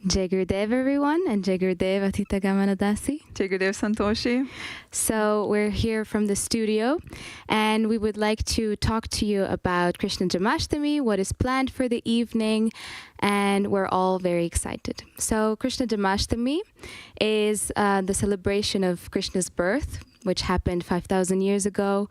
Jai Gurudev, everyone, and Jai Gurudev Atita Gamanadasi. Jai Gurudev Santoshi. So we're here from the studio, and we would like to talk to you about Krishna Janmashtami, what is planned for the evening, and we're all very excited. So Krishna Janmashtami is the celebration of Krishna's birth, which happened 5,000 years ago.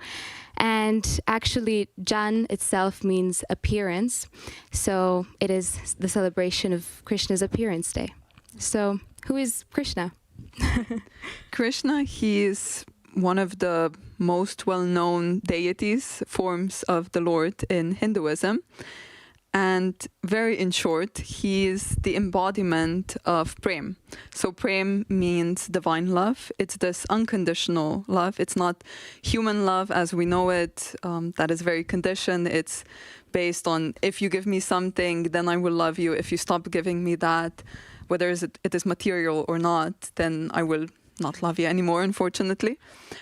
And actually, Jan itself means appearance. So it is the celebration of Krishna's appearance day. So who is Krishna? Krishna, he is one of the most well-known deities, forms of the Lord in Hinduism. And very in short, he is the embodiment of Prem. So Prem means divine love. It's this unconditional love. It's not human love as we know it. That is very conditioned. It's based on, if you give me something, then I will love you. If you stop giving me that, whether it is material or not, then I will not love you anymore, unfortunately.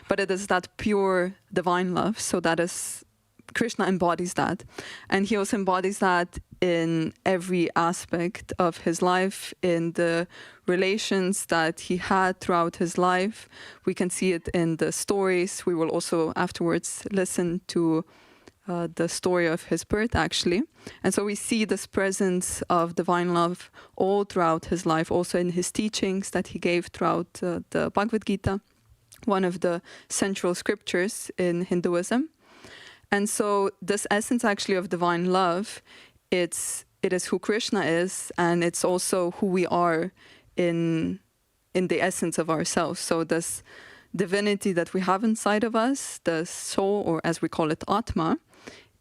But it is that pure divine love. So that is, Krishna embodies that. And he also embodies that in every aspect of his life, in the relations that he had throughout his life. We can see it in the stories. We will also afterwards listen to the story of his birth, actually. And so we see this presence of divine love all throughout his life, also in his teachings that he gave throughout the Bhagavad Gita, one of the central scriptures in Hinduism. And so this essence actually of divine love, it is who Krishna is, and it's also who we are in the essence of ourselves. So this divinity that we have inside of us, the soul, or as we call it, Atma,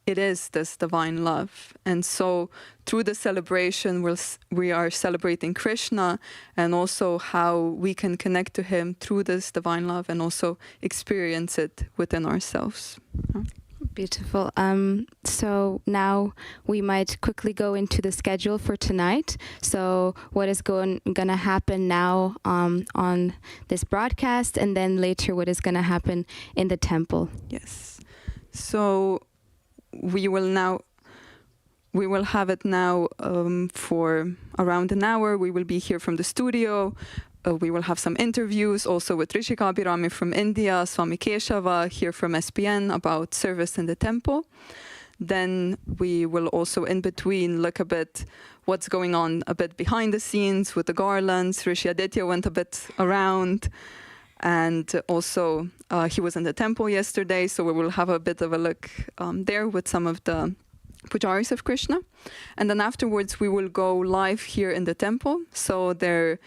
it is this divine love. And so through the celebration, we are celebrating Krishna and also how we can connect to him through this divine love and also experience it within ourselves. Beautiful. So now we might quickly go into the schedule for tonight. So what is going to happen now on this broadcast, and then later what is going to happen in the temple? Yes. So we will have it now for around an hour. We will be here from the studio. We will have some interviews also with Rishika Abhirami from India, Swami Keshava here from SPN about service in the temple. Then we will also in between look a bit what's going on a bit behind the scenes with the garlands. Rishi Aditya went a bit around, and also he was in the temple yesterday, so we will have a bit of a look there with some of the pujaris of Krishna. And then afterwards we will go live here in the temple. So they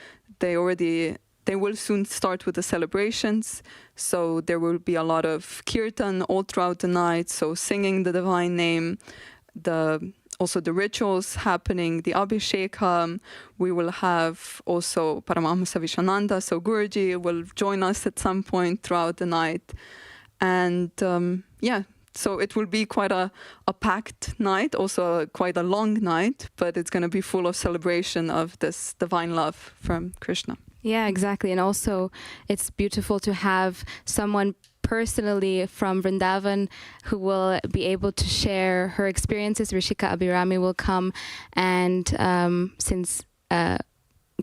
will soon start with the celebrations. So there will be a lot of Kirtan all throughout the night. So singing the divine name, also the rituals happening, the Abhishekam. We will have also Paramahamsa Vishwananda. So Guruji will join us at some point throughout the night. And so it will be quite a packed night, also quite a long night, but it's going to be full of celebration of this divine love from Krishna. Yeah, exactly. And also it's beautiful to have someone personally from Brindavan who will be able to share her experiences. Rishika Abhirami will come, and since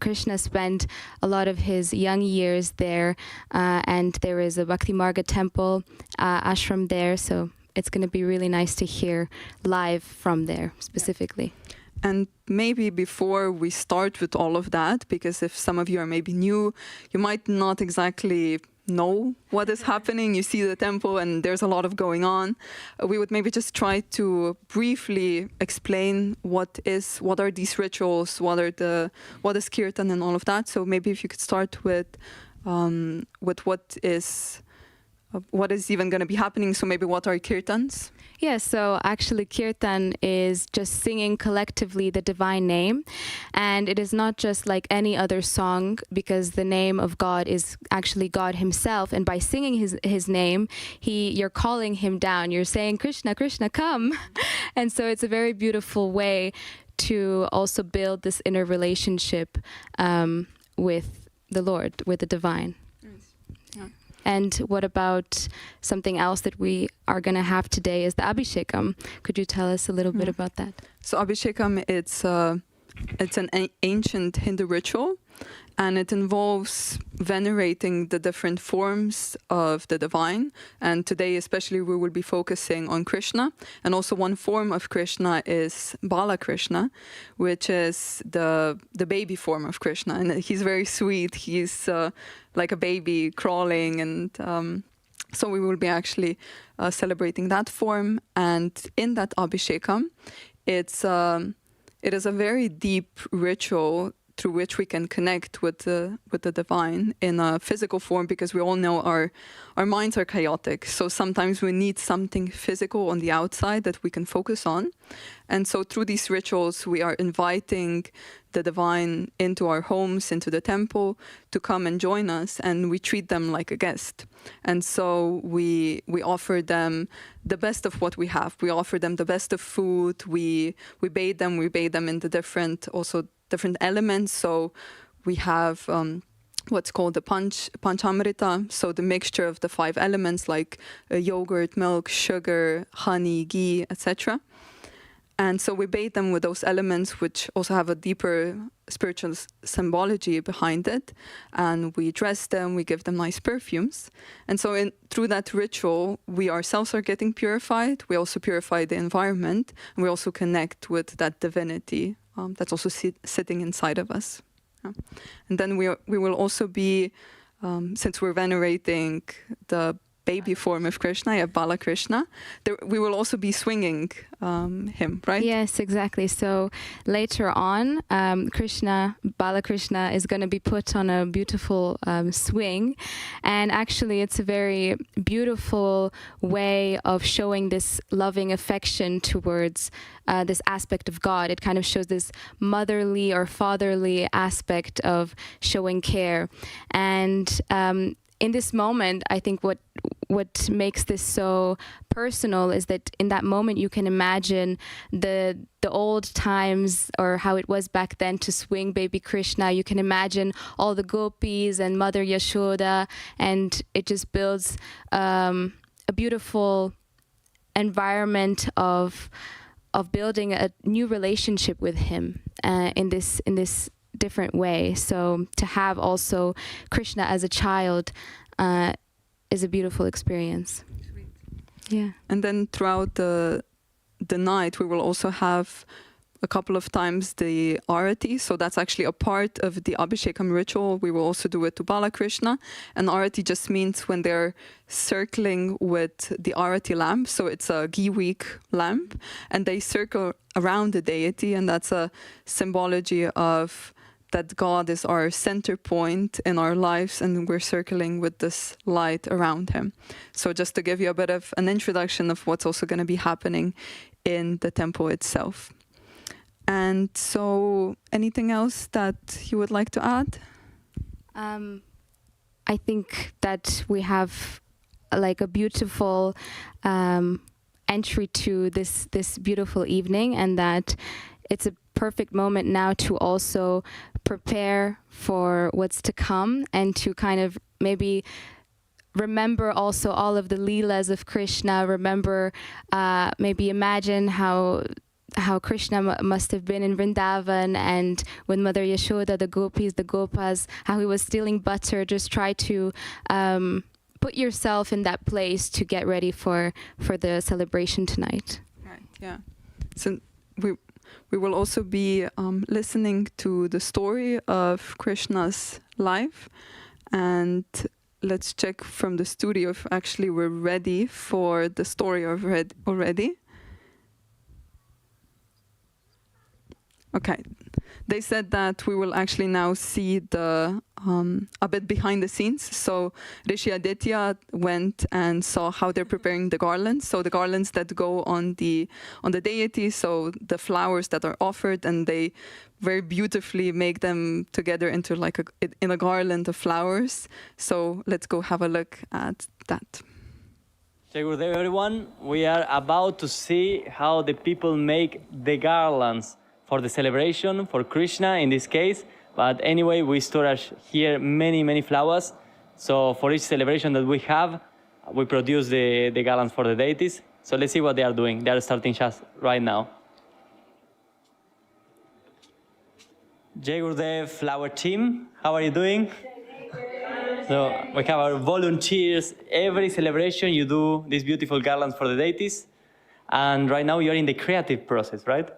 Krishna spent a lot of his young years there, and there is a Bhakti Marga temple ashram there, so it's going to be really nice to hear live from there specifically. And maybe before we start with all of that, because if some of you are maybe new, you might not exactly know what is happening. You see the temple and there's a lot of going on. We would maybe just try to briefly explain what are these rituals, what is Kirtan and all of that. So maybe if you could start with what is even going to be happening. So maybe what are Kirtans? Yes, so actually Kirtan is just singing collectively the divine name. And it is not just like any other song, because the name of God is actually God himself. And by singing his name, you're calling him down. You're saying, Krishna, Krishna, come. And so it's a very beautiful way to also build this inner relationship with the Lord, with the divine. Yeah. And what about something else that we are going to have today is the Abhishekam. Could you tell us a little bit about that? So Abhishekam, it's it's an ancient Hindu ritual, and it involves venerating the different forms of the divine. And today, especially, we will be focusing on Krishna. And also one form of Krishna is Bala Krishna, which is the baby form of Krishna. And he's very sweet. He's like a baby crawling. And so we will be actually celebrating that form. And in that Abhishekam, it is a very deep ritual through which we can connect with the divine in a physical form, because we all know our minds are chaotic. So sometimes we need something physical on the outside that we can focus on. And so through these rituals, we are inviting the divine into our homes, into the temple, to come and join us, and we treat them like a guest. And so we offer them the best of what we have. We offer them the best of food. We bathe them in the different elements. So we have what's called the panchamrita, so the mixture of the 5 elements like yogurt, milk, sugar, honey, ghee, etc. And so we bathe them with those elements, which also have a deeper spiritual symbology behind it. And we dress them, we give them nice perfumes. And so through that ritual, we ourselves are getting purified. We also purify the environment. And we also connect with that divinity that's also sitting inside of us. Yeah. And then we will also be, since we're venerating the baby form of Krishna, Bala Krishna, we will also be swinging him, right? Yes, exactly. So later on, Bala Krishna is going to be put on a beautiful swing. And actually, it's a very beautiful way of showing this loving affection towards this aspect of God. It kind of shows this motherly or fatherly aspect of showing care. And in this moment, I think what makes this so personal is that in that moment you can imagine the old times, or how it was back then to swing baby Krishna. You can imagine all the gopis and Mother Yashoda, and it just builds a beautiful environment of building a new relationship with him in this different way. So to have also Krishna as a child is a beautiful experience. Sweet. Yeah. And then throughout the night, we will also have a couple of times the arati. So that's actually a part of the Abhishekam ritual. We will also do it to Bala Krishna. And arati just means when they're circling with the arati lamp. So it's a ghee week lamp, and they circle around the deity, and that's a symbology of that God is our center point in our lives, and we're circling with this light around him. So just to give you a bit of an introduction of what's also going to be happening in the temple itself. And so anything else that you would like to add? I think that we have like a beautiful entry to this beautiful evening, and that it's a perfect moment now to also prepare for what's to come, and to kind of maybe remember also all of the Leelas of Krishna. Remember, maybe imagine how Krishna must have been in Brindavan, and with Mother Yashoda, the gopis, the gopas, how he was stealing butter. Just try to put yourself in that place to get ready for the celebration tonight. Right, yeah. So we will also be listening to the story of Krishna's life, and let's check from the studio if actually we're ready for the story already. Okay, they said that we will actually now see the a bit behind the scenes. So Rishi Aditya went and saw how they're preparing the garlands. So the garlands that go on the deity, so the flowers that are offered, and they very beautifully make them together into like in a garland of flowers. So let's go have a look at that. Good day, everyone. We are about to see how the people make the garlands for the celebration, for Krishna in this case. But anyway, we store here many flowers. So for each celebration that we have, we produce the garlands for the deities. So let's see what they are doing. They are starting just right now. Jai Gurudev, our team, how are you doing? So we have our volunteers. Every celebration you do these beautiful garlands for the deities. And right now you're in the creative process, right?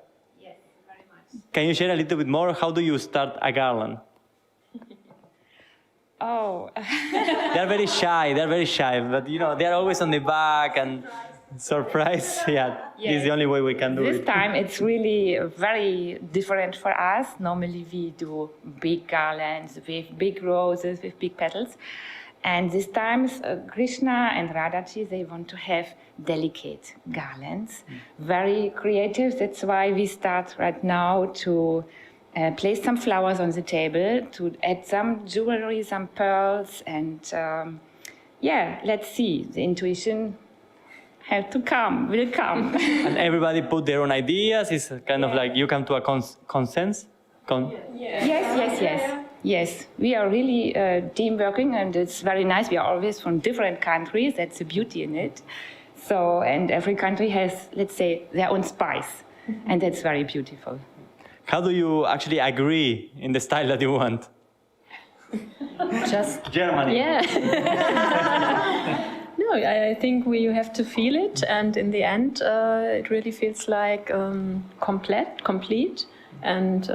Yes, very much. Can you share a little bit more? How do you start a garland? Oh. They're very shy, but you know, they're always on the back and surprise. Yeah, Yes. It's the only way we can do This it. time it's really very different for us. Normally we do big garlands with big roses, with big petals. And this time Krishna and Radhaji, they want to have delicate garlands, very creative. That's why we start right now to place some flowers on the table, to add some jewelry, some pearls, and let's see, the intuition will come. And everybody put their own ideas. It's kind of like you come to a consensus. Yes, we are really team working, and it's very nice. We are always from different countries. That's the beauty in it. So, and every country has, let's say, their own spice, and that's very beautiful. How do you actually agree in the style that you want? Just Germany. yeah. No, I think you have to feel it, and in the end, it really feels like complete. And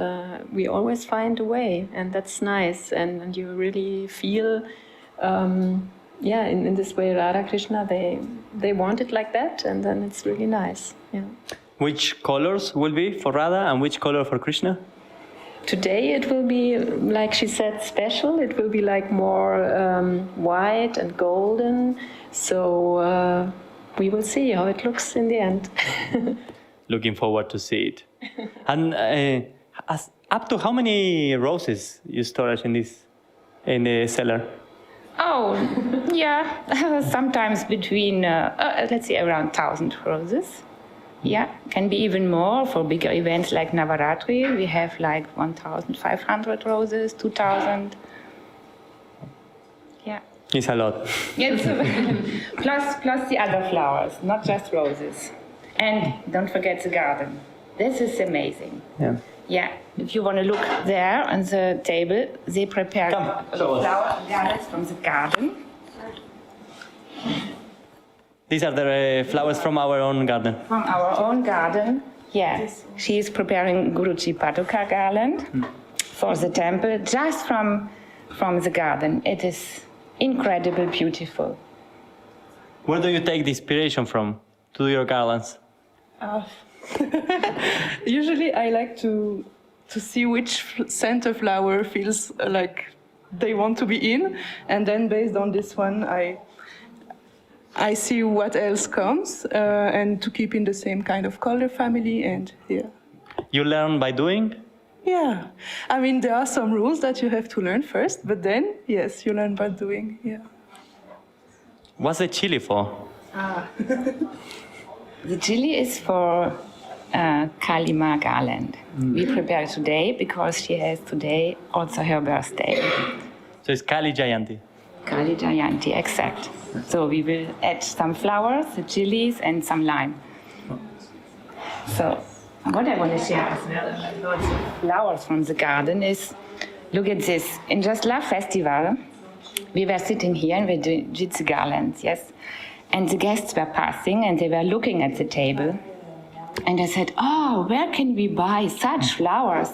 we always find a way, and that's nice. And you really feel, in this way, Radha Krishna, they want it like that, and then it's really nice. Yeah. Which colors will be for Radha and which color for Krishna? Today it will be, like she said, special. It will be like more white and golden. So we will see how it looks in the end. Looking forward to see it. And up to how many roses you storage in the cellar? Oh, yeah, sometimes between, let's say, around 1,000 roses. Yeah, can be even more for bigger events like Navaratri. We have like 1,500 roses, 2,000. Yeah. It's a lot. Yes, plus the other flowers, not just roses. And don't forget the garden. This is amazing. Yeah. Yeah, if you want to look there on the table, they prepare flower gardens from the garden. These are the flowers from our own garden. From our own garden, yes. She is preparing Guruji Paduka garland for the temple, just from the garden. It is incredibly beautiful. Where do you take the inspiration from to do your garlands? Usually I like to see which center flower feels like they want to be in, and then based on this one I see what else comes, and to keep in the same kind of color family. And yeah. You learn by doing? Yeah, I mean there are some rules that you have to learn first, but then yes, you learn by doing. Yeah. What's the chili for? The chili is for Kalima garland. We prepare it today because she has today also her birthday. So it's Kali Jayanti. Kali Jayanti, exact. So we will add some flowers, the chilies, and some lime. So what I want to share as well about the flowers from the garden is, look at this. In Just Love Festival, we were sitting here and we did the garlands, yes? And the guests were passing and they were looking at the table. And I said, oh, where can we buy such flowers?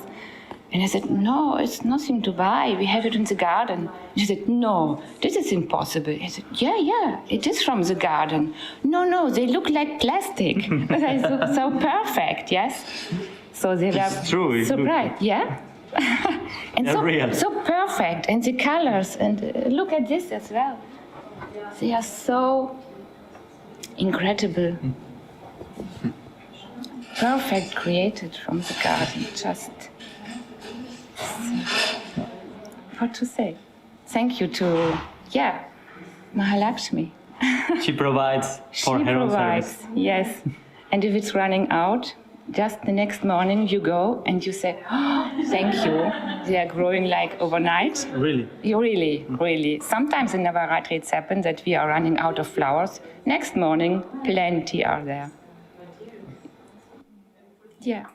And I said, no, it's nothing to buy. We have it in the garden. She said, no, this is impossible. I said, yeah, it is from the garden. No, they look like plastic. They look so perfect, yes? So they were true, so bright, yeah? And They're real. so perfect. And the colors, and look at this as well. They are so incredible. Perfect, created from the garden, just what to say. Thank you to, Mahalakshmi. She provides for She her own provides, service. yes. And if it's running out, just the next morning you go and you say, oh, thank you. They are growing like overnight. Really? Really. Sometimes in Navaratri it's happened that we are running out of flowers. Next morning, plenty are there. Yeah.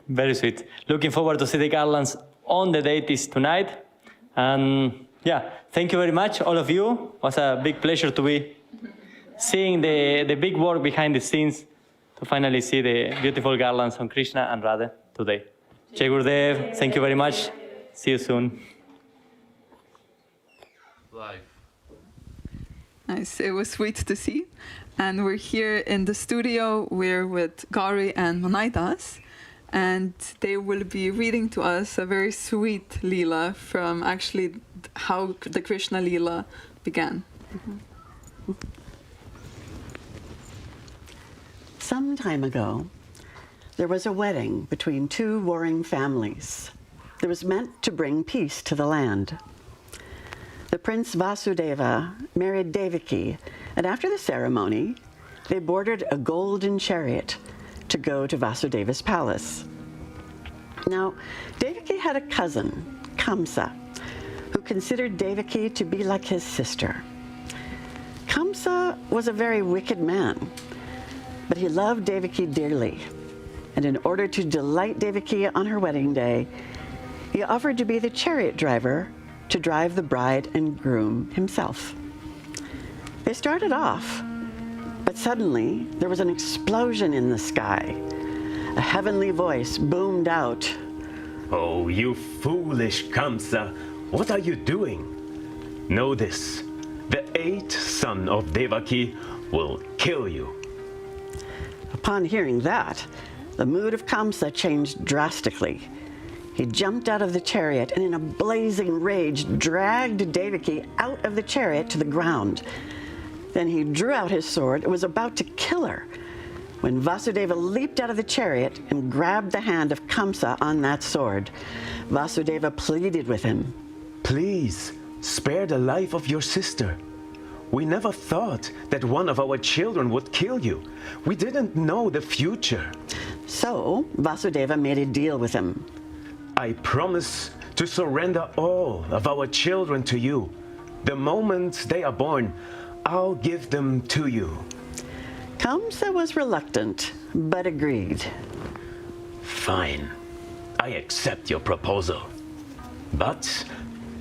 Very sweet. Looking forward to see the garlands on the deities tonight. And yeah, thank you very much, all of you. It was a big pleasure to be seeing the big work behind the scenes to finally see the beautiful garlands on Krishna and Radha today. Jai Gurudev, thank you very much. See you soon. Live. Nice, it was sweet to see. And we're here in the studio, we're with Gauri and Manaidas, and they will be reading to us a very sweet Leela from actually how the Krishna Leela began. Some time ago, there was a wedding between two warring families. It was meant to bring peace to the land. The Prince Vasudeva married Devaki, and after the ceremony, they boarded a golden chariot to go to Vasudeva's palace. Now, Devaki had a cousin, Kamsa, who considered Devaki to be like his sister. Kamsa was a very wicked man, but he loved Devaki dearly, and in order to delight Devaki on her wedding day, he offered to be the chariot driver to drive the bride and groom himself. They started off, but suddenly there was an explosion in the sky. A heavenly voice boomed out. "Oh, you foolish Kamsa, what are you doing? Know this, the 8th son of Devaki will kill you." Upon hearing that, the mood of Kamsa changed drastically. He jumped out of the chariot and in a blazing rage dragged Devaki out of the chariot to the ground. Then he drew out his sword and was about to kill her when Vasudeva leaped out of the chariot and grabbed the hand of Kamsa on that sword. Vasudeva pleaded with him. "Please, spare the life of your sister. We never thought that one of our children would kill you. We didn't know the future." So Vasudeva made a deal with him. "I promise to surrender all of our children to you. The moment they are born, I'll give them to you." Kamsa was reluctant, but agreed. "Fine, I accept your proposal. But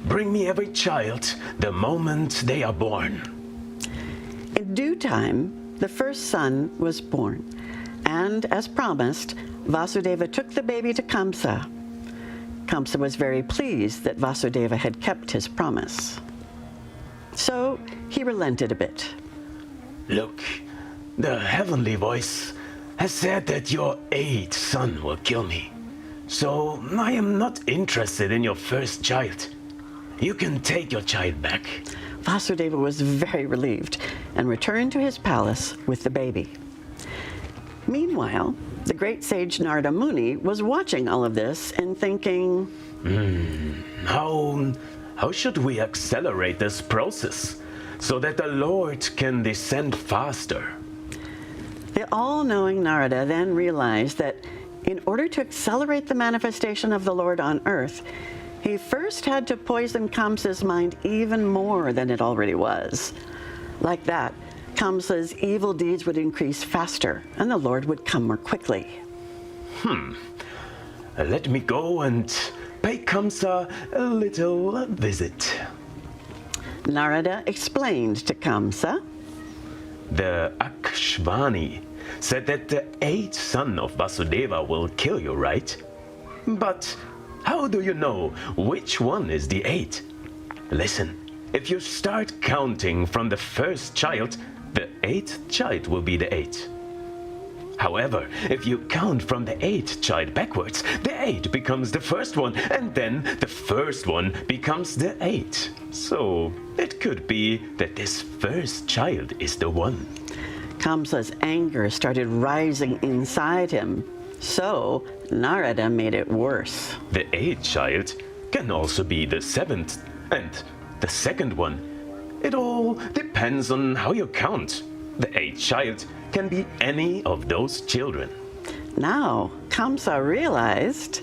bring me every child the moment they are born." In due time, the first son was born, and as promised, Vasudeva took the baby to Kamsa. Kamsa was very pleased that Vasudeva had kept his promise. So he relented a bit. "Look, the heavenly voice has said that your 8th son will kill me. So I am not interested in your first child. You can take your child back." Vasudeva was very relieved and returned to his palace with the baby. Meanwhile, the great sage Narada Muni was watching all of this and thinking, How should we accelerate this process so that the Lord can descend faster? The all-knowing Narada then realized that in order to accelerate the manifestation of the Lord on earth, he first had to poison Kamsa's mind even more than it already was. Like that, Kamsa's evil deeds would increase faster, and the Lord would come more quickly. Let me go and pay Kamsa a little visit. Narada explained to Kamsa. The Akshvani said that the 8th son of Vasudeva will kill you, right? But how do you know which one is the 8th? Listen, if you start counting from the first child, the 8th child will be the 8th. However, if you count from the 8th child backwards, the 8 becomes the first one, and then the first one becomes the 8. So it could be that this first child is the one. Kamsa's anger started rising inside him. So Narada made it worse. The 8th child can also be the 7th and the second one. It all depends on how you count. The 8th child can be any of those children. Now, Kamsa realized,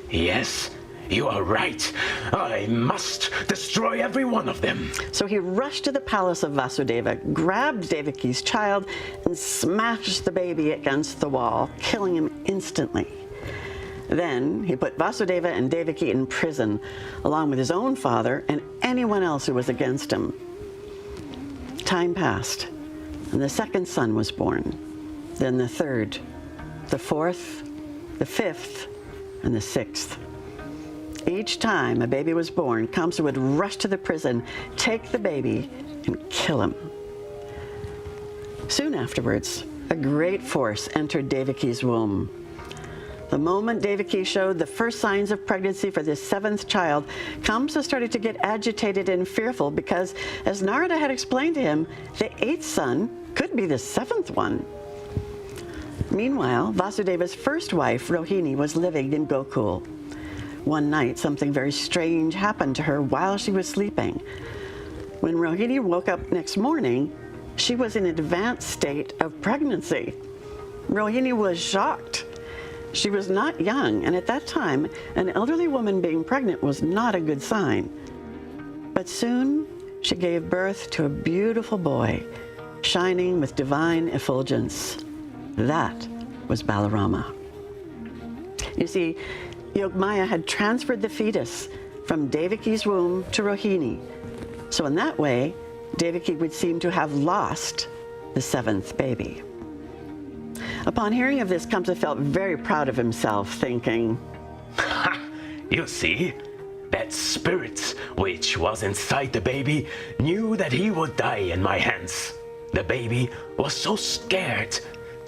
Yes, you are right. I must destroy every one of them. So he rushed to the palace of Vasudeva, grabbed Devaki's child, and smashed the baby against the wall, killing him instantly. Then he put Vasudeva and Devaki in prison, along with his own father and anyone else who was against him. Time passed, and the second son was born, then the third, the fourth, the fifth, and the sixth. Each time a baby was born, Kamsa would rush to the prison, take the baby, and kill him. Soon afterwards, a great force entered Devaki's womb. The moment Devaki showed the first signs of pregnancy for this seventh child, Kamsa started to get agitated and fearful because, as Narada had explained to him, the eighth son could be the seventh one. Meanwhile, Vasudeva's first wife, Rohini, was living in Gokul. One night, something very strange happened to her while she was sleeping. When Rohini woke up next morning, she was in an advanced state of pregnancy. Rohini was shocked. She was not young, and at that time, an elderly woman being pregnant was not a good sign. But soon, she gave birth to a beautiful boy, shining with divine effulgence. That was Balarama. You see, Yogmaya had transferred the fetus from Devaki's womb to Rohini. So in that way, Devaki would seem to have lost the seventh baby. Upon hearing of this, Kamsa felt very proud of himself, thinking, Ha! You see, that spirit which was inside the baby knew that he would die in my hands. The baby was so scared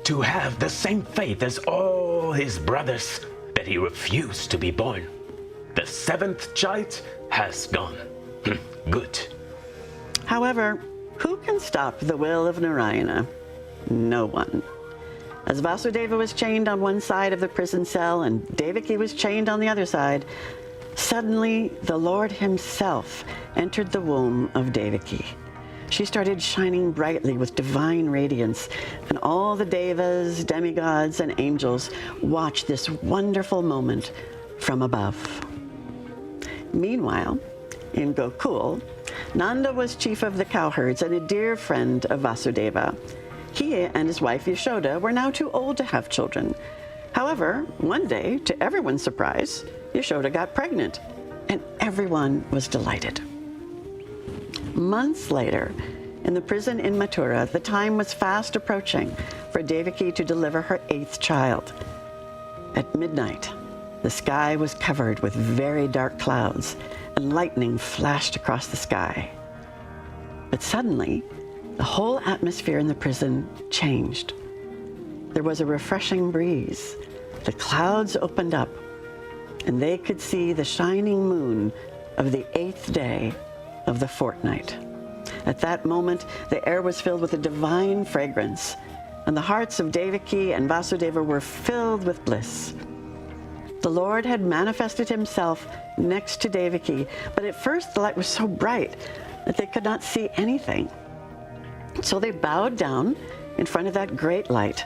to have the same faith as all his brothers that he refused to be born. The seventh child has gone. Good. However, who can stop the will of Narayana? No one. As Vasudeva was chained on one side of the prison cell and Devaki was chained on the other side, suddenly the Lord himself entered the womb of Devaki. She started shining brightly with divine radiance, and all the devas, demigods, and angels watched this wonderful moment from above. Meanwhile, in Gokul, Nanda was chief of the cowherds and a dear friend of Vasudeva. He and his wife Yashoda were now too old to have children. However, one day, to everyone's surprise, Yashoda got pregnant, and everyone was delighted. Months later, in the prison in Mathura, the time was fast approaching for Devaki to deliver her eighth child. At midnight, the sky was covered with very dark clouds, and lightning flashed across the sky. But suddenly, the whole atmosphere in the prison changed. There was a refreshing breeze. The clouds opened up, and they could see the shining moon of the eighth day of the fortnight. At that moment, the air was filled with a divine fragrance, and the hearts of Devaki and Vasudeva were filled with bliss. The Lord had manifested himself next to Devaki, but at first the light was so bright that they could not see anything. So they bowed down in front of that great light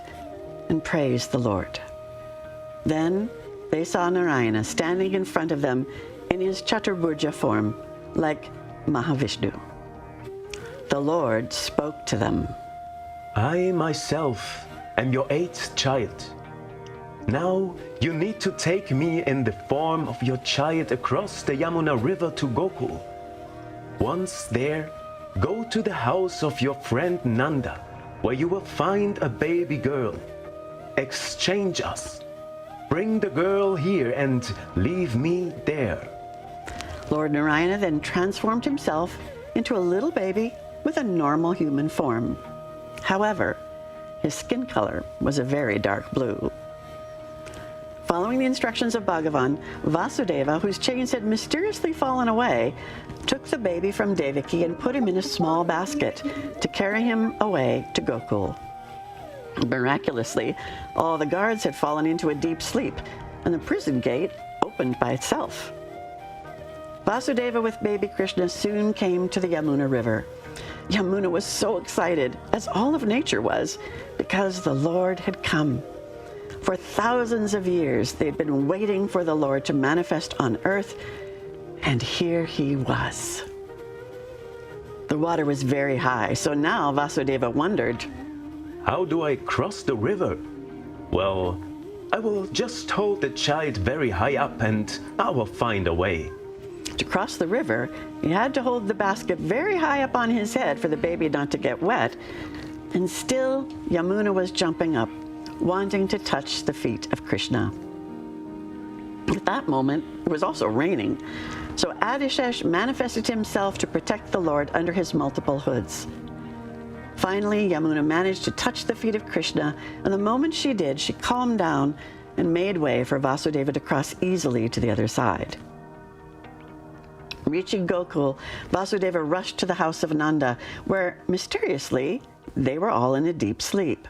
and praised the Lord. Then they saw Narayana standing in front of them in his Chaturbhuja form, like Mahavishnu. The Lord spoke to them. I myself am your eighth child. Now you need to take me in the form of your child across the Yamuna River to Gokul. Once there, go to the house of your friend Nanda, where you will find a baby girl. Exchange us. Bring the girl here and leave me there. Lord Narayana then transformed himself into a little baby with a normal human form. However, his skin color was a very dark blue. Following the instructions of Bhagavan, Vasudeva, whose chains had mysteriously fallen away, took the baby from Devaki and put him in a small basket to carry him away to Gokul. Miraculously, all the guards had fallen into a deep sleep, and the prison gate opened by itself. Vasudeva with baby Krishna soon came to the Yamuna River. Yamuna was so excited, as all of nature was, because the Lord had come. For thousands of years, they'd been waiting for the Lord to manifest on earth, and here he was. The water was very high, so now Vasudeva wondered, How do I cross the river? Well, I will just hold the child very high up and I will find a way. To cross the river, he had to hold the basket very high up on his head for the baby not to get wet. And still, Yamuna was jumping up, wanting to touch the feet of Krishna. At that moment, it was also raining, so Adishesh manifested himself to protect the Lord under his multiple hoods. Finally, Yamuna managed to touch the feet of Krishna, and the moment she did, she calmed down and made way for Vasudeva to cross easily to the other side. Reaching Gokul, Vasudeva rushed to the house of Nanda, where, mysteriously, they were all in a deep sleep.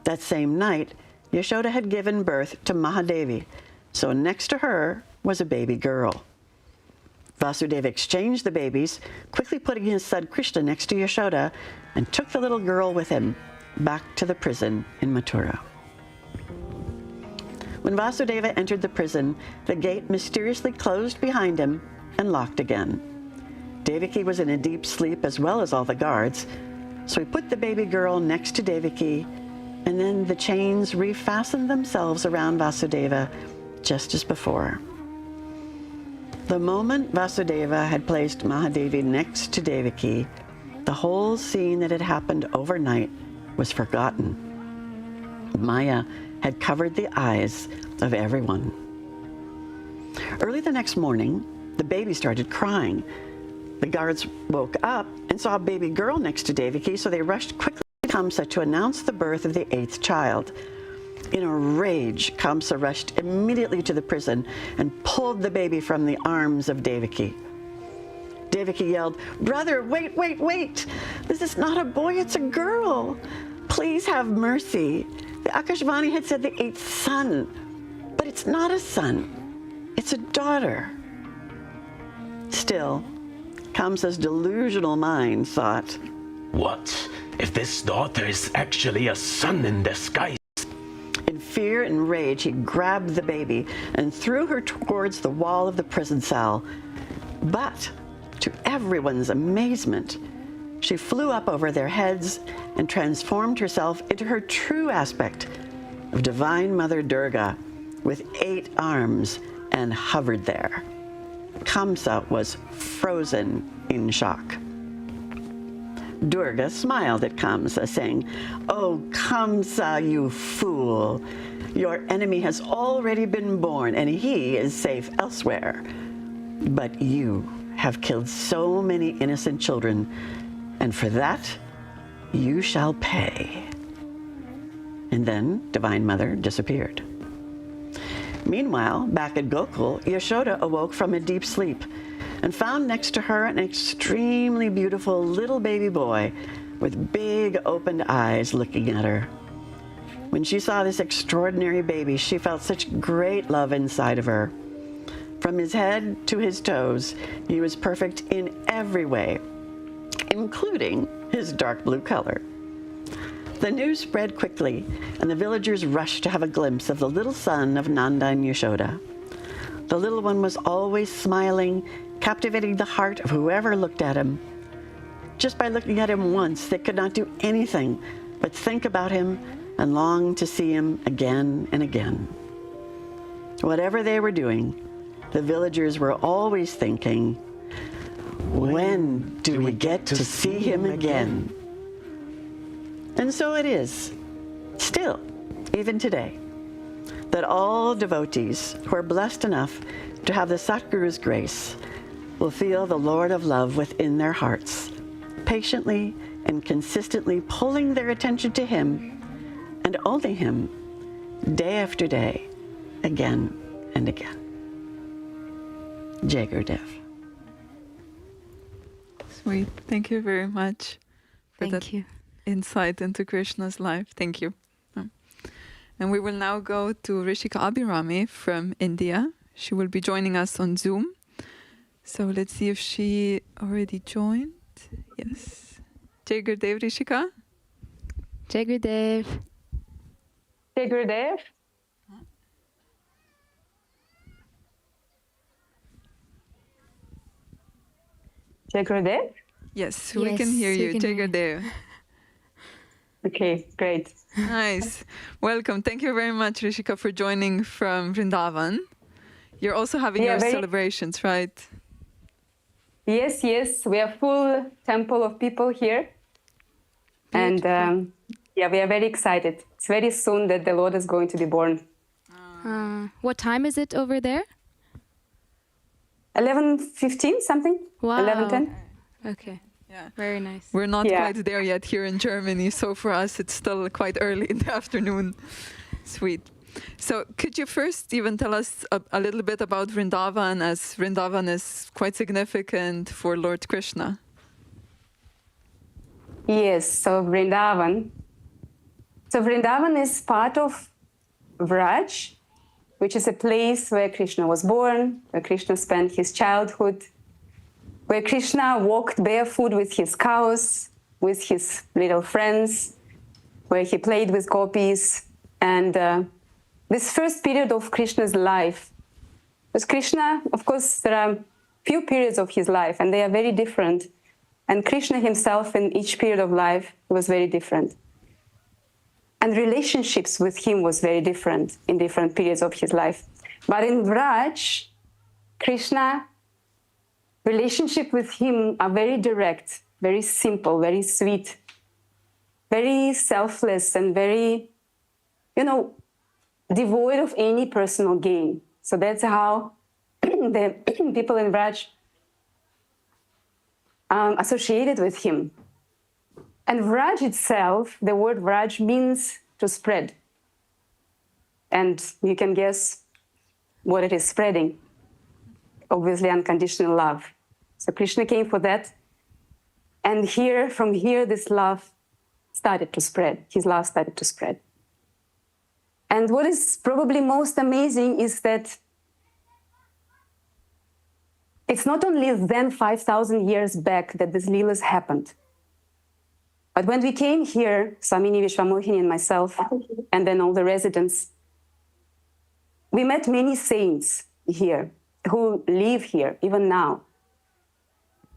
That same night, Yashoda had given birth to Mahadevi, so next to her was a baby girl. Vasudeva exchanged the babies, quickly putting his son Krishna next to Yashoda, and took the little girl with him back to the prison in Mathura. When Vasudeva entered the prison, the gate mysteriously closed behind him and locked again. Devaki was in a deep sleep as well as all the guards, so he put the baby girl next to Devaki, and then the chains refastened themselves around Vasudeva just as before. The moment Vasudeva had placed Mahadevi next to Devaki, the whole scene that had happened overnight was forgotten. Maya had covered the eyes of everyone. Early the next morning, the baby started crying. The guards woke up and saw a baby girl next to Devaki, so they rushed quickly to Kamsa to announce the birth of the 8th child. In a rage, Kamsa rushed immediately to the prison and pulled the baby from the arms of Devaki. Devaki yelled, "Brother, wait, wait, wait! This is not a boy, it's a girl! Please have mercy." The Akashvani had said the 8th son, but it's not a son, it's a daughter. Still, Kamsa's delusional mind thought, What if this daughter is actually a son in disguise? In fear and rage, he grabbed the baby and threw her towards the wall of the prison cell. But, to everyone's amazement, she flew up over their heads and transformed herself into her true aspect of Divine Mother Durga with 8 arms and hovered there. Kamsa was frozen in shock. Durga smiled at Kamsa, saying, "Oh, Kamsa, you fool! Your enemy has already been born, and he is safe elsewhere. But you have killed so many innocent children, and for that, you shall pay." And then Divine Mother disappeared. Meanwhile, back at Gokul, Yashoda awoke from a deep sleep and found next to her an extremely beautiful little baby boy with big opened eyes looking at her. When she saw this extraordinary baby, she felt such great love inside of her. From his head to his toes, he was perfect in every way, including his dark blue color. The news spread quickly, and the villagers rushed to have a glimpse of the little son of Nanda and Yashoda. The little one was always smiling, captivating the heart of whoever looked at him. Just by looking at him once, they could not do anything but think about him and long to see him again and again. Whatever they were doing, the villagers were always thinking, "When do we get to see him again?" And so it is, still, even today, that all devotees who are blessed enough to have the Satguru's grace will feel the Lord of Love within their hearts, patiently and consistently pulling their attention to Him and only Him, day after day, again and again. Jai Gurudev. Sweet. Thank you very much for that Thank you. insight into Krishna's life. Thank you. And we will now go to Rishika Abhirami from India. She will be joining us on Zoom. So let's see if she already joined. Yes. Jai Gurudev, Rishika. Jai Gurudev. Jai Gurudev. Jai Gurudev. Yes, we Yes, can hear we you. can Jai hear you. Gurudev. Okay, great. Nice. Welcome. Thank you very much, Rishika, for joining from Brindavan. You're also having your celebrations, right? Yes, yes. We have full temple of people here. Beautiful. And yeah, we are very excited. It's very soon that the Lord is going to be born. What time is it over there? 11:15 something? Wow. 11:10? Okay. Yeah. Very nice. We're not quite there yet here in Germany, so for us it's still quite early in the afternoon. Sweet. So could you first even tell us a little bit about Vrindavan, as Vrindavan is quite significant for Lord Krishna? Yes, so Vrindavan. So Vrindavan is part of Vraj, which is a place where Krishna was born, where Krishna spent his childhood, where Krishna walked barefoot with his cows, with his little friends, where he played with gopis. And this first period of Krishna's life, because Krishna, of course, there are few periods of his life, and they are very different. And Krishna himself in each period of life was very different. And relationships with him was very different in different periods of his life. But in Vraj, Krishna, relationship with him are very direct, very simple, very sweet, very selfless, and very, devoid of any personal gain. So that's how the people in Vraj associated with him. And Vraj itself, the word Vraj means to spread. And you can guess what it is spreading. Obviously, unconditional love. So Krishna came for that. And from here, this love started to spread. His love started to spread. And what is probably most amazing is that it's not only then 5,000 years back that these lilas happened. But when we came here, Swamini Vishwamohini and myself, and then all the residents, we met many saints here who live here, even now.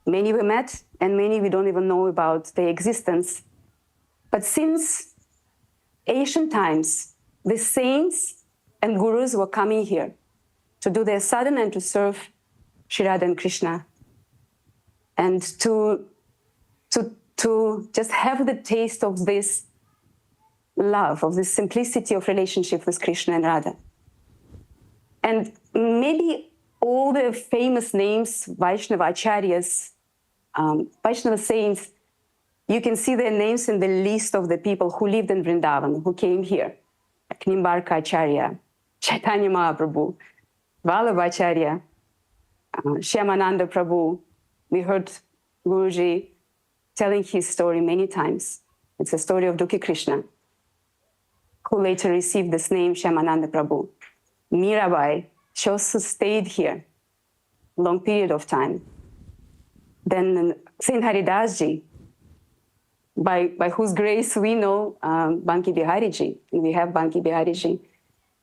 Many we met, and many we don't even know about their existence. But since ancient times, the saints and gurus were coming here to do their sadhana and to serve Shri Radha and Krishna, and to just have the taste of this love, of this simplicity of relationship with Krishna and Radha. And maybe all the famous names, Vaishnava acharyas, Vaishnava saints, you can see their names in the list of the people who lived in Vrindavan, who came here. Like Nimbarka Acharya, Chaitanya Mahaprabhu, Vallabha Acharya, Shyamananda Prabhu. We heard Guruji telling his story many times. It's a story of Dukhi Krishna, who later received this name, Shyamananda Prabhu. Mirabai, she also stayed here a long period of time. Then Saint Haridas Ji, by whose grace we know Banki Bihari Ji. And we have Banki Bihari Ji,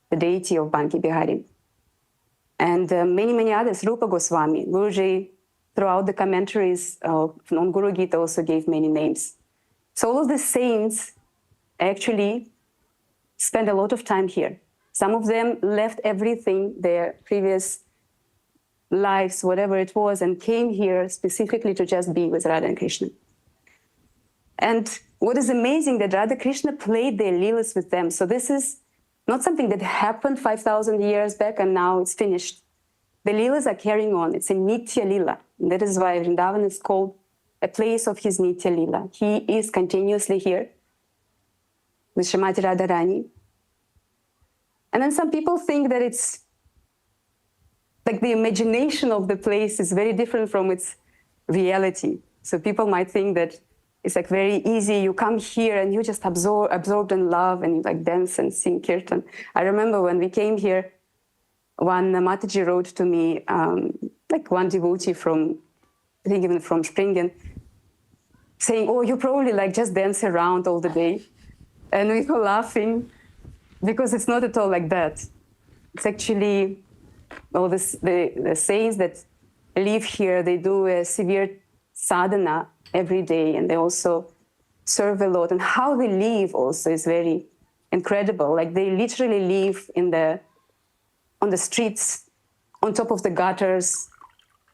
the deity of Banki Bihari. And many, many others, Rupa Goswami, Guruji, throughout the commentaries on Guru Gita also gave many names. So all of the saints actually spent a lot of time here. Some of them left everything, their previous lives, whatever it was, and came here specifically to just be with Radha and Krishna. And what is amazing, that Radha Krishna played their lilas with them. So this is not something that happened 5,000 years back and now it's finished. The lilas are carrying on. It's a Nitya Lila. And that is why Vrindavan is called a place of his Nitya Lila. He is continuously here with Srimati Radharani. And then some people think that it's like the imagination of the place is very different from its reality. So people might think that it's like very easy. You come here and you just absorbed in love and you like dance and sing Kirtan. I remember when we came here, one Mataji wrote to me, like one devotee from, I think even from Springen, saying, oh, you probably like just dance around all the day. And we were laughing because it's not at all like that. It's actually, well, the saints that live here, they do a severe sadhana every day, and they also serve the Lord, and how they live also is very incredible. Like they literally live on the streets, on top of the gutters.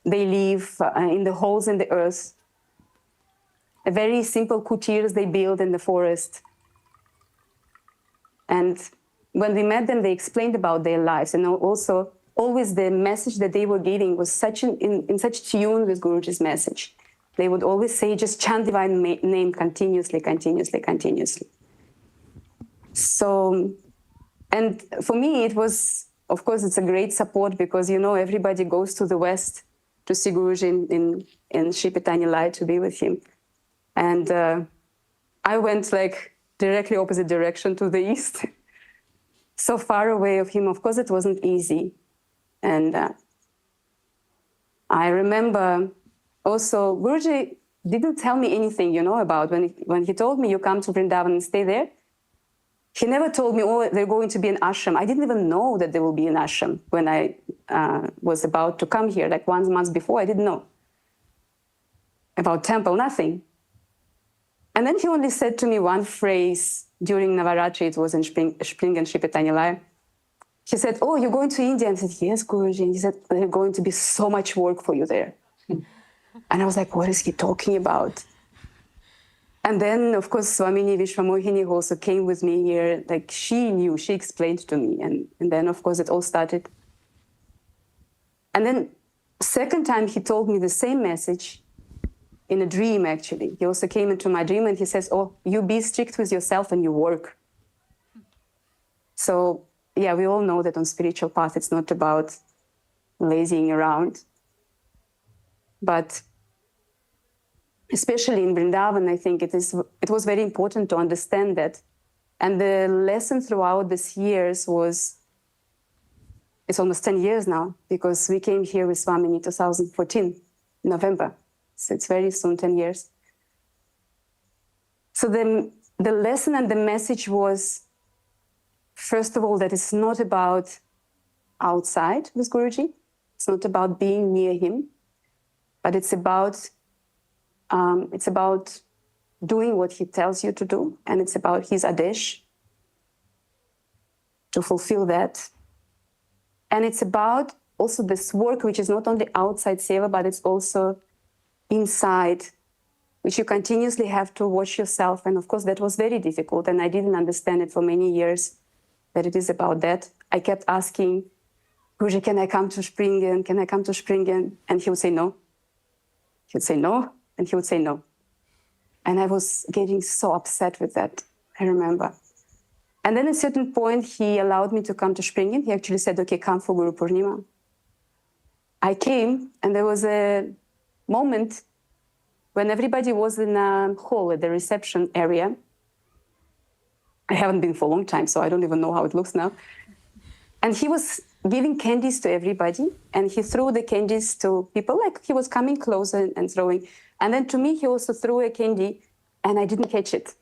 They live in the holes in the earth. A very simple kutirs they build in the forest. And when we met them, they explained about their lives, and also always the message that they were giving was in such tune with Guruji's message. They would always say, just chant divine name continuously, continuously, continuously. So, and for me, it was, of course, it's a great support because, you know, everybody goes to the West to see Guruji in Sri Chaitanya to be with him. And I went like directly opposite direction to the East. So far away of him. Of course, it wasn't easy. And I remember also, Guruji didn't tell me anything, you know, about when he told me, you come to Brindavan and stay there. He never told me, oh, they're going to be an ashram. I didn't even know that there will be an ashram when I was about to come here, like 1 month before. I didn't know about temple, nothing. And then he only said to me one phrase during Navaratri, it was in Spring and Sri Chaitanya. He said, oh, you're going to India? And I said, yes, Guruji. And he said, there's going to be so much work for you there. And I was like, what is he talking about? And then, of course, Swamini Vishwamohini also came with me here. Like, she knew, she explained to me. And then, of course, it all started. And then, second time, he told me the same message in a dream, actually. He also came into my dream and he says, oh, you be strict with yourself and you work. So, yeah, we all know that on spiritual path, it's not about lazying around. But especially in Brindavan, I think it was very important to understand that. And the lesson throughout these years was, it's almost 10 years now, because we came here with Swami in 2014, November. So it's very soon, 10 years. So the lesson and the message was, first of all, that it's not about outside with Guruji. It's not about being near him, but it's about doing what he tells you to do, and it's about his adesh, to fulfill that. And it's about also this work, which is not only outside seva, but it's also inside, which you continuously have to watch yourself. And of course, that was very difficult, and I didn't understand it for many years, that it is about that. I kept asking, Guruji, can I come to Springen? Can I come to Springen? And he would say no. He would say no, and he would say no. And I was getting so upset with that, I remember. And then at a certain point, he allowed me to come to Springen. He actually said, okay, come for Guru Purnima. I came, and there was a moment when everybody was in a hall at the reception area. I haven't been for a long time, so I don't even know how it looks now. And he was giving candies to everybody, and he threw the candies to people, like he was coming closer and throwing. And then to me, he also threw a candy, and I didn't catch it.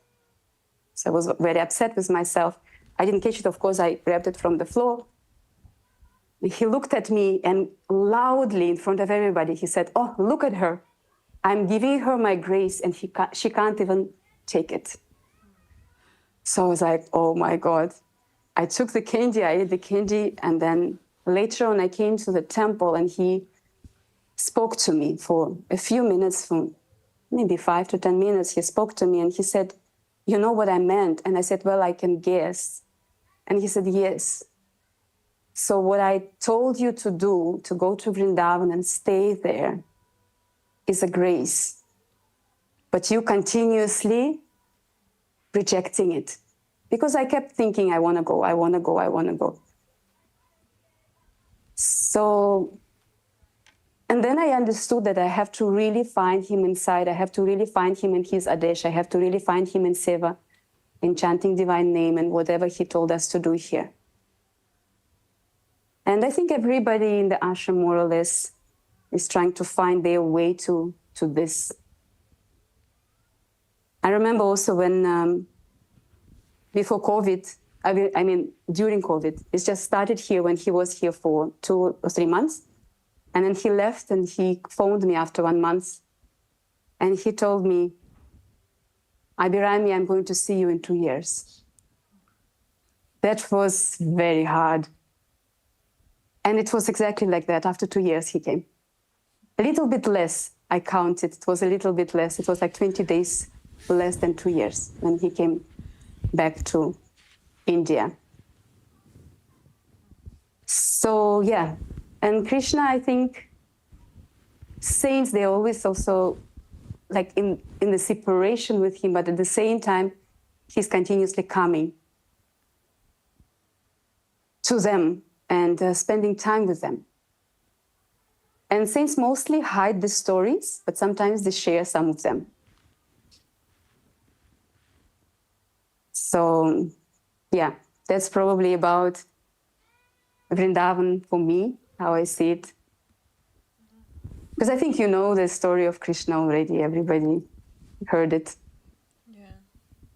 So I was very upset with myself. I didn't catch it. Of course, I grabbed it from the floor. He looked at me, and loudly in front of everybody, he said, oh, look at her. I'm giving her my grace, and she can't even take it. So I was like, oh my God. I took the candy, I ate the candy, and then later on I came to the temple, and he spoke to me for a few minutes, for maybe 5 to 10 minutes. He spoke to me and he said, you know what I meant? And I said, well, I can guess. And he said, yes. So what I told you to do, to go to Vrindavan and stay there, is a grace. But you continuously rejecting it. Because I kept thinking, I want to go, I want to go, I want to go. So, and then I understood that I have to really find him inside. I have to really find him in his adesh. I have to really find him in seva, in chanting divine name and whatever he told us to do here. And I think everybody in the ashram, more or less, is trying to find their way to this. I remember also when, before COVID, I mean, during COVID, it just started here when he was here for 2 or 3 months. And then he left and he phoned me after 1 month. And he told me, Abhirami, I'm going to see you in 2 years. That was very hard. And it was exactly like that. After 2 years, he came. A little bit less, I counted. It was a little bit less. It was like 20 days less than 2 years when he came back to India. So, yeah. And Krishna, I think, saints, they always also like in the separation with him, but at the same time, he's continuously coming to them and spending time with them. And saints mostly hide the stories, but sometimes they share some of them. So, yeah, that's probably about Vrindavan for me, how I see it. Because I think you know the story of Krishna already. Everybody heard it,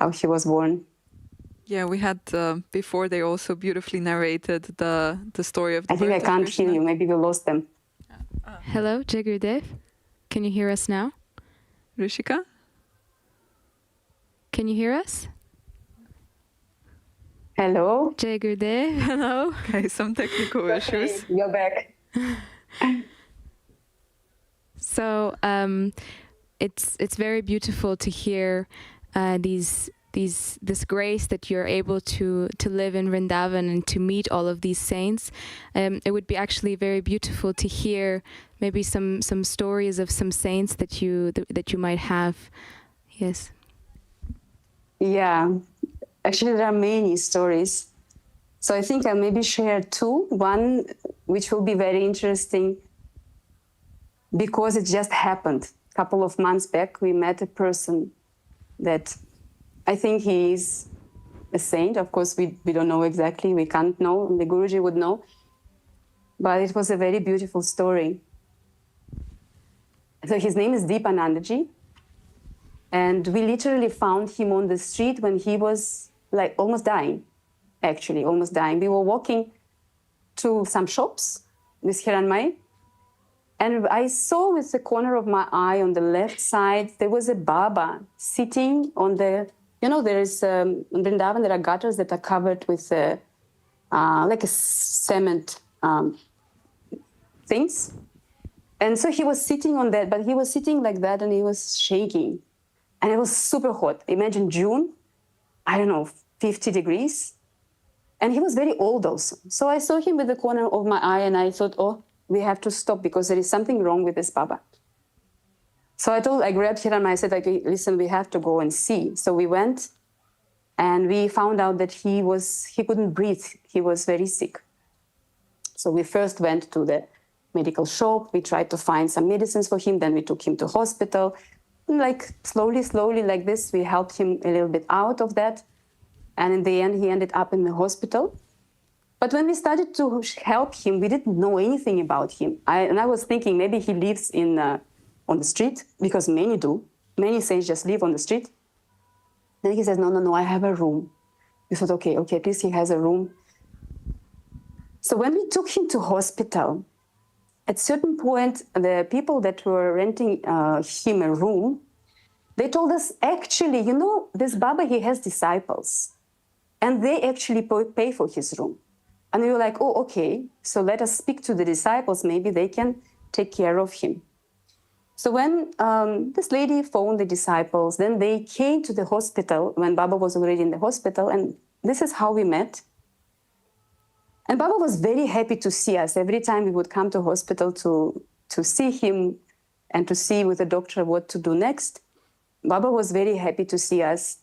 how he was born. Yeah, we had, before they also beautifully narrated the story of the I think I birth of can't Krishna. hear you. Maybe we lost them. Hello, Jai Gurudev. Can you hear us now? Rishika? Can you hear us? Hello? Jai Gurudev, hello. Okay, some technical issues. You're back. So it's very beautiful to hear this grace that you're able to live in Vrindavan and to meet all of these saints. It would be actually very beautiful to hear maybe some stories of some saints that you might have. Yes. Yeah, actually there are many stories. So I think I'll maybe share two. One, which will be very interesting because it just happened. A couple of months back, we met a person that I think he is a saint. Of course, we don't know exactly. We can't know. The Guruji would know. But it was a very beautiful story. So his name is Deepanandaji. And we literally found him on the street when he was like almost dying, actually, almost dying. We were walking to some shops with Hiranmai. And I saw with the corner of my eye on the left side, there was a Baba sitting on the, there is, in Brindavan, there are gutters that are covered with like a cement things. And so he was sitting on that, but he was sitting like that and he was shaking. And it was super hot. Imagine June, 50 degrees. And he was very old also. So I saw him with the corner of my eye and I thought, oh, we have to stop because there is something wrong with this Baba. So I grabbed Hiranmai, I said, okay, listen, we have to go and see. So we went and we found out that he couldn't breathe. He was very sick. So we first went to the medical shop. We tried to find some medicines for him. Then we took him to hospital. Like slowly like this, we helped him a little bit out of that. And in the end, he ended up in the hospital. But when we started to help him, we didn't know anything about him. I was thinking maybe he lives on the street, because many do. Many saints just live on the street. Then he says, no, I have a room. We thought, okay, at least he has a room. So when we took him to hospital, at a certain point, the people that were renting him a room, they told us, actually, this Baba, he has disciples. And they actually pay for his room. And we were like, oh, okay, so let us speak to the disciples. Maybe they can take care of him. So when this lady phoned the disciples, then they came to the hospital when Baba was already in the hospital. And this is how we met. And Baba was very happy to see us. Every time we would come to hospital to see him and to see with the doctor what to do next, Baba was very happy to see us.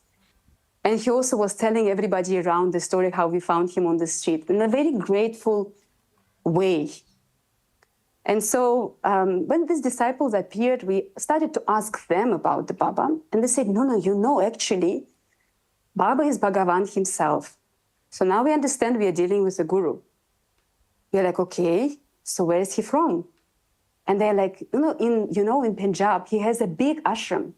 And he also was telling everybody around the story how we found him on the street in a very grateful way. And so when these disciples appeared, we started to ask them about the Baba. And they said, no, actually, Baba is Bhagavan himself. So now we understand we are dealing with a guru. We're like, okay, so where is he from? And they're like, in Punjab, he has a big ashram.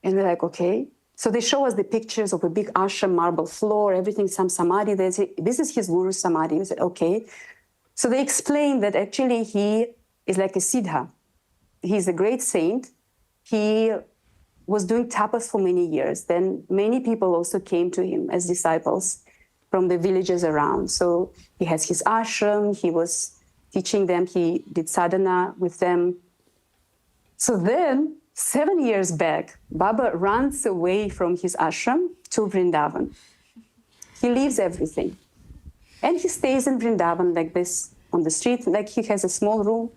And we're like, okay. So they show us the pictures of a big ashram, marble floor, everything, some samadhi. They say, this is his guru samadhi. We said, okay. So they explained that actually he is like a siddha. He's a great saint. He was doing tapas for many years. Then many people also came to him as disciples from the villages around. So he has his ashram, he was teaching them, he did sadhana with them. So then, 7 years back, Baba runs away from his ashram to Brindavan. He leaves everything. And he stays in Brindavan like this, on the street, like he has a small room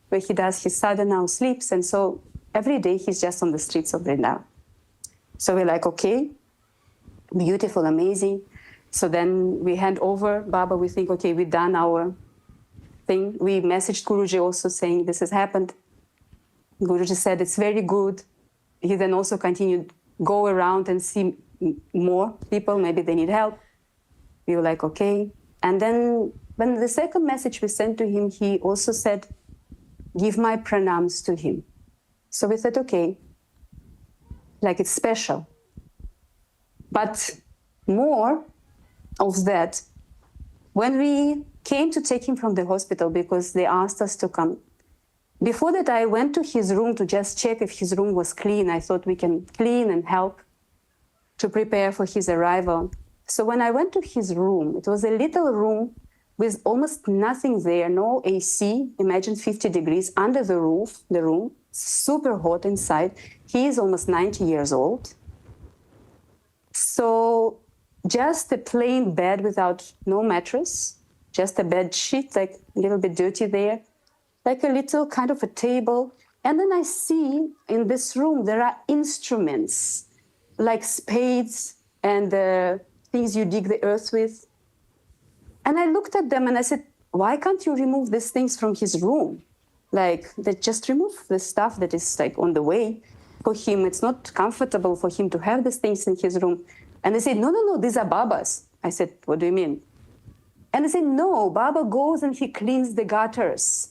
where he does his sadhana or sleeps. And so every day he's just on the streets of Vrindavan. So we're like, okay, beautiful, amazing. So then we hand over Baba, we think, okay, we've done our thing. We messaged Guruji also saying this has happened. Guruji said it's very good. He then also continued, go around and see more people, maybe they need help. We were like, okay. And then when the second message we sent to him, he also said, give my pranams to him. So we said, okay, like it's special. But more of that, when we came to take him from the hospital because they asked us to come, before that I went to his room to just check if his room was clean. I thought we can clean and help to prepare for his arrival. So when I went to his room, it was a little room with almost nothing there, no AC, imagine 50 degrees under the roof, the room, super hot inside. He is almost 90 years old. So just a plain bed without no mattress, just a bed sheet, like a little bit dirty there, like a little kind of a table. And then I see in this room, there are instruments like spades and things you dig the earth with. And I looked at them and I said, why can't you remove these things from his room? Like, they just remove the stuff that is like on the way. For him, it's not comfortable for him to have these things in his room. And they said, no, these are Baba's. I said, what do you mean? And they said, no, Baba goes and he cleans the gutters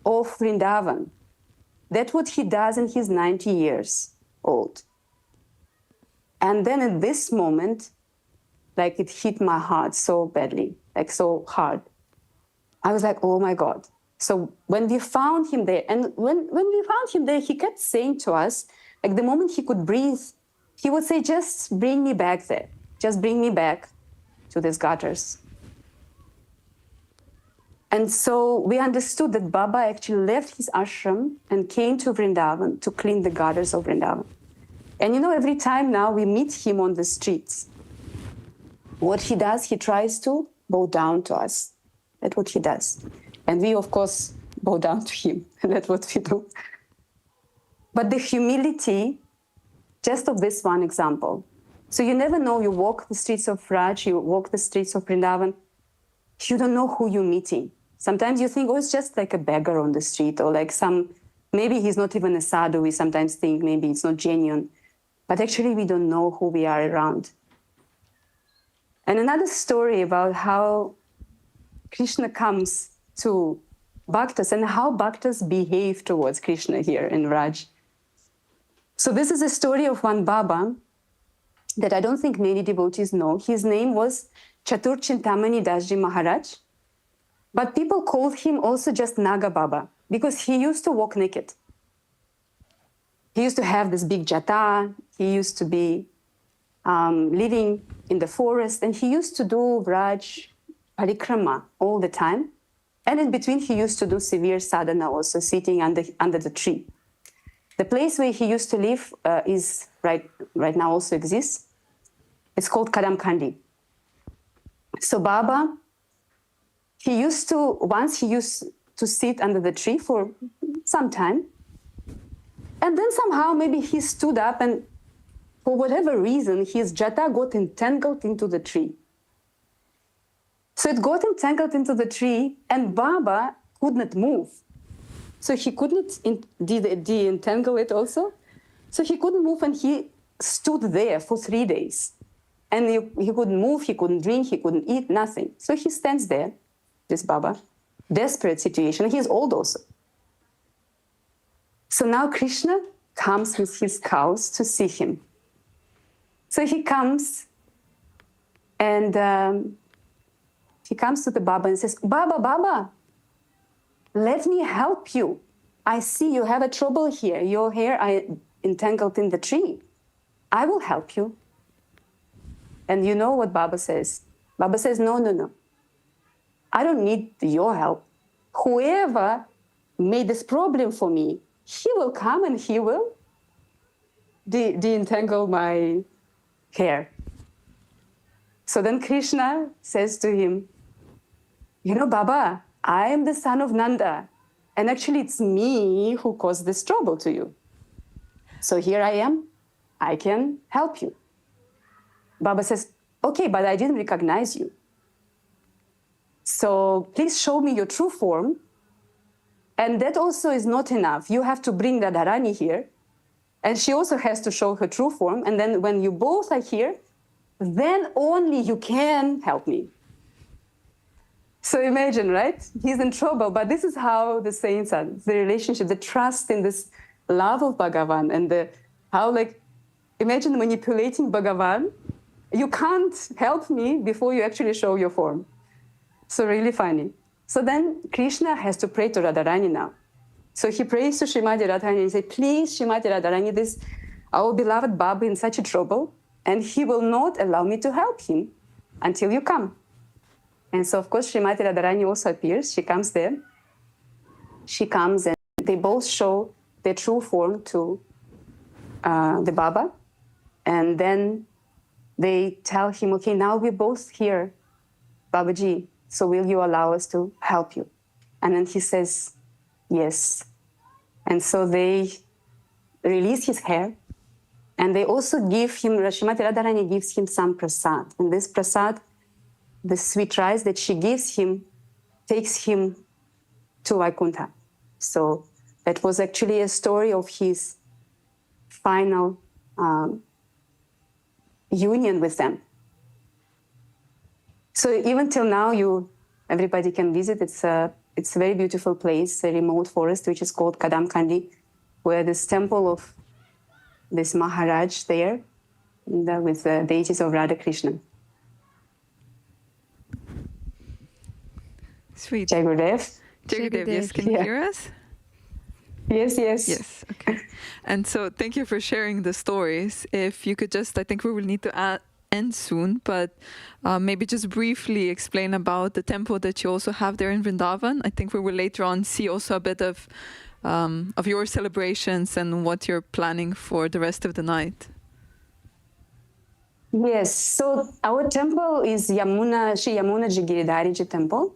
of Vrindavan. That's what he does in his 90 years old. And then at this moment, like it hit my heart so badly, like so hard. I was like, oh my God. So when we found him there, and when we found him there, he kept saying to us, like the moment he could breathe, he would say, just bring me back there. Just bring me back to these gutters. And so we understood that Baba actually left his ashram and came to Vrindavan to clean the gutters of Vrindavan. And you know, every time now we meet him on the streets, what he does, he tries to bow down to us. That's what he does. And we, of course, bow down to him. And that's what we do. But the humility, just of this one example. So you never know, you walk the streets of Raj, you walk the streets of Vrindavan, you don't know who you're meeting. Sometimes you think, oh, it's just like a beggar on the street, or like maybe he's not even a sadhu. We sometimes think maybe it's not genuine. But actually, we don't know who we are around. And another story about how Krishna comes to bhaktas and how bhaktas behave towards Krishna here in Raj. So this is a story of one Baba that I don't think many devotees know. His name was Chatur Chintamani Dasji Maharaj. But people called him also just Naga Baba because he used to walk naked. He used to have this big jata. He used to be living in the forest, and he used to do Raj parikrama all the time. And in between, he used to do severe sadhana also, sitting under the tree. The place where he used to live is right now also exists. It's called Kadamkandi. So Baba, once he used to sit under the tree for some time. And then somehow maybe he stood up and for whatever reason, his jata got entangled into the tree. So it got entangled into the tree and Baba could not move. So he couldn't de-entangle it also. So he couldn't move and he stood there for 3 days. And he couldn't move, he couldn't drink, he couldn't eat, nothing. So he stands there, this Baba, desperate situation. He's old also. So now Krishna comes with his cows to see him. So he comes and he comes to the Baba and says, Baba, let me help you. I see you have a trouble here. Your hair entangled in the tree. I will help you. And you know what Baba says? Baba says, no, no, no. I don't need your help. Whoever made this problem for me, he will come and he will de-entangle my hair. So then Krishna says to him, you know, Baba, I am the son of Nanda. And actually it's me who caused this trouble to you. So here I am. I can help you. Baba says, okay, but I didn't recognize you. So please show me your true form. And that also is not enough. You have to bring Radharani here. And she also has to show her true form. And then when you both are here, then only you can help me. So imagine, right? He's in trouble, but this is how the saints are, the relationship, the trust in this love of Bhagavan, and how, like, imagine manipulating Bhagavan. You can't help me before you actually show your form. So really funny. So then Krishna has to pray to Radharani now. So he prays to Srimati Radharani and says, please, Srimati Radharani, this our beloved Baba in such a trouble, and he will not allow me to help him until you come. And so, of course, Srimati Radharani also appears. She comes there. She comes and they both show their true form to the Baba. And then they tell him, okay, now we're both here, Babaji, so will you allow us to help you? And then he says, yes. And so they release his hair. And they also give him, Srimati Radharani gives him some prasad. And this prasad, the sweet rice that she gives him, takes him to Vaikuntha. So that was actually a story of his final union with them. So even till now, everybody can visit. It's a very beautiful place, a remote forest, which is called Kadamkandi, where this temple of this Maharaj there, with the deities of Radha Krishna. Sweet. Jai Gurudev. Jai Gurudev, yes, can you hear us? Yes, yes. Yes, okay. And so thank you for sharing the stories. If you could just, I think we will need to end soon, but maybe just briefly explain about the temple that you also have there in Brindavan. I think we will later on see also a bit of your celebrations and what you're planning for the rest of the night. Yes, so our temple is Sri Yamunaji Giridhariji temple.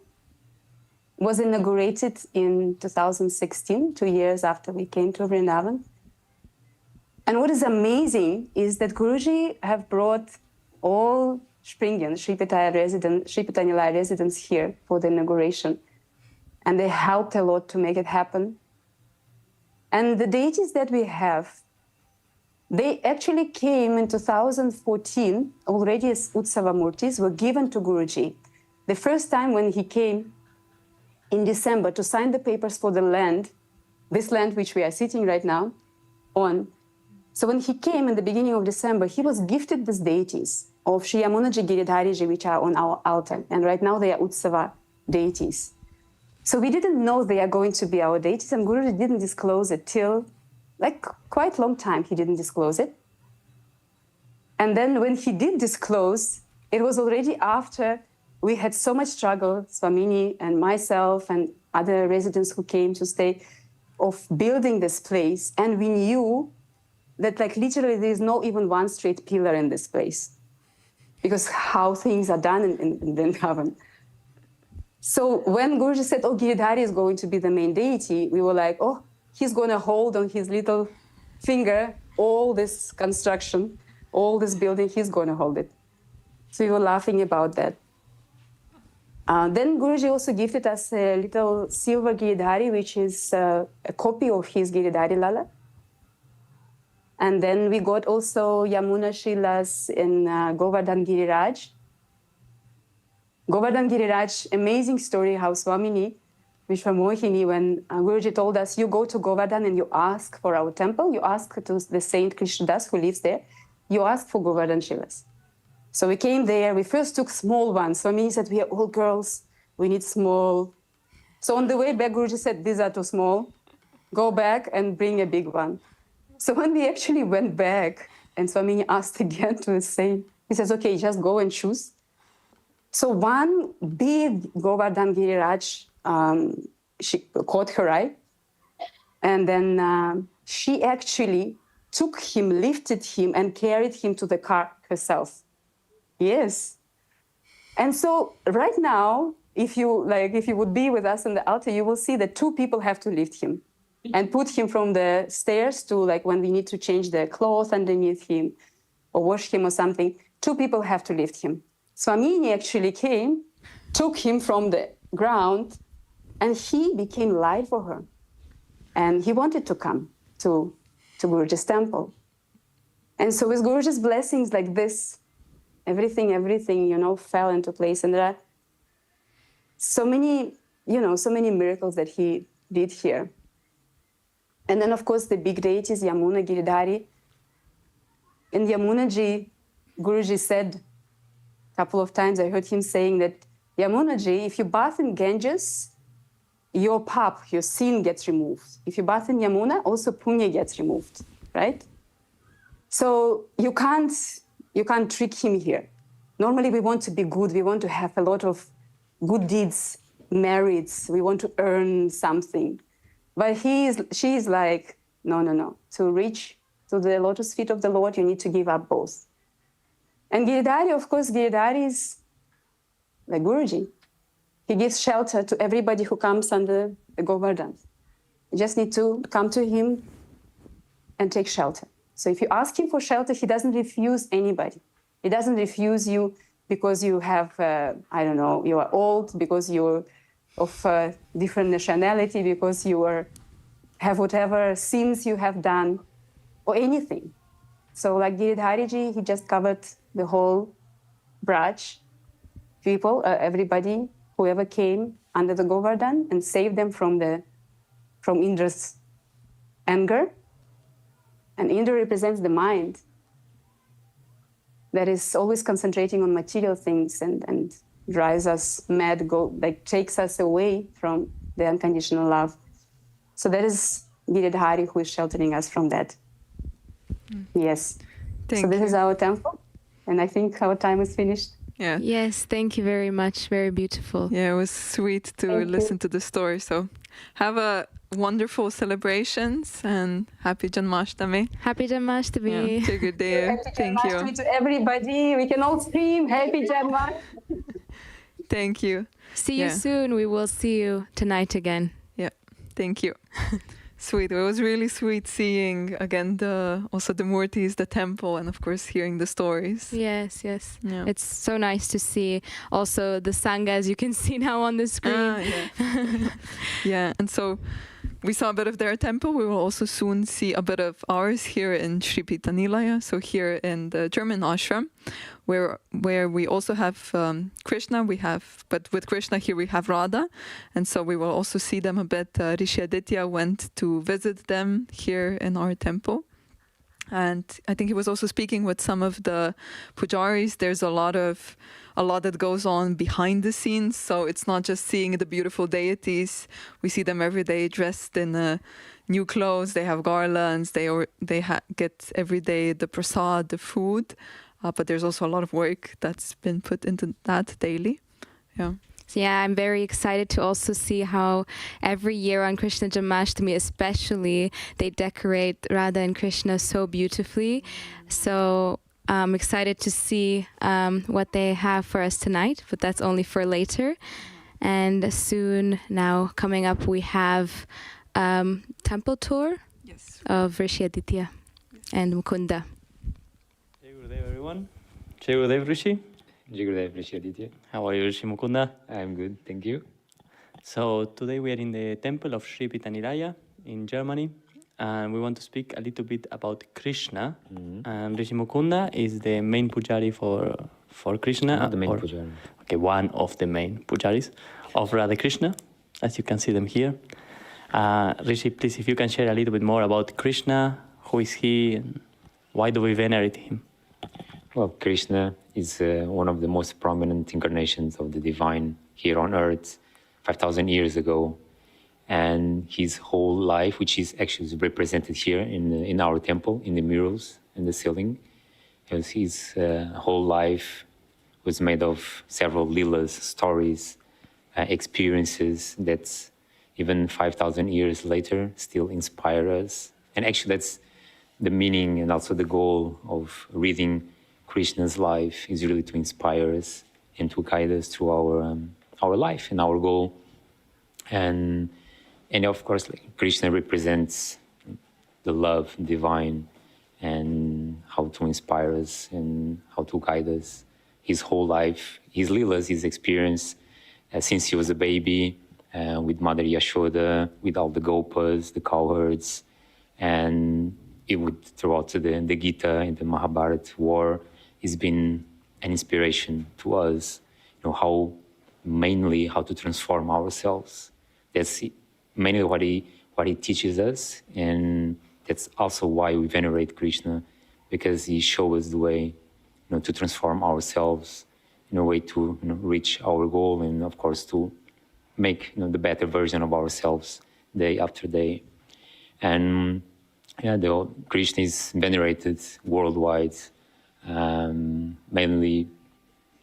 Was inaugurated in 2016, 2 years after we came to Brindavan. And what is amazing is that Guruji have brought all Springian, Sri Nilai residents here for the inauguration. And they helped a lot to make it happen. And the deities that we have, they actually came in 2014, already as Utsava Murtis, were given to Guruji. The first time when he came in December to sign the papers for the land, this land which we are sitting right now on. So when he came in the beginning of December, he was gifted these deities of Sri Yamunaji Giridhariji, which are on our altar. And right now they are Utsava deities. So we didn't know they are going to be our deities, and Guruji didn't disclose it till like quite a long time. He didn't disclose it. And then when he did disclose, it was already after we had so much struggle, Swamini and myself and other residents who came to stay, of building this place. And we knew that like literally there is no even one straight pillar in this place, because how things are done in Vrindavan. So when Guruji said, oh, Giridhari is going to be the main deity, we were like, oh, he's going to hold on his little finger all this construction, all this building, he's going to hold it. So we were laughing about that. Then Guruji also gifted us a little silver Giridhari, which is a copy of his Giridhari Lala. And then we got also Yamuna Shilas in Govardhan Giriraj. Govardhan Giriraj, amazing story how Swamini Vishwamohini, when Guruji told us, you go to Govardhan and you ask for our temple, you ask to the saint Krishna Das who lives there, you ask for Govardhan Shilas. So we came there, we first took small ones. Swamini said, we are all girls, we need small. So on the way back, Guruji said, these are too small. Go back and bring a big one. So when we actually went back, and Swami asked again to say, he says, okay, just go and choose. So one big Govardhan Giriraj, she caught her eye, and then she actually took him, lifted him, and carried him to the car herself. Yes. And so right now, if you would be with us on the altar, you will see that two people have to lift him and put him from the stairs to, like, when we need to change the cloth underneath him or wash him or something, two people have to lift him. Swamini actually came, took him from the ground, and he became light for her. And he wanted to come to Guruji's temple. And so with Guruji's blessings like this, everything, fell into place. And there are so many miracles that he did here. And then, of course, the big deities, Yamuna, Giridhari. In Yamunaji, Guruji said a couple of times, I heard him saying that, Yamunaji, if you bath in Ganges, your pap, your sin gets removed. If you bath in Yamuna, also punya gets removed, right? So you can't trick him here. Normally we want to be good, we want to have a lot of good deeds, merits, we want to earn something. But she is like, no. To reach to the lotus feet of the Lord, you need to give up both. And Giridhari, of course, Giridhari is like Guruji. He gives shelter to everybody who comes under the Govardhan. You just need to come to him and take shelter. So if you ask him for shelter, he doesn't refuse anybody. He doesn't refuse you because you have, you are old, because you're of different nationality, because you have whatever sins you have done, or anything. So like Giridhariji, he just covered the whole Braj people, everybody, whoever came under the Govardhan, and saved them from Indra's anger. And Indra represents the mind that is always concentrating on material things and drives us mad, takes us away from the unconditional love. So that is Giridhari who is sheltering us from that. Yes. So this is our temple, and I think our time is finished. Yeah. Yes, thank you very much. Very beautiful. Yeah, it was sweet to listen to the story. So have a wonderful celebrations and happy Janmashtami. Happy Janmashtami. Yeah, take a good day. Happy Thank Janmashtami you. to everybody. We can all scream Happy Janmashtami. Thank you. See you soon. We will see you tonight again. Yeah, thank you. Sweet. It was really sweet seeing again also the murtis, the temple, and of course hearing the stories. Yes. Yeah. It's so nice to see also the Sangha, as you can see now on the screen. Yeah, and so we saw a bit of their temple. We will also soon see a bit of ours here in Sri Nilaya, so here in the German ashram, where we also have Krishna. But with Krishna here we have Radha, and so we will also see them a bit. Rishi Aditya went to visit them here in our temple. And I think he was also speaking with some of the pujaris. There's a lot that goes on behind the scenes. So it's not just seeing the beautiful deities. We see them every day dressed in new clothes. They have garlands. They get every day the prasad, the food. But there's also a lot of work that's been put into that daily. Yeah. Yeah, I'm very excited to also see how every year on Krishna Janmashtami especially, they decorate Radha and Krishna so beautifully. So I'm excited to see what they have for us tonight, but that's only for later. And soon, now coming up, we have temple tour of Rishi Aditya and Mukunda. Jai Gurudev, everyone. Jai Gurudev, Rishi. Jai Gurudev, Rishi Aditya. How are you, Rishi Mukunda? I'm good, thank you. So today we are in the temple of Sri Nilaya in Germany, and we want to speak a little bit about Krishna. And Rishi Mukunda is the main pujari for Krishna. Not the main pujari. Okay, one of the main pujaris of Radha Krishna, as you can see them here. Rishi, please, if you can share a little bit more about Krishna, who is he, and why do we venerate him? Well, Krishna is one of the most prominent incarnations of the divine here on earth 5,000 years ago. and his whole life, which is actually represented here in our temple, in the murals in the ceiling. Because his whole life was made of several lilas, stories, experiences that even 5,000 years later still inspire us. And actually that's the meaning and also the goal of reading Krishna's life, is really to inspire us and to guide us through our life and our goal. And of course, like, Krishna represents the love divine and how to inspire us and how to guide us. His whole life, his lilas, his experience since he was a baby with Mother Yashoda, with all the gopas, the cowherds, and it would throughout the Gita and the Mahabharata war, has been an inspiration to us. You know, mainly how to transform ourselves. That's mainly what he teaches us, and that's also why we venerate Krishna, because he shows us the way, you know, to transform ourselves in a way to, you know, reach our goal, and of course to make, you know, the better version of ourselves day after day. And yeah, Krishna is venerated worldwide, mainly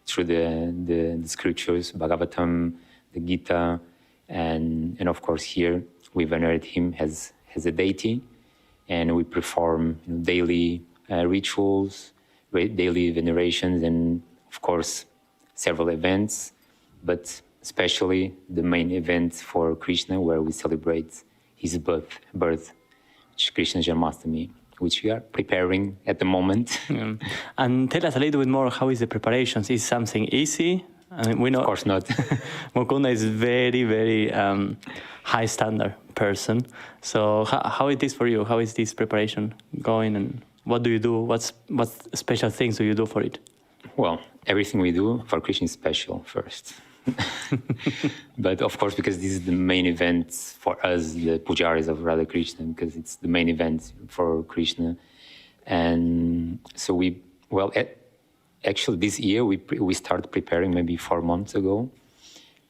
through the scriptures, Bhagavatam, the Gita, and of course here we venerate him as a deity, and we perform, you know, daily rituals, daily venerations, and of course several events, but especially the main event for Krishna, where we celebrate his birth, which is Krishna Janmashtami, which we are preparing at the moment. And tell us a little bit more, how is the preparations? Is something easy? I mean, we know, of course not. Mukunda is very, very high standard person. So how it is for you? How is this preparation going, and what do you do? What special things do you do for it? Well, everything we do for Krishna is special first. But of course, because this is the main event for us, the pujaris of Radha Krishna, because it's the main event for Krishna. And so actually this year we started preparing maybe 4 months ago,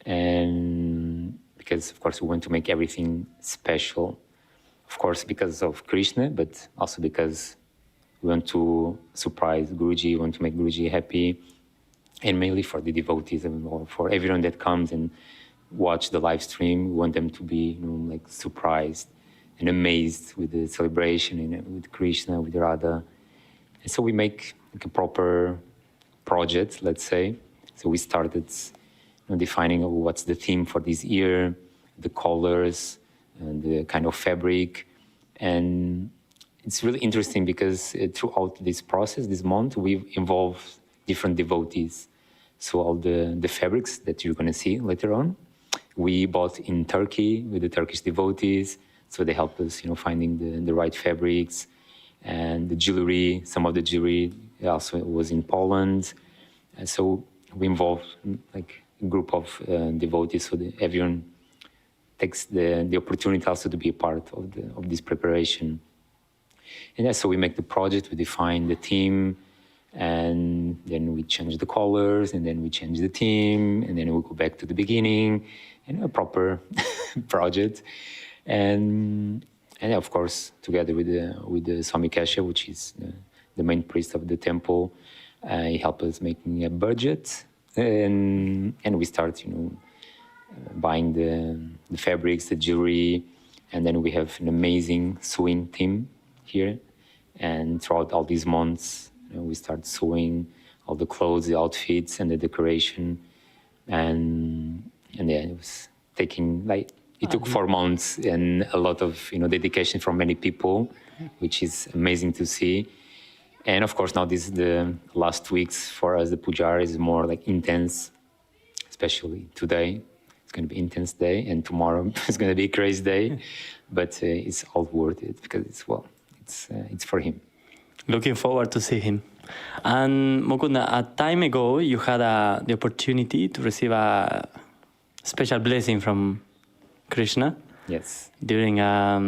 and because of course we want to make everything special, of course because of Krishna, but also because we want to surprise Guruji, we want to make Guruji happy, and mainly for the devotees and for everyone that comes and watch the live stream. We want them to be, you know, like surprised and amazed with the celebration and with Krishna, with Radha. And so we make like a proper project, let's say. So we started, you know, defining what's the theme for this year, the colors, and the kind of fabric. And it's really interesting because throughout this process, this month, we've involved different devotees. So all the fabrics that you're going to see later on, we bought in Turkey with the Turkish devotees. So they helped us, you know, finding the right fabrics, and the jewelry. Some of the jewelry also was in Poland. And so we involved like a group of devotees, so that everyone takes the opportunity also to be a part of this preparation. And yeah, so we make the project, we define the theme, and then we change the colors, and then we change the theme, and then we go back to the beginning, and a proper project. And of course, together with the Swami Kesha, which is the main priest of the temple, he helped us making a budget, and we start, you know, buying the fabrics, the jewelry, and then we have an amazing sewing team here. And throughout all these months, you know, we start sewing all the clothes, the outfits, and the decoration, and yeah, it was taking like. It took 4 months and a lot of, you know, dedication from many people, which is amazing to see. And of course, now this is the last weeks for us. The pujar is more like intense, especially today. It's going to be intense day, and tomorrow is going to be a crazy day. But it's all worth it because it's for him. Looking forward to see him. And Mukunda, a time ago, you had the opportunity to receive a special blessing from Krishna. Yes. During a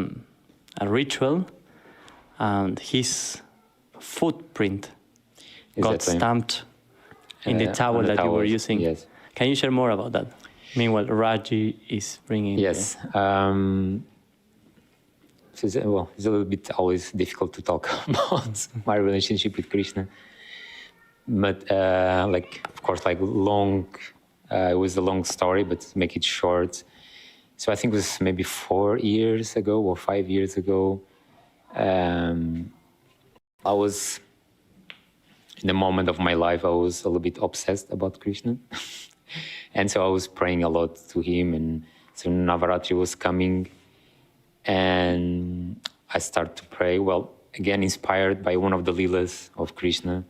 ritual, and his footprint got stamped in the towel that you were using. Yes. Can you share more about that? Meanwhile, Raji is bringing... Yes. So it's a little bit always difficult to talk about my relationship with Krishna. But of course, long, it was a long story, but to make it short. So I think it was maybe 4 years ago or 5 years ago. I was, in the moment of my life, I was a little bit obsessed about Krishna. And so I was praying a lot to him. And so Navaratri was coming. And I started to pray, again, inspired by one of the Leelas of Krishna,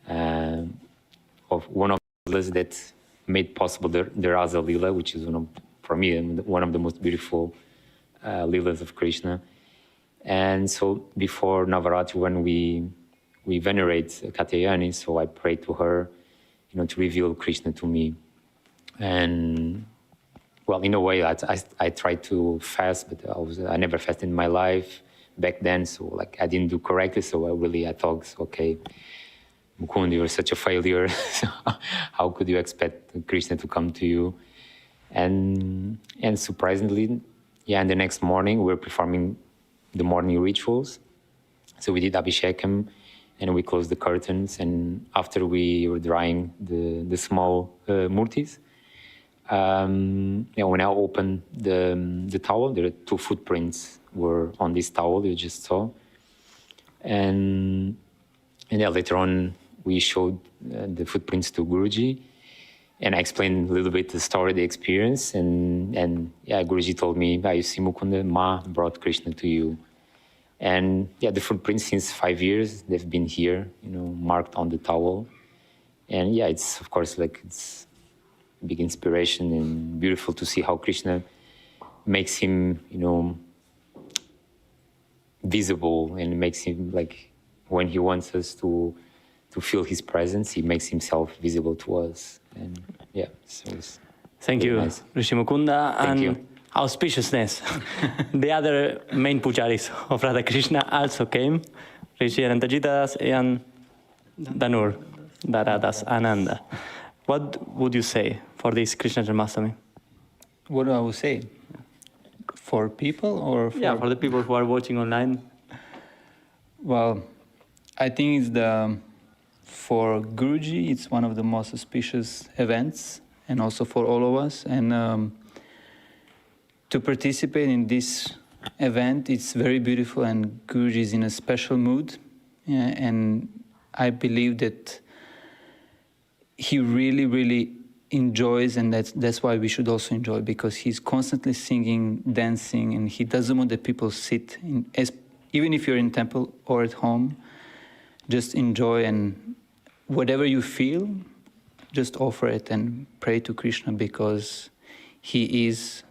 of one of the Leelas that made possible the Rasa Leela, which is for me, one of the most beautiful Leelas of Krishna. And so before Navaratri, when we venerate Katyayani, so I prayed to her, to reveal Krishna to me. And in a way, I tried to fast, but I never fasted in my life back then. So I didn't do correctly. So I thought, okay, Mukund, you're such a failure. How could you expect Krishna to come to you? And surprisingly, and the next morning we were performing the morning rituals. So we did Abhishekam and we closed the curtains. And after we were drying the small murtis, when I opened the towel, there are 2 footprints were on this towel you just saw. And later on, we showed the footprints to Guruji. And I explained a little bit the story, the experience. And Guruji told me, you see, Mukunda, Ma brought Krishna to you. And the footprints since 5 years, they've been here, marked on the towel. And it's, of course, it's big inspiration and beautiful to see how Krishna makes him, visible and makes him when he wants us to feel his presence, he makes himself visible to us. And so it's thank you, nice. Rishi Mukunda. Thank you. Auspiciousness. The other main pujaris of Radha Krishna also came, Rishi Anantajitas and Danur, Daradas Ananda. What would you say for this Krishna Janmashtami? What do I would say? For people or for... for the people who are watching online. Well, I think for Guruji, it's one of the most auspicious events, and also for all of us. And to participate in this event, it's very beautiful, and Guruji is in a special mood. And I believe that he really, really enjoys, and that's why we should also enjoy, because he's constantly singing, dancing, and he doesn't want that people sit even if you're in temple or at home, just enjoy, and whatever you feel, just offer it and pray to Krishna, because he is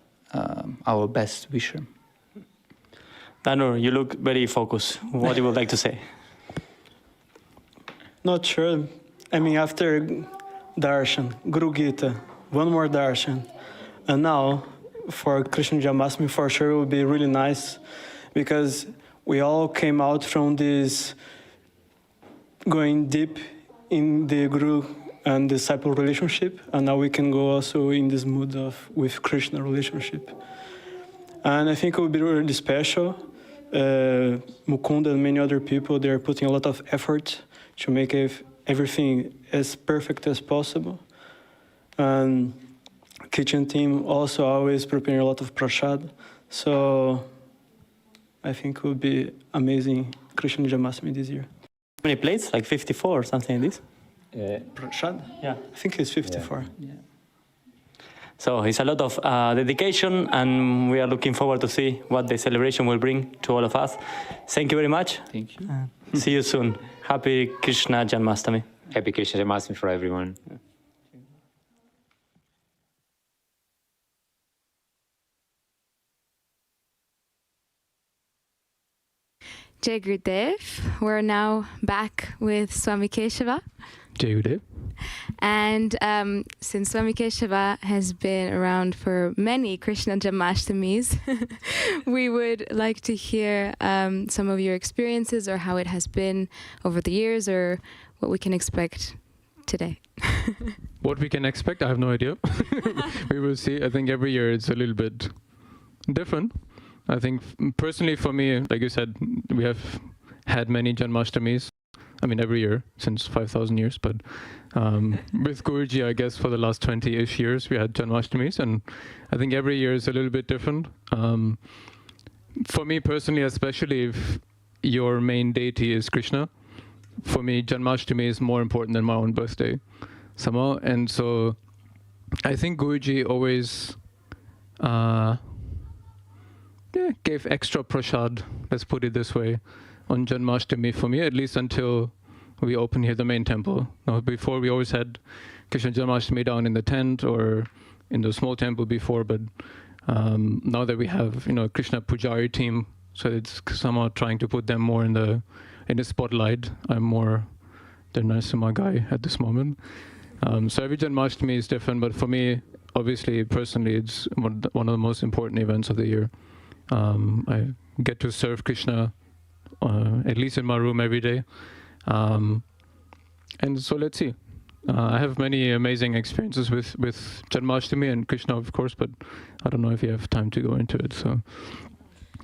our best wisher. Danur, you look very focused. What you would like to say? Not sure. I mean, after darshan, Guru Gita, one more darshan, and now for Krishna Janmashtami, for sure it would be really nice, because we all came out from this going deep in the Guru and disciple relationship, and now we can go also in this mood with Krishna relationship. And I think it would be really special. Mukunda and many other people, they're putting a lot of effort to make everything as perfect as possible. And kitchen team also always preparing a lot of prasad. So I think it would be amazing Krishna Janmashtami this year. How many plates? Like 54 or something like this? Prasad? Yeah. I think it's 54. Yeah. So it's a lot of dedication, and we are looking forward to see what the celebration will bring to all of us. Thank you very much. Thank you. See you soon. Happy Krishna Janmashtami. Happy Krishna Janmashtami for everyone. Jai Gurudev. We're now back with Swami Keshava. Jai Gurudev. And since Swami Keshava has been around for many Krishna Janmashtamis, we would like to hear some of your experiences, or how it has been over the years, or what we can expect today? What we can expect, I have no idea. We will see. I think every year it's a little bit different. I think personally for me, like you said, we have had many Janmashtamis. I mean, every year since 5,000 years, but with Guruji, I guess for the last 20-ish years, we had Janmashtamis, and I think every year is a little bit different. For me personally, especially if your main deity is Krishna, for me, Janmashtami is more important than my own birthday, somehow. And so I think Guruji always gave extra prasad, let's put it this way, on Janmashtami for me, at least until we open here the main temple. Now, before we always had Krishna Janmashtami down in the tent or in the small temple before, but now that we have, Krishna Pujari team, so it's somehow trying to put them more in the spotlight. I'm more the Narasimha guy at this moment. So every Janmashtami is different, but for me, obviously, personally, it's one of the most important events of the year. I get to serve Krishna, at least in my room every day. And so let's see. I have many amazing experiences with Janmashtami and Krishna, of course, but I don't know if you have time to go into it. So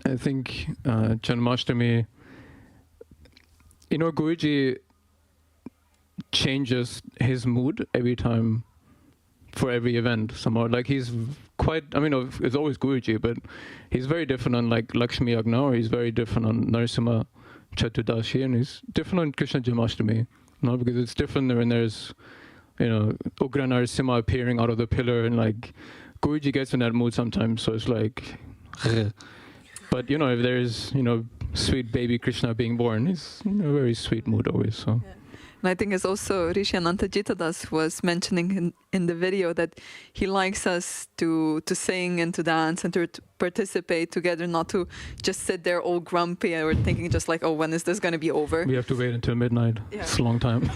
I think Janmashtami, Guruji changes his mood every time for every event somehow. Like he's quite, it's always Guruji, but he's very different on like Lakshmi Yagna, or he's very different on Narasimha Chaturdashi, and he's different on Krishna Janmashtami. Because it's different when there's, Ugra Narasimha appearing out of the pillar, and like Guruji gets in that mood sometimes, so it's like, but if there's, sweet baby Krishna being born, he's in a very sweet mood always, so. Yeah. And I think it's also Rishi Anantajittadas was mentioning in the video that he likes us to sing and to dance and to participate together, not to just sit there all grumpy or thinking just like, oh, when is this going to be over? We have to wait until midnight. Yeah. It's a long time.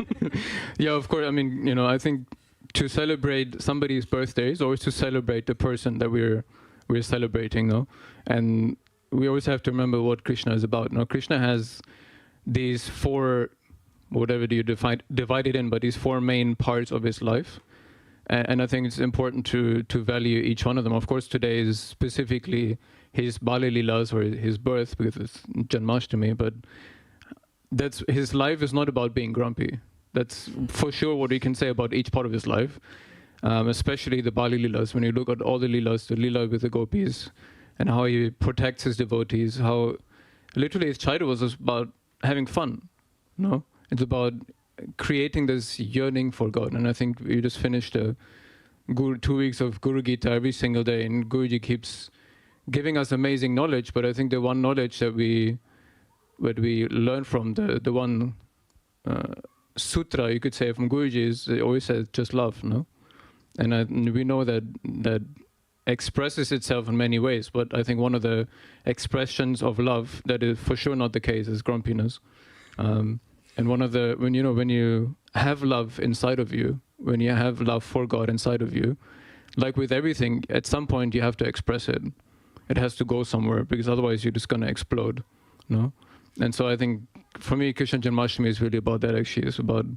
Yeah, of course. I think to celebrate somebody's birthday is always to celebrate the person that we're celebrating, no? And we always have to remember what Krishna is about. Now, Krishna has these four, whatever do you divide it in, but these four main parts of his life. And I think it's important to value each one of them. Of course, today is specifically his Bali Leelas, or his birth, because it's Janmashtami, but his life is not about being grumpy. That's for sure what we can say about each part of his life, especially the Bali Leelas. When you look at all the Leelas, the Leela with the gopis, and how he protects his devotees, how literally his childhood was about having fun, no? It's about creating this yearning for God. And I think we just finished 2 weeks of Guru Gita every single day, and Guruji keeps giving us amazing knowledge. But I think the one knowledge that we learn from, the one sutra, you could say, from Guruji is, it always says, just love, no? And we know that expresses itself in many ways, but I think one of the expressions of love that is for sure not the case is grumpiness. And one of the, when you have love inside of you, when you have love for God inside of you, like with everything, at some point you have to express it. It has to go somewhere, because otherwise you're just going to explode, no? And so I think, for me, Krishna Janmashtami is really about that, actually. It's about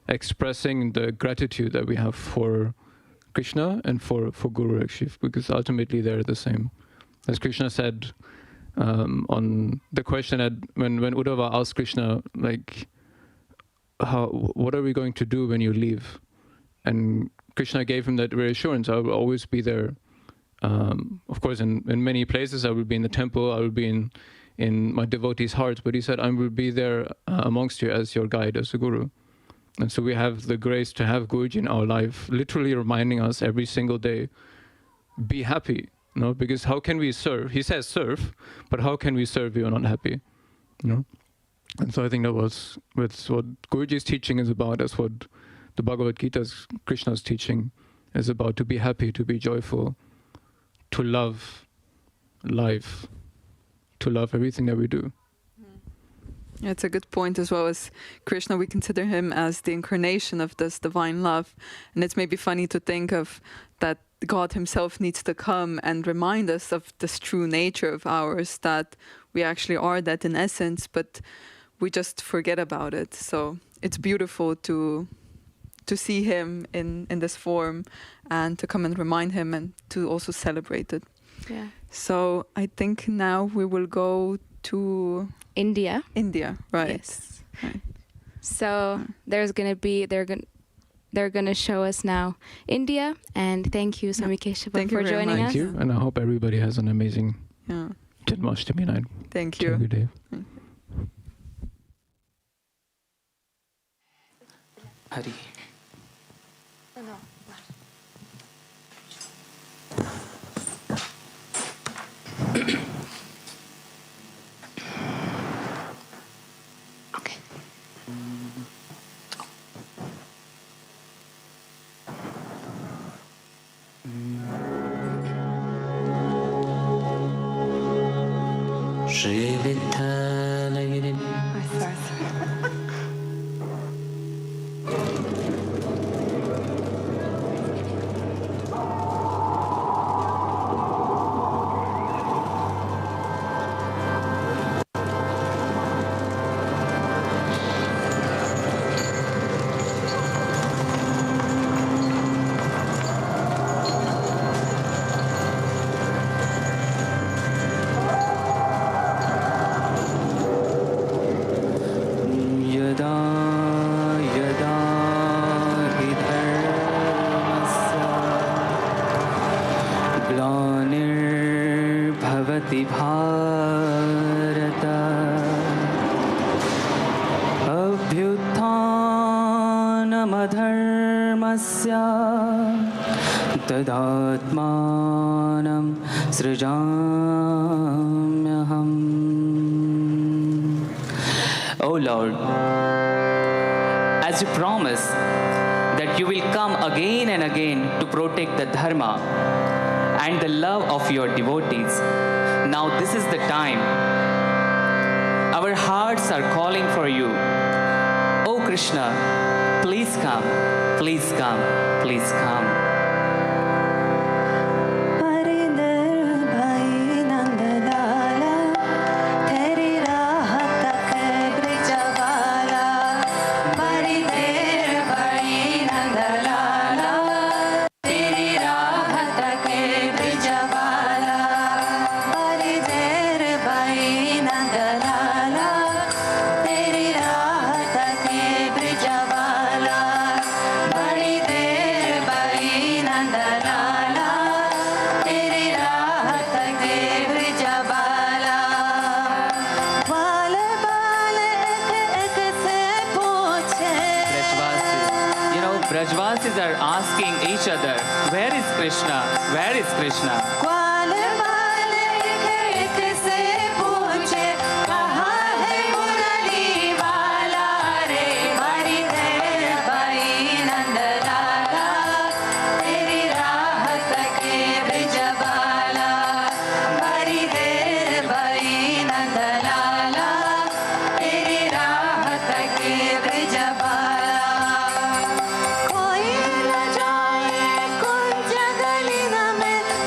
expressing the gratitude that we have for Krishna and for Guru, actually, because ultimately they're the same. As Krishna said on the question that when Uddhava asked Krishna, like, what are we going to do when you leave? And Krishna gave him that reassurance, I will always be there. Of course, in many places, I will be in the temple, I will be in my devotees' hearts, but he said, I will be there amongst you as your guide, as a guru. And so we have the grace to have Guruji in our life, literally reminding us every single day, be happy, no? Because how can we serve? He says serve, but how can we serve if you're not happy, no? And so I think that's what Guruji's teaching is about. That's what the Bhagavad Gita's, Krishna's teaching is about, to be happy, to be joyful, to love life, to love everything that we do. Yeah, it's a good point as well. As Krishna, we consider him as the incarnation of this divine love. And it's maybe funny to think of that God himself needs to come and remind us of this true nature of ours, that we actually are that in essence, but we just forget about it. So it's beautiful to to see him in this form, and to come and remind him, and to also celebrate it. Yeah. So I think now we will go to India. India, right? Yes. Right. So they're gonna show us now India, and thank you, Swami Keshava, for joining us. Thank you, and I hope everybody has an amazing Janmashtami night. Thank you. Good day. Hari. Okay. Shri Vithalayini. तदात्मानं सृजाम्यहम्. O Lord, as you promise that you will come again and again to protect the dharma and the love of your devotees, now this is the time. Our hearts are calling for you. O Krishna, please come, please come, please come. Brajvasis are asking each other, where is Krishna? Where is Krishna?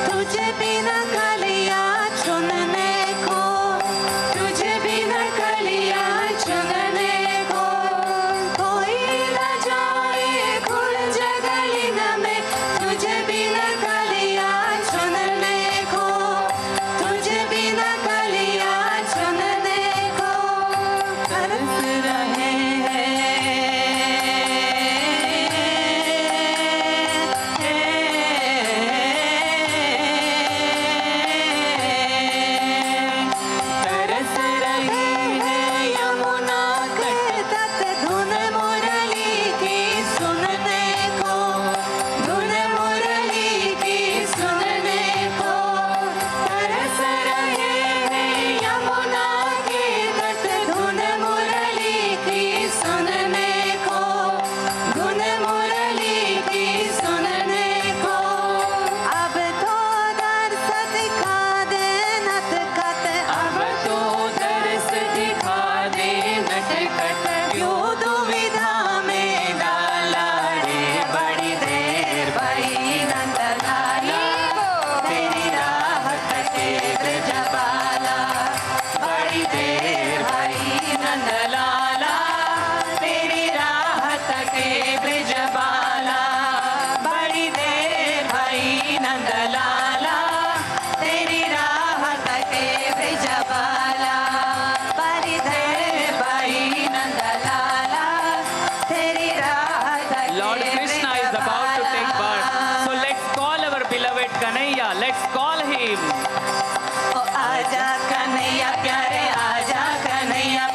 तुझे भी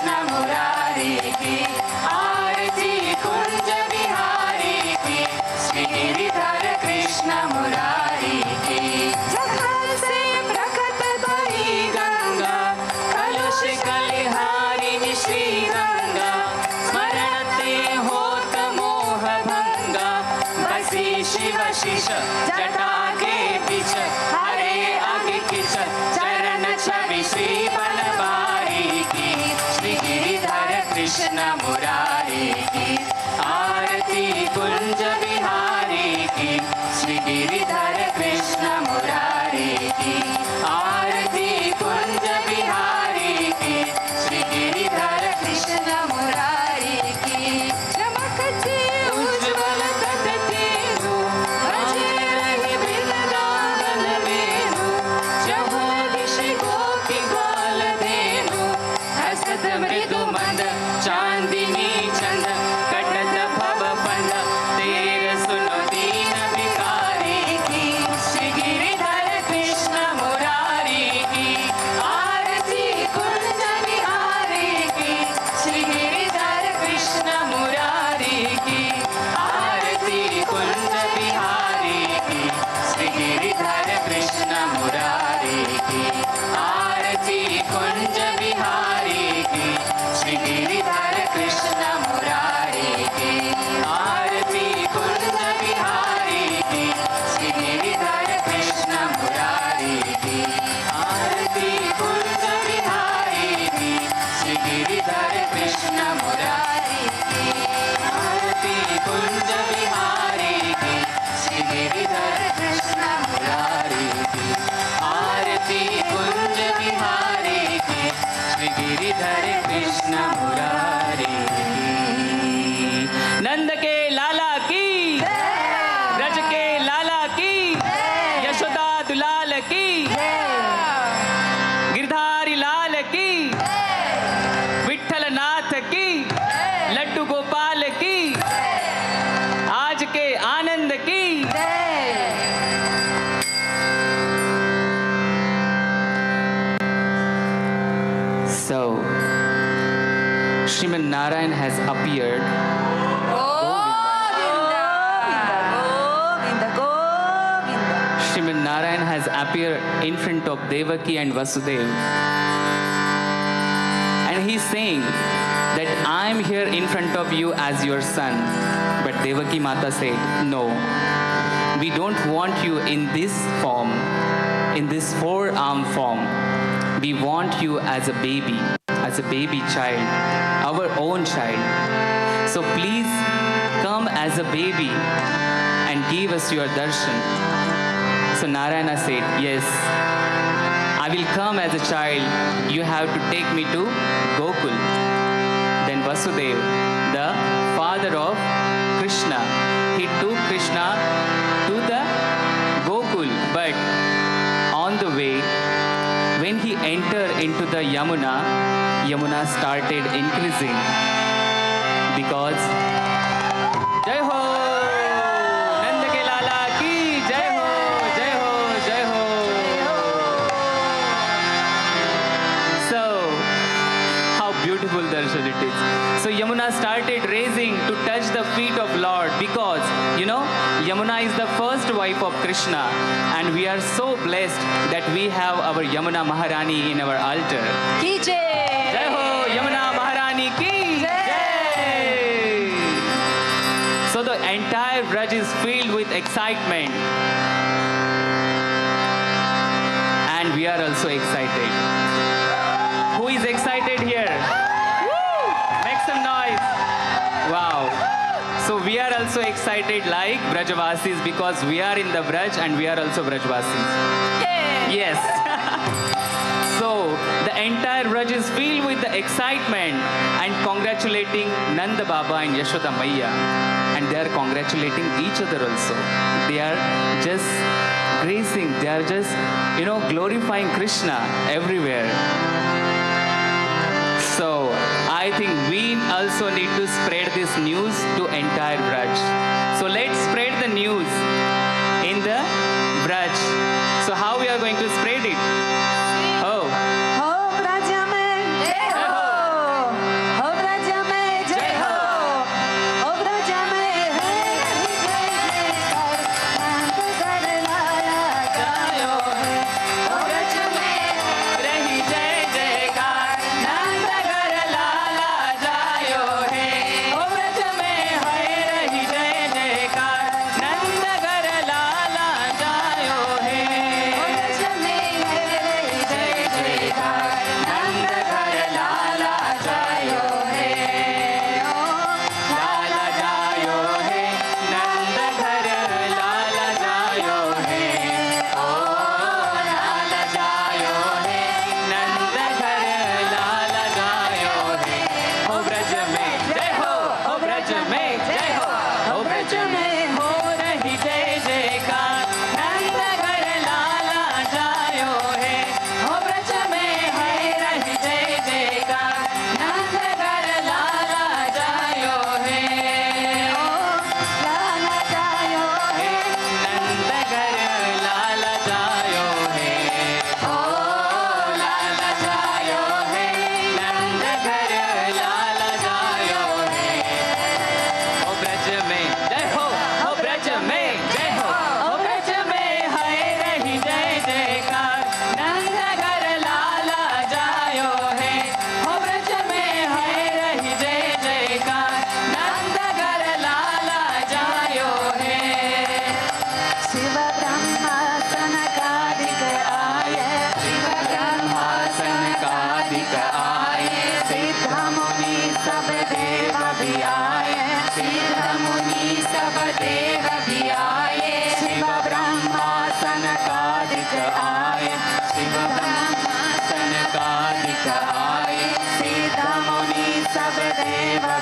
Krishna Murari ki, Aarti Kunj Bihari ki, Sri Giridhar Krishna Murari ki. Jahar se prakat bhi Ganga, Kalush Kaliharini Shri Ganga, Smaranate hot moha bhanga, Basi Shiva Shisha Jata ke bich, Hare age kich, Charan Chavi Shri Banabari ki, Shri Giridhar Krishna Murari ki, Aarti Kunj Bihari ki, Shri Giridhar Krishna Murari ki, Aarti Kunj Bihari ki, Shri Giridhar Krishna Murari ki. Chamakti ujjwal tatteenu, baje rahi Brindavan venu, jaho dishi gopi gwal dhenu, hasat mridu mand chandini chand, katat bhav pand, ter suno deen bikari ki, Shri Giridhar Krishna Murari ki, Aarti Kunj Bihari ki, Shri Giridhar Krishna Murari ki, Aarti Kunj Bihari ki, Shri Giridhar Krishna Murari ki, Aarti Kunj Bihari ki, Shri Giridhar Krishna Murari ki, Aarti Kunj Bihari ki, Shri Giridhar Krishna Murari ki, Aarti Kunj Bihari ki, Shri Giridhar Krishna Murari ki, Aarti Kunj Bihari ki, Shri Giridhar Krishna Murari ki, Aarti Kunj Bihari ki, Shri Giridhar Krishna Murari ki. नंद के लाला की, ब्रज के लाला की, यशोदा दुलाल की, गिरधारी लाल की, विठल नाथ की, लड्डू गोपाल की, आज के आनंद की. So, Sriman Narayan has appeared. Sriman Narayan has appeared in front of Devaki and Vasudev. And he's saying that I'm here in front of you as your son. But Devaki Mata said, no, we don't want you in this form, in this four-arm form. We want you as a baby child, our own child. So please come as a baby and give us your darshan. So Narayana said, yes, I will come as a child. You have to take me to Gokul. Then Vasudev, the father of Krishna, he took Krishna to the Gokul. But on the way, when he entered into the Yamuna started increasing because Jai Ho! Nand ke Lala ki Jai Ho! Jai Ho! Jai Ho! So, how beautiful darshan it is. So Yamuna started raising to touch the feet of Lord because, Yamuna is the first wife of Krishna and we are so blessed that we have our Yamuna Maharani in our altar. Ki Jai! Jai Ho! Yamuna Maharani ki Jai! So the entire Braj is filled with excitement. And we are also excited. Who is excited here? Make some noise. Wow. So we are also excited like Brajavasis because we are in the Braj and we are also Brajvasis. Yes. So the entire Braj is filled with the excitement and congratulating Nanda Baba and Yashoda Maiya. And they are congratulating each other also. They are just gracing, they are just, glorifying Krishna everywhere. So I think we also need to spread this news to entire Braj. So let's spread the news in the Braj. So how we are going to spread it? Oh. Ho Braja mein Jai Ho!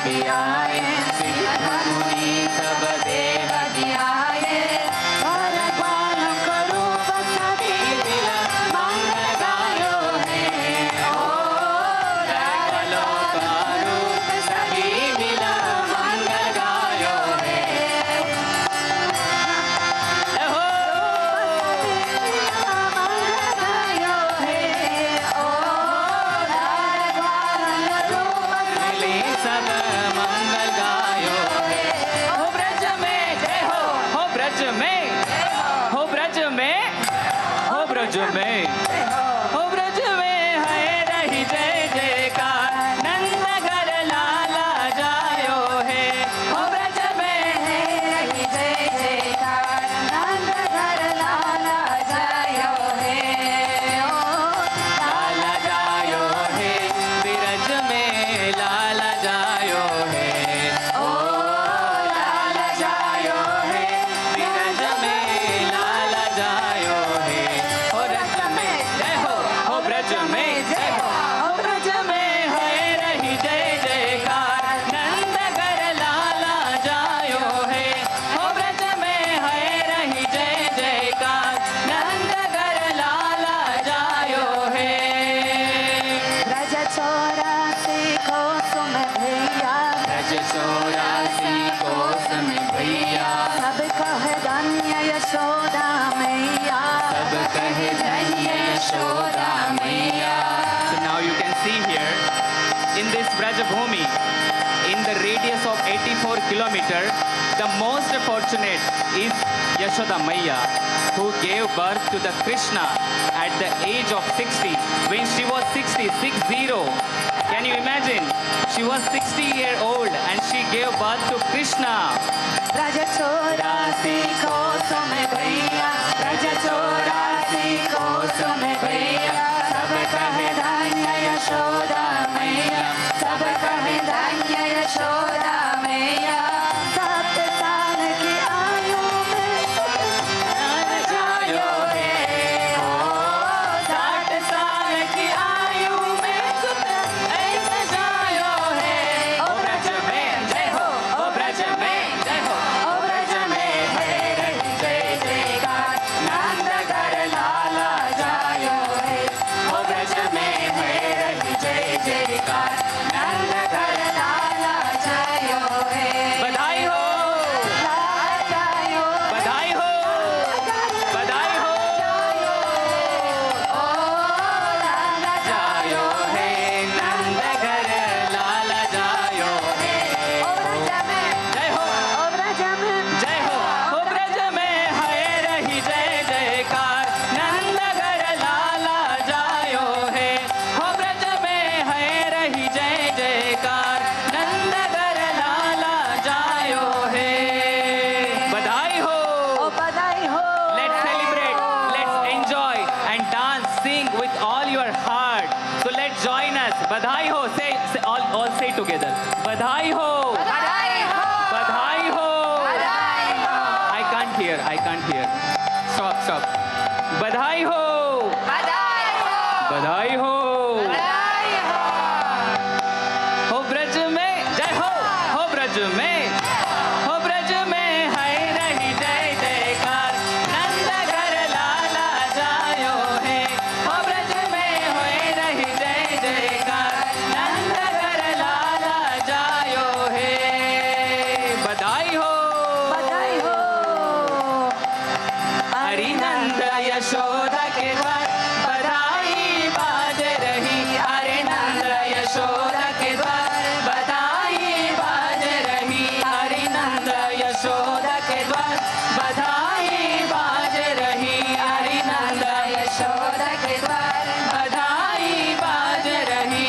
भी आए, सिद्ध मुनि सब देव ध्याये, भगवान करो सभी मिला मंगल गायो है। ओ रूप सभी मिला मंगल गायो है। सब मंगल गायो है। हो ब्रज में जय हो ब्रज में, हो ब्रज में, हो ब्रज में, हो ब्रज में है रही जय जयकार, नंद घर लाला जायो है। हो ब्रज में है रही जय जयकार, नंद घर लाला जायो है। ओ लाला जायो है, ब्रज में लाला जायो है। ओ लाला जायो है, ब्रज में लाला जायो है। हो रज में जय हो ब्रज में जय हो ब्रज में है रही जय जयकार, नंद घर लाला जायो है। हो ब्रज में है रही जय जयकार, नंद घर लाला जायो है। ब्रज 84 कोस में भैया, ब्रज 84 कोस में भैया, सब कहे धन्य यशोदा मैया, सब कहे धन्य यशोदा मैया। So now you can see here in this Braj Bhumi, in the radius of 84 kilometers, the most fortunate is Yashoda Maiya, who gave birth to the Krishna at the age of 60. When she was 60, can you imagine? She was 60-year old and she gave birth to Krishna. Braj 84 कोस में भैया, ब्रज 84 कोस में भैया, सब कहे धन्य यशोदा मैया, सब कहे धन्य यशोदा मैया। 7 साल की आयु में नंद जायो है। ओ 60 साल की आयु में ऐसे जायो है। ओ ब्रज में जय हो ब्रज में जय हो ब्रज में है रही जय जयकार, नंद घर लाला जायो है। ओ ब्रज में है रही जय जयकार, नंद घर लाला जायो है। बधाई हो, लाला जायो, बधाई हो, बधाई हो। ओ लाला जायो है, नंद घर लाला जायो है। ओ ब्रज में जय हो, ओ ब्रज में जय हो ब्रज में है रही जय जयकार, नंद घर लाला जायो है। हो ब्रज में है रही जय जयकार, नंद घर लाला जायो है। बधाई हो, ओ बधाई हो। let's celebrate, let's enjoy and dance, sing with all your heart. So let's join us. बधाई हो, say all say together. बधाई हो, बधाई हो, बधाई हो। बधाई हो, I can't hear. Stop. बधाई हो, बधाई हो, बधाई हो। बधाई हो। हो ब्रज में जय हो ब्रज में, हो ब्रज में है रही जय जयकार, नंद घर लाला जायो है। हो ब्रज में है रही जय जयकार, नंद घर लाला जायो है। बधाई हो, बधाई हो। हरि नंद यशोदा के द्वार बधाई बाज रही, हरे नंद यशोदा के द्वार बधाई बाज रही, हरि नंद यशोदा के द्वार बधाई बाज रही, हरि नंद यशोदा के द्वार बधाई बाज रही।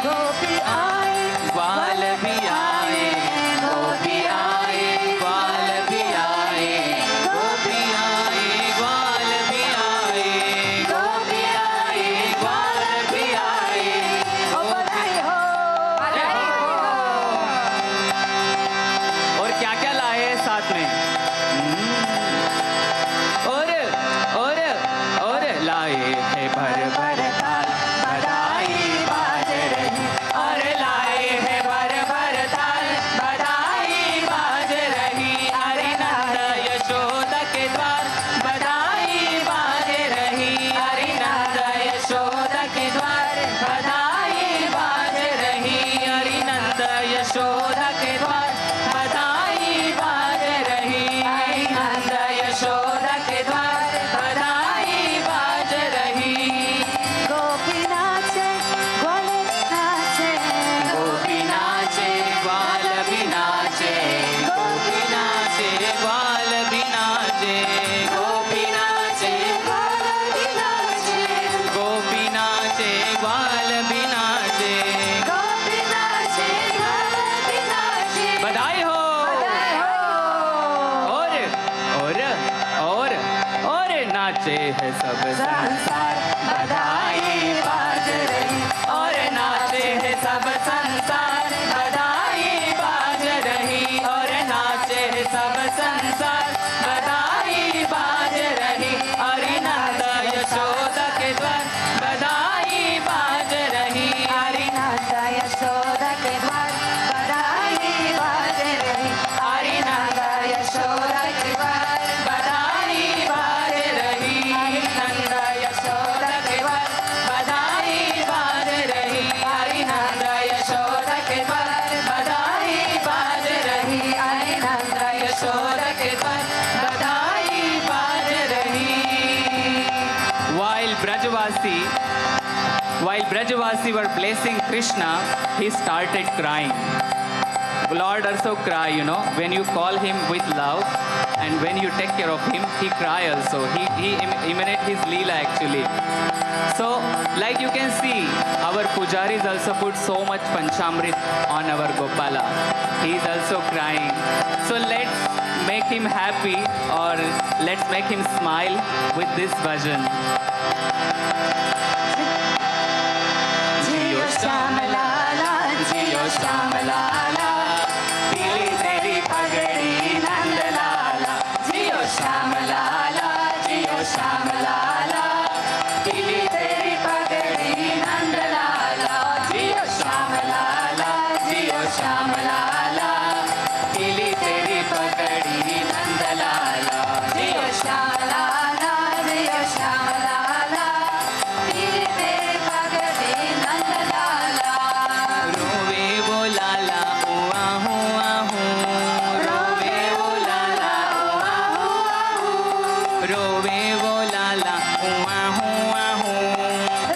गोपी आए, ग्वाल भी आए, गोपी आए, ग्वाल भी आए, गोपी आए, ग्वाल भी आए, गोपी आए, ग्वाल भी आए। ओ बधाई हो, बधाई हो। और क्या क्या लाए हैं साथ में? और लाए है भर भर थाल, बधाई बाज रही, अरे लाए है भर भर यशोदा के द्वार बधाई बाज रही, नंद यशोदा के द्वार बधाई बाज रही। गोपी नाचे ग्वाल नाचे, गोपी नाचे ग्वाल भी नाचे, गोपी नाचे ग्वाल भी नाचे, गोपी नाचे ग्वाल भी नाचे, गोपी नाचे ग्वाल भी नाचे, गोपी नाचे ग्वाल भी नाचे। बधाई हो, और नाचे है सब संसार बधाई बाज रही, और नाचे है सब संसार बधाई बाज रही, और नाचे है सब संसार बधाई बाज रही। हरि नंद यशोदा के द्वार बधाई बाज रही, हरि नंद यशोदा के द्वार बधाई बाज रही, हरि नंद यशोदा के द्वार बधाई बाज रही, नंद यशोदा के द्वार बधाई बाज रही, हरि नंद यशोदा के द्वार बधाई बाज रही, हरि नंद यशोदा के द्वार बधाई बाज रही। While Brajavasi were blessing Krishna, he started crying. Lord also cry, when you call him with love and when you take care of him, he cry also. He emanate his leela actually. So, like you can see, our pujaris also put so much panchamrit on our Gopala. He is also crying. So let's make him happy, or let's make him smile with this bhajan. Jiyo Sham Lala, Jiyo Sham Lala, pili teri pagadi Nand Lala. Jiyo Sham Lala, Jiyo Sham Lala, pili teri pagadi Nand Lala. Jiyo Sham Lala, Jiyo Sham Lala, pili teri pagadi Nand Lala. Jiyo Sham Lala, Jiyo Sham Lala, pili teri pagadi Nand Lala. Rove wo lala, ooh ah ooh ah ooh. Rove wo lala, ooh ah ooh ah ooh. Rove wo lala, ooh ah ooh ah ooh.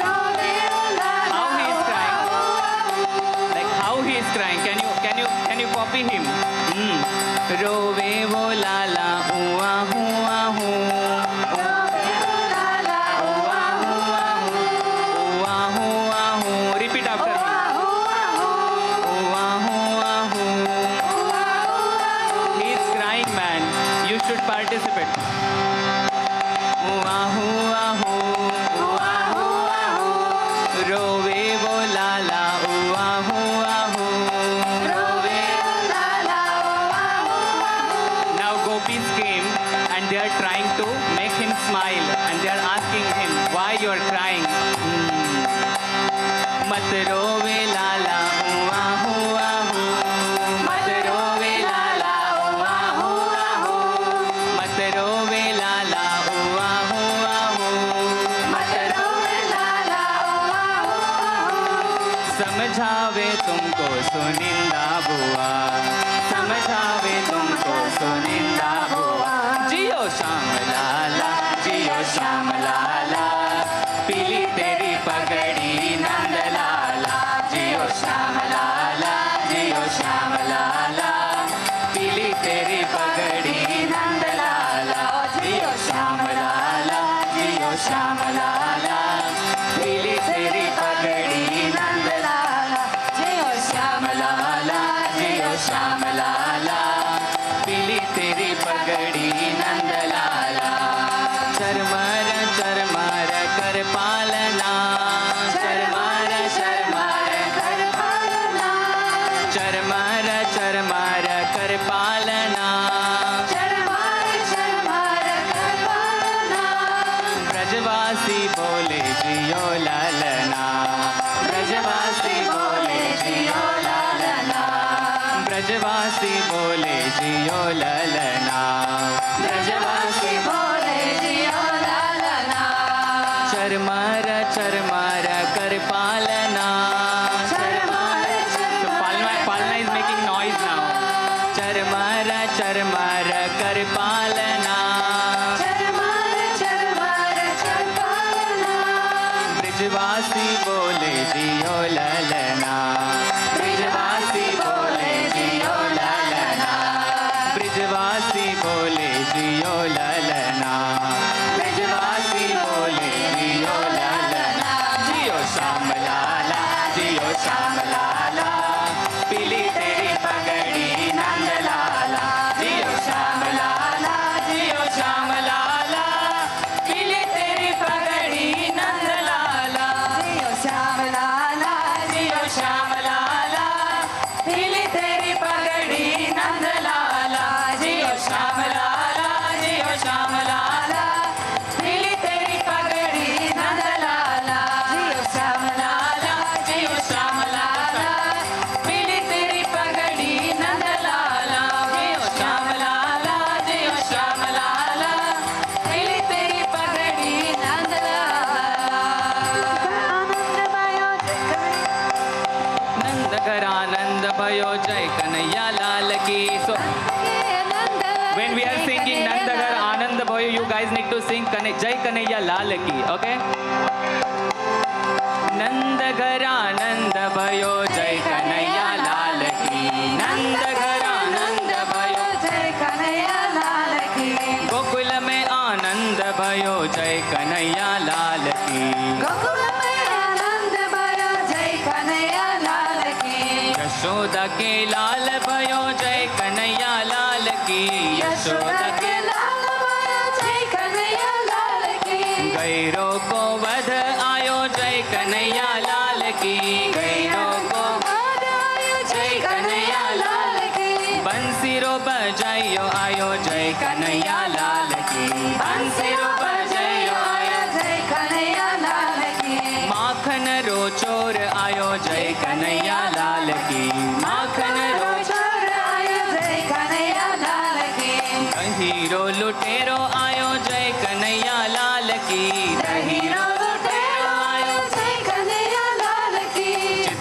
Rove wo lala. How he is crying? Like how he is crying? Can you copy him? Rove wo lala, ooh ah ooh ah ooh. Repeat after me. He is crying, man. You should participate. Rove wo lala, Now gopis came and they are trying to make him smile and they are asking him why you are crying. Mat rove lala, mat rove lala, mat rove lala, mat rove lala. समझावे तुमको सुनिंदा बुआ, समझावे तुमको सुनिंदा बुआ। जियो श्याम लाला, जियो श्याम लाला, पीली तेरी पगड़ी नंद लाला। जियो श्याम लाला, जियो श्याम लाला, पीली तेरी पगड़ी नंद लाला। जियो श्याम लाला, जियो श्याम लाला, पीली तेरी पगड़ी नंद लाला। जियो श्याम लाला, जियो श्याम लाला, पीली तेरी पगड़ी नंद लाला। चरमर चरमर कर पालना, चरमर चरमर कर पालना, चरमर चरमर कर पालना, चरमर चरमर कर पालना। ब्रजवासी बोले जियो लालना, ब्रजवासी बोले जियो लालना, ब्रजवासी बोले जियो लालना, ब्रजवासी बोले जियो लालना। चरमर चरमर कर पालना, चरमर चरमर पालना भयो जय कन्हैया लाल की. So when we are singing Nandagar Anand Bhayo, you guys need to sing Jai Kanhaiya Lal ki, okay? Nandagar Anand Bhayo Jai Kanhaiya Lal ki. Nandagar Anand Bhayo Jai Kanhaiya Lal ki. Gokul mein Anand Bhayo Jai Kanhaiya Lal ki. Gokul mein Anand Bhayo Jai Kanhaiya Lal ki. Yashoda ke Lal Bhayo Jai Kanhaiya Lal ki. Yashoda ke Lal Bhayo Jai Kanhaiya Lal ki. Gairo ko vadh आयो जय कन्हैया लाल की. गैरो को वध आयो जय कन्हैया लाल की. बंसीरो बजाइयो आयो जय कन्हैया लाल की. बंसीरो बजाइयो आयो जय कन्हैया लाल की. माखन रो चोर आयो जय कन्हैया लाल की. माखन रो चोर आयो जय कन्हैया लाल की. हीरो लुटेरो आयो जय कन्हैया लाल की. हीरो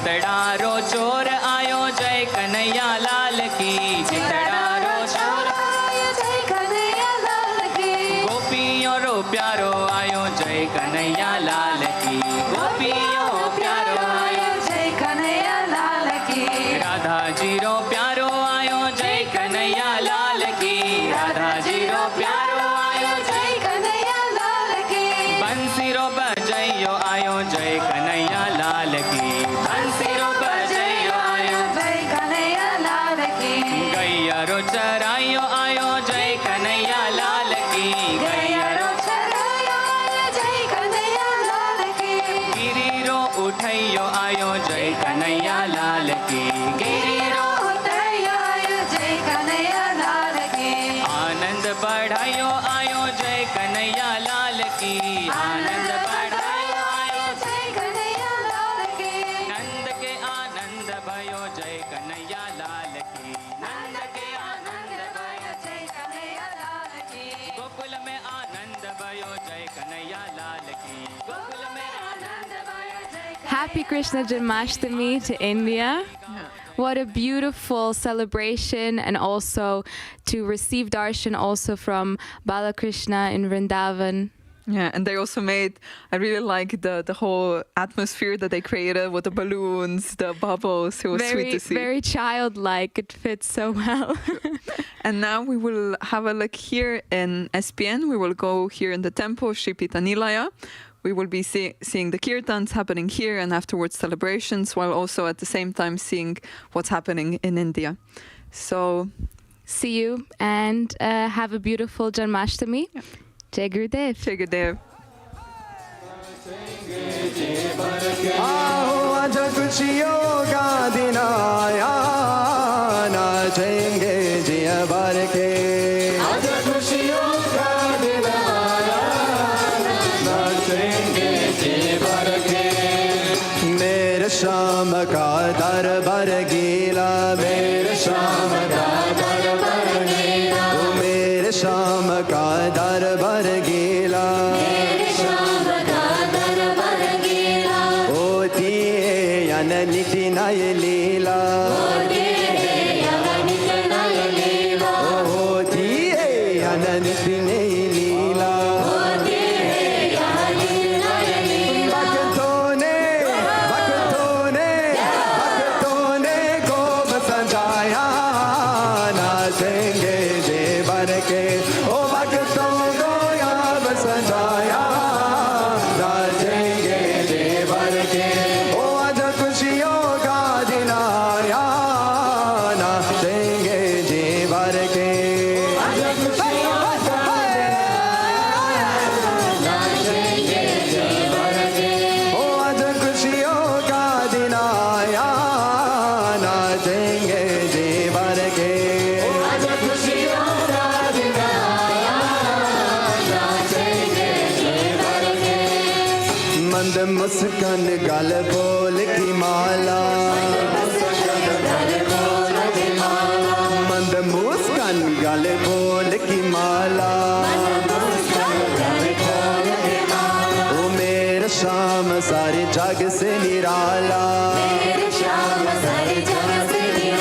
चितड़ारो चोर आयो जय कन्हैया लाल की. चितड़ारो चोर आयो जय कन्हैया लाल की. गोपियों रो प्यारो आयो जय कन्हैया लाल की. गोपियों प्यारो आयो जय कन्हैया लाल की. राधा जी रो प्यारो आयो जय कन्हैया लाल की. राधा जी रो प्यारो आयो जय कन्हैया लाल की. बंसी रो बजाइयो आयो जय कन्हैया लाल की. बंसीरो बजाइयो आयो जय कन्हैया लाल की. गैया रो चराइयो आयो जय कन्हैया लाल की. गैया रो चराइयो आयो जय कन्हैया लाल की. गिरी रो उठाइयो आयो जय कन्हैया लाल की. गिरी रो उठाइयो आयो जय कन्हैया लाल की. आनंद बढ़ाइयो आयो जय कन्हैया लाल की. आनंद बढ़ाइयो आयो जय कन्हैया लाल की. नंद के आनंद भयो जय कन्हैया लाल की. नंद के आनंद भयो जय कन्हैया लाल की. गोकुल में आनंद भयो जय कन्हैया लाल की. गोकुल में आनंद भयो जय. Happy Krishna Janmashtami to India. What a beautiful celebration, and also to receive darshan also from Balakrishna in Vrindavan. Yeah, and they also made, I really like the whole atmosphere that they created with the balloons, the bubbles. It was sweet to see. Very childlike. It fits so well. And now we will have a look here in SPN. We will go here in the temple of Sri Nilaya. We will be seeing the Kirtans happening here, and afterwards celebrations, while also at the same time seeing what's happening in India. So, see you, and have a beautiful Janmashtami. Yeah. Jai Gurudev. Jai Gurudev. आज खुशियों का दिन आया, नाचेंगे जिया भर के. आज खुशियों का दिन आया, नाचेंगे जिया भर के. मेरे शाम का दरबार गीला, मेरे शाम का दरबार गीला. मेरे शाम का दरबार गीला, मेरे शाम का दरबार गीला. होती है अननिति नय लीला, होती है अननिति नय लीला. होती है अननिति नय लीला, होती है अननिति नय लीला. भक्तों ने खूब सजाया, नाचेंगे जे भर के. ओ भक्तों को याद सजाया, नाचेंगे जे भर के. ओ आज खुशियों का दिन आया, नाचेंगे जे भर के. आज खुशियों का दिन आया, नाचेंगे जे भर के. ओ आज खुशियों का दिन आया, नाचेंगे जे भर के. आज खुशियों का दिन आया, नाचेंगे जे भर के. मंद मुस्कान गल बोल की माला, मंद मुस्कान गल बोल की माला. ओ मेरे शाम सारे जग से निराला, मेरे शाम सारे जग से निराला.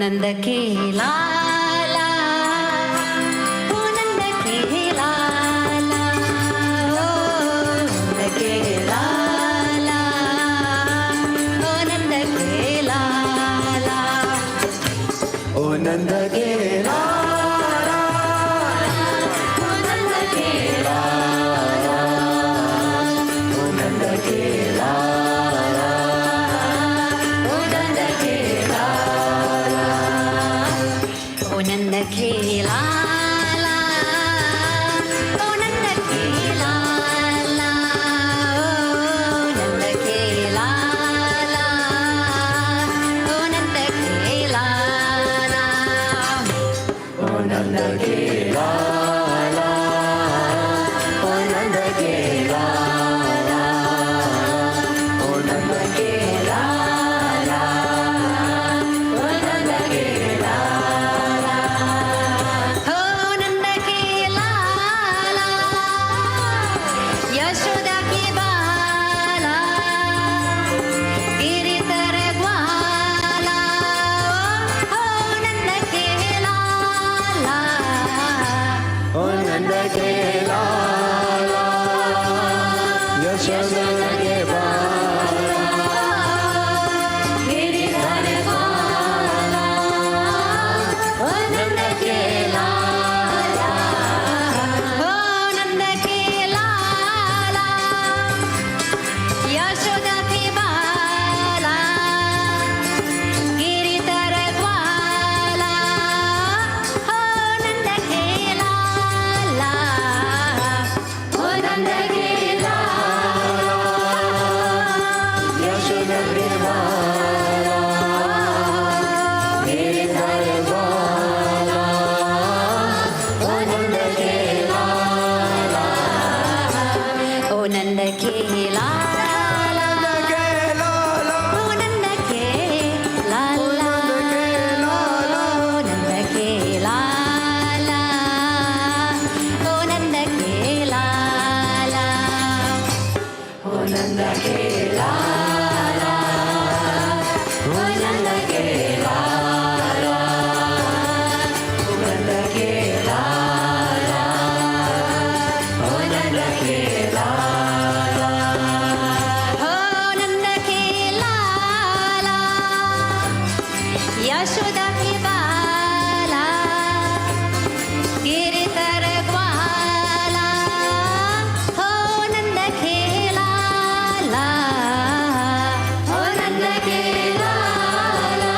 नंद के लाला, ओ नंद के लाला, ओ नंद के लाला, ओ नंद के लाला, ओ नंद के लाला, ओ नंद के लाला, ओ नंद के लाला, ओ नंद के लाला, ओ नंद के लाला, ओ नंद के लाला, ओ नंद के लाला, ओ नंद के लाला, ओ नंद के लाला, ओ नंद के लाला, ओ नंद के लाला, ओ नंद के लाला, यशोदा की बाला, गिरिधर ग्वाला, ओ नंद के लाला, ओ नंद के लाला, यशोदा के बाला, गिरिधर ग्वाला, ओ नंद के लाला, ओ नंद के लाला, यशोदा की बाला, गिरिधर ग्वाला, ओ नंद के लाला, ओ नंद के लाला, यशोदा के बाला, गिरिधर ग्वाला, ओ नंद के लाला, ओ नंद के लाला, ओ नंद के लाला, ओ नंद के लाला, ओ नंद के लाला, ओ नंद के लाला, ओ नंद के लाला, ओ नंद के लाला, ओ नंद के लाला, ओ नंद के लाला, यशोदा की बाला, गिरिधर ग्वाला, ओ नंद के लाला, ओ नंद के लाला,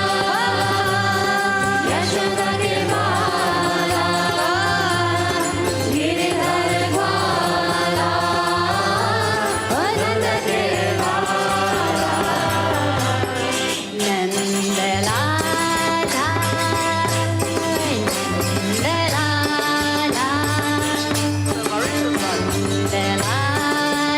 यशोदा के बाला, गिरिधर ग्वाला, ओ नंद के लाला, नंद लाला, नंद लाला, नंद लाला, हो नंद लाला,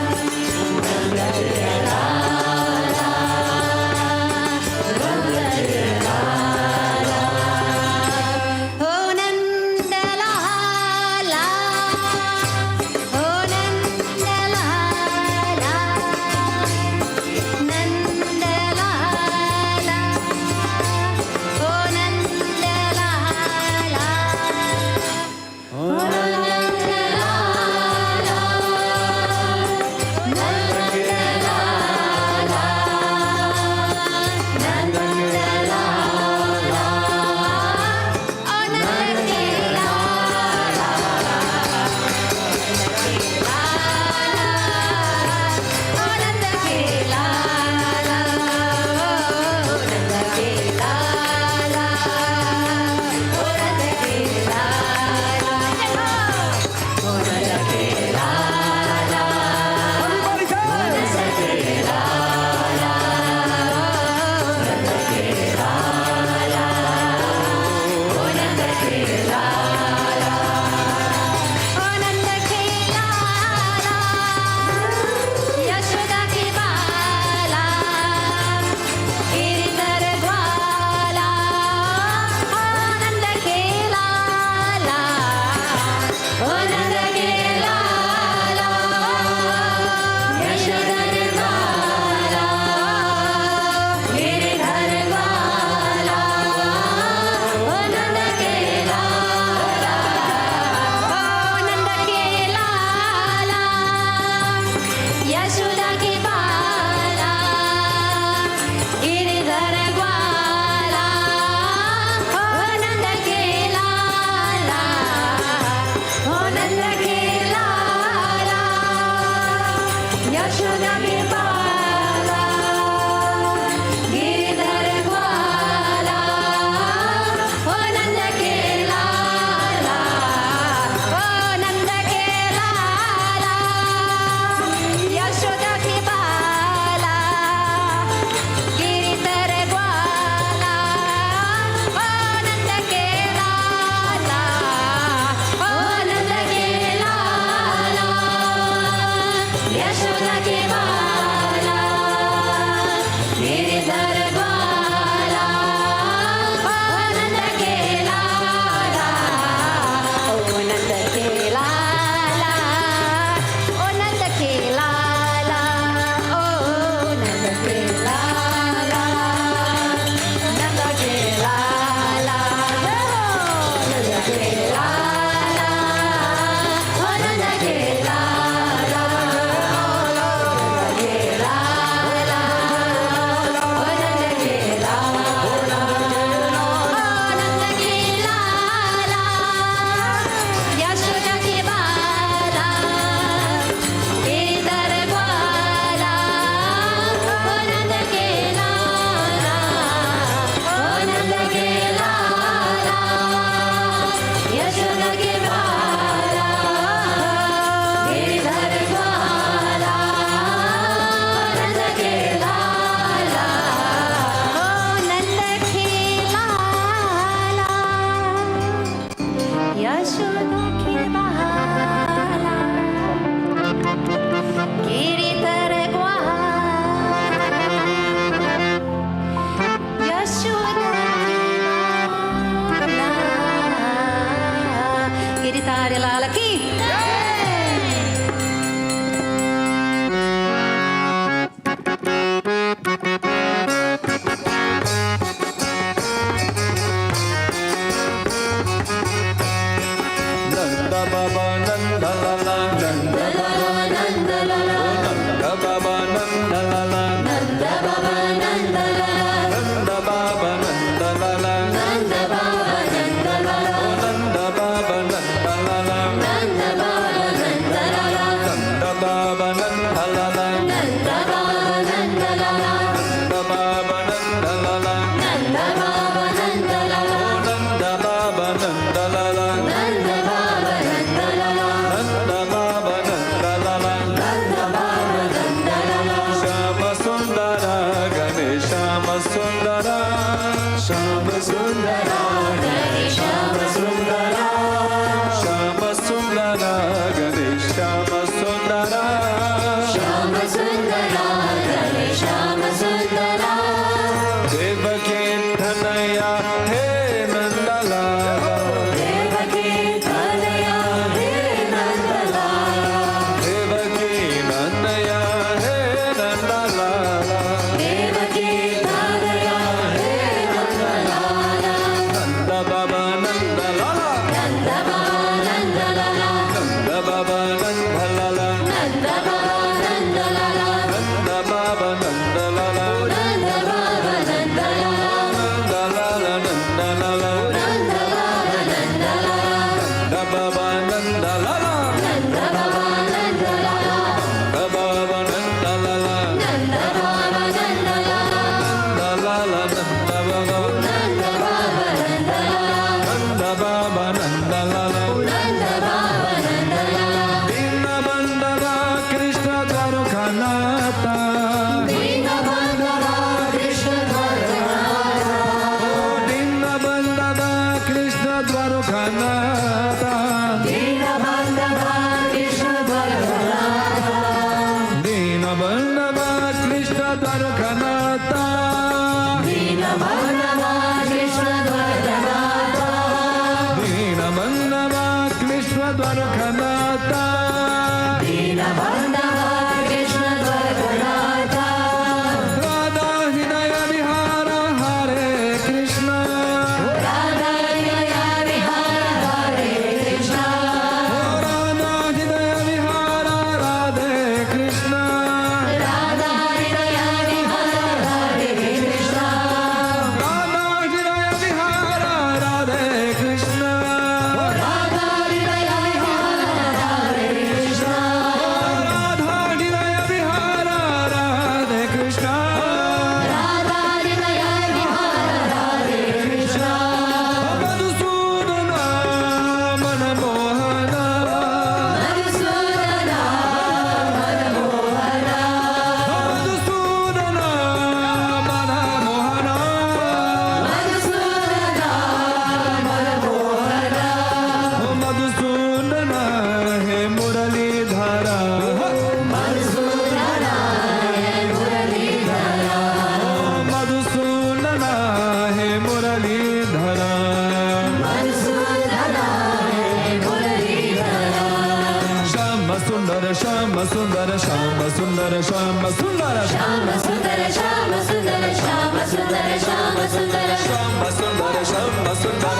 नंद लाला, हो नंद लाला, हो नंद लाला, नंद लाला, हो नंद लाला, ओ नंद लाला, नंद के लाला, नंद के लाला, ओ नंद के लाला, ओ नंद के लाला, ओ नंद के लाला, ओ नंद के लाला, ओ नंद के लाला, everybody say, ओ नंद के लाला, ओ नंद के लाला, ओ नंद के लाला, ओ नंद के लाला, यशोदा की बाला, गिरिधर ग्वाला, ओ नंद Bihari Lal ki. Nanda Baba Nanda Lala Nanda Baba Nanda Lala Nanda Baba Nanda Lala Nanda Baba Nanda Lala Nanda Baba Nanda Lala Nanda Baba Nanda Lala Nanda Baba Nanda Lala Nanda Baba Nanda Lala Nanda Baba Nanda Lala Nanda Baba Nanda Lala Nanda Baba Nanda Lala Nanda Baba Nanda Lala Nanda Baba Nanda Lala Nanda Baba Nanda Lala Nanda Baba Nanda Lala Nanda Baba Nanda Lala Shama Sundara Ganeshama Sundara Shama Sundara Ganeshama Sundara Shama Sundara Ganeshama Sundara Shama Sundara Ganeshama Sundara Devaki Tanaya He Nanda Lala Devaki Tanaya He Nanda Lala Devaki Nandaya He Nanda Lala Devaki Tanaya He Nanda Lala Nanda Baba Nanda Lala Nanda Baba Nanda Lala Nanda Baba Nanda Lala Nanda Baba Nanda Lala Nanda Baba Nanda Lala Nanda Baba Nanda Lala Nanda Lala Nanda Lala Nanda Baba Nanda Lala Nanda Baba Nanda Lala Nanda Baba Nanda Lala Nanda Baba Nanda Lala Nanda Baba Nanda Lala Nanda Lala Nanda Baba Nanda Baba Nanda Lala Nanda Baba Nanda Lala Nanda Baba Nanda Lala Dinna Bandara Krishna Dwarkanata Dinna Bandara Krishna Dwarkanata Dinna Bandara Krishna Dwarkanata Dinna Bandara Krishna Dwarkanata Dinna Bandara Krishna Dwarkanata Dinna Bandara Krishna Dwarkanata Dinna Bandara Krishna Dwarkanata Dinna Bandara Krishna Dwarkanata Radha Hidaya Vihara Hare Krishna Radha Hidaya Vihara Hare Krishna Radha Hidaya Vihara Radhe Krishna Radha Hidaya Vihara Hare Krishna Radha Hidaya Vihara Radhe Krishna Radha Hidaya Vihara Hare Krishna Radha Hidaya Vihara Radhe Krishna Radha Hidaya Vihara Hare Krishna Madhusudana Manamohana Madhusudana Manamohana Madhusudana Manamohana Madhusudana Manamohana Madhusudana He Muralidhara Madhusudana He Muralidhara Madhusudana He Muralidhara Madhusudana He Muralidhara Shama Sundara Shama Sundara Shama Sundara Shama Sundara Shama Sundara Shama Sundara Shama Sundara Shama Sundara Shama Sundara Shama Sundara Shama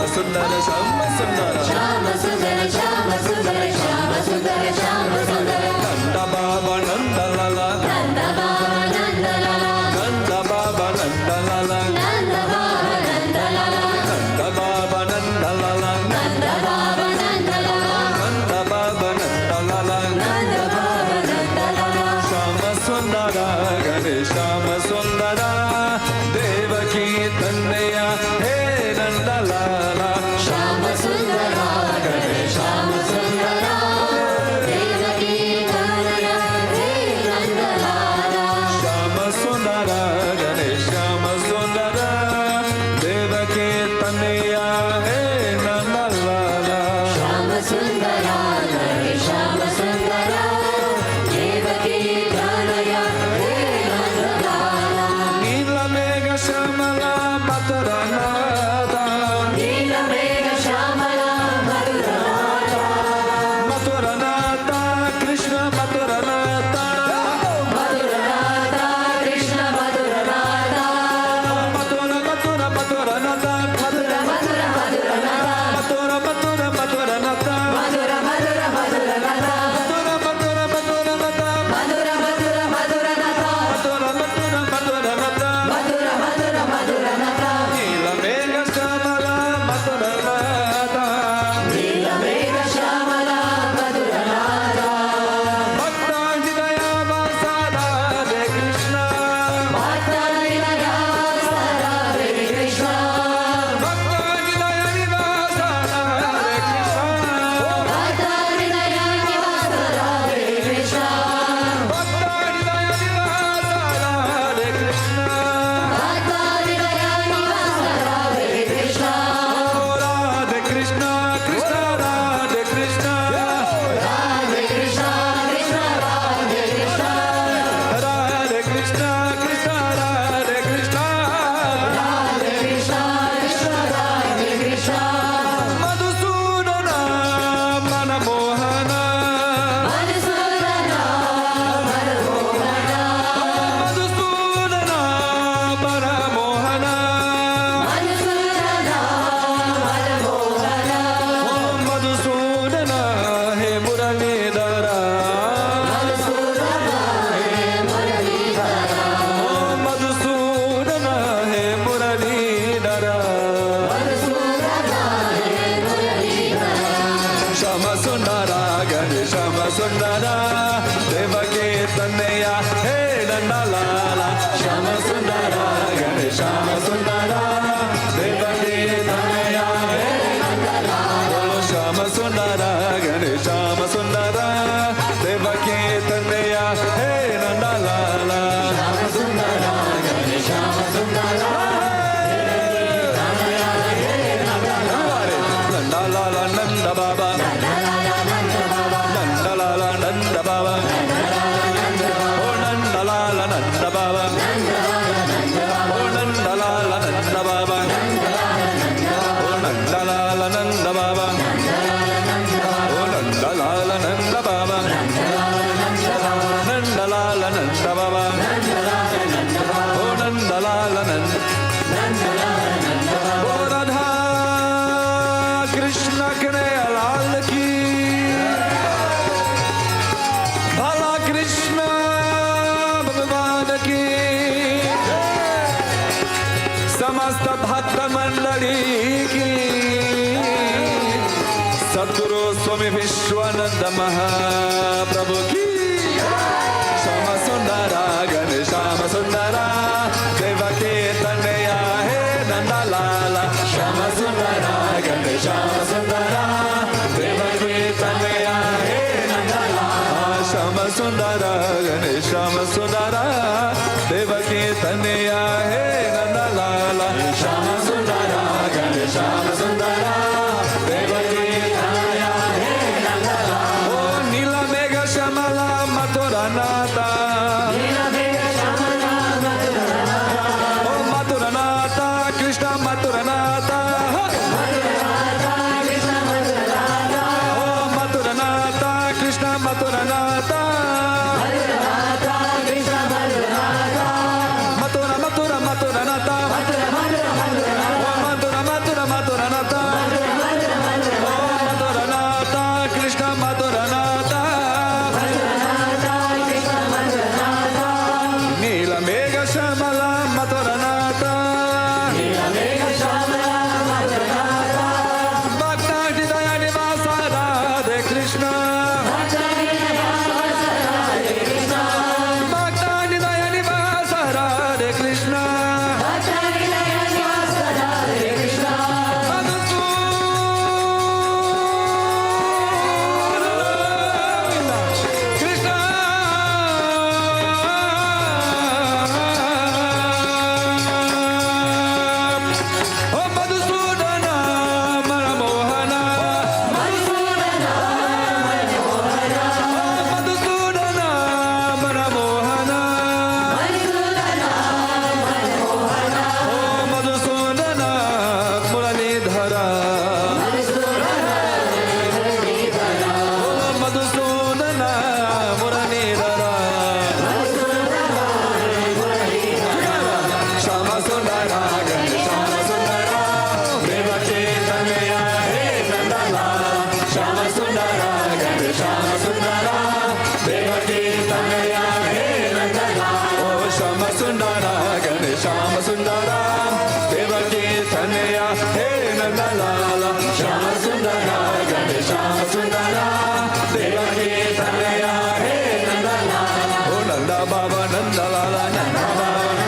Sundara Shama Sundara Shama Sundara Shama Sundara Shama Sundara Shama Sundara Nanda Baba Nanda Lala Nanda Baba Nanda Lala Nanda Baba Nanda Lala Nanda Baba Nanda Lala Nanda Baba Nanda Lala Nanda Baba Nanda Lala Nanda Baba Nanda Lala Nanda Baba Nanda Lala Shama Sundara Ganeshama Sundara Devaki Tanaya He Nanda Lala Shama Sundara Ganeshama Sundara Devaki Tanaya He Nanda Lala Shama Sundara Ganeshama Sundara Devaki Tanaya He Nanda Lala Shama Sundara Ganeshama Sundara Devaki Tanaya He Nanda Lala Nila Mega Shamala Bataranada Nila Mega Shamala Bataranada Gane Shama Sundara Devaki Tanaya Hey Nandalala Shama Sundara Gane Shama Sundara Devaki Tanaya Hey Nandalala Shama Sundara Gane Shama Sundara Devaki Tanaya Hey Nandalala Shama Sundara Gane Shama Sundara Nandalala Nanda Baba Nandalala Nanda Baba Oh Nandalala Nanda Baba Oh Nandalala Nanda Baba Oh Nandalala Nanda Baba Oh Nandalala Nanda Baba Nandalala Nanda Baba Oh Nandalala Nanda Oh Radha Krishna Kanayalal ki Bhala Krishna Bhagavan ki Samasta Bhakta Mandali ki Sadguru Swami Vishwananda Mahaprabhu ki Shama Sundara Gane Shama Sundara Devaki Tanaya He Nandalala Shama Sundara Gane Shama Sundara Devaki Tanaya He Nandalala Shama Sundara Gane Shama Sundara Devaki Tanaya He Nandalala Shama Sundara Gane Shama Sundara Devaki Tanaya He Nandalala Oh Nila Mega Shamala Maturanata Nila Mega Shamala Maturanata Oh Maturanata Krishna Maturanata Maturanata Krishna Maturanata Oh Maturanata Krishna Maturanata Maturanata Krishna Maturanata Matura Matura Maturanata Matura Matura Maturanata Oh Matura Matura Maturanata Matura Matura Maturanata Oh Maturanata Krishna Maturanata Maturanata Krishna Maturanata Nila Mega Shamala Maturanata Nila Mega Shamala Maturanata Bhakta Hridaya Nivasa Radhe Krishna Bhakta Hridaya Nivasa Radhe Krishna Bhakta Hridaya Nivasa Radhe Krishna Bhakta Hridaya Nivasa Radhe Krishna Krishna Oh Madhusudana Maramohana Madhusudana Maramohana Madhusudana Maramohana Madhusudana Maramohana Oh Madhusudana Muranidhara Madhusudana Muranidhara Oh Madhusudana Muranidhara Madhusudana Muranidhara Shama Sundara Gane Shama Sundara Devaki Tanaya He Nandalala Shama Sundara Gane Shama Sundara Devaki Tanaya He Nandalala Oh Shama Sundara Gane Shama Sundara Devaki Tanaya He Nandalala Shama Sundara Gane Shama Sundara Devaki Tanaya He Nandalala Oh Nanda Baba Nandalala Nanda Baba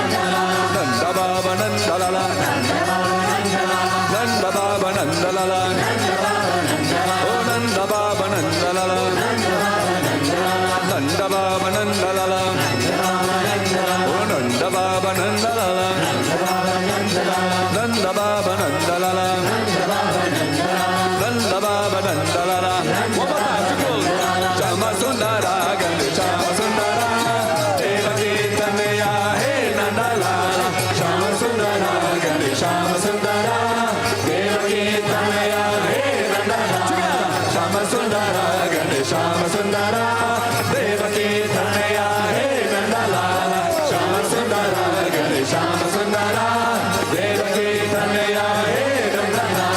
Nanda Baba Nandalala Nanda Baba Nandalala Oh Nanda Baba Nandalala Nanda Baba Nandalala Oh Nanda Baba Nandalala Nanda Baba Nandalala Nanda Baba Nandalala One more time to go Shama Sundara Gane Shama Sundara Devaki Tanaya He Nandalala Shama Sundara Gane Shama Sundara Devaki Tanaya He Nandalala Shama Sundara Gane Shama Sundara Devaki Tanaya He Nandalala Shama Sundara Gane Shama Sundara Devaki Tanaya He Nandalala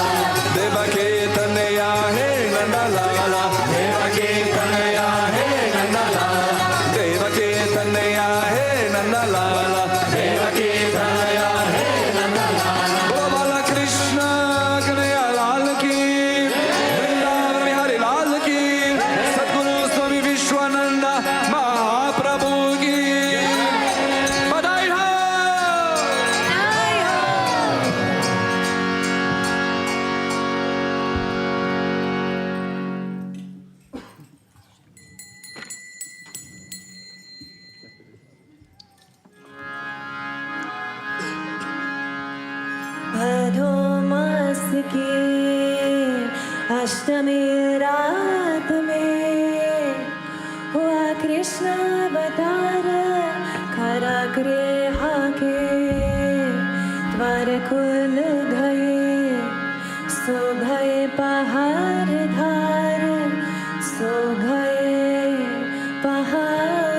Janmashtami रात में हुआ कृष्ण अवतार खरा गृह के द्वार खुल गए सो गए पहाड़ धार सो गए पहाड़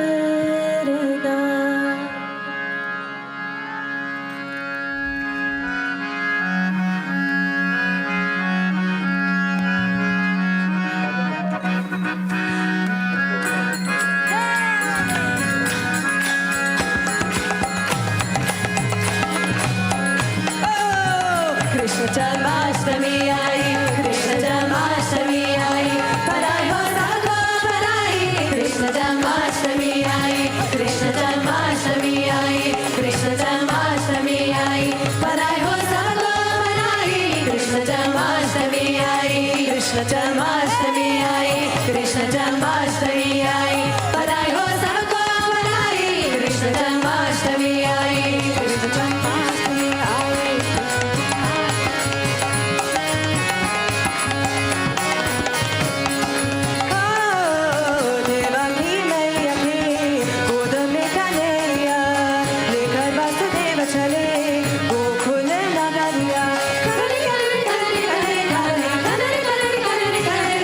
गाँव कृष्ण जन्माष्टमी आई कृष्ण जन्माष्टमी आई पराई हो साको पराई कृष्ण जन्माष्टमी आई कृष्ण जन्माष्टमी आई कृष्ण जन्माष्टमी आई पराई हो साको पराई कृष्ण जन्माष्टमी आई कृष्ण जन्माष्टमी आई कृष्ण जन्माष्टमी आई पराई हो साको पराई कृष्ण जन्माष्टमी आई कृष्ण जन्माष्टमी आई देवकी मैया की गोद में कन्हैया लेकर वासुदेव चले गोकुल नगरिया Kanhaiya Kanhaiya Kanhaiya Kanhaiya Kanhaiya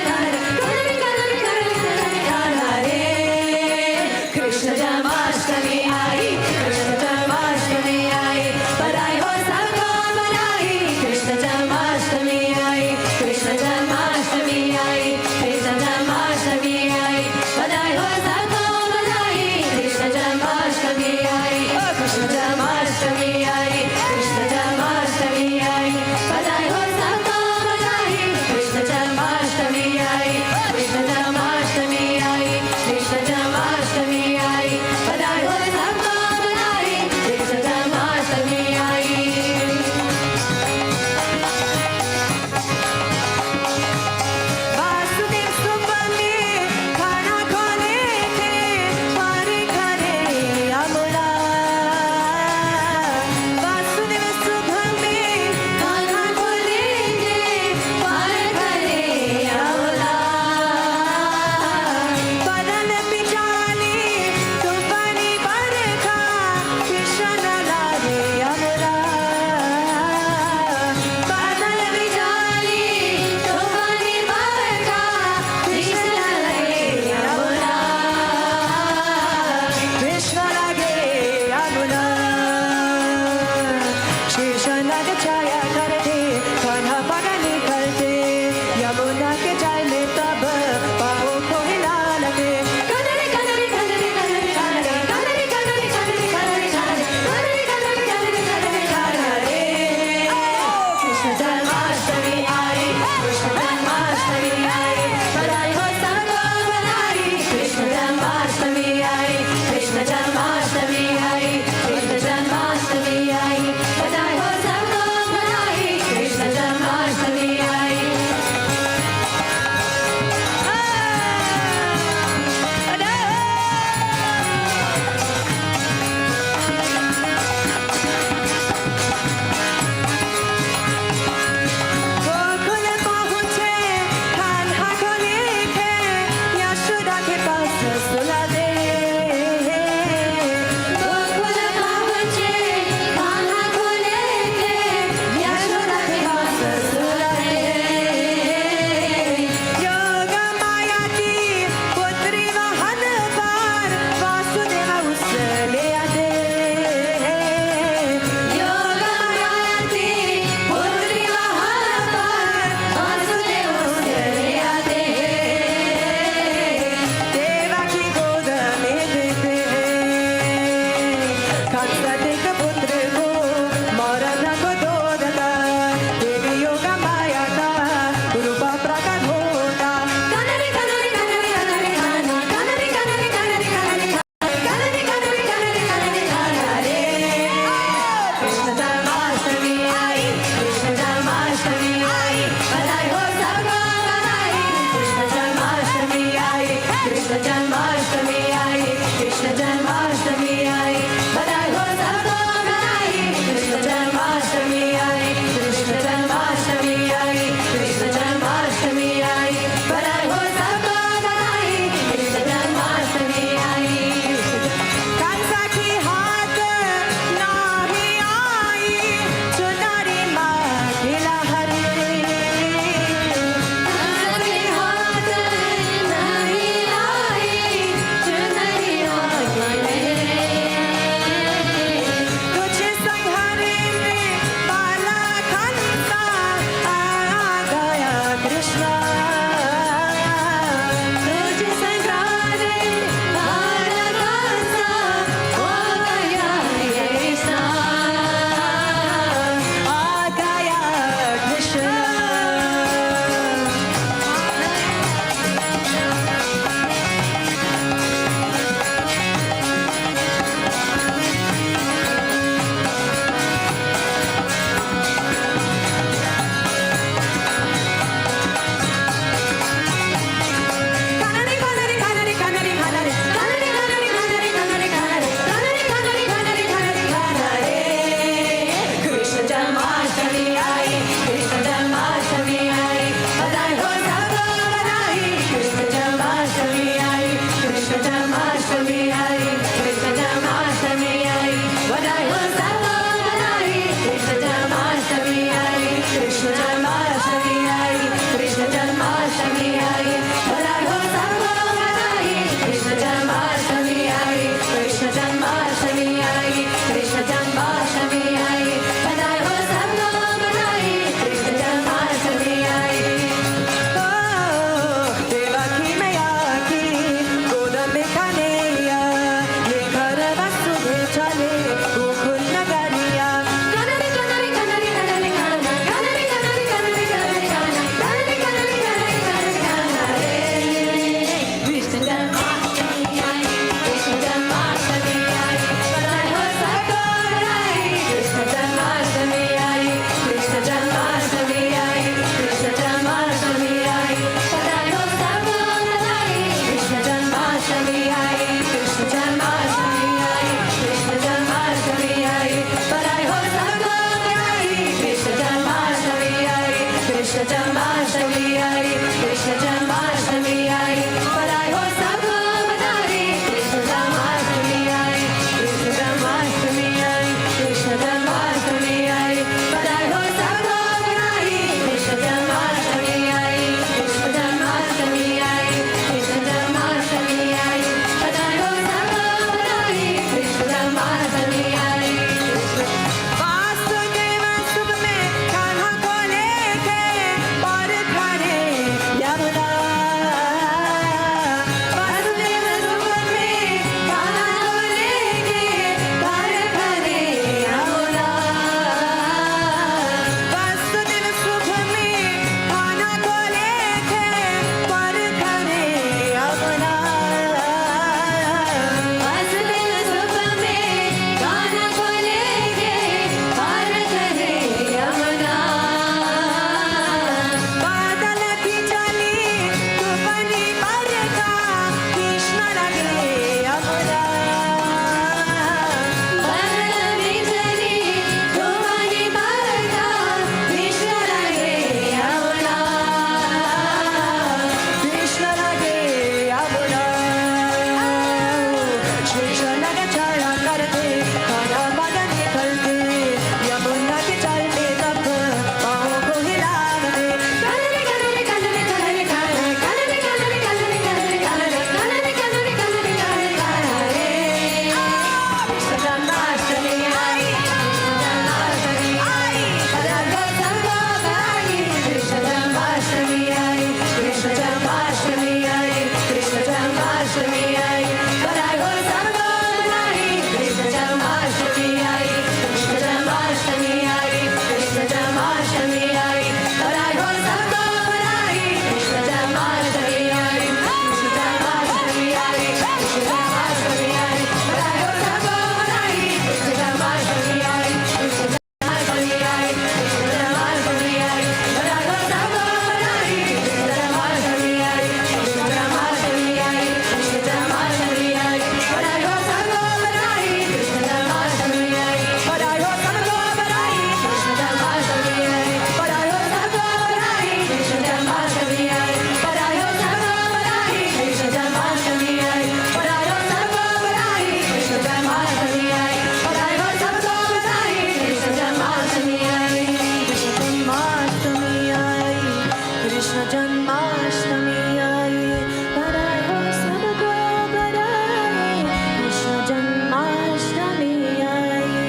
Krishna Janmashtami aaye, badai ho sabko badai, Krishna Janmashtami aaye.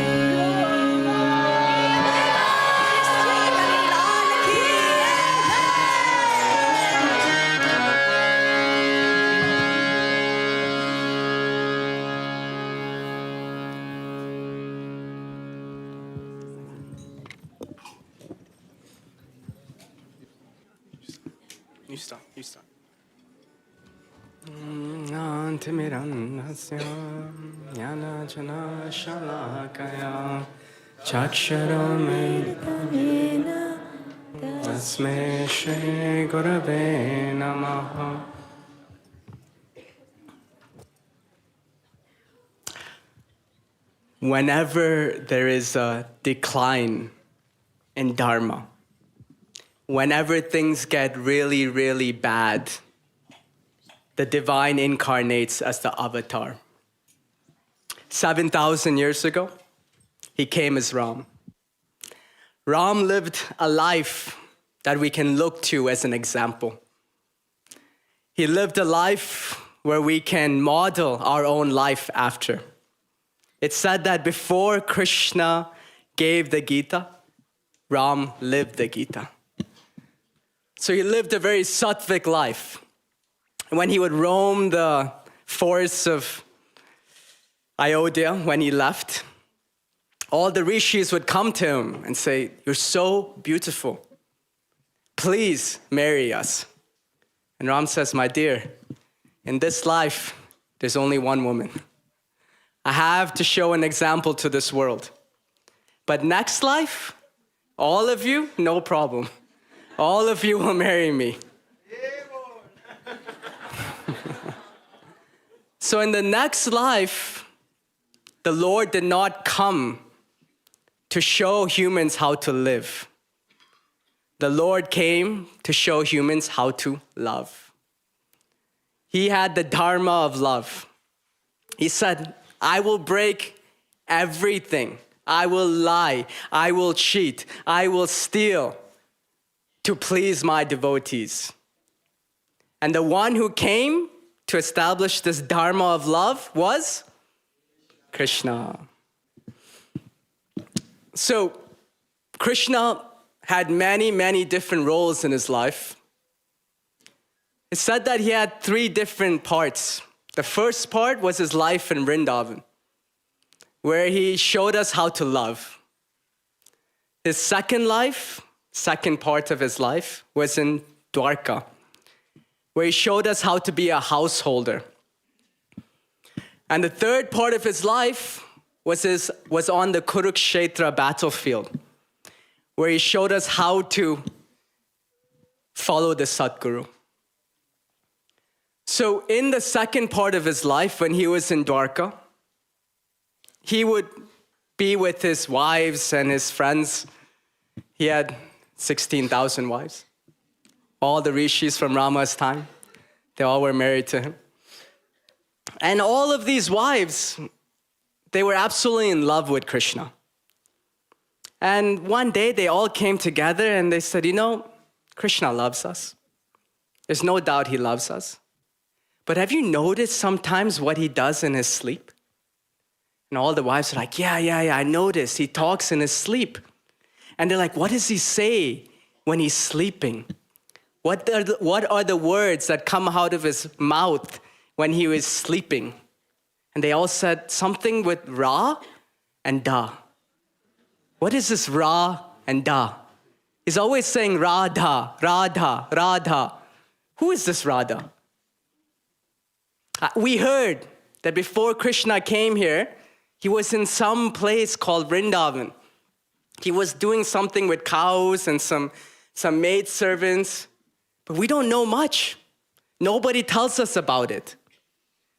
You start. Antimirannasya jnana jana shalakaya chakshara tasmai shri gurave namaha. Whenever there is a decline in Dharma, whenever things get really, really bad, the divine incarnates as the avatar. 7,000 years ago, he came as Ram. Ram lived a life that we can look to as an example. He lived a life where we can model our own life after. It's said that before Krishna gave the Gita, Ram lived the Gita. So he lived a very sattvic life. And when he would roam the forests of Ayodhya, when he left, all the rishis would come to him and say, "You're so beautiful. Please marry us." And Ram says, "My dear, in this life, there's only one woman. I have to show an example to this world. But next life, all of you, no problem. All of you will marry me." So in the next life, the Lord did not come to show humans how to live. The Lord came to show humans how to love. He had the dharma of love. He said, "I will break everything. I will lie. I will cheat. I will steal to please my devotees." And the one who came to establish this dharma of love was Krishna. So Krishna had many, many different roles in his life. It's said that he had 3 different parts. The first part was his life in Brindavan, where he showed us how to love. His second part of his life was in Dwarka, where he showed us how to be a householder. And the third part of his life was on the Kurukshetra battlefield, where he showed us how to follow the Satguru. So in the second part of his life, when he was in Dwarka, he would be with his wives and his friends. He had 16,000 wives. All the rishis from Rama's time, they all were married to him. And all of these wives, they were absolutely in love with Krishna. And one day they all came together and they said, Krishna loves us. There's no doubt he loves us. But have you noticed sometimes what he does in his sleep? And all the wives are like, yeah, I noticed. He talks in his sleep. And they're like, what does he say when he's sleeping? What are the words that come out of his mouth when he was sleeping? And they all said something with Ra and Da. What is this Ra and Da? He's always saying Radha, Radha, Radha. Who is this Radha? We heard that before Krishna came here, he was in some place called Brindavan. He was doing something with cows and some maidservants, but we don't know much. Nobody tells us about it.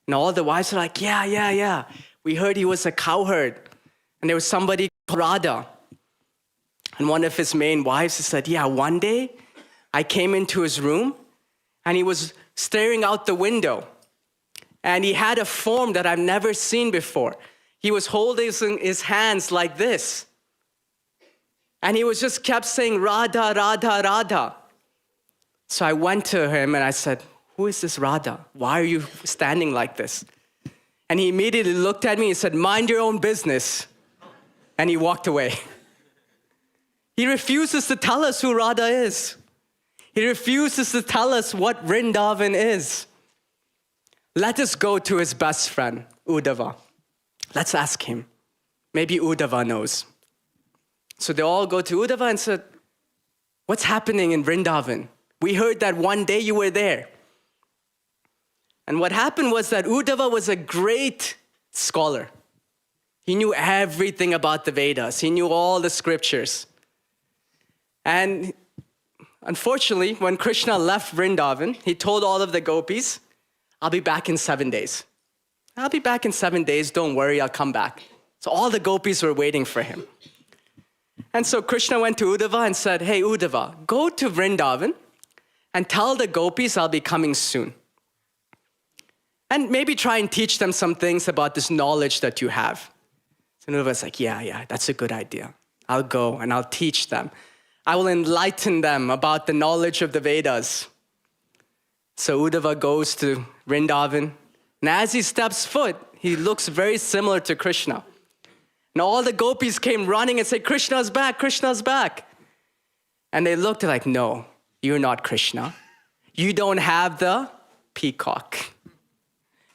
And all the wives are like, yeah. We heard he was a cowherd, and there was somebody called Radha. And one of his main wives said, one day I came into his room, and he was staring out the window. And he had a form that I've never seen before. He was holding his hands like this. And he was just kept saying, Radha, Radha, Radha. So I went to him and I said, who is this Radha? Why are you standing like this? And he immediately looked at me and said, mind your own business. And he walked away. He refuses to tell us who Radha is. He refuses to tell us what Vrindavan is. Let us go to his best friend, Uddhava. Let's ask him. Maybe Uddhava knows. So they all go to Uddhava and said, what's happening in Vrindavan? We heard that one day you were there. And what happened was that Uddhava was a great scholar. He knew everything about the Vedas. He knew all the scriptures. And unfortunately, when Krishna left Vrindavan, he told all of the gopis, I'll be back in 7 days. I'll be back in 7 days. Don't worry, I'll come back. So all the gopis were waiting for him. And so Krishna went to Uddhava and said, hey, Uddhava, go to Vrindavan and tell the gopis I'll be coming soon. And maybe try and teach them some things about this knowledge that you have. So Uddhava's like, yeah, that's a good idea. I'll go and I'll teach them. I will enlighten them about the knowledge of the Vedas. So Uddhava goes to Vrindavan. And as he steps foot, he looks very similar to Krishna. And all the gopis came running and said, Krishna's back, Krishna's back. And they looked like, no, you're not Krishna. You don't have the peacock.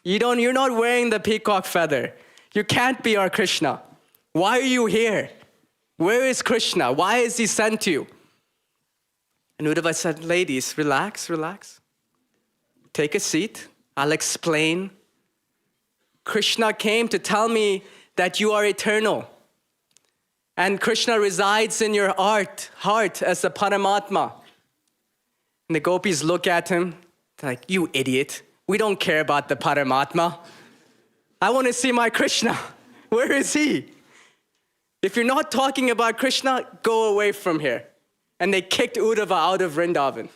You're not wearing the peacock feather. You can't be our Krishna. Why are you here? Where is Krishna? Why is he sent to you? And Uddhava said, ladies, relax. Take a seat. I'll explain. Krishna came to tell me that you are eternal. And Krishna resides in your heart as the Paramatma. And the gopis look at him, they're like, you idiot. We don't care about the Paramatma. I want to see my Krishna. Where is he? If you're not talking about Krishna, go away from here. And they kicked Uddhava out of Vrindavan.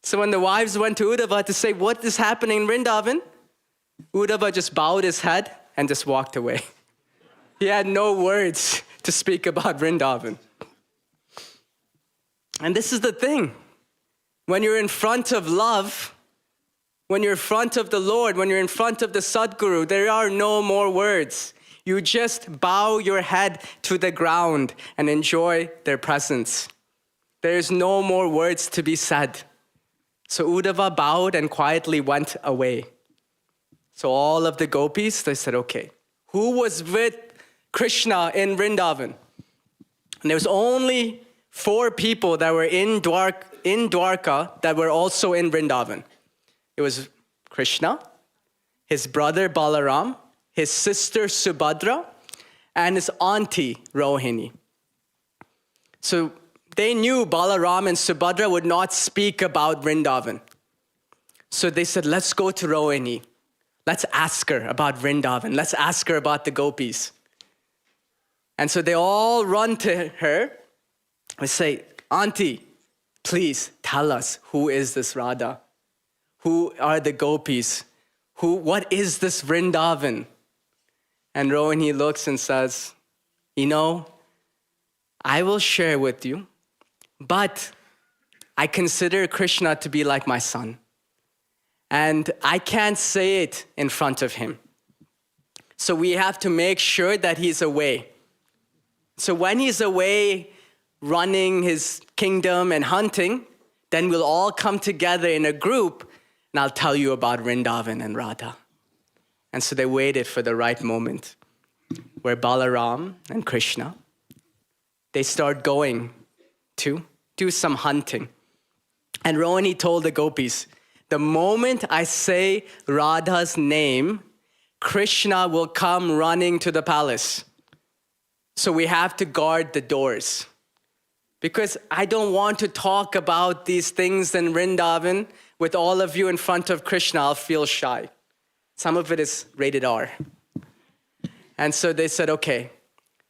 So when the wives went to Uddhava to say, what is happening in Vrindavan? Uddhava just bowed his head and just walked away. He had no words to speak about Vrindavan. And this is the thing. When you're in front of love, when you're in front of the Lord, when you're in front of the Sadguru, there are no more words. You just bow your head to the ground and enjoy their presence. There is no more words to be said. So Uddhava bowed and quietly went away. So all of the gopis, they said, okay, who was with Krishna in Vrindavan? And there was only 4 people that were in Dwarka that were also in Vrindavan. It was Krishna, his brother Balaram, his sister Subhadra, and his auntie Rohini. So they knew Balaram and Subhadra would not speak about Vrindavan. So they said, let's go to Rohini. Let's ask her about Vrindavan. Let's ask her about the gopis. And so they all run to her and say, Auntie, please tell us, who is this Radha? Who are the gopis? What is this Vrindavan? And Rohini looks and says, I will share with you, but I consider Krishna to be like my son. And I can't say it in front of him. So we have to make sure that he's away. So when he's away running his kingdom and hunting, then we'll all come together in a group and I'll tell you about Vrindavan and Radha. And so they waited for the right moment where Balaram and Krishna, they start going to do some hunting. And Rohini told the gopis, the moment I say Radha's name, Krishna will come running to the palace. So we have to guard the doors. Because I don't want to talk about these things in Vrindavan with all of you in front of Krishna. I'll feel shy. Some of it is rated R. And so they said, okay,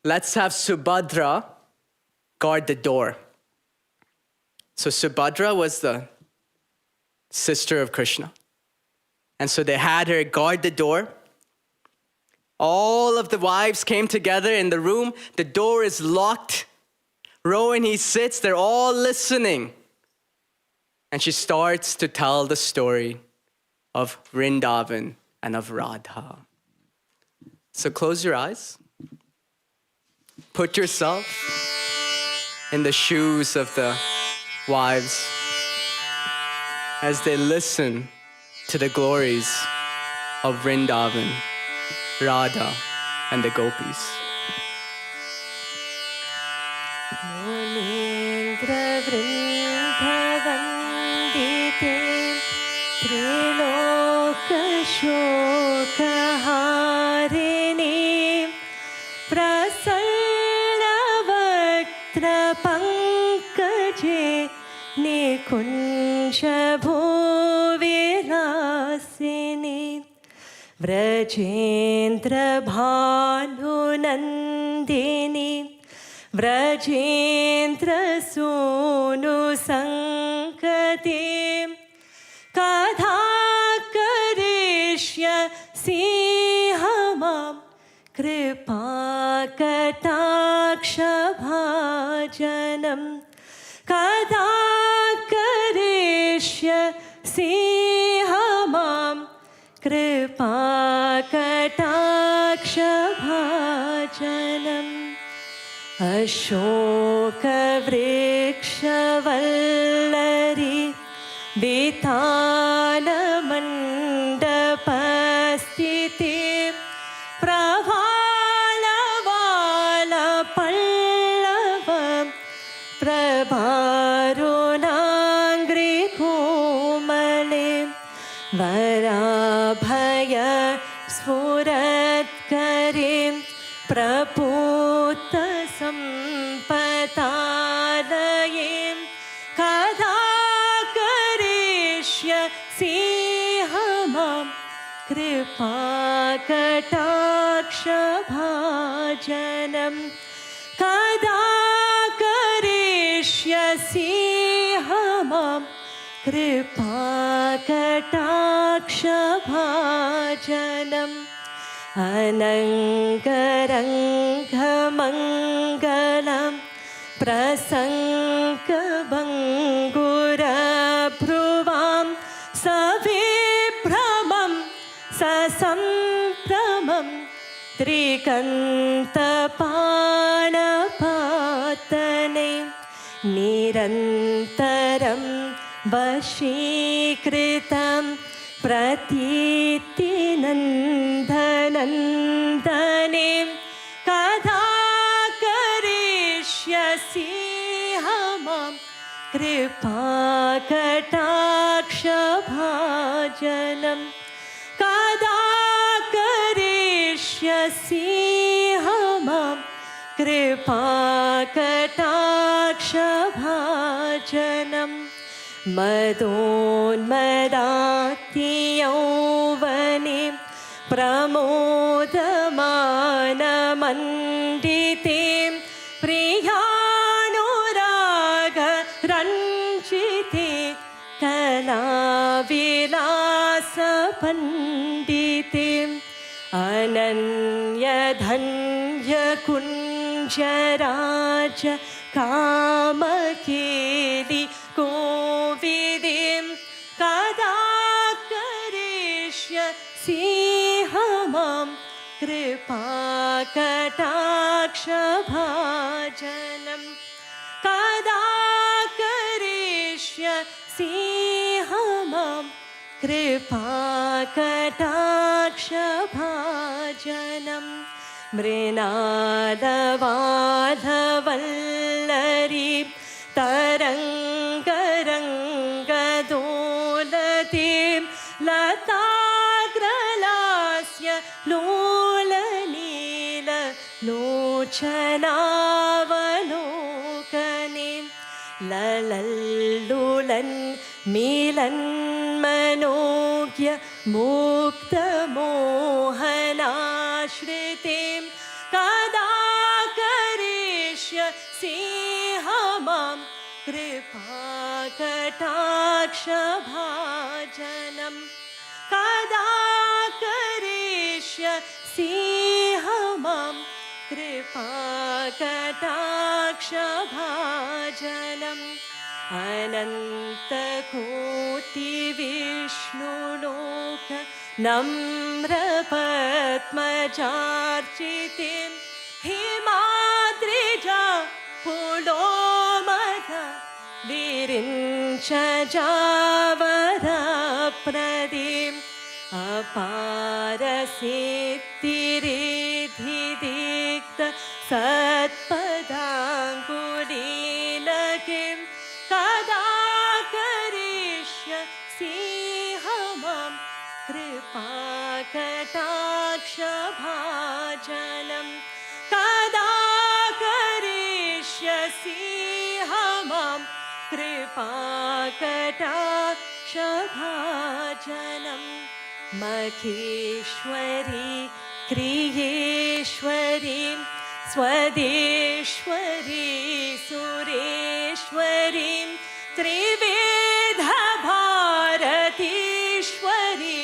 let's have Subhadra guard the door. So Subhadra was the sister of Krishna. And so they had her guard the door. All of the wives came together in the room. The door is locked. Rohini sits, they're all listening. And she starts to tell the story of Vrindavan and of Radha. So close your eyes. Put yourself in the shoes of the wives as they listen to the glories of Vrindavan, Radha, and the gopis. त्रिलोकशोकहारिणी प्रसन्नवक्त्रपङ्कजे निकुञ्जभूविलासिनी व्रजेन्द्रभानुनन्दिनी व्रजेन्द्रसूनुसङ्कते कथा करिष्यसि मां कृपाकटाक्षभाजनं कदा करिष्यसि मां कृपाकटाक्षभाजनम् अशोकवृक्षवल्लरी वितानमण्डपस्थिते प्रभालवालपल्लव प्रभारुणाङ्घ्रिकोमले वराभय स्फुरत्करे प्रपूतसम्पतालये कदा करिष्यसि मां कृपाकटाक्षभाजनं कदा करिष्यसि मां कृपाकटाक्षभाजनम् अनङ्गरङ्गमङ्गलं प्रसङ्गभङ्गुरभ्रुवां सविभ्रमं ससम्भ्रमं त्रिकन्तपाणपातने निरन्तरं वशीकृतं प्रतीतिनन्दनन्दने कदा करिष्यसि मां कृपाकटाक्षभाजनं कदा करिष्यसि मां कृपाकटाक्षभाजनम् मदोन्मदात्यौवने प्रमोदमानमण्डिते प्रियानुरागरञ्जिते कलाविलासपण्डिते अनन्यधन्यकुञ्जराज कामकेलि कोविदीं कदा करिष्यसि मां कृपाकटाक्षभाजनं कदा करिष्यसि मां कृपाकटाक्षभाजनं मृणालवाधवल्लरी तरङ्गरङ्गदोलते लताग्रलास्य लोलनील लोचनावलोकने ललल्लुलन् मिलन्मनोज्ञ मुक्तमोहनाश्रिते कदा करिष्यसि मां कृपाकटाक्षभाजनं कदा करिष्यसि मां कृपाकटाक्षभाजनं अनन्तकोटि विष्णुलोक नम्रपद्मजार्चितिं हिमाद्रिजा पुलोमध विरिञ्चजावरप्रदीम् अपारसिद्धिरिधिदिक्त सत्पदाङ्गुलीलकिं कदा करिष्यसिंहमं कृपाकटाक्षभाजनं कदा करिष्यसिंहमं कृपाकटाक्षभाजनम् मखेश्वरी क्रियेश्वरीं स्वदेश्वरी सुरेश्वरीं त्रिविधभारतीश्वरी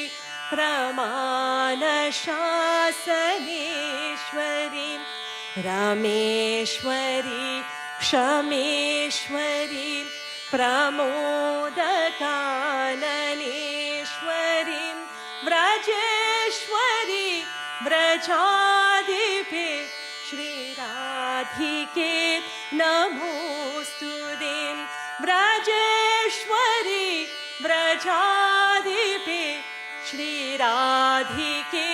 प्रमाणशासनेश्वरीं रमेश्वरी क्षमेश्वरी प्रमोदकाननेश्वरीं व्रजेश्वरी व्रजाधिपे श्रीराधिके नमोस्तुते व्रजेश्वरी व्रजाधिपे श्रीराधिके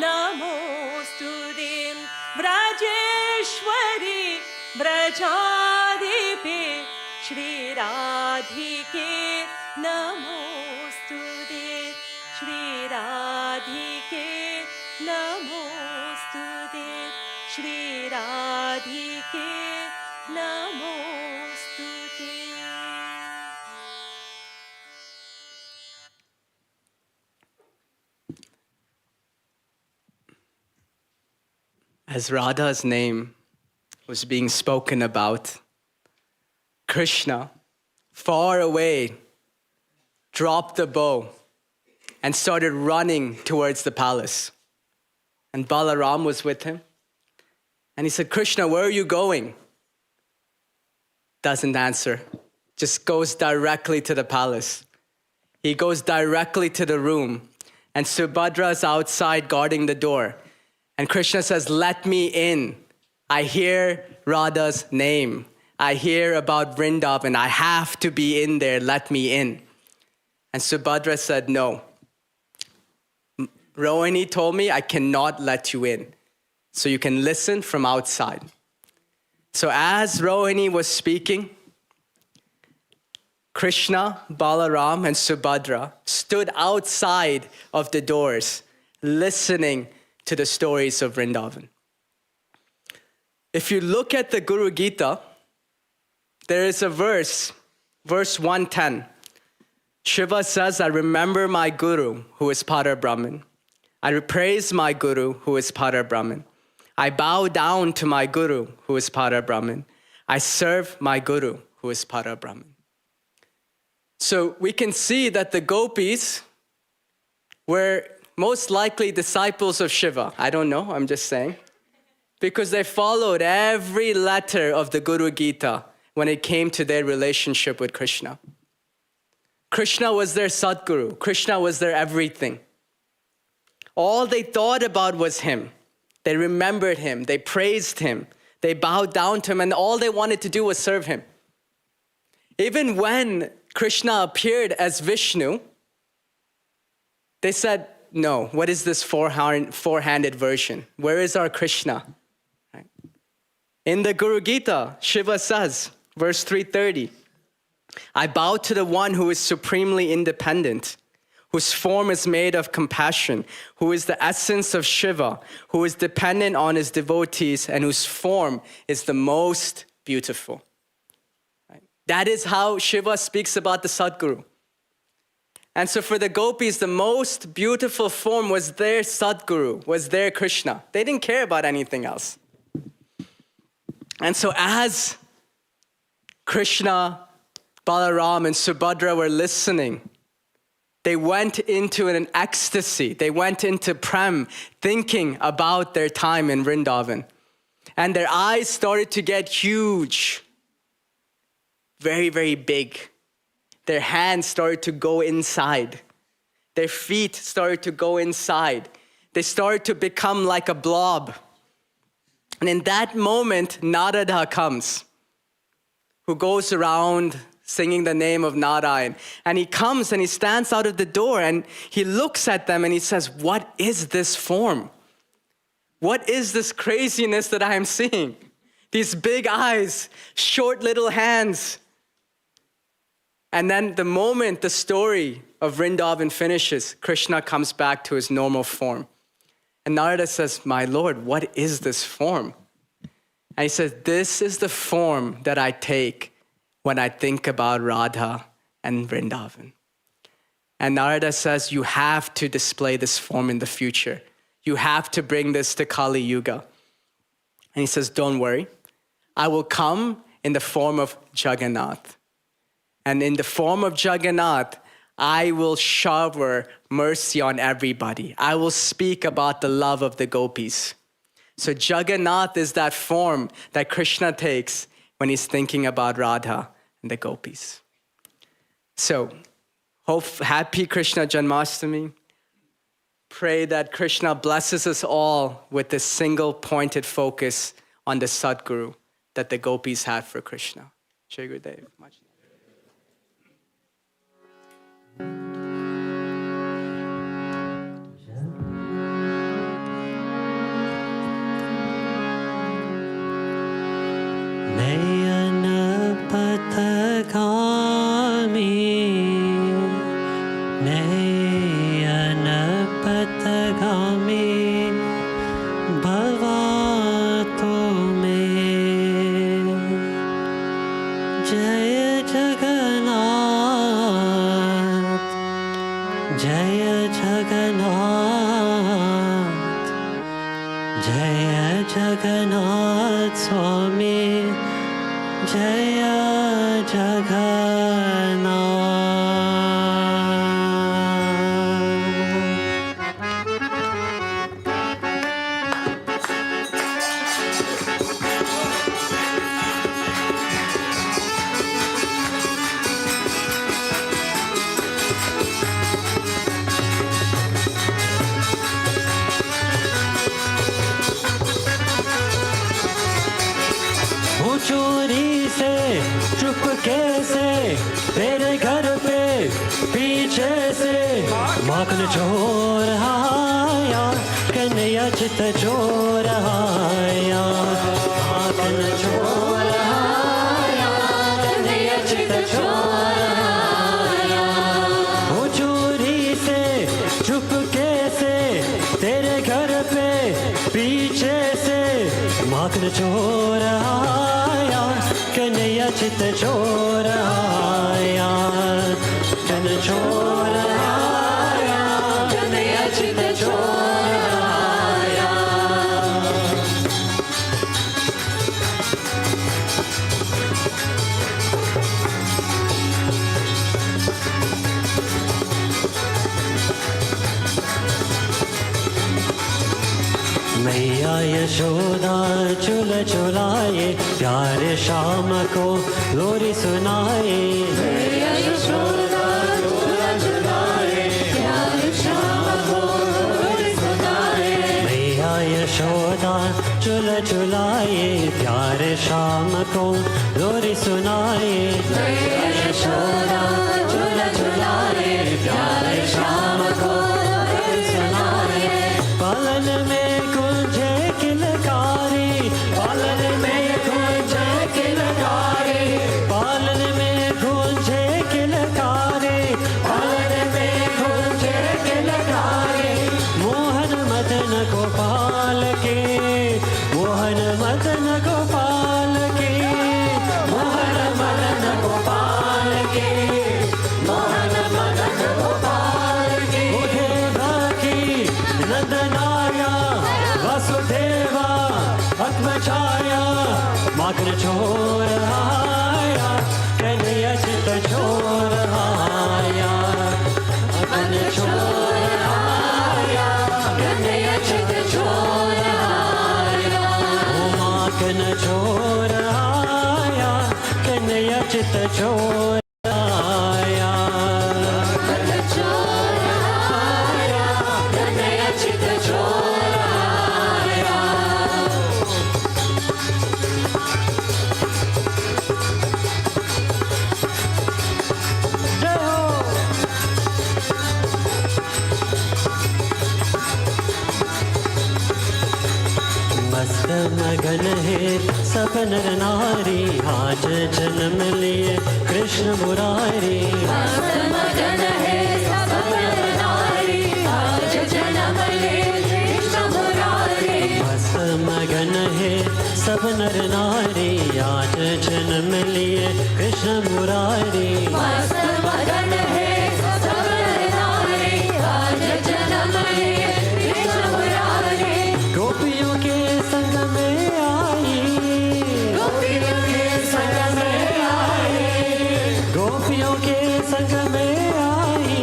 नमोस्तुते व्रजेश्वरी व्रजाधिपे श्रीराधिके नमोस्तुते श्रीराधिके नमोस्तुते श्रीराधिके नमोस्तुते. As Radha's name was being spoken about, Krishna, far away, dropped the bow and started running towards the palace. And Balaram was with him. And he said, Krishna, where are you going? Doesn't answer, just goes directly to the palace. He goes directly to the room. And Subhadra is outside guarding the door. And Krishna says, let me in. I hear Radha's name. I hear about Vrindavan. I have to be in there. Let me in. And Subhadra said, no. Rohini told me I cannot let you in. So you can listen from outside. So as Rohini was speaking, Krishna, Balaram, and Subhadra stood outside of the doors, listening to the stories of Vrindavan. If you look at the Guru Gita, there is a verse 110. Shiva says, I remember my Guru, who is Para Brahman. I praise my Guru, who is Para Brahman. I bow down to my Guru, who is Para Brahman. I serve my Guru, who is Para Brahman. So we can see that the gopis were most likely disciples of Shiva. I don't know, I'm just saying. Because they followed every letter of the Guru Gita when it came to their relationship with Krishna. Krishna was their Sadguru. Krishna was their everything. All they thought about was him. They remembered him. They praised him. They bowed down to him, and all they wanted to do was serve him. Even when Krishna appeared as Vishnu, they said, no, what is this four-handed version? Where is our Krishna? Right? In the Guru Gita, Shiva says, verse 330, I bow to the one who is supremely independent, whose form is made of compassion, who is the essence of Shiva, who is dependent on his devotees, and whose form is the most beautiful. Right? That is how Shiva speaks about the Sadguru. And so for the gopis, the most beautiful form was their Sadguru, was their Krishna. They didn't care about anything else. And so as Krishna, Balaram, and Subhadra were listening, they went into an ecstasy. They went into Prem, thinking about their time in Vrindavan. And their eyes started to get huge. very, very big. Their hands started to go inside. Their feet started to go inside. They started to become like a blob. And in that moment, Narada comes, who goes around singing the name of Narayan. And he comes and he stands out of the door and he looks at them and he says, what is this form? What is this craziness that I am seeing? These big eyes, short little hands. And then the moment the story of Vrindavan finishes, Krishna comes back to his normal form. And Narada says, my Lord, what is this form? And he says, this is the form that I take when I think about Radha and Vrindavan. And Narada says, you have to display this form in the future. You have to bring this to Kali Yuga. And he says, don't worry. I will come in the form of Jagannath. And in the form of Jagannath, I will shower mercy on everybody. I will speak about the love of the gopis. So Jagannath is that form that Krishna takes when he's thinking about Radha and the gopis. So, happy Krishna Janmashtami. Pray that Krishna blesses us all with this single pointed focus on the Sadguru that the gopis had for Krishna. Jai Gurudev. Much Gopal ki, Mohan Madan Gopal ki. चित चोराया कन्हैया चित चोराया मस्त मगन है सब नर नारी आज जन्म लिए कृष्ण मुरारी मस्त मगन है सब नर नारी आज जन्म लिए कृष्ण मुरारी मस्त मगन है सब नर नारी आज जन्म लिए कृष्ण मुरारी मस्त मगन है सब नर नारी आज जन्म लिए कृष्ण मुरारी गोपियों के संग में आई गोपियों के संग में आई गोपियों के संग में आई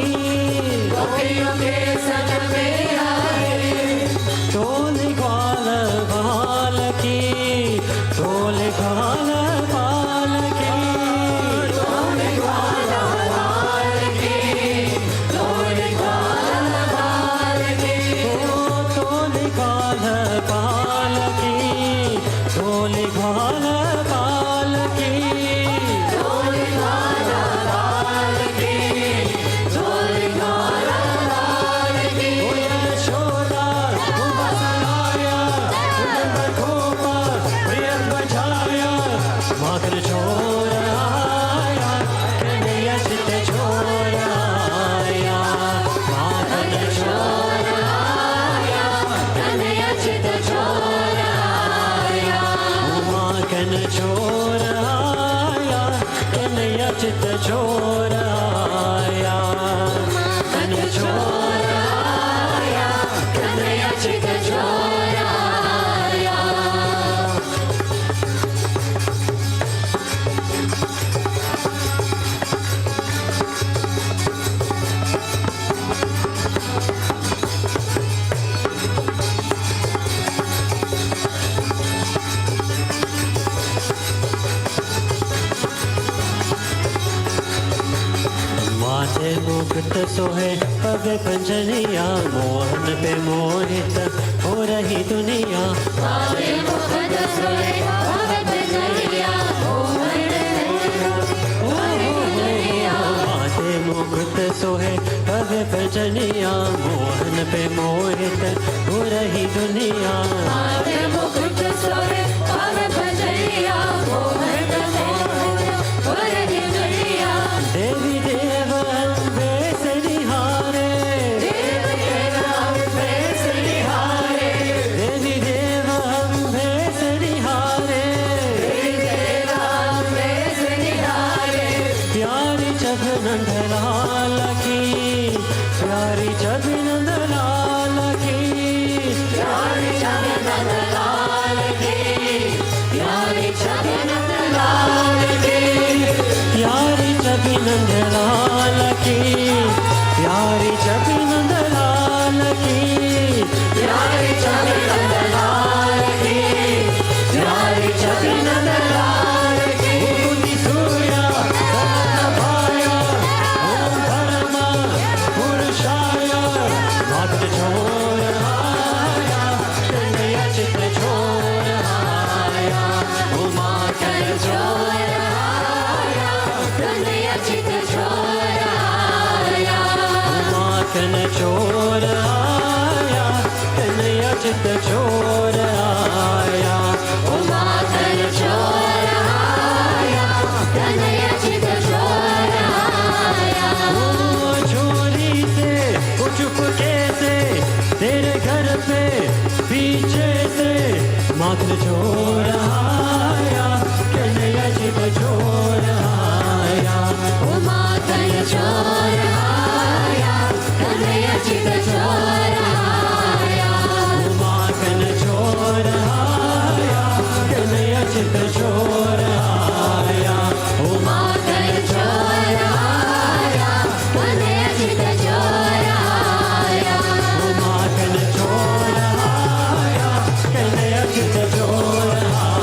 गोपियों के संग में आई टोल ग्वाल बाल की टोल ग्वाल बाल की टोल ग्वाल बाल की टोल ग्वाल बाल की टोल ग्वाल बाल की टोल ग्वाल बाल की टोल ग्वाल बाल की टोल ग्वाल बाल की ओ यशोदा उमसलाया उदंबर गोपा प्रियम बजाया माखन चोर आया कन्हैया चित चोर आया माखन चोर आया कन्हैया चित चोर आया माखन चोर आया कन्हैया चित चोर आया कन चोर आया कन्हैया चित चोर आया माथे मुकुट सोहे पवे पंजनिया मोहन पे मोहित हो रही दुनिया माथे मुकुट सोहे पवे पंजनिया मोहन हो रही दुनिया माथे मुकुट सोहे पवे पंजनिया मोहन पे मोहित हो रही दुनिया माथे मुकुट सोहे पवे पंजनिया मोहन हो रही दुनिया देवी देव अम्बे से निहारे देवी देव अम्बे से निहारे देवी देव अम्बे से निहारे देवी देव अम्बे से निहारे प्यारी जब नंदलाल की प्यारी जब नंदलाल की प्यारी जब नंदलाल की प्यारी जब नंदलाल की प्यारी जब नंदलाल की प्यारी जब नंदलाल की प्यारी जब नंदलाल की प्यारी जब नंदलाल की भूति सूर्या सत्य ओम परमा पुरुषाय भक्त चोर आया कन्हैया चित चोर आया उमा कन चोर आया कन्हैया चित चोर आया कन चोर आया कन्हैया चित चोर आया उमा कन चोर आया कन्हैया चित चोर आया ओ चोरी से ओ चुपके से तेरे घर पे पीछे से माखन चोर आया कन्हैया चित चोर आया उमा कन चोर आया कन्हैया चित चोर आया उमा कन चोर आया कन्हैया चित चोर आया उमा कन चोर आया कन्हैया चित चोर आया उमा कन चोर आया कन्हैया चित चोर आया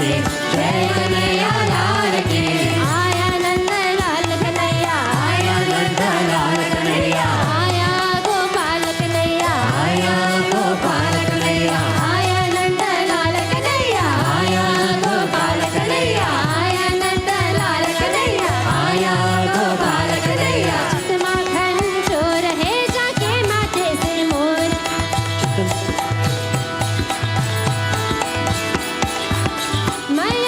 की, जय कन्हैया लाल की। आया नंद लाल कन्हैया, आया नंद लाल कन्हैया, आया गोपाल कन्हैया, आया गोपाल कन्हैया, आया नंद लाल कन्हैया, आया गोपाल कन्हैया, आया नंद लाल कन्हैया, आया गोपाल कन्हैया। चित माखन चोर है जाके माथे से मोर, मैं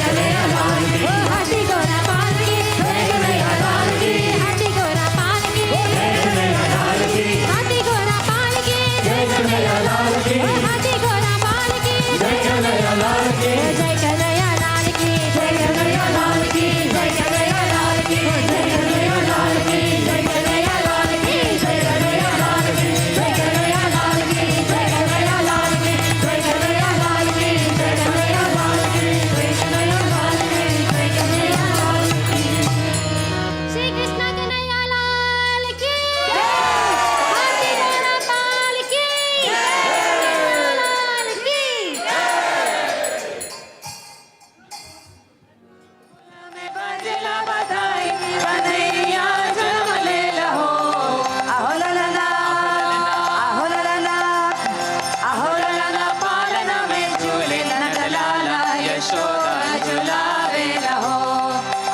कन्हैया लाल की ओ हाथी घोड़ा पाल की जय कन्हैया लाल की हाथी घोड़ा पाल की जय कन्हैया लाल की हाथी घोड़ा पाल की जय कन्हैया लाल की ओ हाथी घोड़ा पाल की जय कन्हैया लाल की जय कन्हैया लाल की जय कन्हैया लाल की जय कन्हैया लाल की जय कन्हैया लाल की जय कन्हैया लाल की जय कन्हैया लाल की जय कन्हैया लाल की जय कन्हैया लाल की जय कन्हैया लाल की जय कन्हैया लाल की जय कन्हैया लाल की जय कन्हैया लाल की श्री कृष्ण कन्हैया लाल की हाथी घोड़ा पाल की लाल की बजला बधाई बधैया जन्म ले लहो आहो ललना आहो ललना आहो ललना पालना में झूले नंद लाला यशोदा झुलावे लहो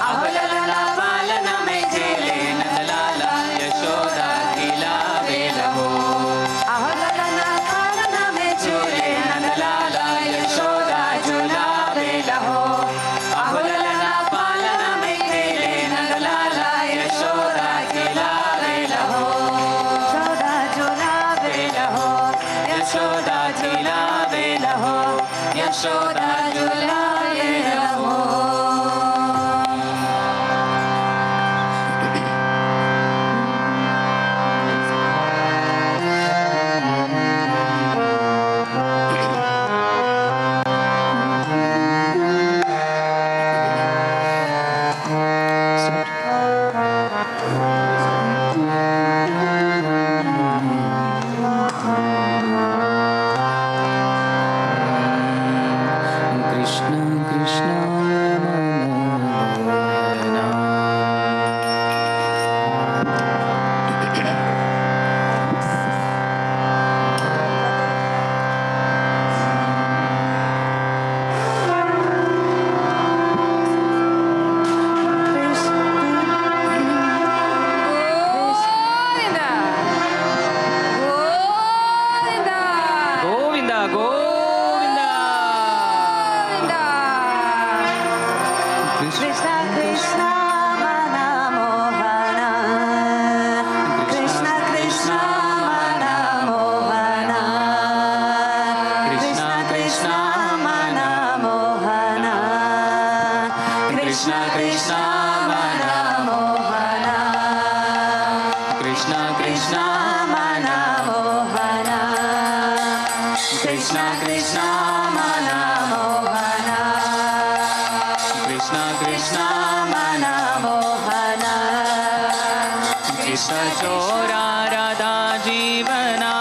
आहो ललना पालना में झूले नंद लाला यशोदा खिलावे लहो आहो ललना पालना में झूले नंद लाला यशोदा झुलावे लहो आहो ललना पालना में खेले नंद लाला यशोदा खिलावे लहो यशोदा झुलावे लहो यशोदा झुलावे लहो यशोदा झुलावे लहो Krishna Krishna Govinda Govinda Krishna Krishna Mana Mohana Krishna Krishna Mana Mohana Krishna Krishna Mana Mohana Krishna Krishna Mana Mohana Krishna Krishna Mana Mohana Krishna Krishna Mana Mohana Krishna Krishna Mana Mohana Krishna Chora Radha Jivana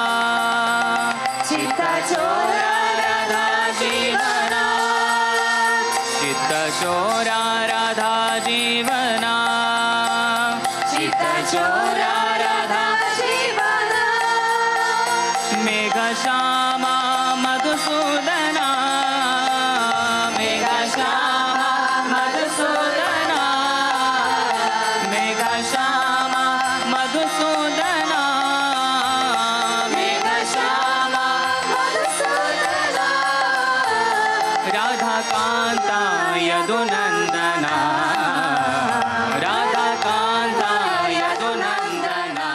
Chitta Chora Radha Jivana Chitta Chora Radha Jivana Chitta Chora Radha Jivana Megha Shama Madhusudana Megha Shama Madhusudana Megha Shama Madhusudana Megha Shama Madhusudana Radha Kanta Yadunandana Radha Kanta Yadunandana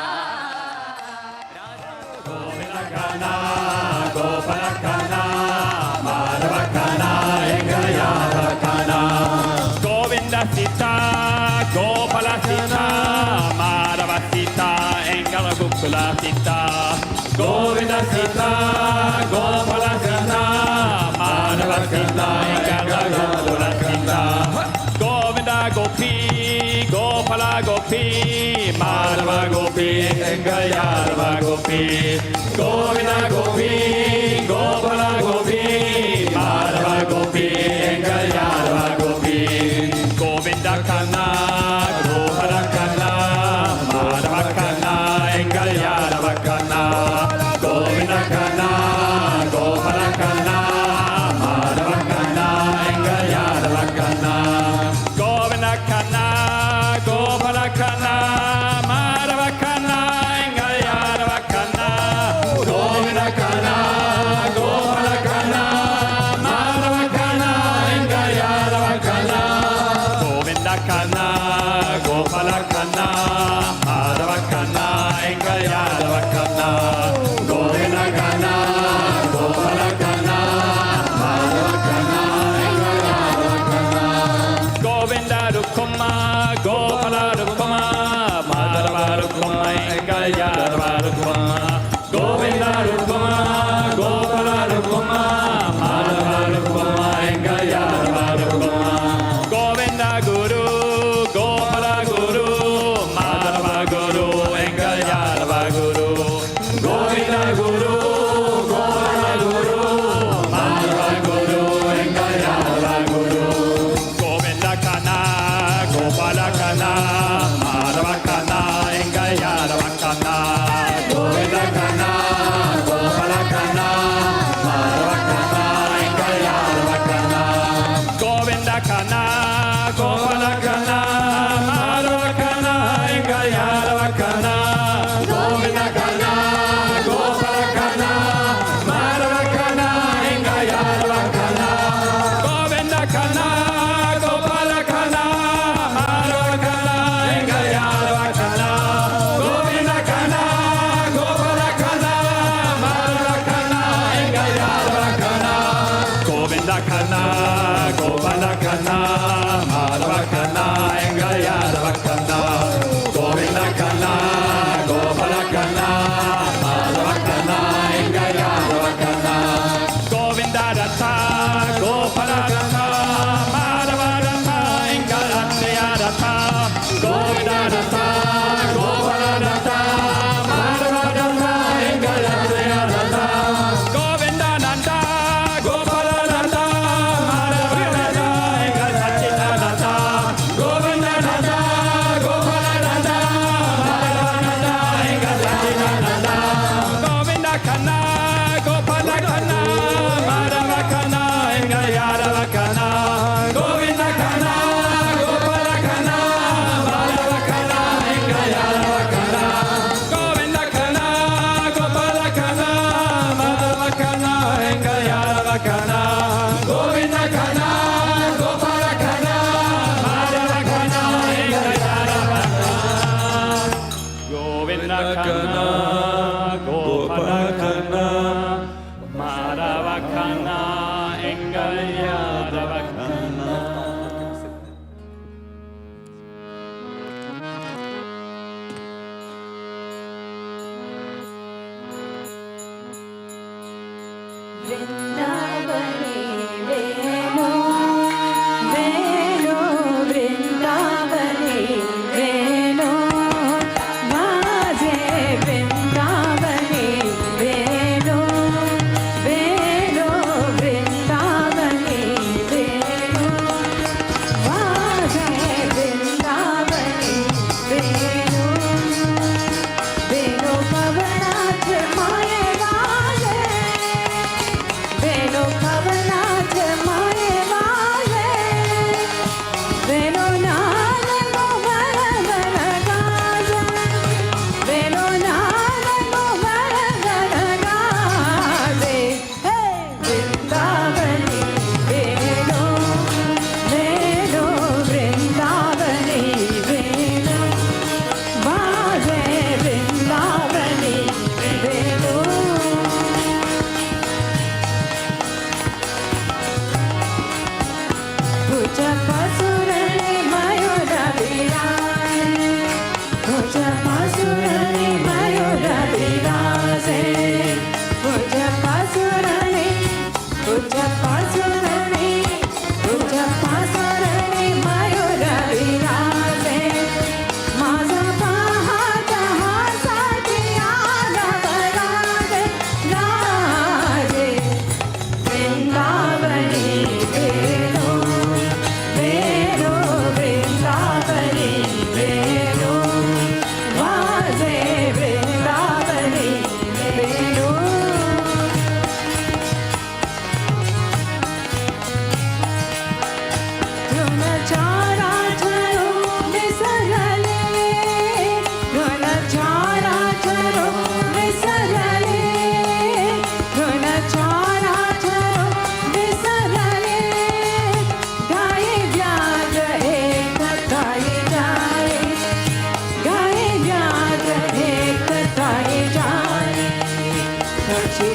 Govinda Sita, Gopala Sita, Madhava Sita, Engala Gokula Sita. Govinda Sita, Gopala Sita, Madhava Sita, Engala Gokula Sita. Govinda Gopi, Gopala Gopi, Madhava Gopi, Engala Gopi. Govinda Gopi, Gopala Gopi, Madhava Gopi, Engala Gopi. Govinda Kanna, Gopala Kanna, Madhava Kanna, Engala Kanna. Govinda Kanna, Gopala Kanna, Madhava Kanna, Engala Kanna. Govinda Kanna, Gopala Kanna, Madhava Kanna, Engala Kanna. Govinda Kanna, Gopala Kanna, Madhava Kanna, Engala Kanna. Kana, Gopala Kana, Madhava Kana, Gayadava Kana, Govinda Kana, Gopala Kana, Madhava Kana, Gayadava Kana, Govinda Kana, Gopala Kana, Madhava Kana, Gayadava Kana, Govinda Kana, Gopala Kana, Madhava Kana, Gayadava Kana, Govinda Kana, Gopala Kana, Madhava Kana, Gayadava Kana, Govinda Kana, Gopala Kana, Madhava Kana, Gayadava Kana, Govinda Datta, Gopala Datta, Madhava Datta, Gayadava Datta, Govinda Datta, Gopala Datta, Madhava Datta, Gayadava Datta, Govinda Nanda, Gopala Nanda, Madhava Nanda, Gayadava Datta, Govinda Nanda, Gopala Nanda, Madhava Nanda, Gayadava Datta, Govinda Kana, Gopala Kana, Madhava Kana, Gayadava Kana, Govinda Kana, Gopala Kana, Madhava Kana, Gayadava Kana, Govinda Kana, Gopala Kana, Madhava Kana, Gayadava Kana, Govinda Kana, Gopala Kana, Madhava Kana, Gayadava Kana, Govinda Kana, Gopala Kana, Madhava Kana, Gayadava Kana. वृंदावने वेणु वेणु वृंदावने वेणु बाजे वृंदावने वेणु वेणु वृंदावने वेणु बाजे वृंदावने वेणु वेणु पवनाथ माये गाये वेणु पवनाथ माये गाये वेणु नाद मोहर गण गाजे वेणु नाद मोहर गण गाजे हे वृंदावनी वेणु वेणु वृंदावनी वेणु बाजे वृंदावनी वेणु भुज पसुरनि मयूर विराजे भुज पसुरनि मयूर विराजे भुज पसुरनि भुज पसुरनि भुज पसुरनि मयूर विराजे माझा पाहत हासाची आगव राजे राजे वृंदावनी वेणु वेणु वृंदावनी वेणु वाजे वृंदावनी वेणु धुन चारा चरो विसरले धुन चारा चरो विसरले धुन चारा चरो विसरले गाये व्याघ्र एक गाये जाये गाये व्याघ्र एक गाये जाये पक्षी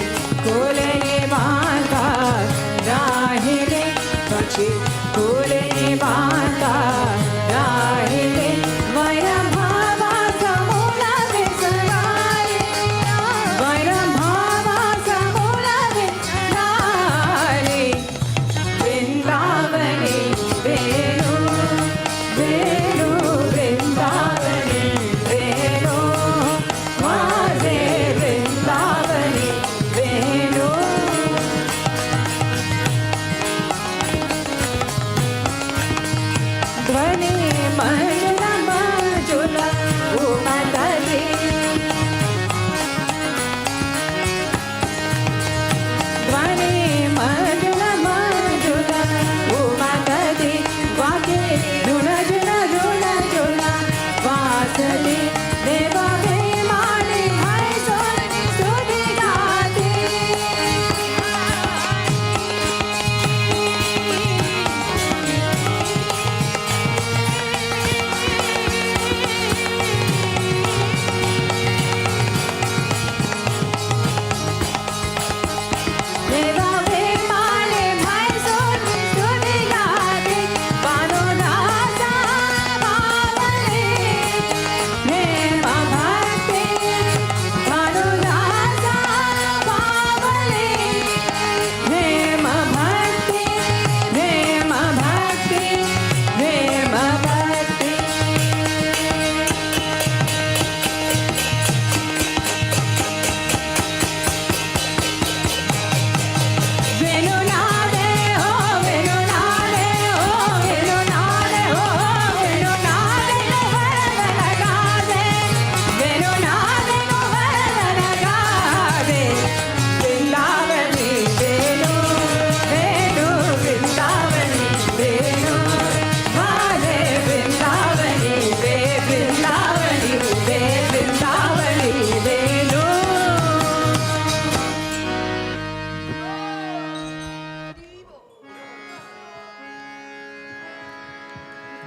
कोले बांधा राहिले पक्षी कोले बांधा राहिले वैर भावा समूला विसराले वैर भावा समूला विसराले वृंदावनी वेणु वेणु वृंदावनी वेणु वाजे वृंदावनी वेणु ध्वनि मंडल मंजुल उमदली ध्वनि मंडल मंजुल उमदली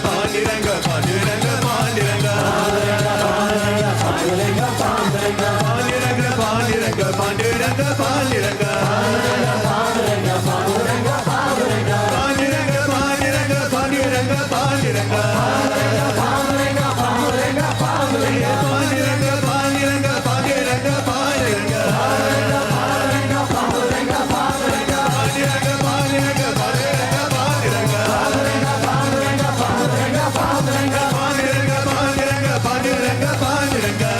Panduranga, Panduranga, Panduranga. Panduranga, Panduranga, Panduranga. Panduranga, Panduranga, Panduranga, Panduranga. Panduranga, Panduranga, Panduranga, Panduranga. Panduranga, Panduranga, Panduranga, Panduranga. Panduranga, Panduranga, Panduranga, Panduranga. Panduranga, Panduranga, Panduranga, Panduranga.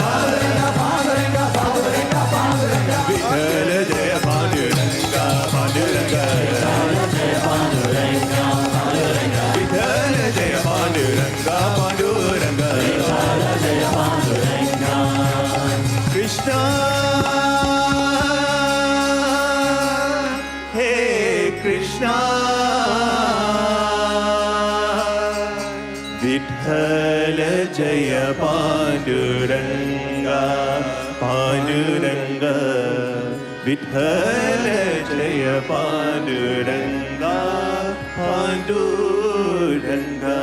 Krishna, Hey Krishna, Vithala Jaya Panduranga, Panduranga, Vithala Jaya Panduranga, Panduranga.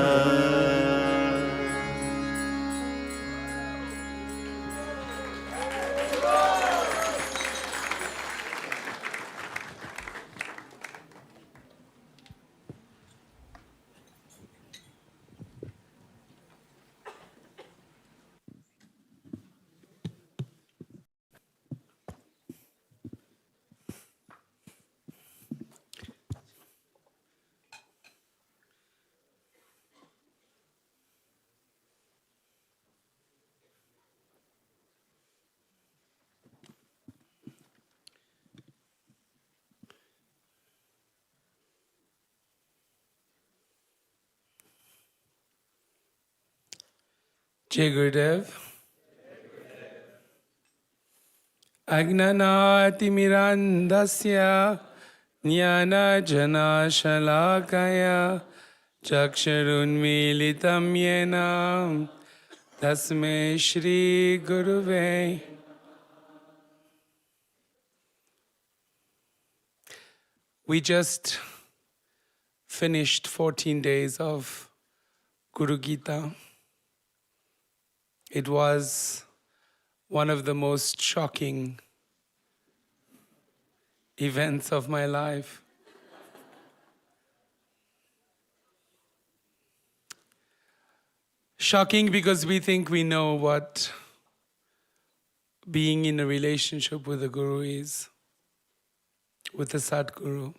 Jai Gurudev. Agnanati mirandasya jnana jana shalakaya chakshurun militam yena tasme Shri Guruve. We just finished 14 days of Guru Gita. It was one of the most shocking events of my life. Shocking because we think we know what being in a relationship with the Guru is, with the Sadguru.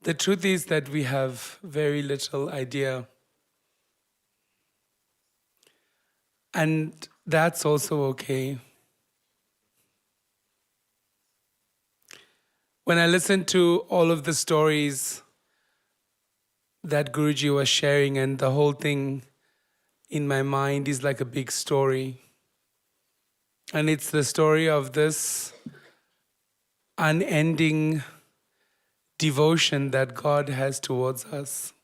The truth is that we have very little idea. And that's also okay. When I listen to all of the stories that Guruji was sharing, and the whole thing in my mind is like a big story. And it's the story of this unending devotion that God has towards us.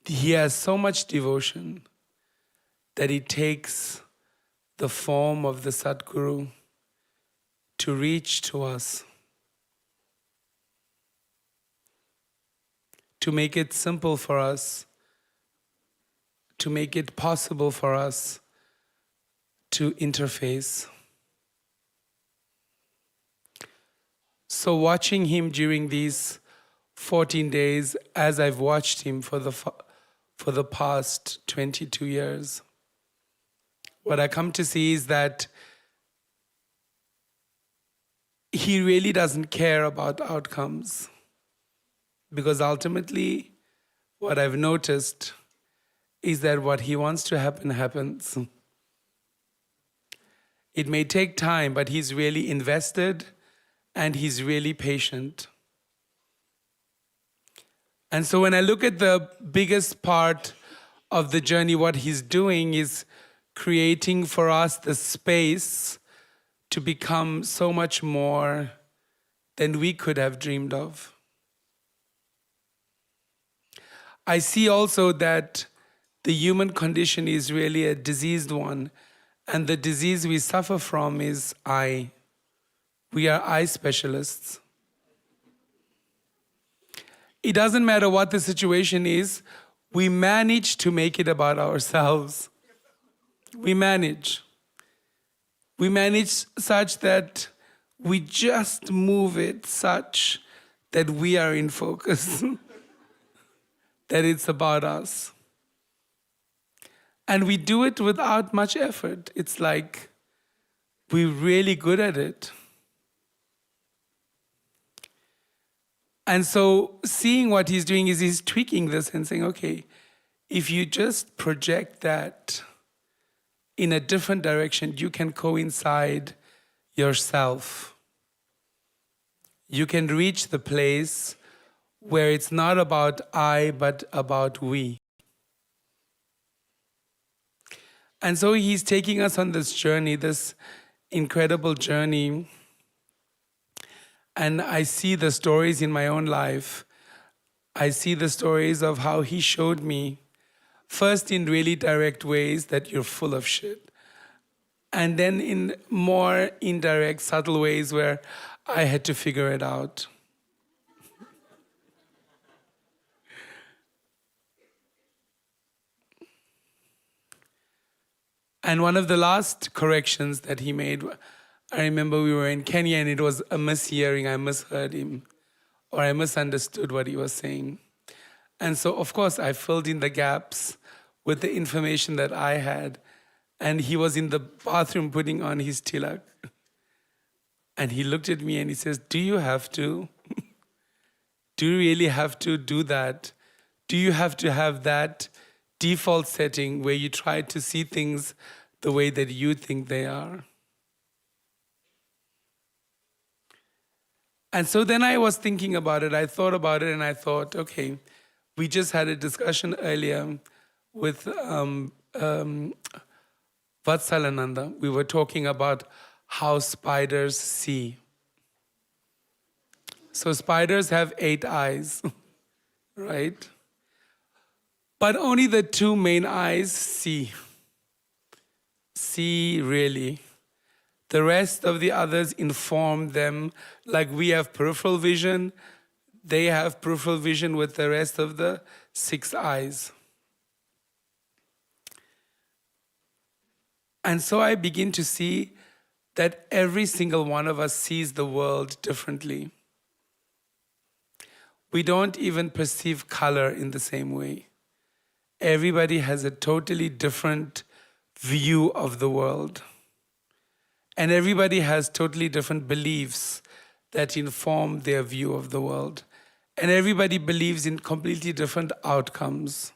He has so much devotion that he takes the form of the Sadguru to reach to us, to make it simple for us, to make it possible for us to interface. So watching him during these 14 days, as I've watched him for the past 22 years, what I come to see is that he really doesn't care about outcomes. Because ultimately, what I've noticed is that what he wants to happen, happens. It may take time, but he's really invested and he's really patient. And so when I look at the biggest part of the journey, what he's doing is creating for us the space to become so much more than we could have dreamed of. I see also that the human condition is really a diseased one, and the disease we suffer from is eye. We are eye specialists. it doesn't matter what the situation is, we manage to make it about ourselves. We manage. We manage such that we just move it such that we are in focus, that it's about us. And we do it without much effort. It's like we're really good at it. And so seeing what he's doing is he's tweaking this and saying, okay, if you just project that in a different direction, you can coincide yourself. You can reach the place where it's not about I, but about we. And so he's taking us on this journey, this incredible journey. And I see the stories in my own life. I see the stories of how he showed me, first in really direct ways that you're full of shit. And then in more indirect, subtle ways where I had to figure it out. And one of the last corrections that he made, I remember we were in Kenya and it was a mishearing. I misheard him, or I misunderstood what he was saying. And so, of course, I filled in the gaps with the information that I had. And he was in the bathroom putting on his tilak. And he looked at me and he says, do you have to? Do you really have to do that? Do you have to have that default setting where you try to see things the way that you think they are? And so then I was thinking about it. I thought about it and I thought, okay, we just had a discussion earlier with Vatsalananda. We were talking about how spiders see. So spiders have 8 eyes, right? But only the 2 main eyes see. See really. The rest of the others inform them, like we have peripheral vision, they have peripheral vision with the rest of the 6 eyes. And so I begin to see that every single one of us sees the world differently. We don't even perceive color in the same way. Everybody has a totally different view of the world. And everybody has totally different beliefs that inform their view of the world. And everybody believes in completely different outcomes.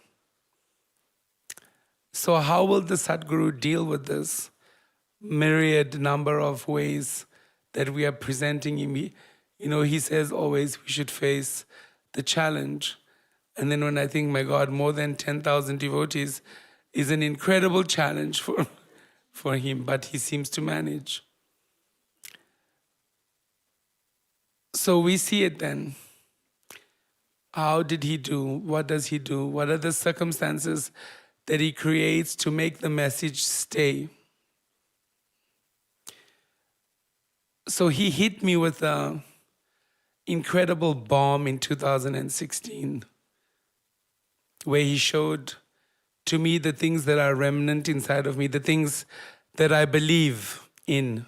So how will the Sadguru deal with this myriad number of ways that we are presenting him? He says always we should face the challenge. And then when I think, my God, more than 10,000 devotees is an incredible challenge for him, but he seems to manage. So we see it then. How did he do? What does he do? What are the circumstances that he creates to make the message stay? So he hit me with an incredible bomb in 2016, where he showed to me the things that are remnant inside of me, the things that I believe in.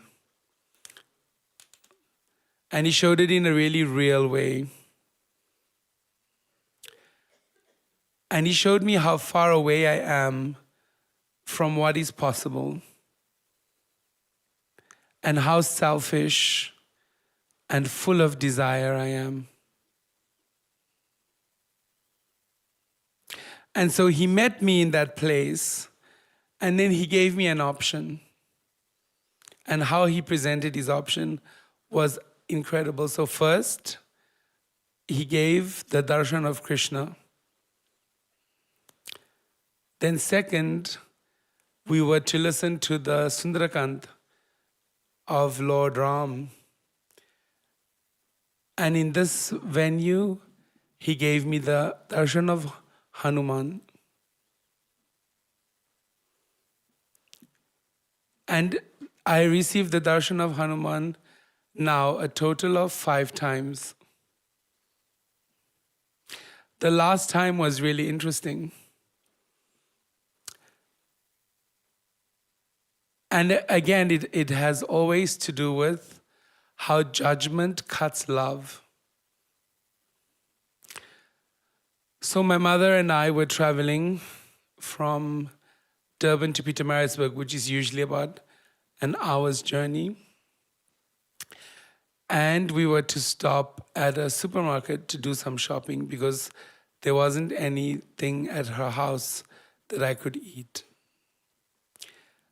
And he showed it in a really real way. And he showed me how far away I am from what is possible, and how selfish and full of desire I am. And so he met me in that place, and then he gave me an option. And how he presented his option was incredible. So first, he gave the darshan of Krishna. Then second, we were to listen to the Sundarakand of Lord Ram. And in this venue, he gave me the darshan of Hanuman. And I received the darshan of Hanuman now a total of 5 times. the last time was really interesting. And again, it has always to do with how judgment cuts love. So my mother and I were traveling from Durban to Pietermaritzburg, which is usually about an hour's journey. And we were to stop at a supermarket to do some shopping because there wasn't anything at her house that I could eat.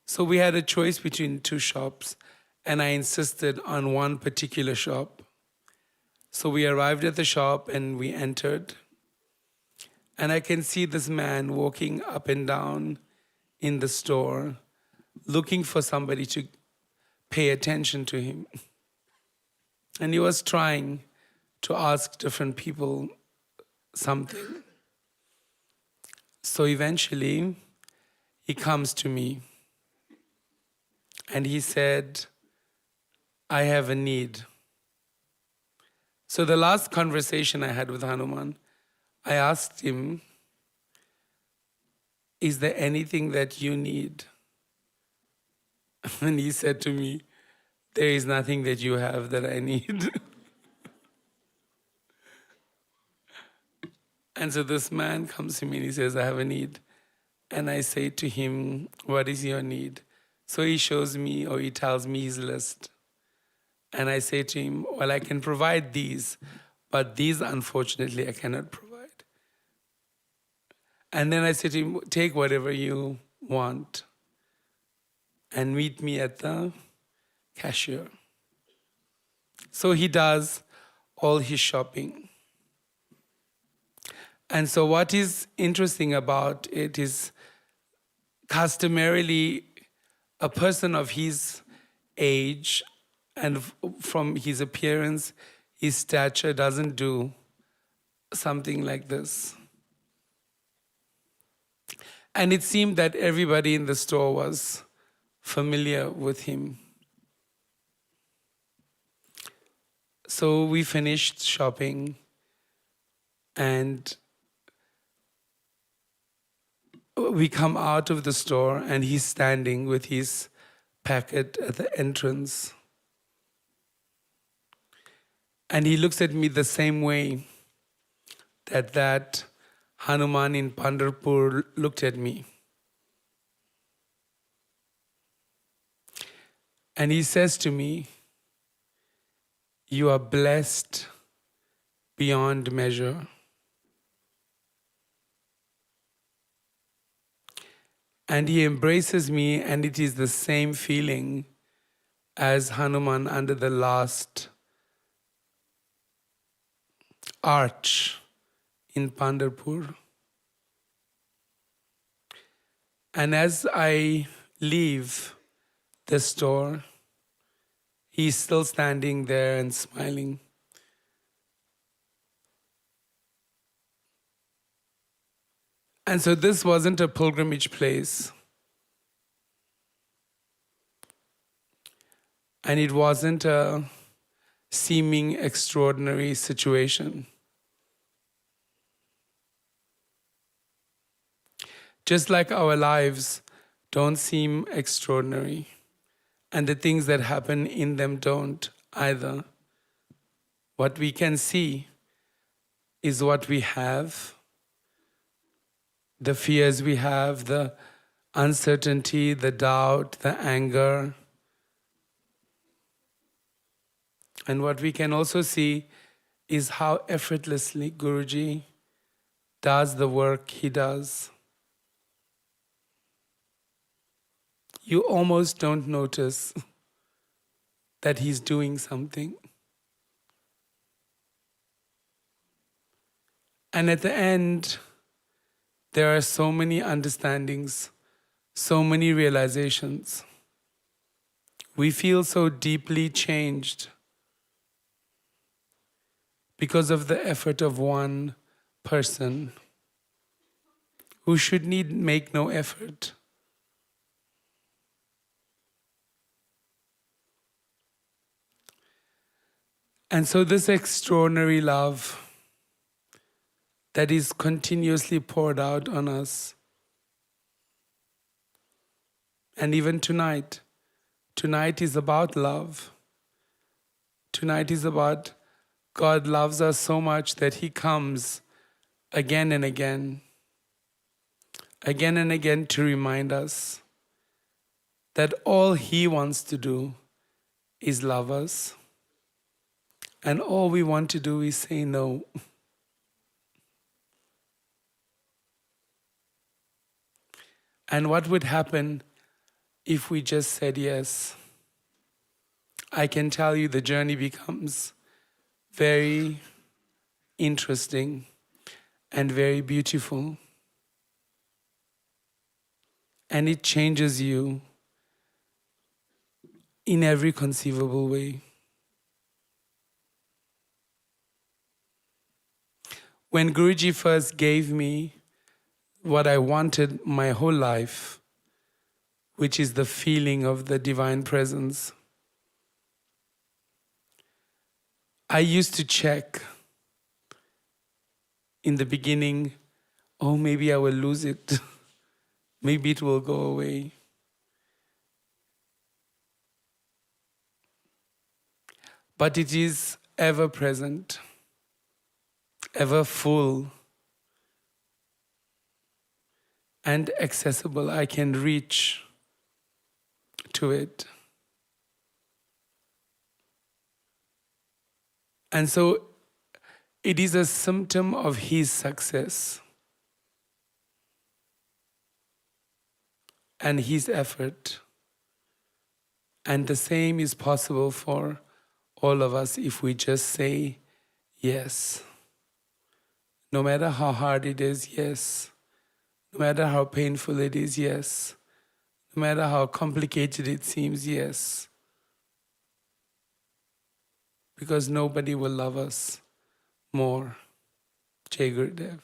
So we had a choice between two shops, and I insisted on one particular shop. So we arrived at the shop and we entered. And I can see this man walking up and down in the store, looking for somebody to pay attention to him. And he was trying to ask different people something. So eventually, he comes to me and he said, I have a need. So the last conversation I had with Hanuman, I asked him, is there anything that you need? And he said to me, there is nothing that you have that I need. And so this man comes to me and he says, I have a need. And I say to him, what is your need? So he shows me, or he tells me his list. And I say to him, well, I can provide these, but these, unfortunately, I cannot provide. And then I say to him, take whatever you want and meet me at the cashier. So he does all his shopping. And so what is interesting about it is customarily a person of his age and from his appearance, his stature doesn't do something like this. And it seemed that everybody in the store was familiar with him. So we finished shopping and we come out of the store and he's standing with his packet at the entrance. And he looks at me the same way that Hanuman in Pandharpur looked at me. And he says to me, you are blessed beyond measure. And he embraces me, and it is the same feeling as Hanuman under the last arch in Pandharpur. And as I leave the store, he's still standing there and smiling. And so this wasn't a pilgrimage place. And it wasn't a seeming extraordinary situation. Just like our lives don't seem extraordinary, and the things that happen in them don't either. What we can see is what we have, the fears we have, the uncertainty, the doubt, the anger. And what we can also see is how effortlessly Guruji does the work he does. You almost don't notice that he's doing something. And at the end, there are so many understandings, so many realizations. We feel so deeply changed because of the effort of one person who should need make no effort. And so this extraordinary love that is continuously poured out on us. And even tonight is about love. Tonight is about God loves us so much that He comes again and again to remind us that all He wants to do is love us. And all we want to do is say no. And what would happen if we just said yes? I can tell you the journey becomes very interesting and very beautiful. And it changes you in every conceivable way. When Guruji first gave me what I wanted my whole life, which is the feeling of the divine presence, I used to check in the beginning, oh, maybe I will lose it. Maybe it will go away. But it is ever present, ever full, and accessible. I can reach to it. And so it is a symptom of His success and His effort. And the same is possible for all of us if we just say yes. No matter how hard it is, yes. No matter how painful it is, yes. No matter how complicated it seems, yes. Because nobody will love us more. Jai Gurudev.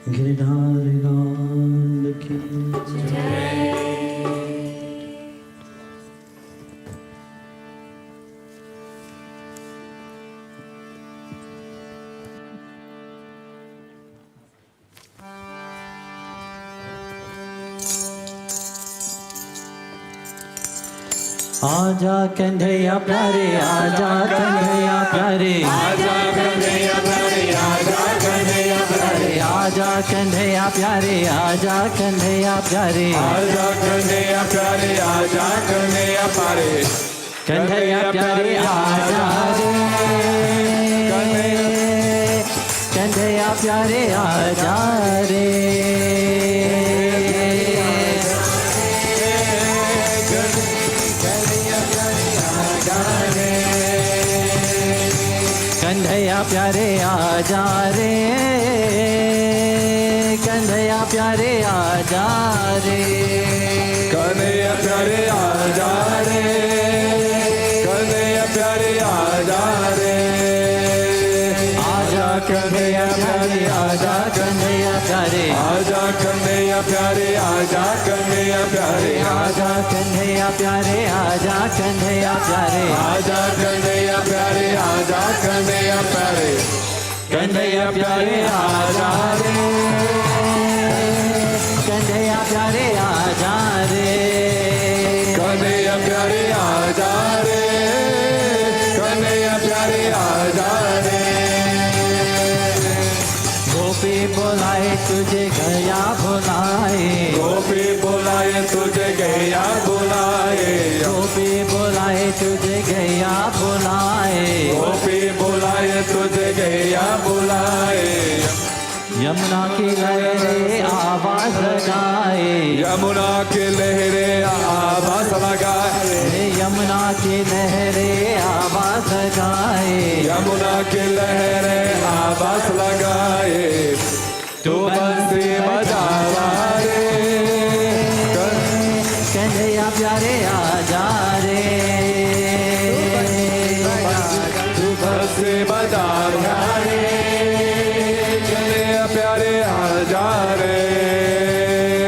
Girdhari Lal की जय। आजा कन्हैया प्यारे, आजा कन्हैया प्यारे, आजा कन्हैया प्यारे, आजा कन्हैया प्यारे, आजा कन्हैया प्यारे, आजा कन्हैया प्यारे, आजा कन्हैया प्यारे, आजा कन्हैया प्यारे, कन्हैया प्यारे आजा रे, कन्हैया प्यारे आजा रे, कन्हैया प्यारे आजा रे, कन्हैया प्यारे आजा रे, कन्हैया प्यारे आजा रे, कन्हैया प्यारे आजा रे, आजा कन्हैया प्यारे, आजा कन्हैया प्यारे, आजा कन्हैया प्यारे, आजा कन्हैया प्यारे, आजा कन्हैया प्यारे, आजा कन्हैया प्यारे, आजा कन्हैया प्यारे, आजा कन्हैया प्यारे, कन्हैया प्यारे आजा रे, कन्हैया प्यारे आजा रे, कन्हैया प्यारे आजा रे, कन्हैया प्यारे आजा रे, गोपी बुलाए तुझे गया बुलाए, गोपी बुलाए तुझे गया बुलाए, गोपी बुलाए तुझे गया बुलाए, गोपी बुलाए तुझे गया बुलाए, यमुना की लहरें आवाज लगाए, यमुना की लहरें आवाज लगाए, यमुना की लहरें आवाज लगाए, यमुना की लहरें आवाज लगाए, तू बंसी बजावा रे, कन्हैया प्यारे आजा रे, तू बंसी बजावा रे, कन्हैया प्यारे आजा रे,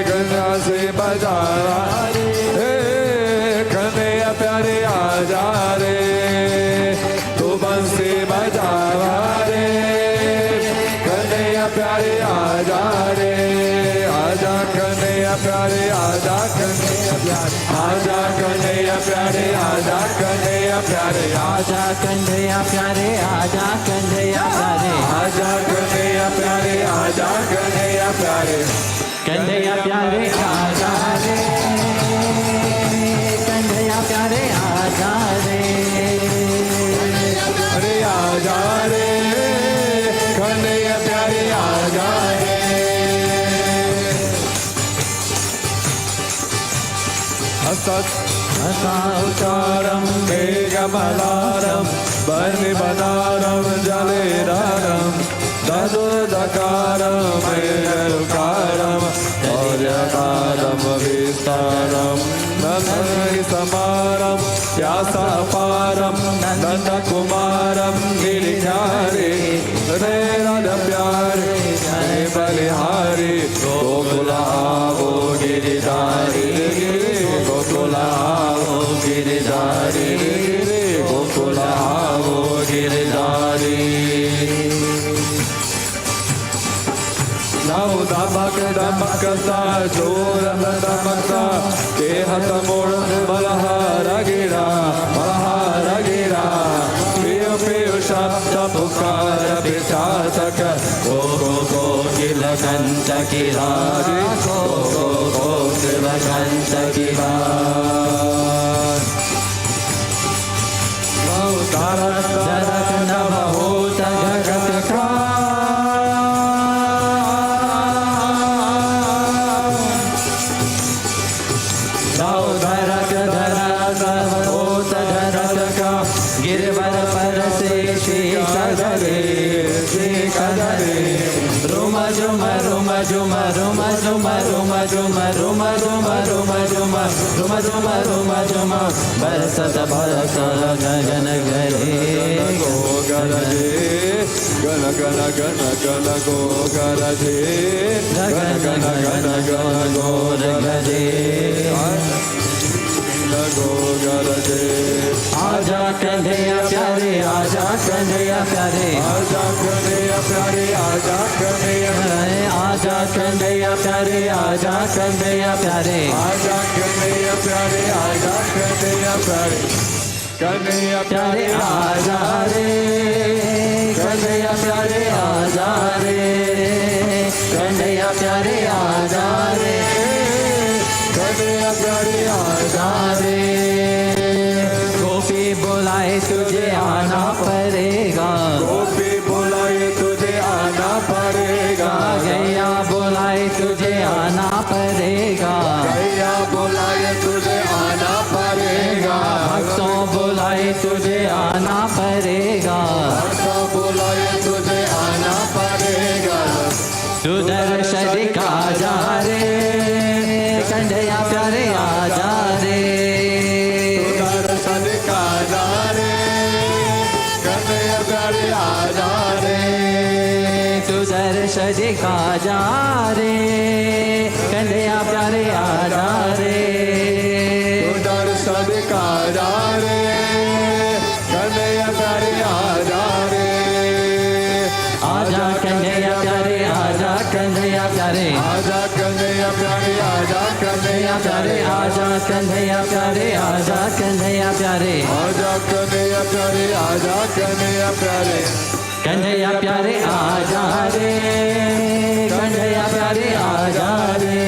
गंगा से बजावा रे, कन्हैया प्यारे आजा रे, तू बंसी बजावा रे, कन्हैया प्यारे आजा रे, आजा कन्हैया प्यारे, आजा कन्हैया प्यारे, आजा कन्हैया प्यारे, आजा कन्हैया प्यारे, आजा कन्हैया प्यारे, आजा कन्हैया प्यारे, आजा कन्हैया प्यारे, आजा कन्हैया प्यारे, कन्हैया प्यारे आजा रे, कन्हैया प्यारे आजा रे, अरे आजा रे, कन्हैया प्यारे आजा रे, असत असाउचारम मेघमलारम बनिबनारम जलेदारम ददुदकारम मेरुकारम और्यकारम विस्तारम नंदि समारम व्यासापारम नंदकुमारम गिरिधारी राज प्यारे जय बलिहारी गोकुलावो गिरिधारी गोकुलावो गिरिधारी गोकुलावो गिरिधारी नौ दमक दमक सा जोर दमक सा के हत मोड़ बलहार गिरा पियो पियो शब्द पुकार पिशाचक गो गो गो किल कंच किरारी गो गो गो किल कंच किरारी नौ तारक जरक नभ होत जगत का गिरवर पर से रुम झुम रुम झुम रुम झुम रुम झुम रुम झुम रुम झुम रुम झुम रुम झुम बरसत बरस गगन गरे गो गरजे Gana gana gana gana go garaje. Gana gana gana gana go garaje. Go garaje. आजा कन्हैया प्यारे आजा कन्हैया प्यारे आजा कन्हैया प्यारे आजा कन्हैया आजा कन्हैया प्यारे आजा कन्हैया प्यारे आजा कन्हैया प्यारे आजा कन्हैया प्यारे कन्हैया प्यारे आजा रे कन्हैया प्यारे आजा रे कन्हैया प्यारे आजा रे कन्हैया प्यारे आजा रे गोपी बुलाए तुझे आना पड़ेगा गोपी बुलाए तुझे आना पड़ेगा गैया बुलाए तुझे आना पड़ेगा गैया बुलाए तुझे आना पड़ेगा भक्तों बुलाए तुझे आना पड़ेगा भक्तों बुलाए तुझे आना पड़ेगा तू दर्शन दिखा जा रे कन्हैया प्यारे आजा रे तू दर्शन दिखा जा रे कन्हैया प्यारे आजा रे तू दर्शन दिखा जा रे कन्हैया प्यारे आजा रे तू दर्शन दिखा जा रे कन्हैया प्यारे आजा रे आजा कन्हैया प्यारे आजा कन्हैया प्यारे आजा कन्हैया प्यारे आजा कन्हैया प्यारे आजा कन्हैया प्यारे आजा कन्हैया प्यारे आजा कन्हैया प्यारे आजा कन्हैया प्यारे कन्हैया प्यारे आजा रे कन्हैया प्यारे आजा रे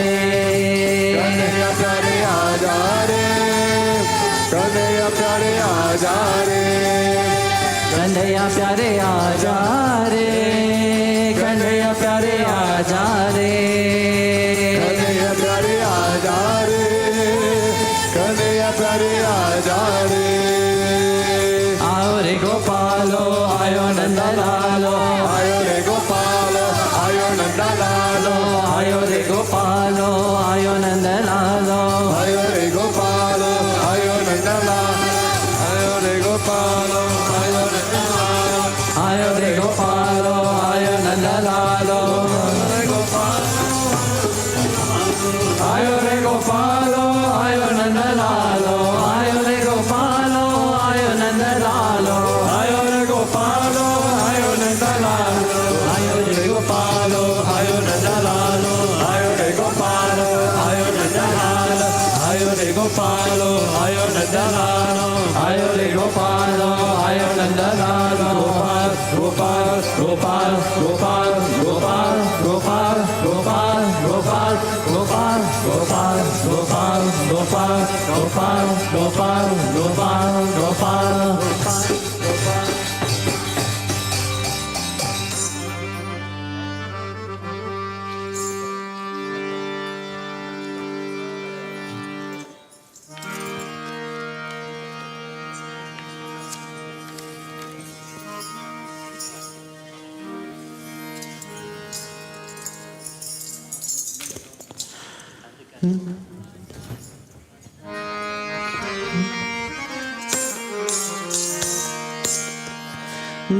कन्हैया प्यारे आजा रे कन्हैया प्यारे आजा रे कन्हैया प्यारे आजा रे कन्हैया प्यारे आजा रे कन्हैया प्यारे आजा रे कन्हैया प्यारे आजा रे आओ रे गोपालो आयो नंदलालो आयो रे गोपालो आयो नंदलालो आयो रे गोपालो आयो नंदलालो आयो रे गोपालो आयो नंदलालो आयो रे गोपालो आयो नंदलालो आयो रे गोपालो आयो नंदलालो आयो रे गोपालो आयो नंदलालो आयो रे गोपालो आयो नंदलालो आयो रे गोपालो आयो नंदलालो आयो रे गोपालो आयो नंदलालो आयो रे गोपालो आयो नंदलालो आयो रे गोपालो आयो नंदलालो आयो रे गोपालो आयो नंदलालो गोपाल गोपाल गोपाल गोपाल गोपाल गोपाल गोपाल गोपाल गोपाल गोपाल गोपाल गोपाल गोपाल गोपाल गोपाल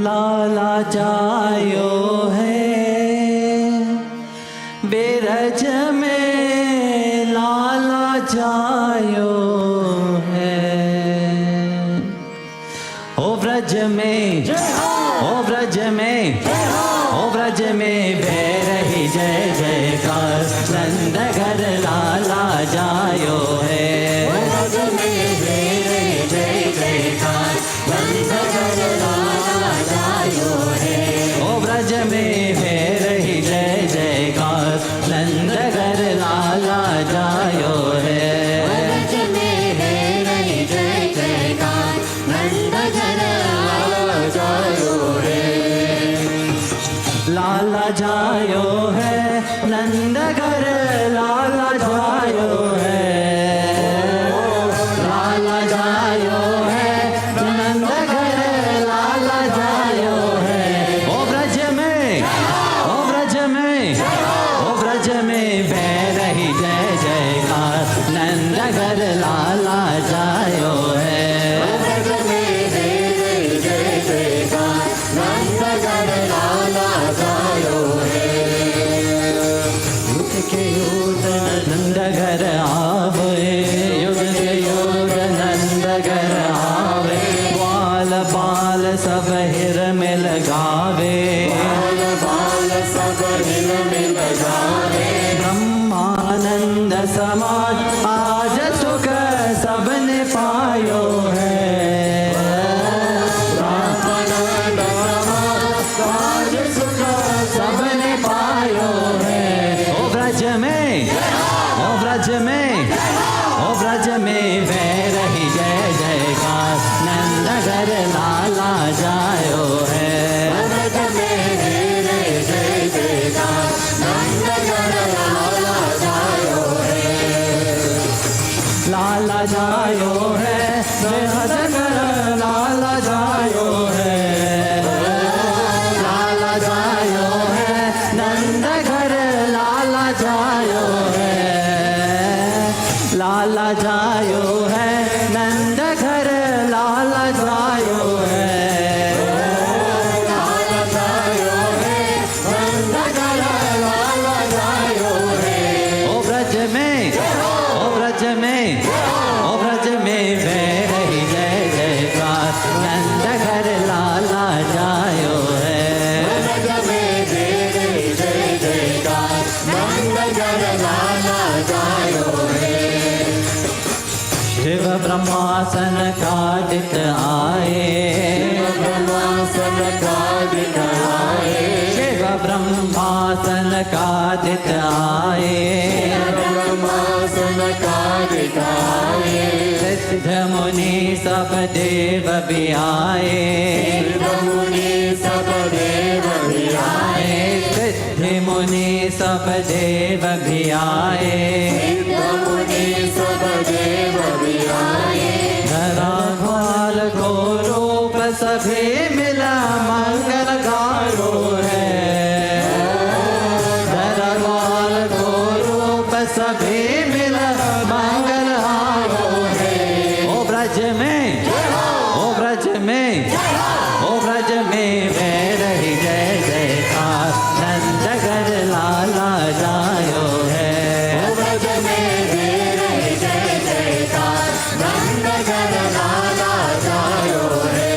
लाला जायो है बेरज में लाला जायो है ओ व्रज में ओ व्रज में ओ व्रज में बैरही जय जयकार नंद घर लाला जायो है ओ व्रज में बैरही जय जयकार नंद घर लाला जायो है ओ व्रज में बैरही जय जयकार नंद घर लाला जायो है व्रज में बैरही जय जयकार नंद घर लाला जायो है लाला जायो है नंद घर लाला जायो है लाला जायो है नंद घर लाला जायो है ओ व्रज में ओ व्रज में ओ व्रज में बैरही जय जयकार नंद घर लाला जायो है व्रज में बैरही जय जयकार नंद घर लाला के यूथ नंद घर आवे, युग के यूथ नंद घर आवे, बाल बाल सब हिर में लगावे, बाल बाल सब हिर में लगावे, ब्रह्मानंद समाज आज सुख सबने पायो है, ब्रह्मानंद समाज आज सुख सबने पायो है। ओ ब्रज में, ओ ब्रज में, ओ ब्रज में वह रही जय जयकार, नंद घर लाला जायो है, ब्रज में जय जयकार, नंद घर लाला जायो है, लाला जायो है, बेहद कर लाला जायो है, लाला जायो है, नंद घर लाला जायो है, लाला जायो है, नंद घर लाला जायो है, लाला जायो है, नंद घर लाला जायो है। ओ ब्रज में, ओ ब्रज में, ओ ब्रज में वह रही जय जयकार, नंद घर लाला जायो है, ब्रज में जय जयकार, नंद घर लाला जायो है। शिव ब्रह्मासन कादित आए, शिव ब्रह्मासन कादित आए, शिव ब्रह्मासन कादित आए, ब्रह्मासन कादित आए, सिद्ध मुनि सब देव भी आए, सिद्ध मुनि सब देव भी आए, सिद्ध मुनि सब देव भी आए, सिद्ध मुनि सब देव भी आए, धरा ग्वाल को रूप सभी मिला मंगल गायो है, धरा ग्वाल को रूप सभी मिला मंगल हारो है। ओ ब्रज में, ओ ब्रज में, ओ ब्रज में वह रही जय जयकार, नंद घर लाला जायो है, ओ ब्रज में वह रही जय जयकार, नंद घर लाला जायो है,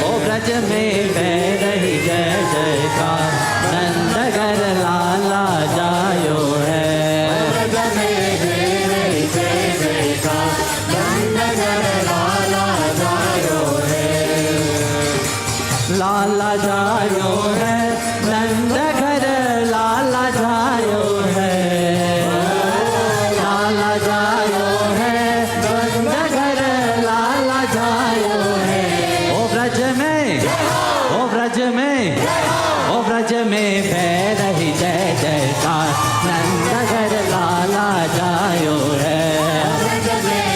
ओ ब्रज में वह रही जय जयकार, नंद घर लाला जायो है, ओ ब्रज में वह रही जय जयकार, नंद घर लाला जायो है, लाला जायो है, नंद घर लाला जायो है, लाला जायो है, नंद घर लाला जायो है। ओ ब्रज में, ओ ब्रज में, ओ ब्रज में वह रही जय जयकार, नंद घर लाला जायो है, ब्रज में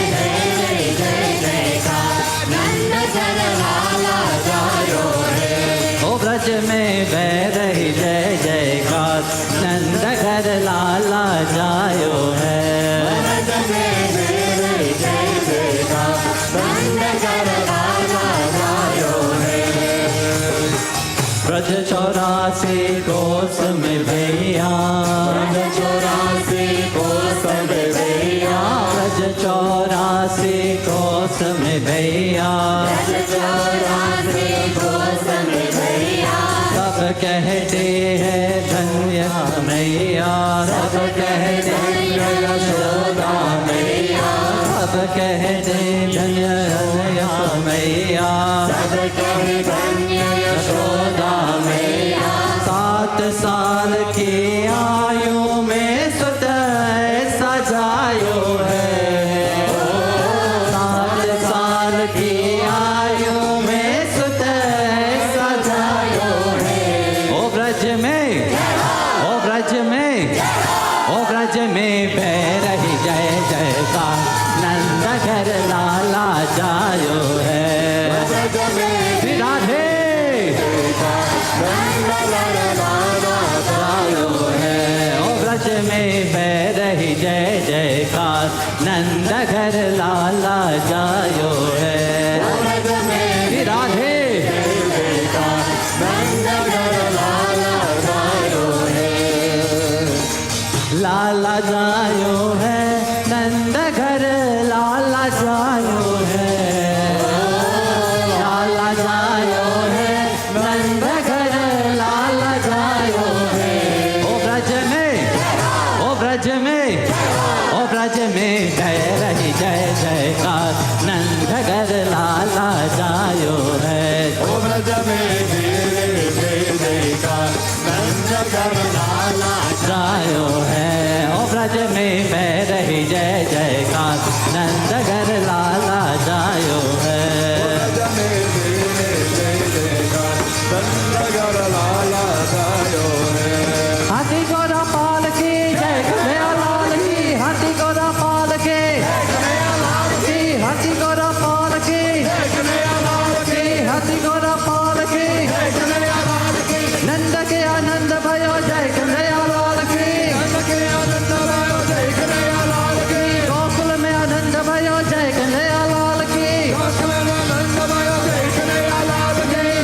जय जयकार, नंद घर लाला जायो है। ओ ब्रज में वह रही जय जयकार, नंद घर लाला जायो है, ब्रज में रही जय जयकार, नंद घर लाला जायो है। ब्रज 84 कोस में भैया, ब्रज 84 कोस में भैया, ब्रज 84 कोस में भैया, ब्रज 84 कोस में भैया, सब कहते हैं धन्य मैया, सब कहते यशोदा मैया, सब कहते धन्य मैया, सब कहते धन्य यशोदा मैया। 7 साल की आयु में सुत ऐसा जायो है, 7 साल की आयु में सुत ऐसा जायो है। ओ ब्रज में, ओ ब्रज में, ओ ब्रज में बह रही जय जयकार, नंद घर लाला जायो है, राधे जायो है। ओ ब्रज में बह रही जय जयकार, नंद घर लाला जायो है, राधे लाला जायो है नंद घर लाला जायो है लाला जायो है नंद घर लाला जायो है ओ ब्रज में ओ ब्रज में ओ ब्रज में जय रही जय जयकार नंद घर लाला जायो है ओ ब्रज में जय जयकार नंद घर लाला जायो है ओ ब्रज में मैं रही जय जयकार नंद घर लाला जायो है ब्रज में जय जयकार नंद घर लाला जायो है हाथी घोड़ा पाल की जय कन्हैया लाल की हाथी घोड़ा पाल के हाथी घोड़ा पाल के हाथी घोड़ा पाल के नंद के आनंद भयो जय कन्हैया लाल की गोकुल में आनंद भयो जय कन्हैया लाल की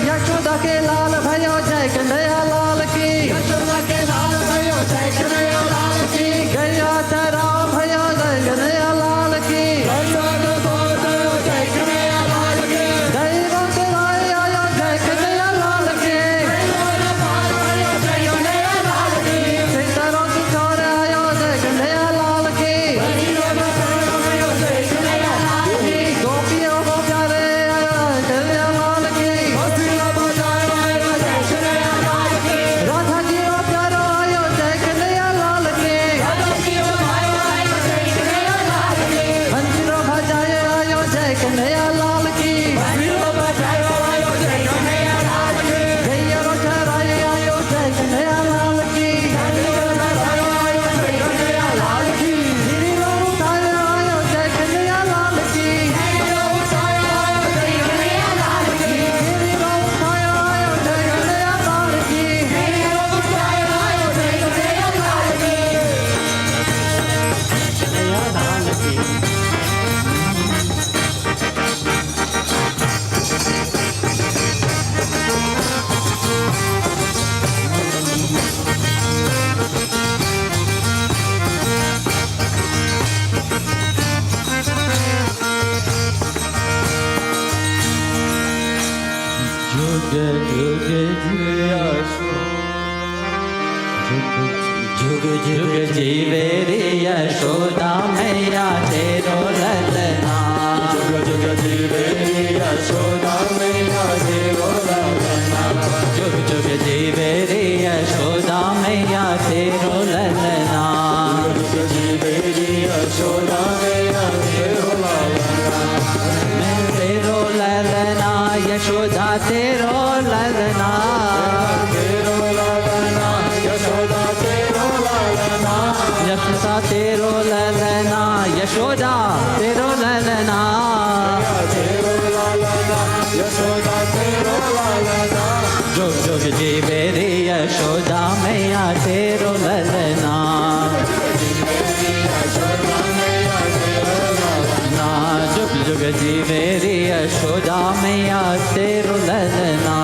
यशोदा के लाल भयो जय कन्हैया लाल की गैया चरा भयो जय कन्हैया लाल की दैवों के राय आयो जय कन्हैया लाल की सितारों की चोर आयो जय कन्हैया लाल की गोपियों को प्यारे आयो कन्हैया लाल की राधा जी को प्यारो आयो जय कन्हैया लाल की मंदिरों भजाए आयो जय कन्हैया लाल की गैयरों चराए आयो जय कन्हैया लाल की गिरिरों उठाए आयो जय कन्हैया लाल की गिरिरों उठाए आयो जय कन्हैया लाल की जुग जुग जुग जुग जीवे रे यशोदा मैया तेरो ललना जुग जुग जीवे यशोदा मैया तेरो ललना जुग जुग जीवे रे यशोदा मैया तेरो ललना जुग जीवे यशोदा मैया तेरो ललना मैं तेरो ललना यशोदा तेरो ललना तेरो ललना यशोदा तेरो ललना यशोदा तेरो ललना यशोदा तेरो ललना तेरो ललना यशोदा तेरो ललना जुग जुग जीवे रे यशोदा मैया तेरो ललना ना जुग जुग जीवे रे यशोदा मैया तेरो ललना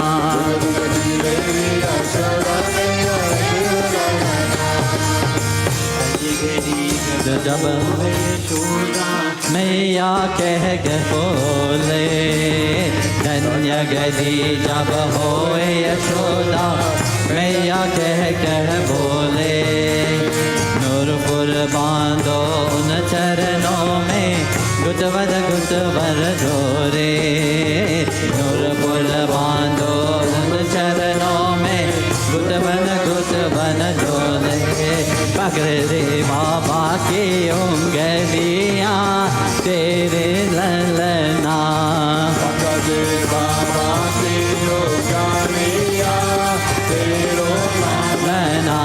जब मैया कह ग बोले धन्य गली जब होए यशोदा मैया कह बोले नूरपुर बांधो उन चरणों में गुटवर जोरे नूरपुर बांधो उन चरणों में गुटवन जोरे पकड़ रे बाबा की उंगलियां तेरे ललना पकड़ रे बाबा की उंगलियां तेरो ललना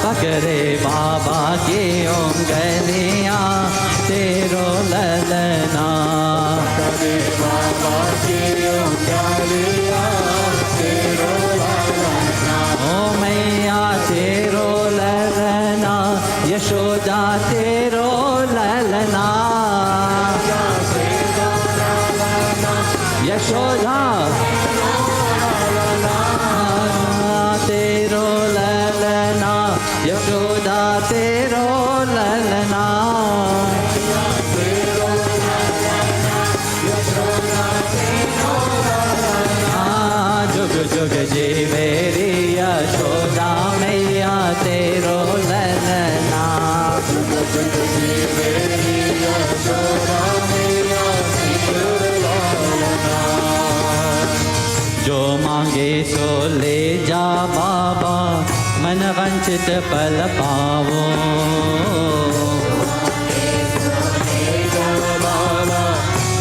पकड़े बाबा की उंगलियां तेरो ललना पकड़ रे बाबा की उंगलियां तेरो ललना ओ मैया तेरो ललना यशोदा तेरो ललना यशोदा तेरो ललना यशोदा तेरो वंचित फल पावो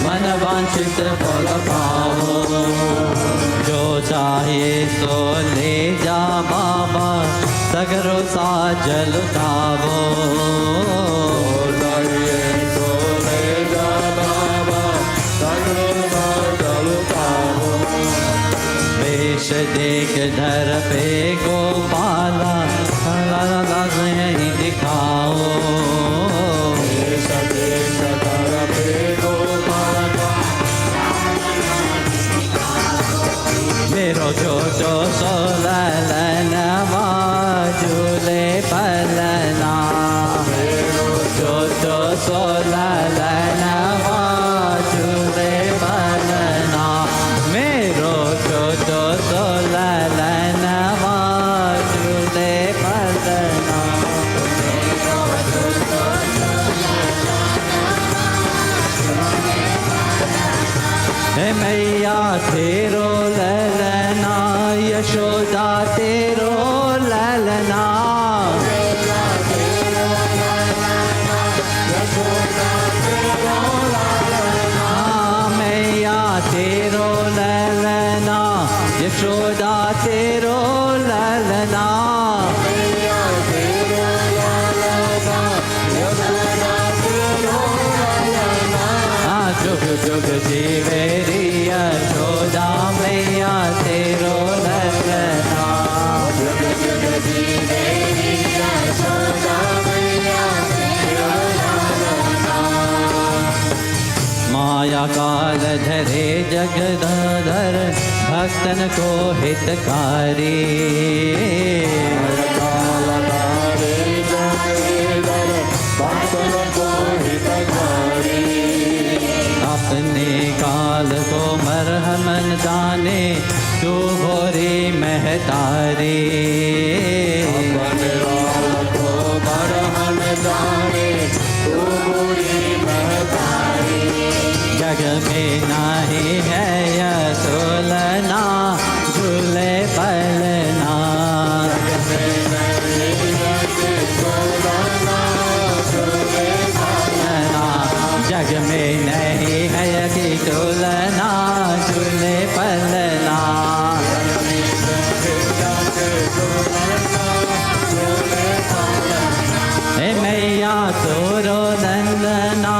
मन वांछित फल पावो जो चाहे सो ले जा बाबा सगरो सा जल उठावो वेश देख धर पे गोपाला यही दिखाओ वेश देख धर पे गोपाला मेरो जो सो ललनवा झूले पलना मेरो जो सो ललनवा झूले पलना मेरो जो सो ललनवा झूले पलना हे मैया तेरो ललना यशोदा तेरो ललना मैया तेरो ललना यशोदा तेरो ललना जुग जुग जीवेरी यशोदा मैया तेरो ललना जुग जुग जीवेरी यशोदा मैया तेरो ललना माया काल धरे जगदाधर भक्तन को हितकारी अपने काल को मरहमन जाने तू भोरी महतारी अपने काल को मरहमन जाने तू भोरी महतारी जग में नाही है यशोलना झूले पलना जग में नहीं है यशोलना झूले पलना जग में नहीं है कि तुलना झूले पलना हे मैया तोरो नंदना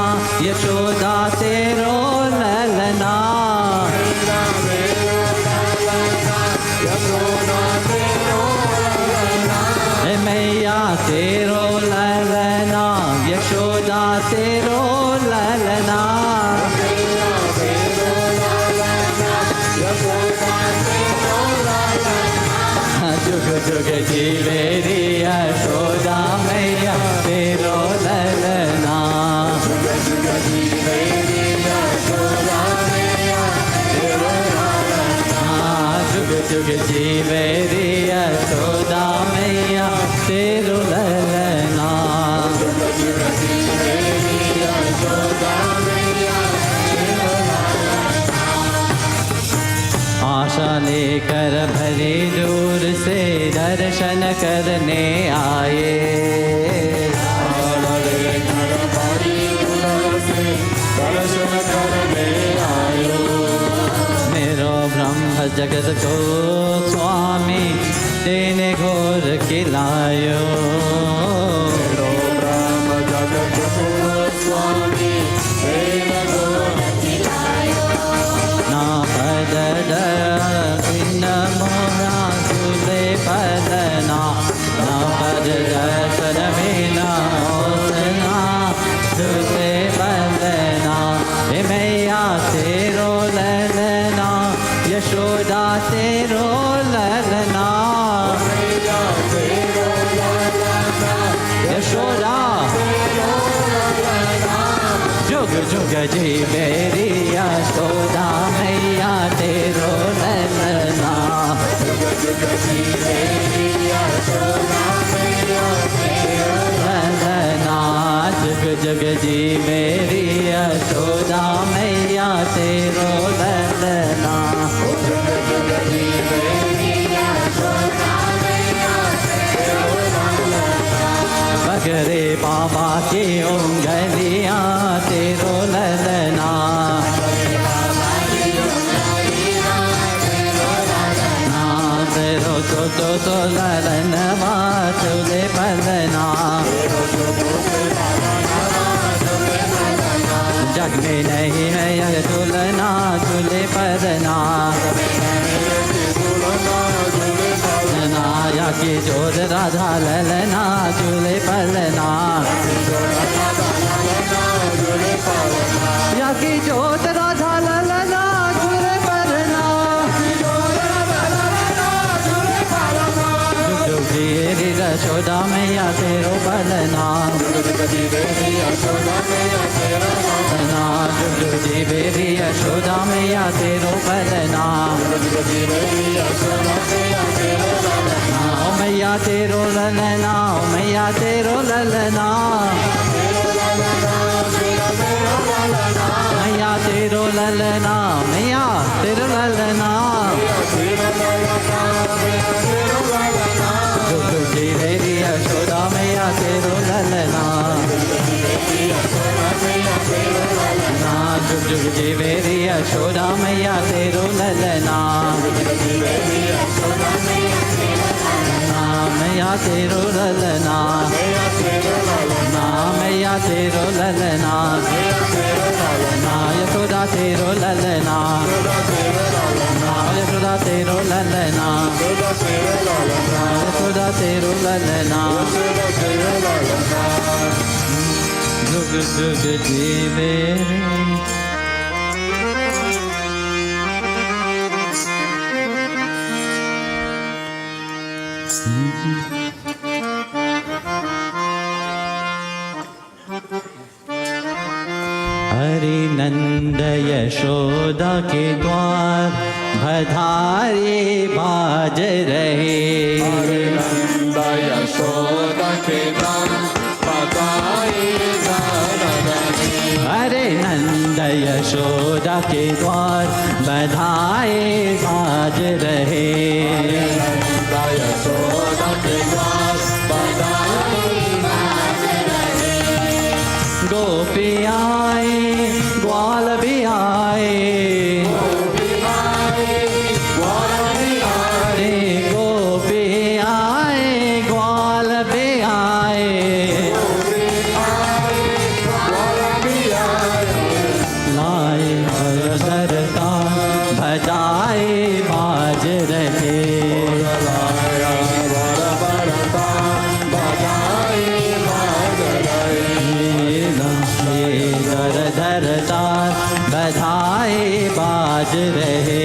यशोदा तेरो ललना हे मैया तेरो ललना यशोदा तेरो ललना जुग जुग जीवेरी यशोदा मैया तेरो ललना जुग जुग जीवेरी यशोदा मैया तेरो ललना जुग जुग जीवेरी यशोदा मैया तेरो ललना जुग जुग जीवेरी यशोदा मैया तेरो ललना आशा लेकर भरी दूर से दर्शन करने आए दर्शन करने आयो मेरो ब्रह्म जगत को स्वामी तेने घोर खिलायो मेरो ब्रह्म जगत को स्वामी तेने घोर खिलायो ना पद इन मोरा झूले पलना ना पद दर्शन बिना होसना झूले पलना हे मैया तेरो ललना यशोदा तेरो ललना यशोदा जुग जुग जी मेरी यशोदा मैया तेरो ललना जुग जुग जी मेरी यशोदा मैया तेरो ललना जुग जुग जी मेरी यशोदा मैया तेरो ललना जुग जुग जी मेरी यशोदा मैया तेरो की उंगलियां तेरो ललना तेरो तो ललनवा तुझे पलना जग में नहीं है यह तुलना तुझे पलना या की जोर राधा ललना तुझे पलना या की जोत राधा ललना तुझे पलना जुग यशोदा मैया तेरो पलना जुग जी बेरी यशोदा मैया तेरो पलना मैया तेरो ललना मैया तेरो ललना मैया तेरो ललना मैया तेरो ललना जुग जी बेरी यशोदा मैया तेरो ललना जुग जुग जी बेरी यशोदा मैया तेरो ललना मैया तेरो ललना मैया तेरो ललना यशोदा तेरो ललना यशोदा तेरो ललना यशोदा तेरो ललना जुग जुग जीवे हरि नंद यशोदा के द्वार भधारे बाज रहे हरि नंद यशोदा के द्वार भधारे हरे नंद यशोदा के द्वार बधाए बाज रहे यशोदा के द्वार बधाए बाज रहे गोपी आए ग्वाल भी आए गोपी आए ग्वाल भी आए लाए सरता भजाए बाज रहे धर तार बधाए बाज रहे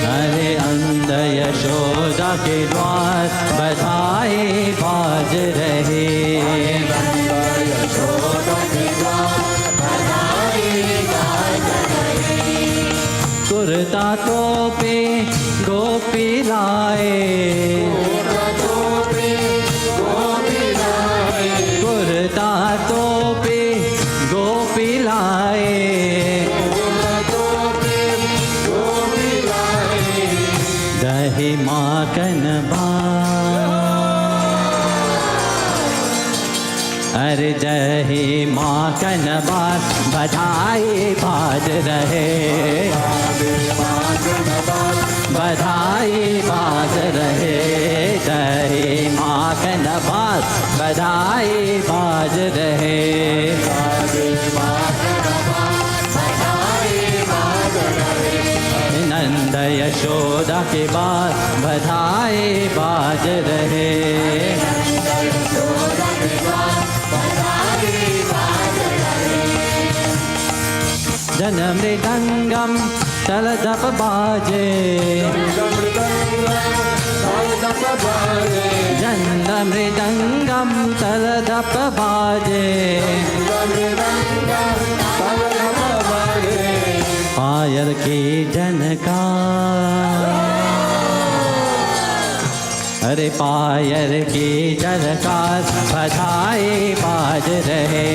हरे अंध यशोदा के द्वार बधाए बाज रहे कुर्ता टोपी गोपी लाए कुर्ता टोपी गोपी लाए दही माखन अरे दही माखन बात बधाई बाज रहे बधाई बाज रहे दही माखन बात बधाई बाज रहे नंद यशोदा के बाद बधाई बाज रहे जन मृदंगम तलदप बाजे जन मृदंगम तलदप बाजे पायल की जनकार अरे पायल की जनकार बधाई बाज रहे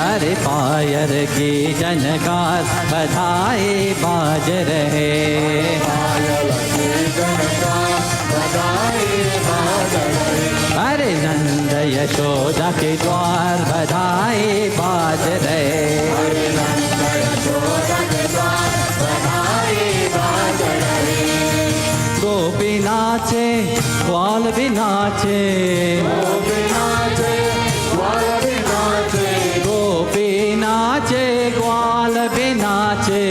अरे पायर की जनकार बधाई बाज रहे, अरे नंद यशोदा के द्वार बधाई बाज रहे, गोपी नाचे ग्वाल भी नाचे, गोपी नाचे ग्वाल भी नाचे, गोपी नाचे ग्वाल भी नाचे,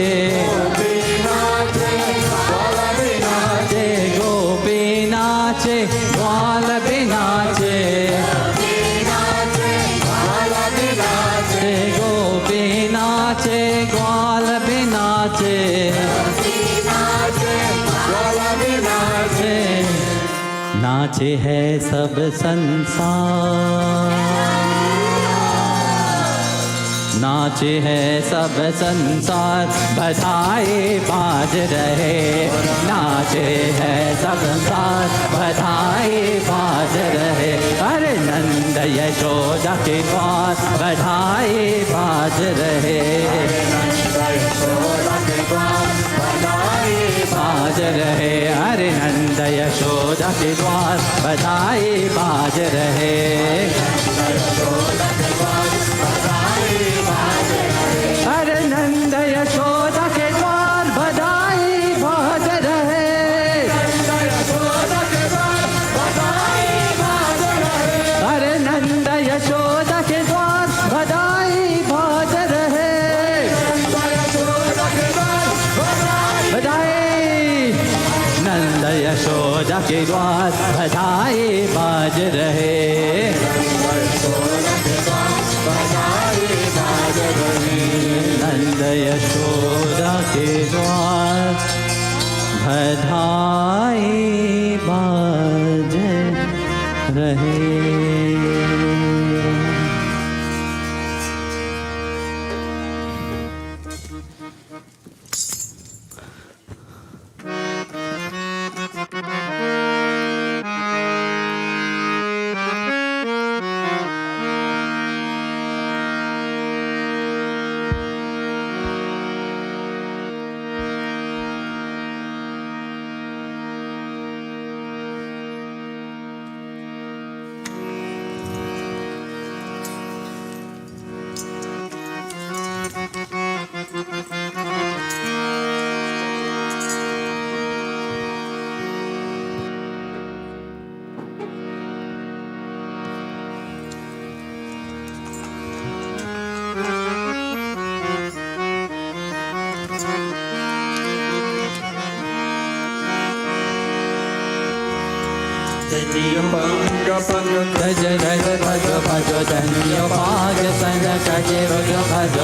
गोपी नाचे ग्वाल भी नाचे, गोपी नाचे ग्वाल भी नाचे, गोपी नाचे ग्वाल भी नाचे, नाचे है सब संसार, नाचे है सब संसार बधाई बाज रहे, नाचे है सब संसार बधाई बाज रहे, अरे नंद यशोदा के द्वार बधाई बाज रहे, बाज रहे, अरे नंद यशोदा के द्वार बधाई बाज रहे, अरे नंद यशोदा के द्वार बधाई बाज रहे, अरे नंद यशोदा के द्वार बधाई बाज रहे, बधाई नंद यशोदा के द्वार बधाई बाज रहे, नंद यशोदा के द्वार बधाई बाज रहे। भज रज भज भज धन्य भाग सन कजे भज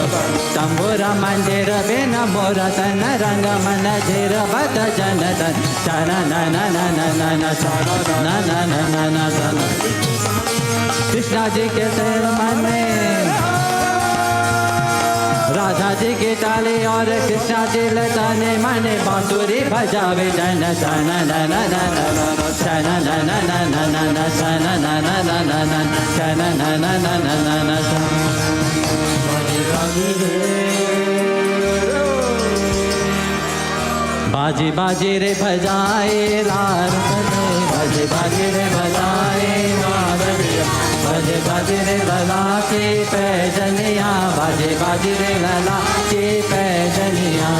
तंबुर मंदिर बिन मोर तन रंग मन धीर बद जन तन चन नन नन नन न न न न कृष्णा जी के तेर मन में राधा जी की ताली और कृष्णा जी लताने मने बांसुरी बजावे जन सन नन नन सन नन नन नन सन नन नन नन सन नन नन नन बाजी बाजी रे बजाए लाल बाजी बाजी रे बजाए बाजे बाजे रे लला के पैजनिया बाजे बाजे रे लला के पैजनिया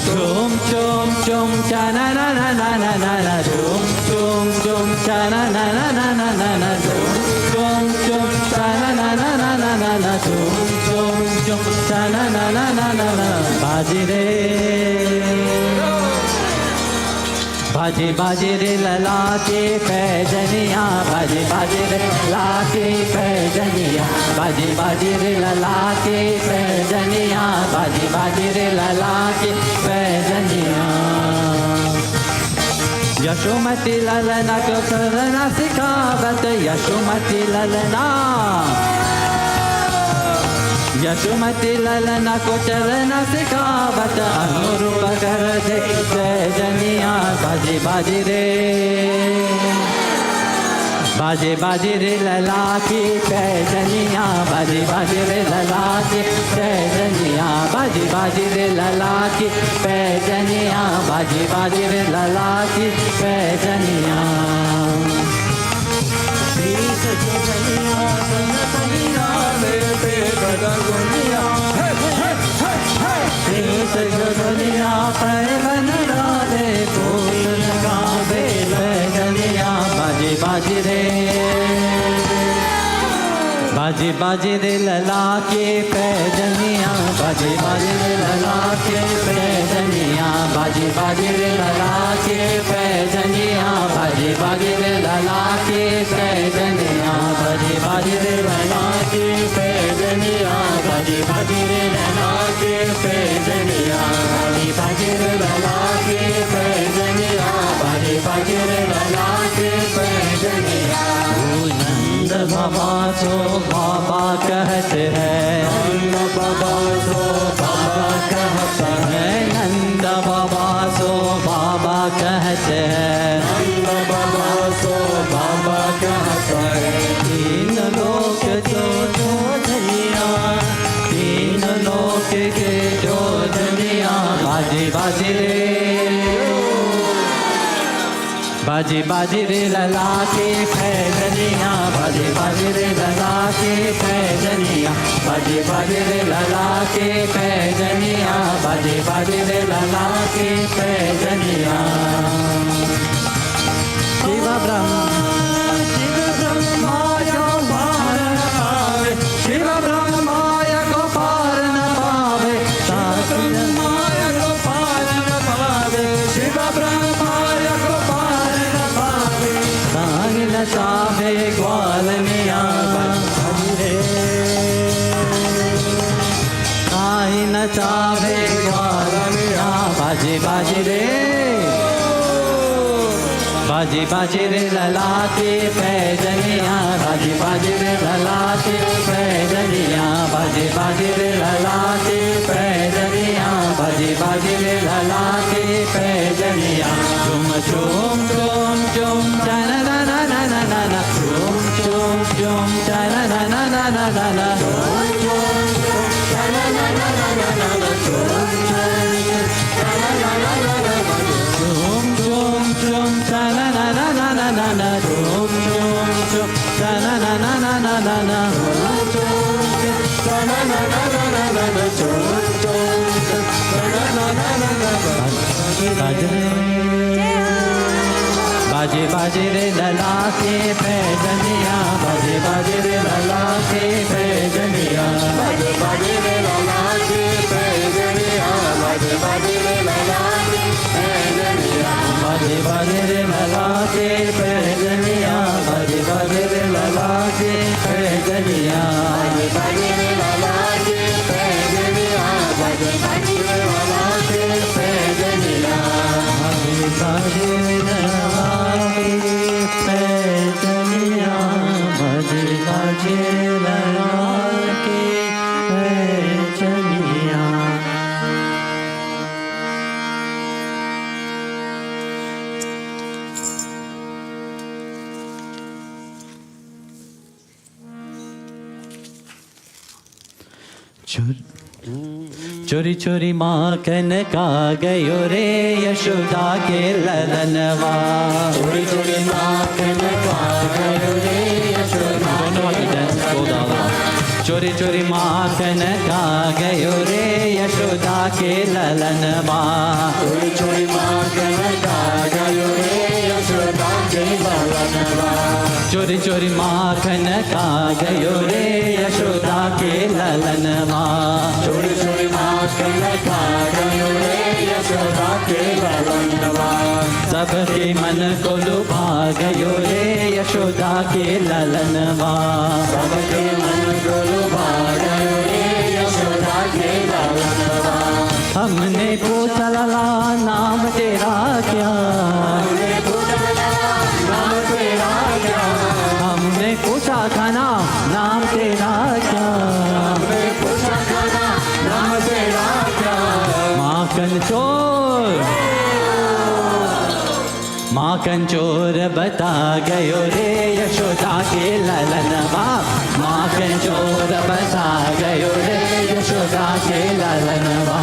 चुम चुम चुम चना ना ना ना ना ना ना चुम चुम चुम चना ना ना ना ना ना ना चुम चुम चना ना ना ना ना ना ना चुम चुम चुम चना ना ना ना ना ना बाजे रे बाजे बाजे रे लला के पैजनिया बाजे बाजे रे लला के पैजनिया बाजे बाजे रे लला के पैजनिया बाजे बाजे रे लला के पैजनिया यशोमती ललना को चलना सिखावत यशोमती ललना यशोमती ललना को चलना सिखावत अनुरूप कर दे पैजनिया बाजे बाजे रे बाजे बाजे रे लला की पैजनिया बाजे बाजे रे लला की पैजनिया बाजे बाजे रे लला की पैजनिया बाजे बाजे रे लला की पैजनिया श्री सजनिया सजनिया रे पे बदगुनिया श्री सजनिया पैवन राधे कोल गावे पैजनिया बाजे बाजे रे बाजे बाजे रे लला के पैजनिया बाजे बाजे रे लला के पैजनिया बाजे बाजे रे लला के पैजनिया बाजे बाजे रे लला के पैजनिया बाजे बाजे रे लला के पैजनिया बाजे बाजे रे लला के पैजनिया बाजे बाजे रे लला के पैजनिया बाजे बाजे रे लला के पैजनिया नंद बाबा सो बाबा कहते हैं नंद बाबा सो बाबा कहते हैं नंद बाबा सो बाबा कहते हैं नंद बाबा सो बाबा कहते हैं तीन लोक जो धनिया तीन लोक के जो धनिया बाजे बाजे रे बाजे बाजे रे लला के पैजनिया बाजे बाजे रे लला के पैजनिया बाजे बाजे रे लला के पैजनिया बाजे बाजे रे लला के पैजनिया शिव ब्रह्माय पार न पावे शिव ब्रह्माय को पार न पावे ब्रह्माय को पार न पावे शिव ब्रह्माय को पार न पावे सांग नचावे ग्वाल मिया रे आई नचावे ग्वाल मिया बाजे बाजे रे बाजे बाजे रे लला के पैजनिया बाजे बाजे रे लला के पैजनिया बाजे बाजे रे लला के पैजनिया बाजे बाजे रे लला के पैजनिया झुम झुम झुम झुम चना ना ना ना ना ना ना झुम झुम झुम चना ना ना ना ना ना ना झुम झुम झुम चना ना ना ना ना ना ना झुम झुम चना ना ना ना ना ना झुम झुम झुम चना ना ना ना ना ना ना झुम झुम झुम चना ना ना ना ना ना ना झुम झुम चना ना ना ना ना ना ना झुम झुम चना ना ना ना ना बाजे बाजे रे लला के पैजनिया बाजे बाजे रे लला के पैजनिया बाजे बाजे रे लला के पैजनिया बाजे बाजे रे लला के पैजनिया बाजे बाजे रे लला के पैजनिया बाजे बाजे रे लला के पैजनिया बाजे बाजे रे लला के पैजनिया बाजे बाजे रे लला के पैजनिया बाजे बाजे रे लला के पैजनिया बाजे बाजे रे लला के पैजनिया चोरी चोरी माखन का गयो रे यशोदा के ललनवा चोरी चोरी माखन का गयो रे यशोदा चोरी चोरी माखन का गयो रे यशोदा के ललनवा चोरी चोरी माखन का गयो रे यशोदा के ललनवा चोरी चोरी माखन का गयो रे यशोदा के ललनवा चोरी चोरी माखन का गयो रे यशोदा के ललनवा सबके मन को लुभा गयो रे यशोदा के ललनवा सबके मन को लुभा गयो रे यशोदा के ललनवा हमने पूछा लला नाम तेरा क्या हमने पूछा लला नाम तेरा क्या हमने पूछा खाना नाम तेरा क्या हमने पूछा खाना नाम तेरा क्या माखन चोर माखन चोर बता गयो रे यशोदा के ललनवा माखन चोर बता गयो रे यशोदा के ललनवा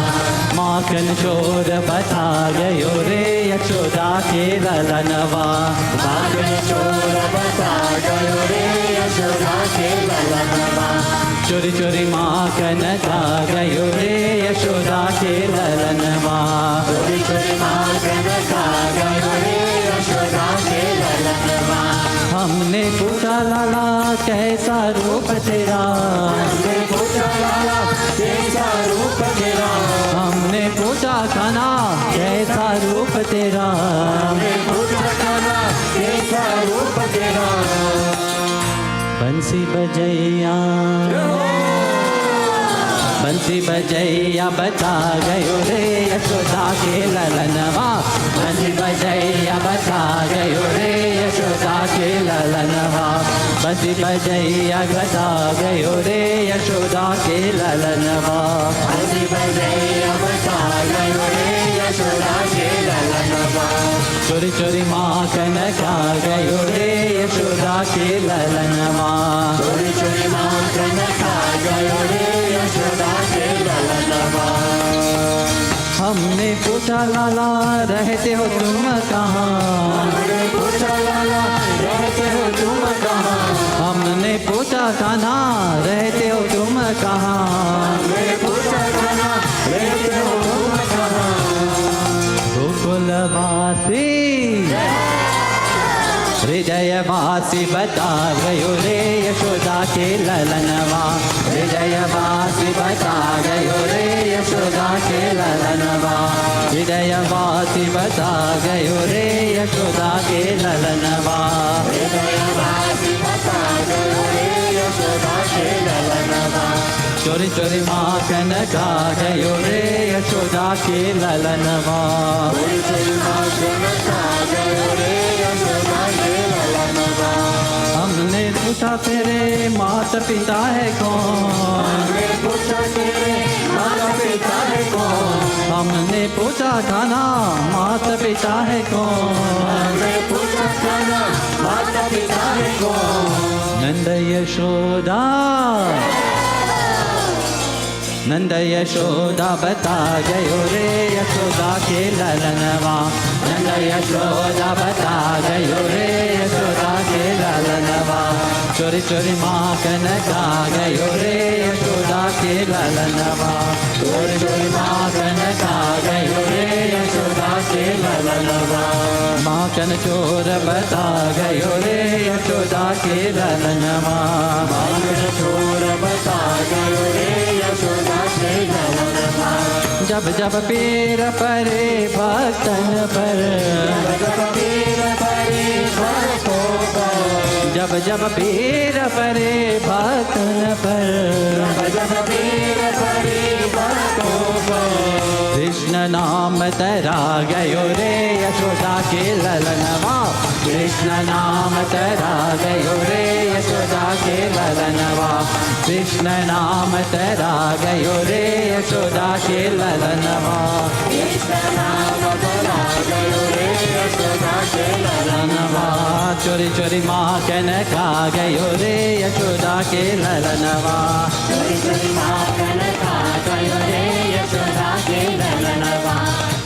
माखन चोर बता गयो रे यशोदा के ललनवा माखन चोर बता गयो रे यशोदा के ललनवा चोरी चोरी माखन खा गयो रे यशोदा के ललनवा चोरी चोरी माखन खा गयो रे यशोदा के ललनवा हमने पूछा लाला कैसा रूप तेरा हमने पूछा लाला कैसा रूप तेरा हमने पूछा खाना कैसा रूप तेरा हमने पूछा खाना कैसा रूप तेरा बंसी बजैया बंसी बजैया बता गयो रे यशोदा के ललनवा बंसी बजैया बता गयो रे यशोदा के ललनवा बंसी बजैया बता गयो रे यशोदा के ललनवा बंसी बजैया बता गयो रे यशोदा के ललनवा चोरी चोरी माखन खा गयो रे यशोदा के ललनवा चोरी चोरी माखन खा गयो रे यशोदा के ललनवा हमने पूछा लाला रहते हो तुम कहाँ हमने पूछा लाला रहते हो तुम कहाँ हमने पूछा कान्हा रहते हो तुम कहाँ हमने पूछा कान्हा रहते हो तुम कहाँ गोकुलवासी हृदयवासी बता गयो रे यशोदा के ललनवा हृदयवासी बता गयो रे यशोदा के ललनवा हृदयवासी बता गयो रे यशोदा के ललनवा हृदयवासी बता गयो रे यशोदा के ललनवा चोरी चोरी माखन खा गयो रे यशोदा के ललनवा चोरी चोरी माखन खा गयो रे यशोदा के ललनवा हमने पूछा तेरे माता पिता है कौन हमने पूछा तेरे माता पिता है कौन हमने पूछा खाना माता पिता है कौन हमने पूछा खाना माता पिता है कौन नंद यशोदा नंद यशोदा बता गयो रे यशोदा के ललनवा नंद यशोदा बता गयो रे यशोदा के ललनवा चोरी चोरी माखन खा गयो रे यशोदा के ललनवा चोरी चोरी माखन खा गयो रे यशोदा के ललनवा माखन चोर बता गयो रे यशोदा के ललनवा माखन चोर बता गयो रे यशोदा के ललनवा जब जब पीर परे भक्तन पर जब पीर परे भक्तों पर जब जब पीर परे भक्तन पर जब पीर परे भक्तों पर कृष्ण नाम तेरा गयो रे यशोदा के ललनवा कृष्ण नाम तेरा गयो रे यशोदा के ललनवा कृष्ण नाम तेरा गयो रे यशोदा के ललनवा कृष्ण नाम तेरा गयो रे यशोदा के ललनवा चोरी चोरी माखन खा गयो रे यशोदा के ललनवा चोरी चोरी माखन खा गयो रे यशोदा के ललनवा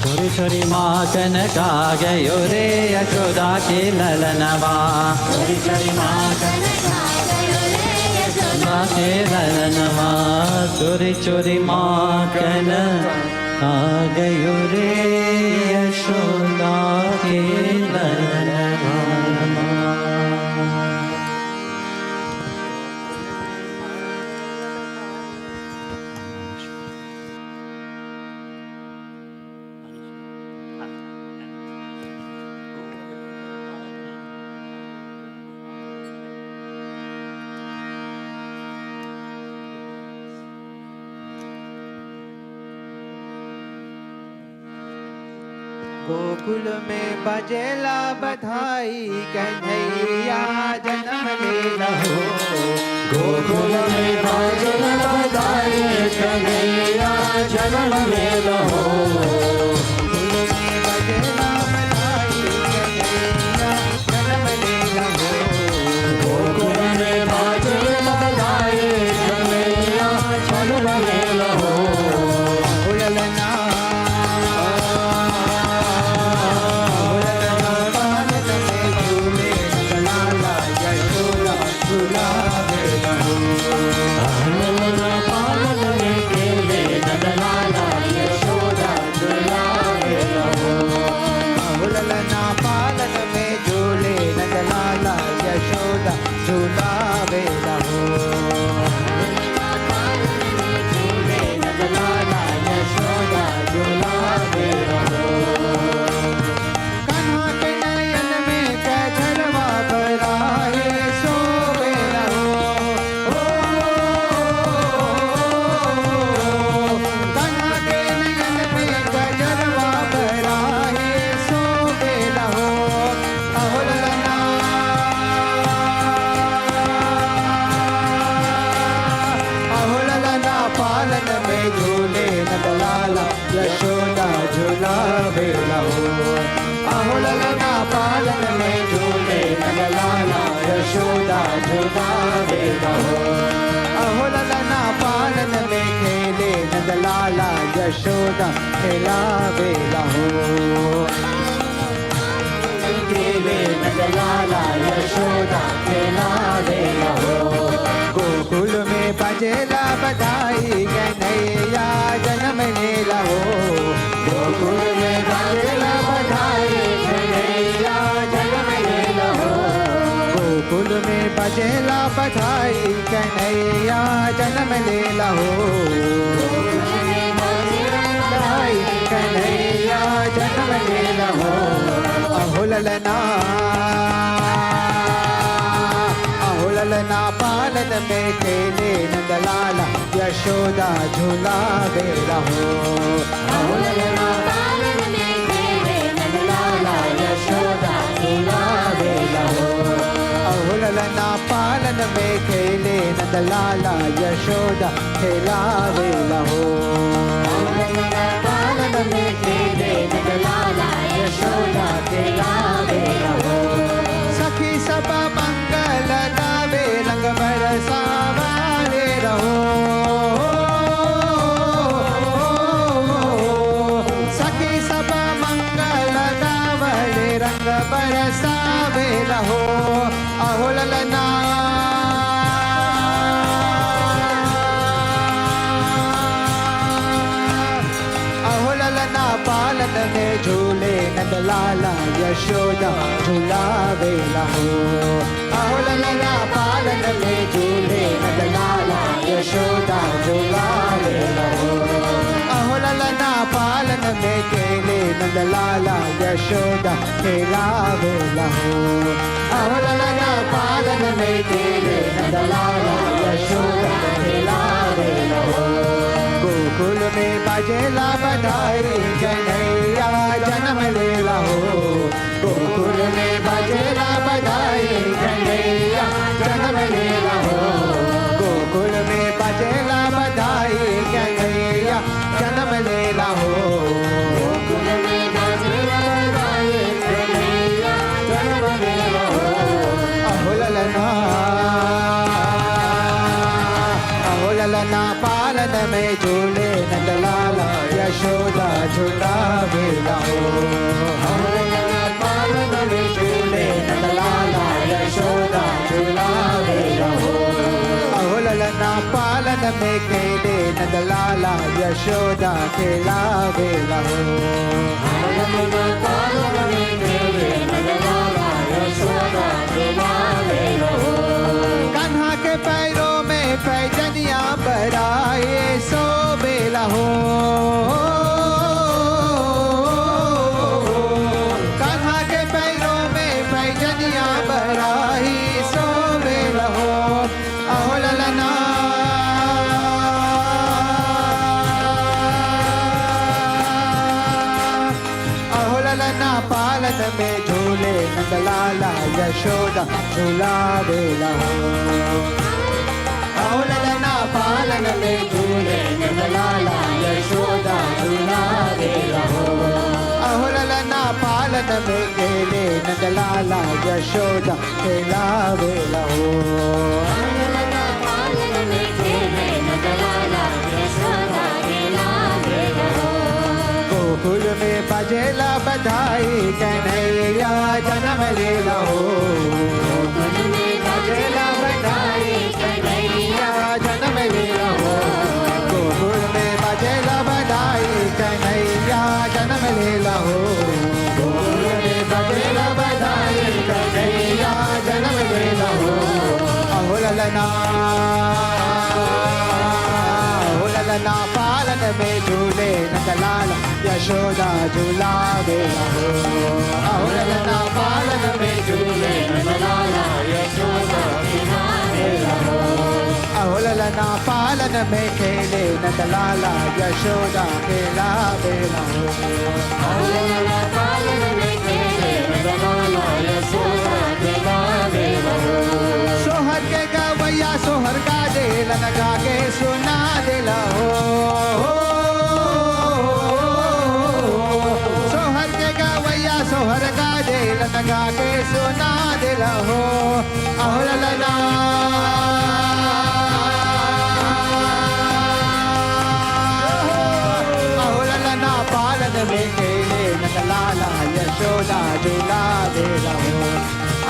चोरी चोरी माखन खा गयो रे यशोदा के ललनवा चोरी चोरी माखन खा गयो रे यशोदा के ललनवा चोरी चोरी माखन खा गयो रे यशोदा के ललनवा गोकुल में बजेला बधाई कन्हैया जन्म ले लहो गोकुल में बजेला बधाई कन्हैया जन्म ले लहो गोकुल में बजेला बधाई खिलावे रहो। कन्हा के नयन में कजरवा भराए सोवे रहो। कन्हा के नयन में कजरवा भराए सोवे रहो। अहो ललना पालन में झूले नंदलाला यशोदा झूलावे रहो। अहो ललना पालन में झूले नंदलाला यशोदा झूलावे रहो। अहो ललना पालन में खेले नंदलाला यशोदा खिलावे रहो। खेले नंदलाला यशोदा खिलावे रहो। गोकुल में बजेला बधाई कन्हैया जन्म ले लहो। गोकुल में बजेला बधाई कन्हैया जन्म ले लहो। गोकुल में बजेला बधाई कन्हैया जन्म ले लहो। बधाई कन्हैया जन्म ले लहो। अहो ललना ललना पालन में खेले नंदलाला यशोदा झूलावे रहो। अहो ललना पालन में खेले नंदलाला यशोदा झूलावे रहो। अहो ललना पालन में खेले नंदलाला यशोदा खिलावे रहो। पालन में खेले नंदलाला यशोदा खिलावे रहो। सखी सब मंगल गावे रंग बरसावाले रहो। सखी सब मंगल गावले रंग बरसावे रहो। अहो ललना पालन में झूले नंदलाला यशोदा झूलावे रहो। अहो ललना पालन में झूले नंदलाला यशोदा झूलावे रहो। अहो ललना पालन में खेले नंदलाला यशोदा खिलावे रहो। अहो ललना पालन में खेले नंदलाला यशोदा खिलावे रहो। गोकुल में बजेला बधाई कन्हैया जन्म ले लहो। गोकुल में बजेला बधाई कन्हैया जन्म ले लहो। गोकुल में बजेला बधाई कन्हैया जन्म ले लहो। गोकुल में बजेला बधाई कन्हैया जन्म ले लहो। अहो ललना ललना पालन में झूले नंदलाला यशोदा झूलावे रहो। पालन में झूले नंदलाला यशोदा झूलावे रहो। अहो ललना पालन में खेले नंदलाला यशोदा खिलावे रहो। पालन में खेले नंदलाला यशोदा खिलावे रहो। कन्हा के पैरों में पैजनिया बराए सोवे रहो। कन्हा के पैरों में पैजनिया बराई सोवे रहो। अहो ललना अहो ललना पालन में झूले नंदलाला यशोदा झूलावे रहो। अहो ललना पालन में झूले नंदलाला यशोदा झूलावे रहो। अहो ललना पालन में खेले नंदलाला यशोदा खिलावे रहो। पालन में खेले नंदलाला यशोदा खिलावे रहो। गोकुल में बजेला बधाई कन्हैया जन्म ले लहो। गोकुल में बजेला बधाई कन्हैया जन्म ले लहो। गोकुल में बजेला बधाई कन्हैया जन्म ले लहो। गोकुल में बजेला बधाई कन्हैया जन्म ले लहो। अहो ललना पालन में झूले नंदलाला यशोदा झूलावे रहो। अहो ललना पालन में झूले नंदलाला यशोदा खिलावे रहो। अहो ललना पालन में खेले नंदलाला यशोदा खिलावे रहो। अहो ललना पालन में खेले नंदलाला यशोदा खिलावे रहो। सोहर के गवैया सोहर का दे लगा के सुना दे लहो। सोहर के गवैया सोहर का दे लगा के सुना दे लहो। अहो ललना अहो ललना पालन में खेले नंदलाला यशोदा झूलावे रहो।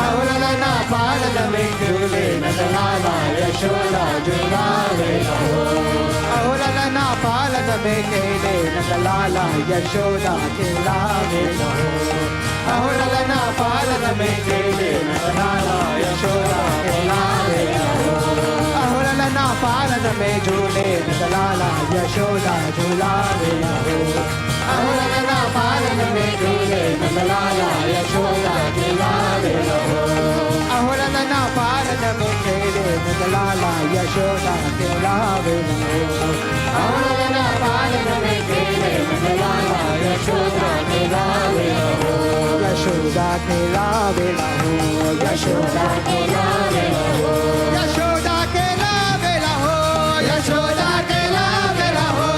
अहो ललना पालन में खेले नंदलाला यशोदा झूलावे रहो। अहो ललना पालन में खेले नंदलाला यशोदा खिलावे रहो। अहो ललना पालन में खेले नंदलाला यशोदा खिलावे रहो। अहो ललना पालन में झूले नंदलाला यशोदा झूलावे रहो। अहो ललना पालन में झूले नंदलाला यशोदा खिलावे रहो। अहो ललना पालन में खेले नंदलाला यशोदा खिलावे रहो। अहो ललना पालन में खेले नंदलाला यशोदा खिलावे रहो। यशोदा खिलावे रहो। यशोदा खिलावे रहो। यशोदा खिलावे रहो। यशोदा खिलावे रहो।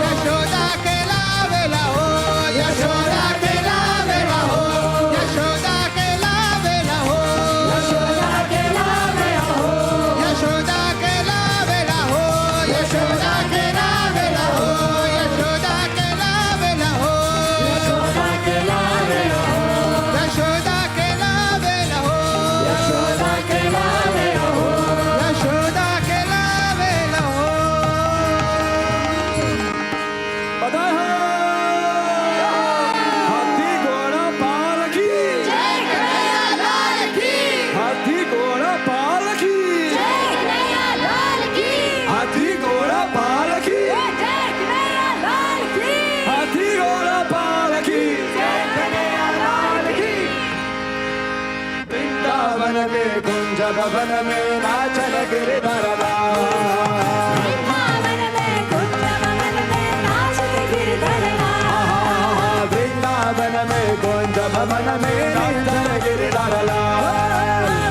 यशोदा खिलावे रहो। यशोदा खिलावे रहो। यशोदा खिलावे रहो। यशोदा खिलावे रहो। यशोदा खिलावे रहो। यशोदा खिलावे रहो। यशोदा खिलावे रहो। यशोदा खिलावे रहो। यशोदा खिलावे रहो। यशोदा खिलावे रहो। यशोदा खिलावे रहो। बधाई हो। हाथी घोड़ा पाल की जय कन्हैया लाल की। हाथी घोड़ा पाल की जय कन्हैया लाल की। हाथी घोड़ा पाल की जय कन्हैया लाल की। हाथी घोड़ा पाल की जय कन्हैया लाल की। वृंदावन में कुंज भवन में नाचन गिरधर वृंदावन में कुंज भवन में नाचते गिरधर लाल। वृंदावन में कुंज भवन में नाचन गिरधर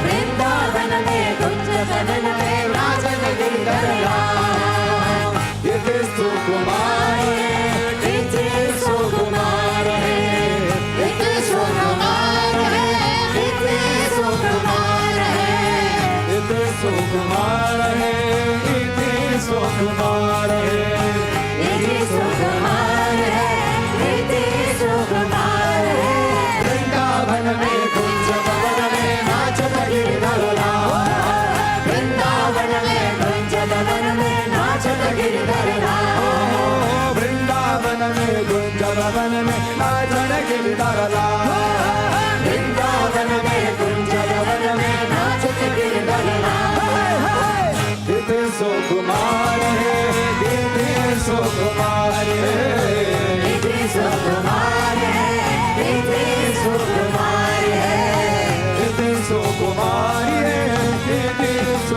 वृंदावन में कुंज भवन में नाचते गिरधर लाल। इति सुकुमार इति सुकुमार है। इति सुकुमार है। इति सुकुमार है। इति सुकुमार है। इति सुकुमार है। इति सुकुमार है। इति सुकुमार है। वृंदावन में कुंज भवन में नाचत गिरधर वृंदावन में कुंज भवन में नाचत गिरधर लाल। वृंदावन में कुंज भवन में नाचन गिरधर वृंदावन में कुंज भवन में नाचत गिरधर लाल। इति सुकुमार है। इति सुकुमार है। इति सुकुमार है। इति सुकुमार है। इति सुकुमार है। इति सुकुमार है।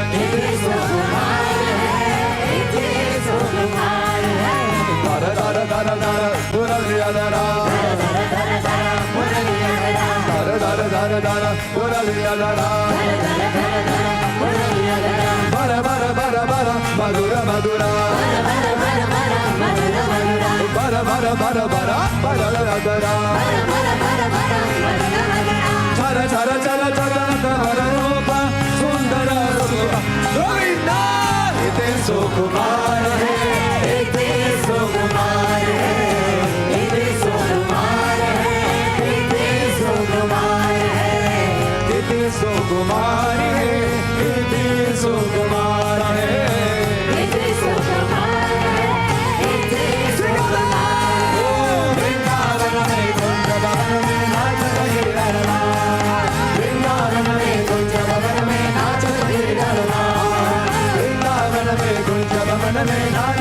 इति सुकुमार है। इति सुकुमार है। दर दर दर दर मुरलिया दरा दर दर दर मुरलिया दरा। दर दर दर दर मुरलिया दरा दर दर दर मुरलिया दरा। बर बर बर बर मधुर मधुरा बर बर बर मधुर मधुरा। बर बर बर बर बर दरा बर बर बर मधुर मधुरा। चर चर चर चर हर रूप सुंदर रूप गोविंदा इति सुकुमार है। इति सुकुमार है। इति सुकुमार है। इति सुकुमार है। इति सुकुमार है। इति सुकुमार है। इति सुकुमार है। इति सुकुमार है। वृंदावन में कुंज भवन में नाचत गिरधर वृंदावन में कुंज भवन में नाचत गिरधर वृंदावन में कुंज भवन में नाच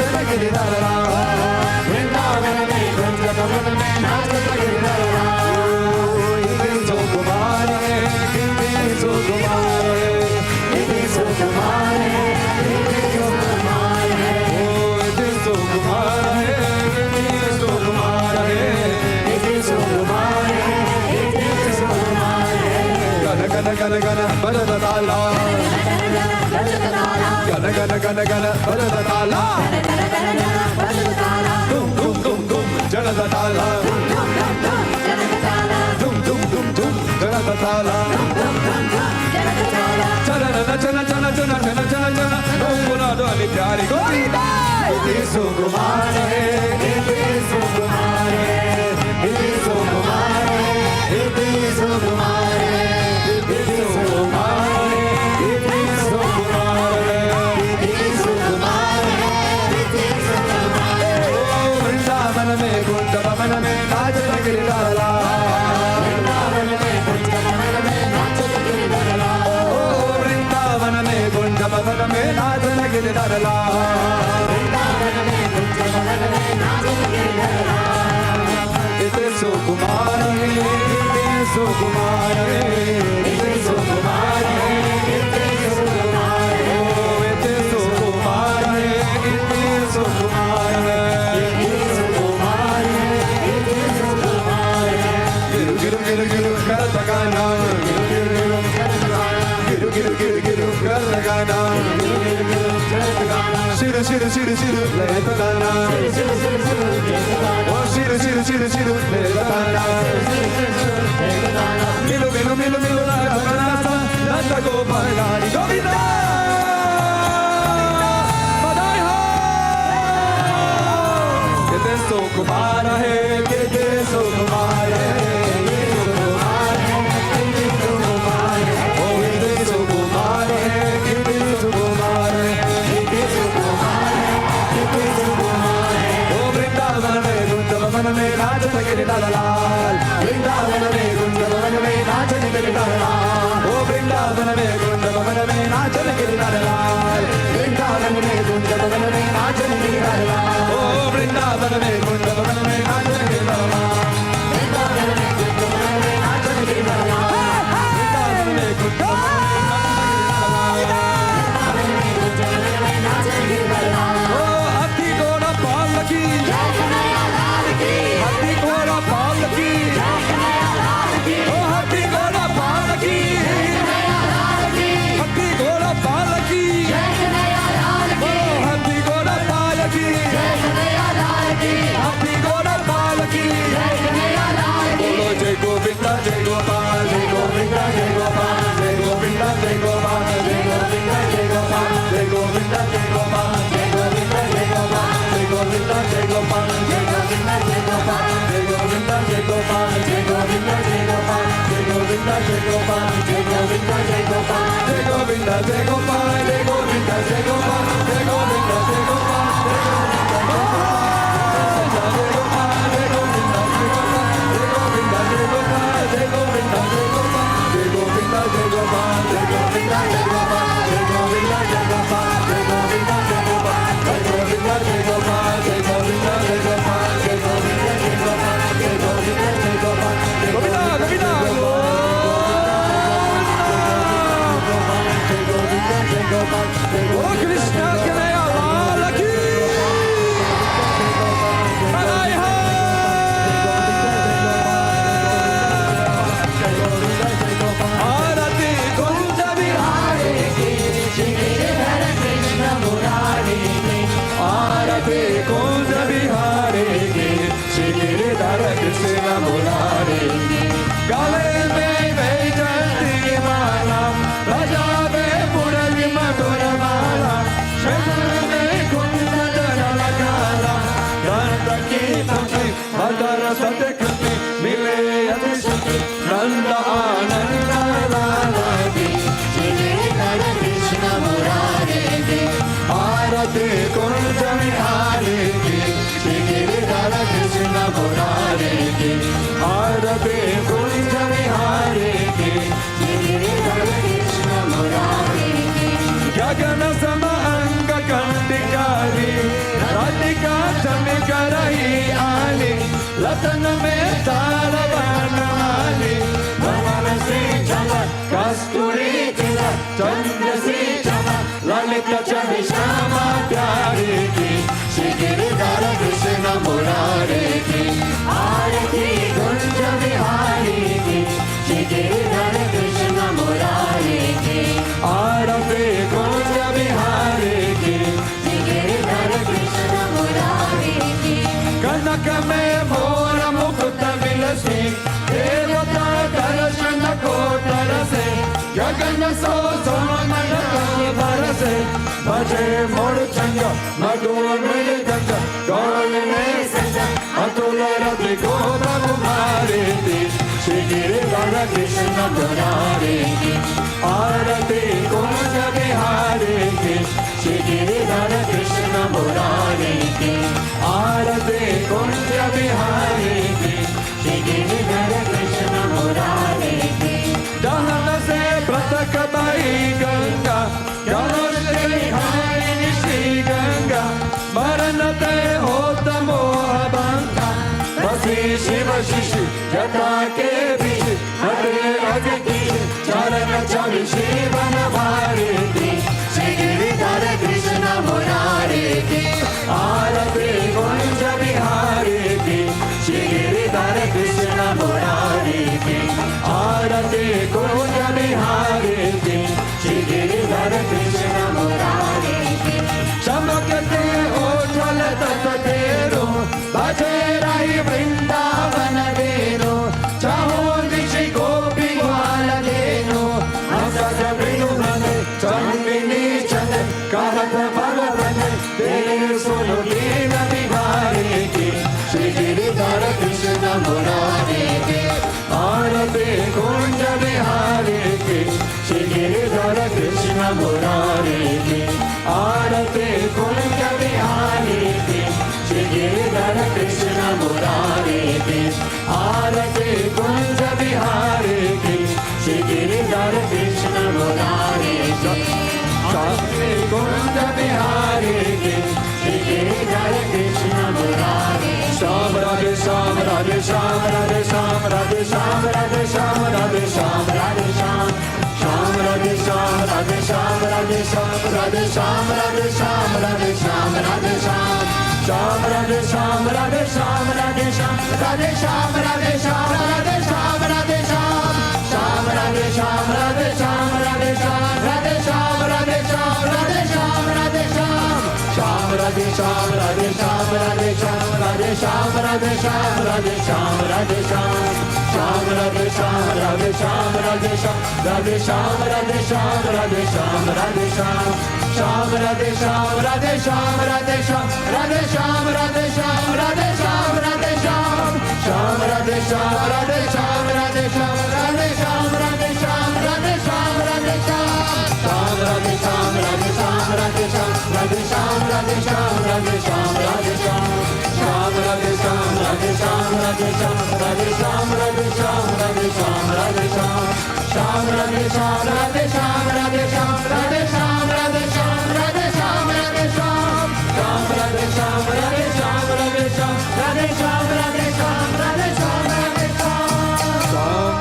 gana gana bajata tala. Dum dum dum dum janata tala. Dum dum dum dum janata tala. Chana chana chana chana chana chana chana. Gopuna dwani pyari Govinda. Iti Sukumar hai, iti Sukumar hai, iti Sukumar hai, iti Sukumar hai, iti Sukumar hai, iti Sukumar hai, iti Sukumar hai, iti Sukumar hai. Oh, Vrindavan mein Kunda Bhavan mein naachne giridhara. Vrindavan mein Kunda Bhavan mein naachne giridhara. Oh, Vrindavan mein Kunda Bhavan mein naachne giridhara. Iti Sukumar hai, iti Sukumar hai, iti Sukumar hai, iti Sukumar hai. Oh, iti Sukumar hai, iti Sukumar hai, iti Sukumar hai, iti Sukumar hai. Giru giru giru giru karatagana, giru giru giru karatagana, giru giru giru giru karatagana, giru giru giru karatagana. Shiru shiru shiru shiru letagana, shiru shiru shiru letagana. Oh, shiru shiru shiru shiru letagana, shiru shiru shiru letagana. Milu milu milu milu letagana, nanda gopalani Govinda. Badai ho. Kete Sukumar hai, kete Sukumar hai, kete Sukumar hai, kete Sukumar hai. Oh, kete Sukumar hai, kete Sukumar hai, kete Sukumar hai, kete Sukumar hai. Oh, Vrindavan mein Kunda Bhavan mein naachne giridhara lal. Vrindavan mein Kunda Bhavan mein naachne giridhara lal. Oh, Vrindavan mein Kunda Bhavan mein naachne giridhara lal. Vrindavan mein Kunda Bhavan mein naachne giridhara lal. Oh, Vrindavan mein Kunda Bhavan mein naachne giridhara lal. Vrindavan mein Kunda Bhavan mein naachne giridhara lal. Vrindavan mein Kunda Bhavan mein naachne giridhara lal. Oh, hathi ghoda palaki, hathi ghoda palaki, oh, hathi ghoda palaki, hathi ghoda palaki, oh, hathi ghoda palaki, hathi ghoda palaki. Bolo Jai Govinda, Jai Gopal, Jai Govinda, Jai Gopal, Jai Govinda, Jai Gopal, Jai Govinda, Jai Gopal, Jai Govinda, Jai Gopal, Jai Govinda, Jai Gopal, Jai Govinda, Jai Gopal, Jai Govinda, Jai Gopal, Jai Govinda, Jai Gopal, Jai Govinda, Jai Gopal, Jai Govinda, Jai Gopal, Jai Govinda, Jai Gopal, Jai Govinda, Jai Gopal, Jai Govinda, Jai Gopal, Jai Govinda, Jai Gopal, Oh, Krishna Janmashtami ki Badai ho. Arati Kunja Vihari ki Giridhar Krishna Murari ki. Arati Kunja Vihari ki Giridhar Krishna Murari ki. Gale mein Vaijanti mala, bajave purali madhura mala. Shakul mein kunda jalagala, ganda ki thaki madara satakti mile ati shakti. Nanda ananda lala ki Giridhar Krishna Murari ki. Arati Kunja Vihari ki Giridhar Krishna Murari ki. Arati Kunja Vihari ki Giridhar Krishna Murari ki. Gagana sama anga kandikari, radhika chamika rahi ali. Latan mein tara banwali, bhavan se chalak kasturi tila. Chandra se chamak lalita chahi shama pyari ki. Shri Giridhar Krishna Murari ki. Arati Kunja Vihari ki Shri Giridhar Krishna Murari ki. Arati Kunja Vihari ki से देवता दर्शन को तरसे गगन सो सोमन के बरसे बजे मोर चंग मधुर मृदंग गौल में संग अतुल रति गोप कुमारी थी श्री गिरिधर कृष्ण मुरारी की आरती कुंज बिहारी की श्री गिरिधर कृष्ण मुरारी की आरती कुंज बिहारी की श्री गिरिधर कृष्ण मुरारी की दहन से पृथक बही गंगा श्री गंगा स्मरणते होत मोह बंका बसी शिव शिशु जटा के बीच हरे अग की चरण चल शिवन भारी की श्री गिरिधर कृष्ण मुरारी की आरती कुंज बिहारी की श्री गिरिधर कृष्ण मुरारी की आरती कुंज बिहारी की श्री गिरिधर कृष्ण मुरारी की चमकते ओठल तत तेरो बजे रही वृंदावन देनो चाहो दिशि गोपी ग्वाल देनो हंसत मृदुमन चंदिनी चंदन कहत भगवन तेरे सुनो दीन बिहारी की श्री गिरिधर कृष्ण मुरारी की आरती कुंज बिहारी की श्री गिरिधर कृष्ण मुरारी की आरती कुंज बिहारी की श्री गिरिधर कृष्ण मुरारी की आरती कुंज बिहारी की श्री गिरिधर कृष्ण मुरारी की आरती कुंज बिहारी की श्री गिरिधर कृष्ण मुरारी श्याम राधे श्याम राधे श्याम राधे श्याम राधे श्याम राधे श्याम राधे श्याम राधे श्याम श्याम राधे श्याम राधे श्याम राधे श्याम राधे श्याम राधे श्याम राधे श्याम राधे श्याम श्याम राधे श्याम राधे श्याम राधे श्याम राधे श्याम राधे श्याम राधे श्याम राधे श्याम श्याम राधे श्याम राधे श्याम राधे श्याम राधे श्याम राधे श्याम राधे श्याम राधे श्याम श्याम राधे श्याम राधे श्याम राधे श्याम राधे श्याम राधे श्याम राधे श्याम राधे श्याम श्याम राधे श्याम राधे श्याम राधे श्याम राधे श्याम राधे श्याम राधे श्याम राधे श्याम श्याम राधे श्याम राधे श्याम राधे श्याम राधे श्याम राधे श्याम राधे श्याम राधे श्याम श्याम राधे श्याम राधे श्याम राधे श्याम राधे श्याम राधे श्याम राधे श्याम राधे श्याम श्याम राधे श्याम राधे श्याम राधे श्याम राधे श्याम राधे श्याम राधे श्याम राधे श्याम श्याम राधे श्याम राधे श्याम राधे श्याम राधे श्याम राधे श्याम राधे श्याम राधे श्याम श्याम राधे श्याम राधे श्याम राधे श्याम राधे श्याम राधे श्याम राधे श्याम राधे श्याम श्याम राधे श्याम राधे श्याम राधे श्याम राधे श्याम राधे श्याम राधे श्याम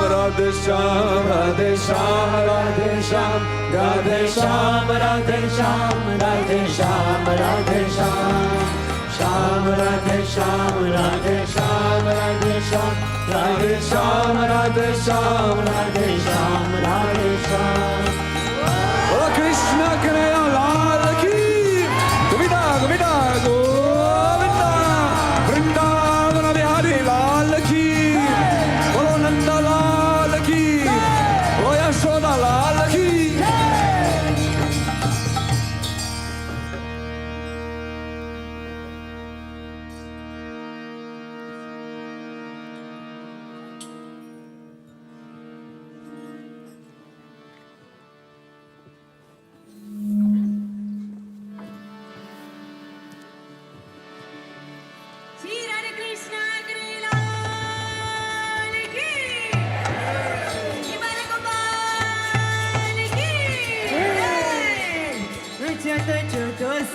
राधे श्याम राधे श्याम राधे श्याम राधे श्याम राधे श्याम राधे श्याम राधे श्याम राधे श्याम श्याम राधे श्याम राधे श्याम राधे श्याम राधे श्याम राधे श्याम राधे श्याम राधे श्याम ओ कृष्ण कन्हैया लाल की गोविंदा गोविंदा गोविंदा वृंदावन बिहारी लाल की बोलो नंद लाल की ओ यशोदा लाल की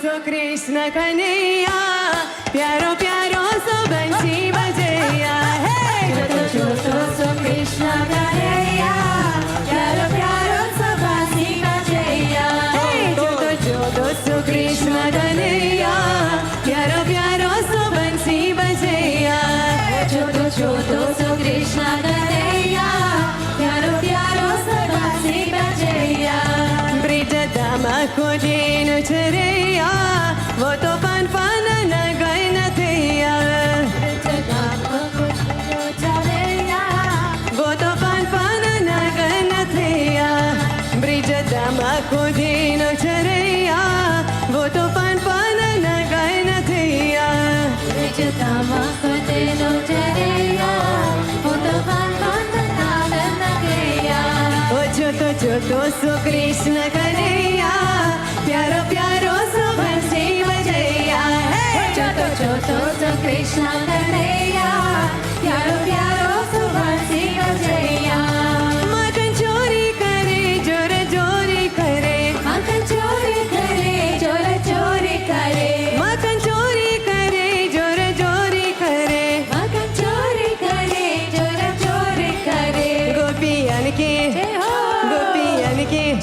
सो कृष्ण कन्हैया प्यारो प्यारो सो बंसी बजैया छोटो सो कृष्ण कन्हैया प्यारो प्यारो सो बंसी बजैया छोटो सो कृष्ण कन्हैया प्यारो प्यारो सो बंसी बजैया छोटो सो कृष्ण कन्हैया प्यारो प्यारो सो बंसी बजैया ब्रिज दामा को देनु चरैया वो तो पान पान न गए न थे को देनो चरैया वो तो पान पान न गए न थैया विजतामा को देनो चरैया वो तो पान पान न गए न थैया ओ छोटो सो कृष्ण कन्हैया प्यारो प्यारो सो बंसी बजैया छोटो सो कृष्ण कन्हैया प्यारो प्यारो सो बंसी बजैया मगन चोरी करे जोर चोरी करे मगन चोरी करे जोर चोरी करे मगन चोरी करे जोर चोरी करे मगन चोरी करे जोर चोरी करे गोपियन की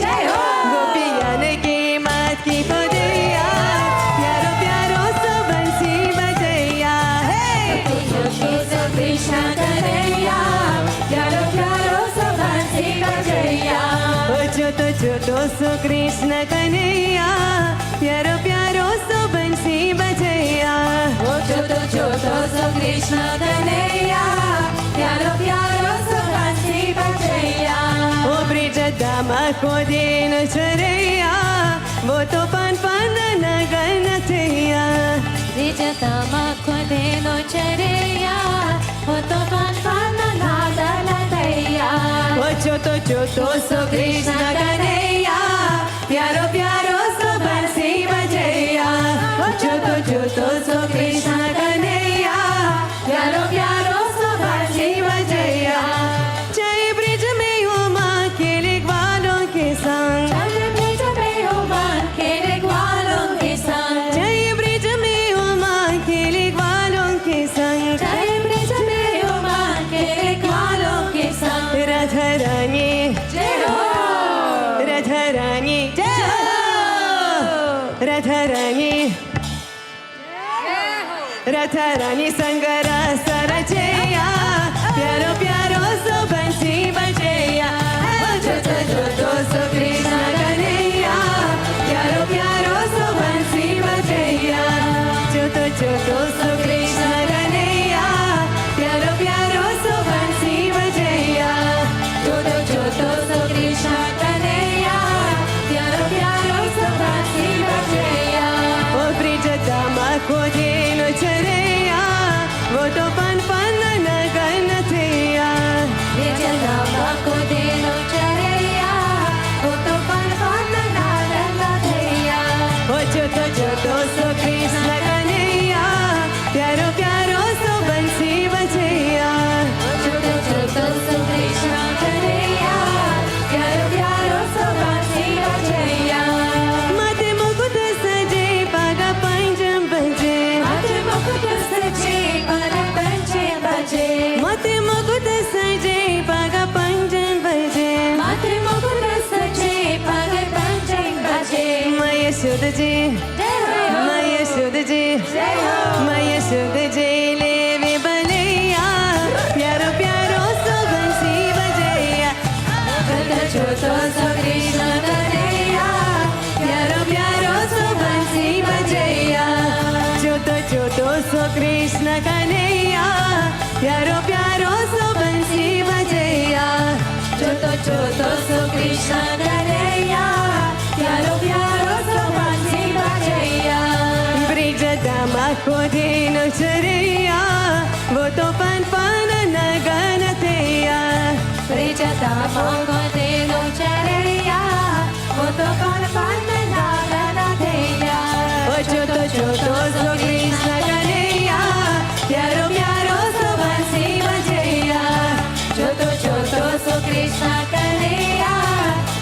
जय हो गोपियन की मात की खोदैया प्यारो प्यारो सो बंसी बजैया सो कृष्ण कन्हैया प्यारो प्यारो सो बंसी बजैया ओ छोटो सो कृष्ण कन्हैया प्यारो प्यारो सो बंसी बजैया ओ छोटो सो कृष्ण कन्हैया प्यारो प्यारो सो बंसी बजैया ओ ब्रिजदामा को देनो चरैया वो तो पान पान न गन थैया विजतामा को देनो चरैया वो तो पान पान न थैया ओ छोटो सो कृष्ण कन्हैया प्यारो प्यारो सो बंसी बजैया ओ छोटो सो कृष्ण कन्हैया प्यारो प्यारो सो बंसी बजैया जय ब्रिज में उमा खेले ग्वालों के संग जय ब्रिज में उमा खेले ग्वालों के संग जय ब्रिज में उमा खेले ग्वालों के संग जय ब्रिज में उमा खेले ग्वालों के संग राधा रानी जय हो राधा रानी जय हो राधा रानी राधा रानी संगरा सरचैया प्यारो प्यारो सो बंसी बजैया छोटो सो कृष्ण कन्हैया प्यारो प्यारो सो बंसी बजैया छोटो सो कृष्ण कन्हैया प्यारो प्यारो सो बंसी बजैया छोटो सो कृष्ण कन्हैया प्यारो प्यारो सो बंसी बजैया ओ ब्रिजदामा को देनो चरैया वो तो पान पान न गन थैया विजतामा को देनो चरैया वो तो पान पान न गन थैया ओ छोटो सो कृष्ण कन्हैया प्यारो प्यारो सो बंसी बजैया छोटो सो कृष्ण कन्हैया प्यारो प्यारो सो बंसी बजैया माथे मुकुट सजे पागा पंचम बजे माथे मुकुट सजे पागा पंचम बजे माथे मुकुट सजे पागा पंचम बजे माथे मुकुट सजे पागा पंचम बजे मय शुद्ध जी मय शुद्ध जी मय शुद्ध जी लेवे बलैया प्यारो प्यारो सो बंसी बजैया छोटो सो कृष्ण कन्हैया प्यारो प्यारो सो बंसी बजैया छोटो सो कृष्ण कन्हैया प्यारो प्यारो सो बंसी बजैया छोटो सो कृष्ण कन्हैया प्यारो प्यारो सो बंसी बजैया ब्रिजदामा को देनो चरैया वो तो पान पान न गन थैया ब्रिजदामा को देनो चरैया वो तो पान पान न गन थैया ओ छोटो सो कृष्ण कन्हैया प्यारो प्यारो सो बंसी बजैया छोटो सो कृष्ण कन्हैया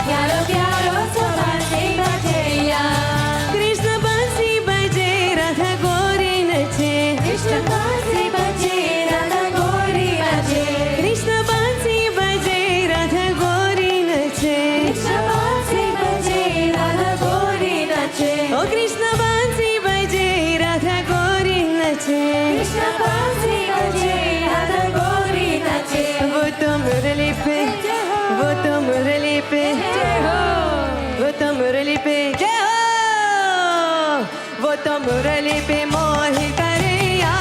प्यारो प्यारो सो बंसी बजैया कृष्ण बंसी बजे राधा गोरी नचे कृष्ण बंसी बजे राधा गोरी बजे कृष्ण बंसी बजे राधा गोरी नचे कृष्ण बंसी बजे राधा गोरी नचे ओ कृष्ण बंसी बजे राधा गोरी नचे कृष्ण बंसी बजे राधा गोरी नचे वो तो मुरली पे वो तो मुरली पे वो तो मुरली पे जय हो वो तो मुरली पे मोहि करैया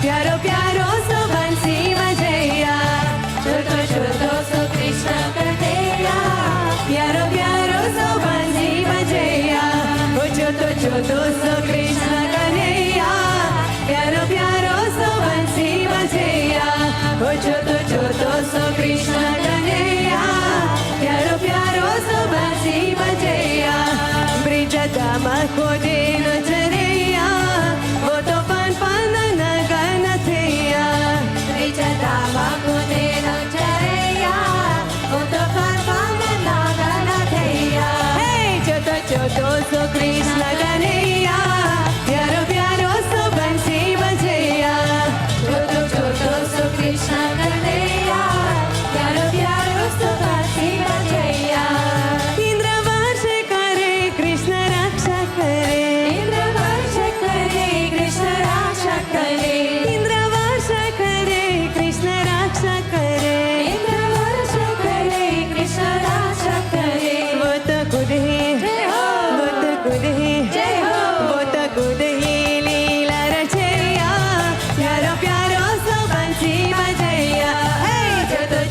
प्यारो प्यारो सो बंसी बजैया छोटो सो कृष्ण कन्हैया प्यारो प्यारो सो बंसी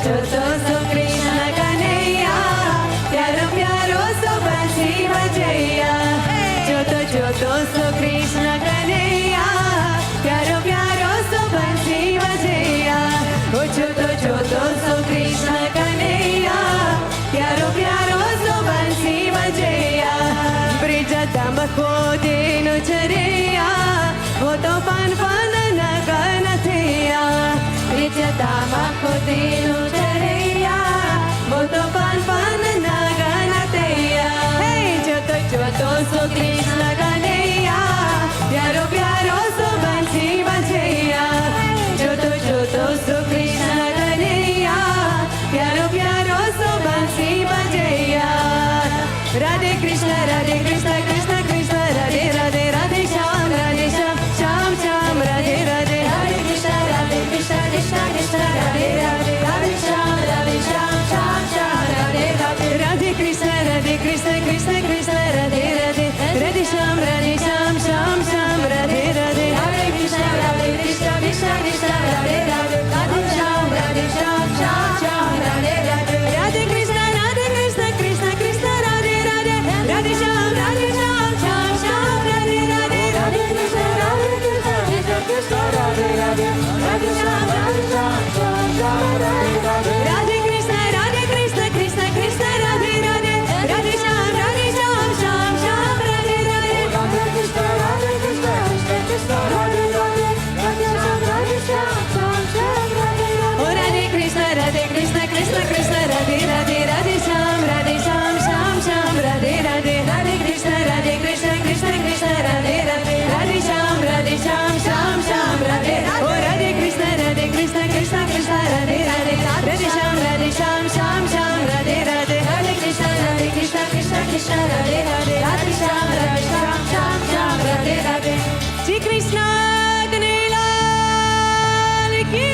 छोटो सो कृष्ण कन्हैया प्यारो प्यारो सो बंसी बजैया छोटो छोटो सो कृष्ण कन्हैया प्यारो प्यारो सो बंसी बजैया ओ छोटो छोटो सो कृष्ण कन्हैया प्यारो प्यारो सो बंसी बजैया ब्रिज दम को देनु चरेया वो तो पान पान नगन थेया ब्रिज दम को देनु चरेया वो तो पान पान नगन थेया हे छोटो छोटो सो कृष्ण कन्हैया प्यारो प्यारो सो बंसी बजैया छोटो छोटो सो कृष्ण कन्हैया प्यारो प्यारो सो बंसी बजैया राधे कृष्ण कृष्ण कृष्ण राधे राधे राधे श्याम श्याम श्याम राधे राधे हरे कृष्ण कृष्ण कृष्ण राधे राधे राधे श्याम श्याम श्याम राधे राधे राधे कृष्ण कृष्ण कृष्ण राधे राधे राधे श्याम श्याम श्याम राधे राधे हरे कृष्ण कृष्ण कृष्ण राधे राधे राधे श्याम श्याम श्याम राधे राधे राधे कृष्ण कृष्ण कृष्ण राधे राधे राधे श्याम श्याम श्याम राधे राधे राधे कृष्ण कृष्ण राधे राधे राधे श्याम श्याम श्याम राधे राधे राधे कृष्ण कृष्ण कृष्ण राधे राधे राधे श्याम श्याम श्याम राधे राधे राधे कृष्ण कृष्ण राधे राधे राधे श्याम श्याम श्याम राधे राधे ओ राधे कृष्ण कृष्ण राधे राधे राधे श्याम श्याम श्याम राधे राधे राधे कृष्ण कृष्ण राधे राधे राधे श्याम श्याम श्याम राधे ओ राधे कृष्ण कृष्ण राधे राधे राधे श्याम श्याम श्याम राधे राधे राधे कृष्ण कृष्ण राधे राधे राधे श्याम श्याम श्याम राधे राधे श्री कृष्ण कन्हैया की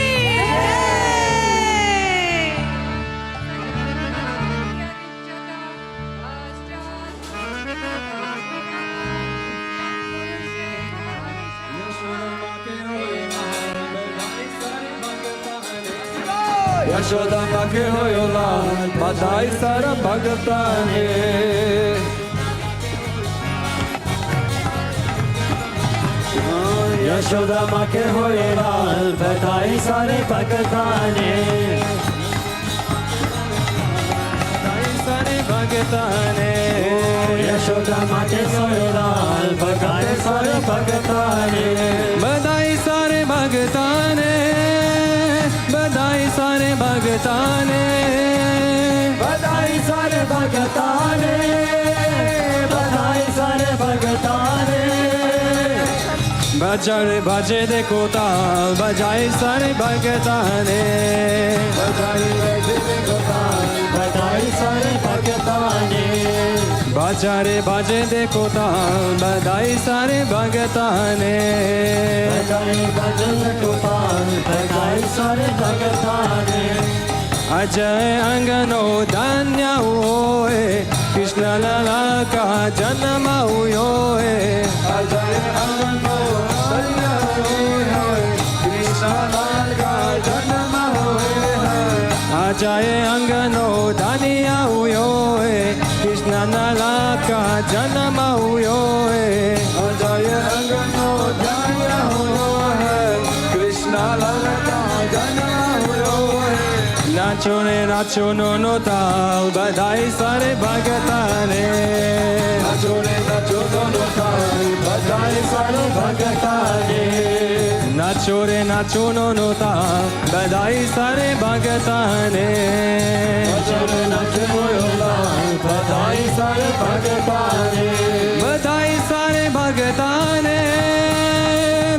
यशोदा के होयो लाल बधाई सारा भगताने यशोदा के होयो लाल बधाई सारे भगताने सारे भगताने यशोदा के होयो लाल बधाई सारे भगताने बधाई सारे भगताने बधाई सारे भगताने बधाई सारे भगताने बधाई सारे भगताने बजारे बजे देखो ताल बजाई सारे भगताने बजाई बजे देखो ताल बजाई सारे भगताने बजारे बजे देखो ताल बधाई सारे भगताने बजाई बजे देखो ताल बधाई सारे भगताने अजय अंगनो धन्य होए कृष्ण लाला का जन्म हुए अजय अंगनो धन्य होए कृष्ण लाल का जन्म हुए अजय अंगनो धन्य हुए कृष्ण लाला का जन्म हुए अजय अंगनो धन्य हुए कृष्ण लाला का जन्म हुए नाचो रे नाचो नो ताल बधाई सारे भगताने नाचो रे नाचो नो ताल बधाई सारे भगताने नाचो रे नाचो नो ताल बधाई सारे भगताने नाचो रे नाचो नो ताल बधाई सारे भगताने बधाई सारे भगताने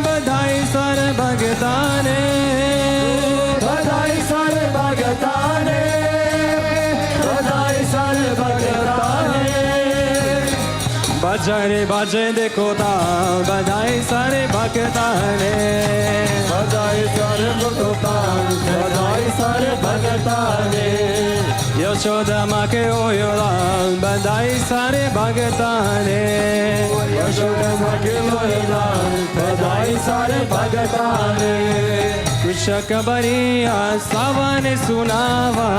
बधाई सारे भगताने बधाई सारे भगताने बधाई सारे भगताने बजारे बजे देखो ताल बधाई सारे भगताने बधाई सारे भगतान बधाई सारे भगताने यशोदा माँ के होयो लाल बधाई सारे भगताने यशोदा माँ के होयो लाल बधाई सारे भगताने कृषक बरिया सावन सुनावा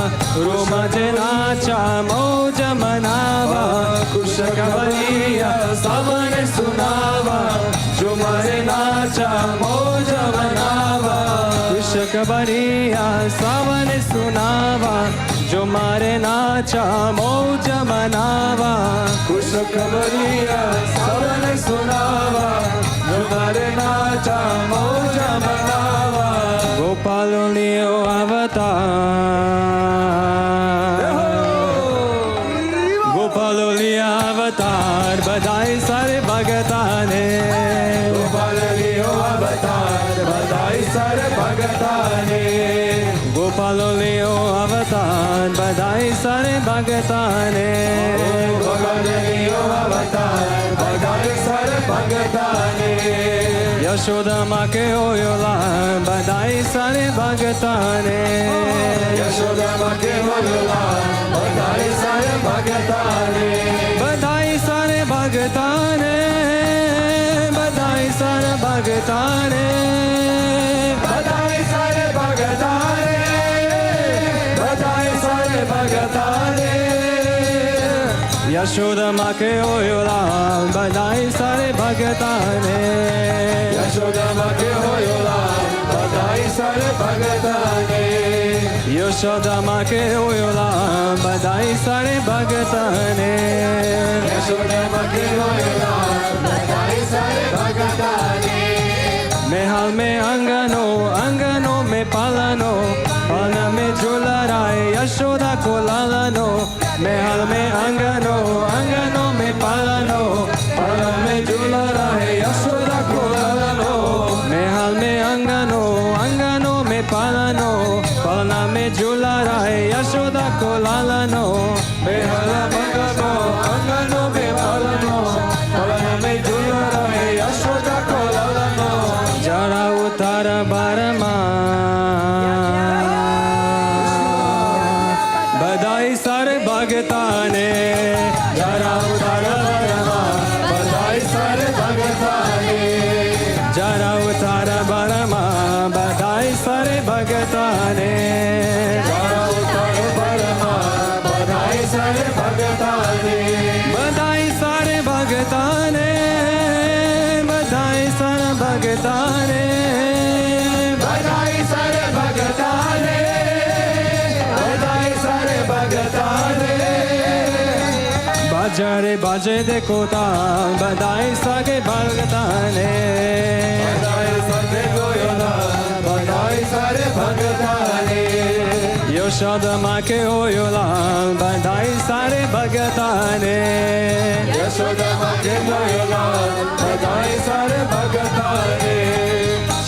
रोमज नाचा मौज मनावा कृषक बरिया सावन सुनावा झूमर नाचा मौज मनावा कृषक बरिया सावन सुनावा झूमर नाचा मौज मनावा कृषक बरिया सावन सुनावा झूमर नाचा मौज मनावा गोपाल लियो अवतार गोपाल लिया अवतार बधाई सारे भगताने गोपाल लियो अवतार बधाई सारे भगताने गोपाल लियो अवतार बधाई सारे भगताने गोपाल लियो अवतार बधाई सारे भगताने यशोदा माँ के ओयोला बधाई सारे भगताने यशोदा माँ के ओयोला बधाई सारे भगताने बधाई सारे भगताने बधाई सारे भगताने बधाई सारे भगताने बधाई सारे भगताने यशोदा माँ के ओयोला बधाई सारे भगताने यशोदा माँ के ओयोला बधाई सारे भगताने यशोदा माँ के ओयोला बधाई सारे भगताने यशोदा माँ के ओयोला बधाई सारे भगताने मेहल में अंगनों में पालनो पाल में झूला राय यशोदा को लालनो मेहल में अंगनों में पालनो पाल में झूला राय यशोदा को लालनो मेहल में अंगनों में पालनो पालना में झूला राय यशोदा को लालनो मेहल अंगनों में पालनो पालना में झूला राय यशोदा को लालनो जरा उतार बारमा बधाई सारे भगताने जरा उतार बारमा बधाई सारे भगताने जरा उतार बारमा बधाई सारे भगताने जरा उतार बारमा बधाई सारे भगताने बधाई सारे भगताने बधाई सारे भगताने बधाई सारे भगताने बधाई सारे भगताने बाजारे बाजे देखो ताल बधाई सागे भगताने बधाई सागे गोयोला बधाई सारे भगताने यशोदा माँ के ओयोला बधाई सारे भगताने यशोदा माँ के ओयोला बधाई सारे भगताने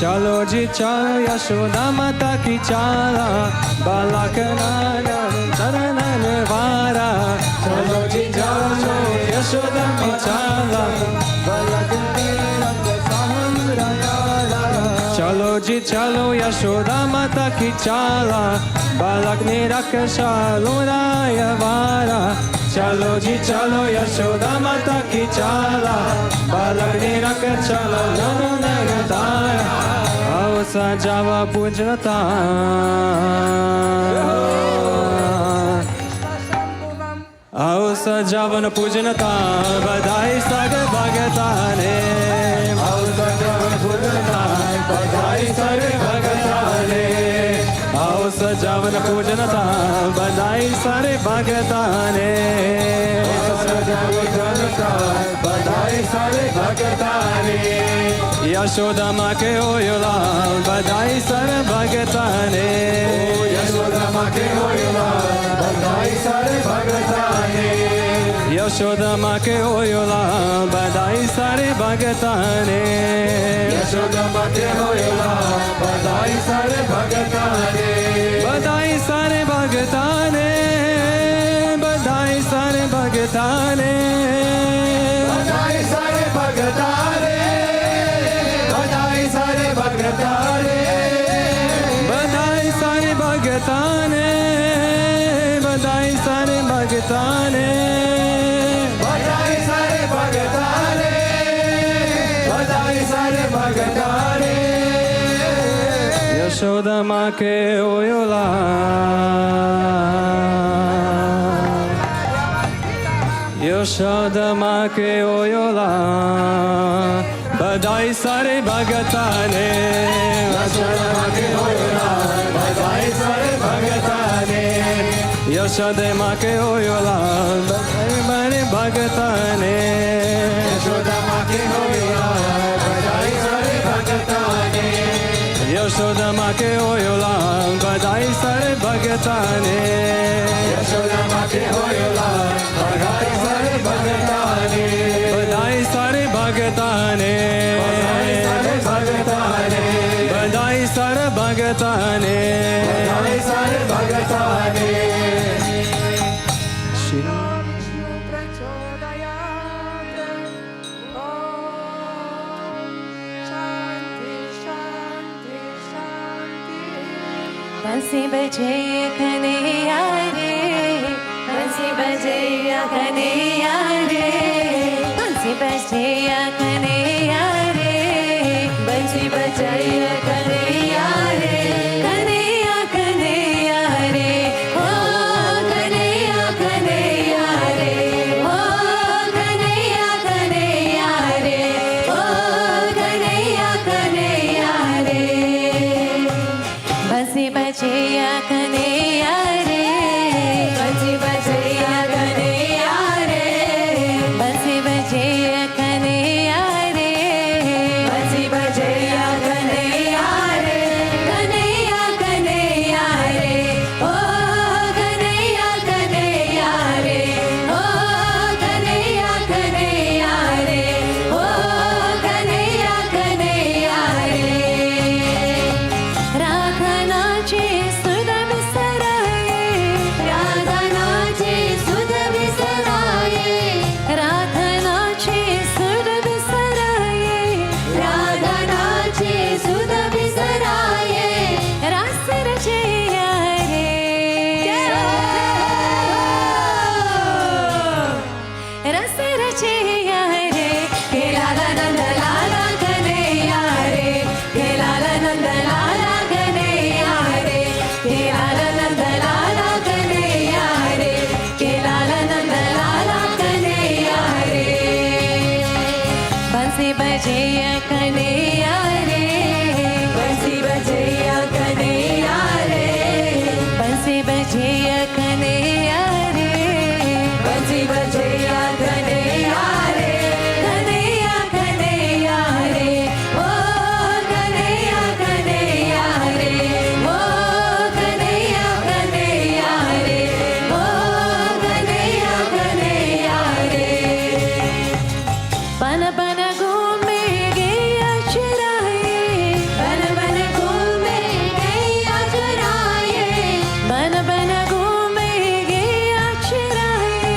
चलो जी चलो यशोदा माता की चाला बालक नाना चरण वारा चलो जी चलो यशोदा की चाला बालक चलो जी चलो यशोदा माता की चाला बालक ने रक्षा लोराय वारा चलो जी चलो यशोदा माता की चाला बालक ने रक्षा लोराय आओ सजावा पूजता आओ सजावन पूजनता बधाई सागर भगताने आओ सजावन पूजनता बधाई सागर भगताने आओ सजावन पूजनता बधाई सारे भगताने बधाई सारे भगताने यशोदा माँ के ओयोला बधाई सारे भगताने यशोदा माँ के ओयोला बधाई सारे भगताने यशोदा माँ के ओयोला बधाई सारे भगताने यशोदा माँ के ओयोला बधाई सारे भगताने बधाई सारे भगताने बधाई सारे भगताने बधाई सारे भगताने बधाई सारे भगताने बधाई सारे भगताने बधाई सारे भगताने बधाई सारे भगताने बधाई सारे भगताने Yashoda ma ke oyola. Yashoda ma ke oyola. Badai sare bhagatane. Yashoda ma ke oyola. Badai sare bhagatane. Yashoda ma ke oyola. Badai sare bhagatane. Yashoda ma ke oyola. Badai sare bhagatane. Yashoda ma ke oyola. Badai sare bhagatane. Yashoda ma ke oyola. Badai sare bhagatane. Badai sare bhagatane. Badai sare bhagatane. Badai sare bhagatane. बंसी बजैया कन्हैया रे, बंसी बजैया कन्हैया रे, बंसी बजैया कन्हैया रे, बंसी बजैया कन्हैया रे, कन्हैया कन्हैया रे, ओ कन्हैया कन्हैया रे, ओ कन्हैया कन्हैया रे, ओ कन्हैया कन्हैया रे। बंसी बजैया कन्हैया रे, बंसी बजैया कन्हैया रे, बंसी बजैया कन्हैया रे, बंसी बजैया कन्हैया रे, कन्हैया कन्हैया रे, ओ कन्हैया कन्हैया रे, ओ कन्हैया कन्हैया रे, ओ कन्हैया कन्हैया रे। राधानाचे सुध विसराये, राधानाचे सुध विसराये, राधानाचे सुध विसराये, राधानाचे सुध विसराये, रास रचैया रे, रस रचैया रे, हे लाला नंद लाला कन्हैया रे, हे लाला नंद लाला कन्हैया रे, हे लाला नंद लाला कन्हैया रे, हे लाला नंद लाला कन्हैया रे। बंसी बजैया कन्हैया रे, बंसी बजैया कन्हैया रे, बंसी बजैया कन्हैया रे, बंसी बजैया कन्हैया रे, कन्हैया कन्हैया रे, ओ कन्हैया कन्हैया रे, ओ कन्हैया कन्हैया रे, ओ कन्हैया कन्हैया रे। बन बन घूमे गैया चुराए, बन बन घूमे गैया चुराए, बन बन घूमे गैया चुराए,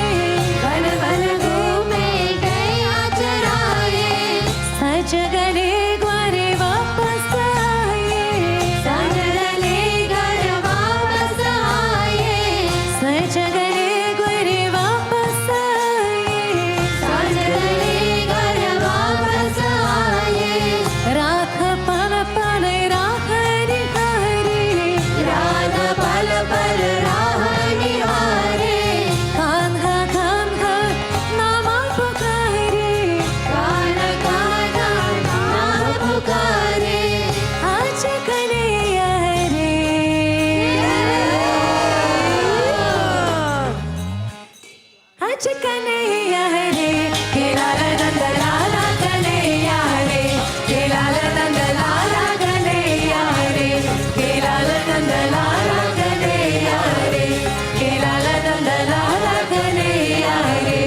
बन बन घूमे गैया चुराए, सज गले ग्वारे वापस आए, सज गले घर वापस आए, सज गले ग्वारे वापस आए, सज गले घर वापस आए, राख पल पल राह निहारे, राध पल पल राह निहारे, कान्हा कान्हा नाम पुकारे, कान्हा कान्हा नाम पुकारे, आज कन्हैया रे, आज कन्हैया रे, हे लाला नंद लाला कन्हैया रे, हे लाला नंद लाला कन्हैया रे, हे लाला नंद लाला कन्हैया रे, हे लाला नंद लाला कन्हैया रे।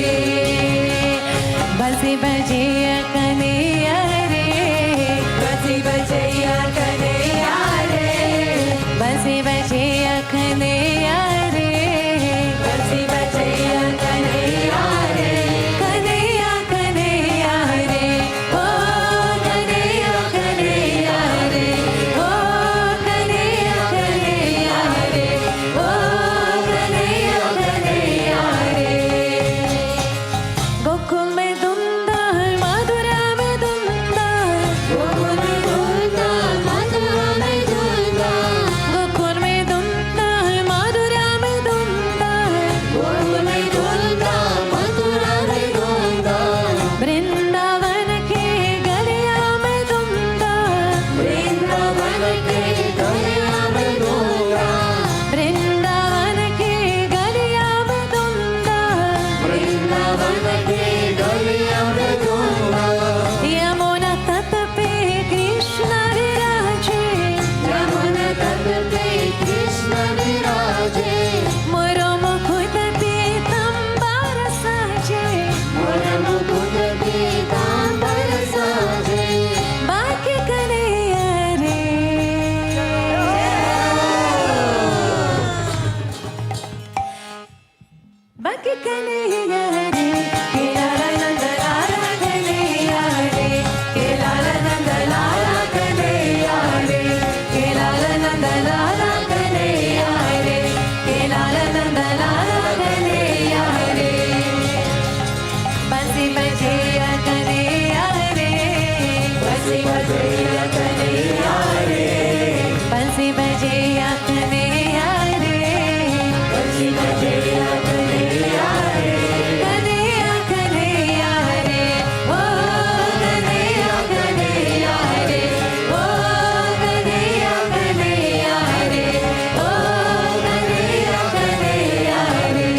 बंसी बजैया कन्हैया रे, बंसी बजैया कन्हैया रे, बंसी बजैया कन्हैया रे, बंसी बजैया कन्हैया रे, कन्हैया कन्हैया रे, ओ कन्हैया कन्हैया रे, ओ कन्हैया कन्हैया रे, ओ कन्हैया कन्हैया रे। गोकुल में धुंधा मधुरा में धुंधा, गोकुल में धुंधा मधुरा में धुंधा, कि कन्हैया रे के लाला नंद लाला कन्हैया रे के लाला नंद लाला कन्हैया रे के लाला नंद लाला कन्हैया रे के लाला नंद लाला कन्हैया रे बंसी बजैया कन्हैया रे बंसी बजैया कन्हैया रे बंसी बजैया कन्हैया रे बंसी बजैया कन्हैया रे कन्हैया कन्हैया रे ओ कन्हैया कन्हैया रे ओ कन्हैया कन्हैया रे ओ कन्हैया कन्हैया रे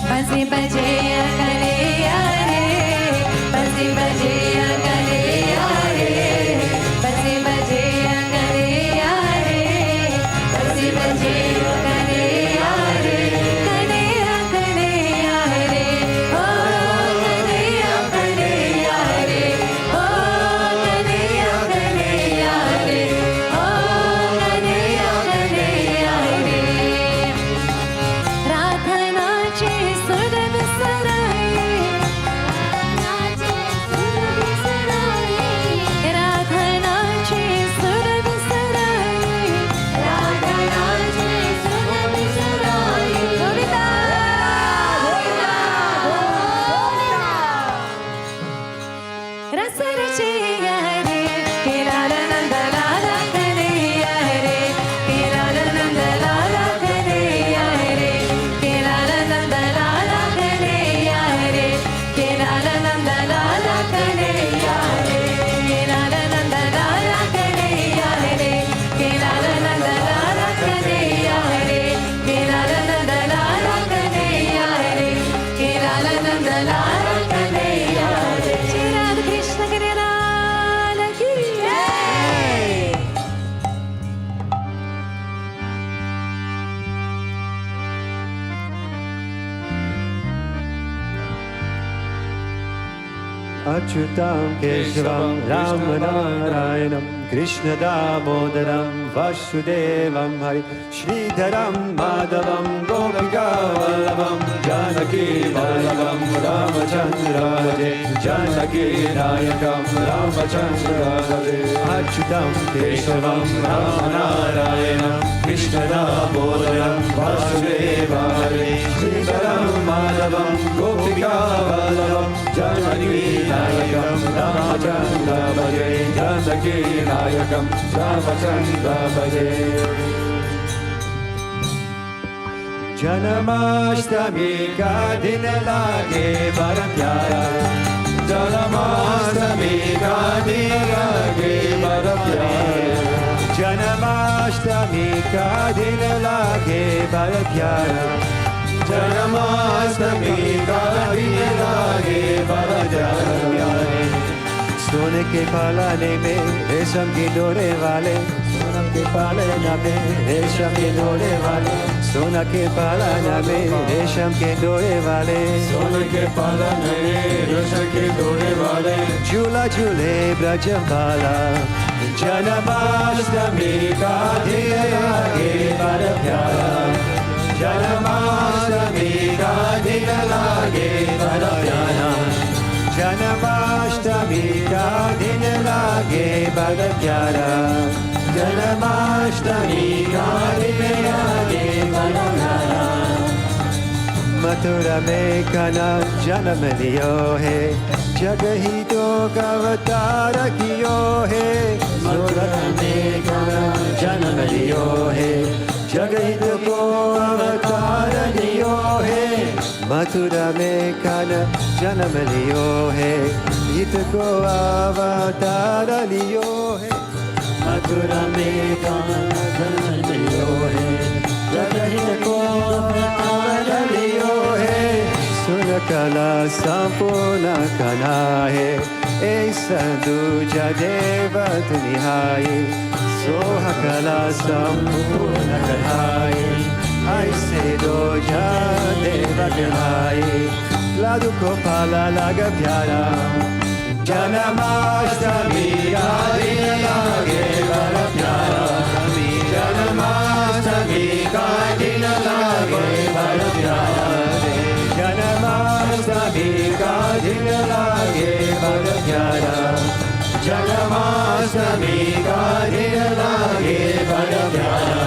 बंसी बजैया कन्हैया रे बंसी बजैया कन्हैया रे बंसी बजैया कन्हैया रे बंसी बजैया कन्हैया रे कन्हैया कन्हैया रे ओ कन्हैया कन्हैया रे ओ कन्हैया कन्हैया रे ओ कन्हैया कन्हैया रे राधनाचे सुर विसराए राधनाचे सुर विसराए राधनाचे सुर विसराए गोविंदा रस रचैया रे के लाला नंद लाला कन्हैया रे के लाला नंद लाला कन्हैया रे के लाला नंद लाला कन्हैया रे के लाला नंद लाला कन्हैया रे के लाला नंद लाला कन्हैया रे के लाला नंद लाला कन्हैया रे के लाला नंद लाला कन्हैया रे के लाला नंद लाला कन्हैया रे श्री राधा कृष्ण कन्हैया की जय। अच्युतं केशवं रामनारायणं कृष्णदामोदरं वासुदेवं हरि श्रीधरं माधवं गोपिकावल्लभं जानकीवल्लभं रामचन्द्राजे जानकीनायकं रामचन्द्राजे अच्युतं केशवं रामनारायणं कृष्णदामोदरं वासुदेवं हरि श्रीधरं माधवं गोपिकावल्लभं जानकीनायकं रामचन्द्र भजे जानकीनायकं रामचन्द्र भजे जन्माष्टमी का दिन लागे बड़ा प्यारा जन्माष्टमी का दिन लागे बड़ा प्यारा जन्माष्टमी का दिन लागे बड़ा प्यारा जन्माष्टमी का दिन लागे बड़ा प्यारा सोने के पालाने में रेशम की डोरे वाले सोना के पालना में रेशम के डोरे वाले सोना के पालना में रेशम के डोरे वाले सोने के पालना में रेशम के डोरे वाले झूला झूले ब्रजबाला जन्माष्टमी का दिन लागे बड़ा प्यारा जन्माष्टमी का दिन लागे बड़ा प्यारा जन्माष्टमी का दिन लागे बड़ा प्यारा जन्माष्टमी का दिन लागे बड़ा प्यारा मथुरा में कना जन्म लियो है जग ही तो का अवतार कियो है मथुरा में कना जन्म लियो है जग ही तो को अवतार लियो है मथुरा में कन जन्म लियो है इत को अवतार लियो है मथुरा में कन जन्म लियो है जगत को अवतार लियो है सुन कला संपूर्ण कला है ऐसा दूजा देव निहाई सोह कला संपूर्ण कलाई ऐसे दो देव कलाई लादू को पाला लगा प्यारा जन्माष्टमी का दिन लागे बड़ा प्यारा जन्माष्टमी का दिन लागे बड़ा प्यारा प्यारा जन्माष्टमी का दिन लागे बड़ा प्यारा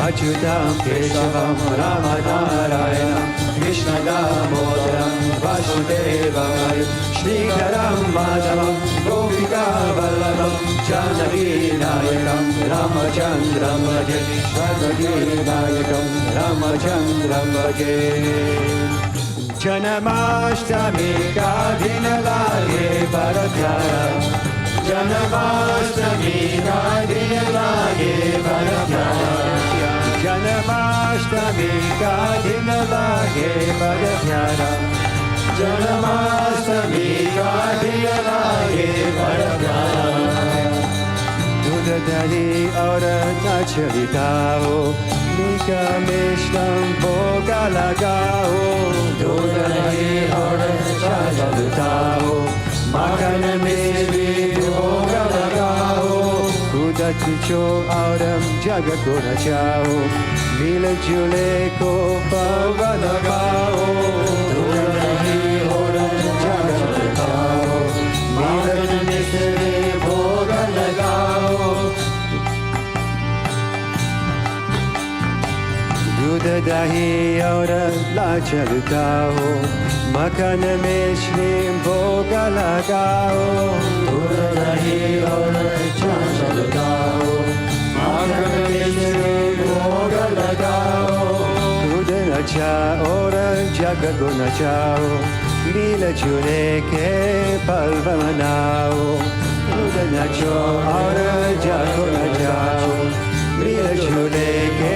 अच्युतं केशवं राम नारायणं कृष्ण दामोदरं वासुदेवं श्रीधरं माधवं गोपिका वल्लभं जानकी नायकं रामचन्द्रं भजे जानकी नायकं रामचन्द्रं भजे जन्माष्टमी का दिन लागे बड़ा प्यारा जन्माष्टमी का दिन लागे बड़ा प्यारा जन्माष्टमी का दिन लागे बड़ा प्यारा जन्माष्टमी का दिन लागे बड़ा प्यारा दूध दही और नाचली गाओ मीठा मिष्टम भोग लगाओ दूध दही और नाचली गाओ माखन में भी भोग लगाओ कूदत चो और जग को नचाओ मिल जुले को पर्व लगाओ दूध दही और जग लगाओ माखन में से भोग लगाओ दूध दही और लाचल गाओ मक्खन में श्री भोग लगाओ दूध दही और लाचल गाओ मक्खन में श्री भोग लगाओ दूध नचा और जग को नचाओ मिल जुले के पर्व मनाओ दूध नचो और जग को नचाओ मिल जुले के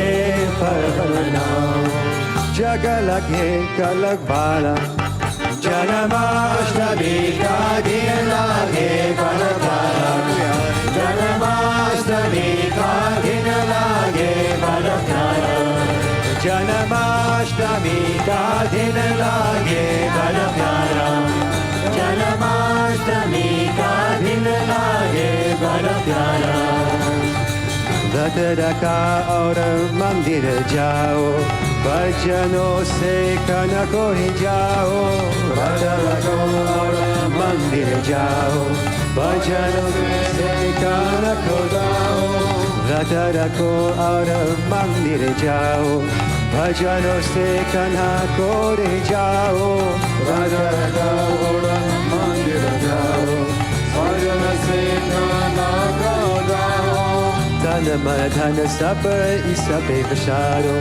पर्व मनाओ जग लगे कलक बाला जन्माष्टमी का दिन लागे बड़ा प्यारा जन्माष्टमी का दिन लागे बड़ा प्यारा जन्माष्टमी का दिन लागे बड़ा प्यारा जन्माष्टमी का दिन लागे बड़ा प्यारा व्रत रखा और मंदिर जाओ भजनों से कनको ही जाओ व्रत रखो और मंदिर जाओ भजनों से कनको जाओ व्रत रखो और मंदिर जाओ भजनों से कनको ही जाओ व्रत रखो और मंदिर जाओ भजन से कनको जाओ धन मन धन सब इस पे विचारो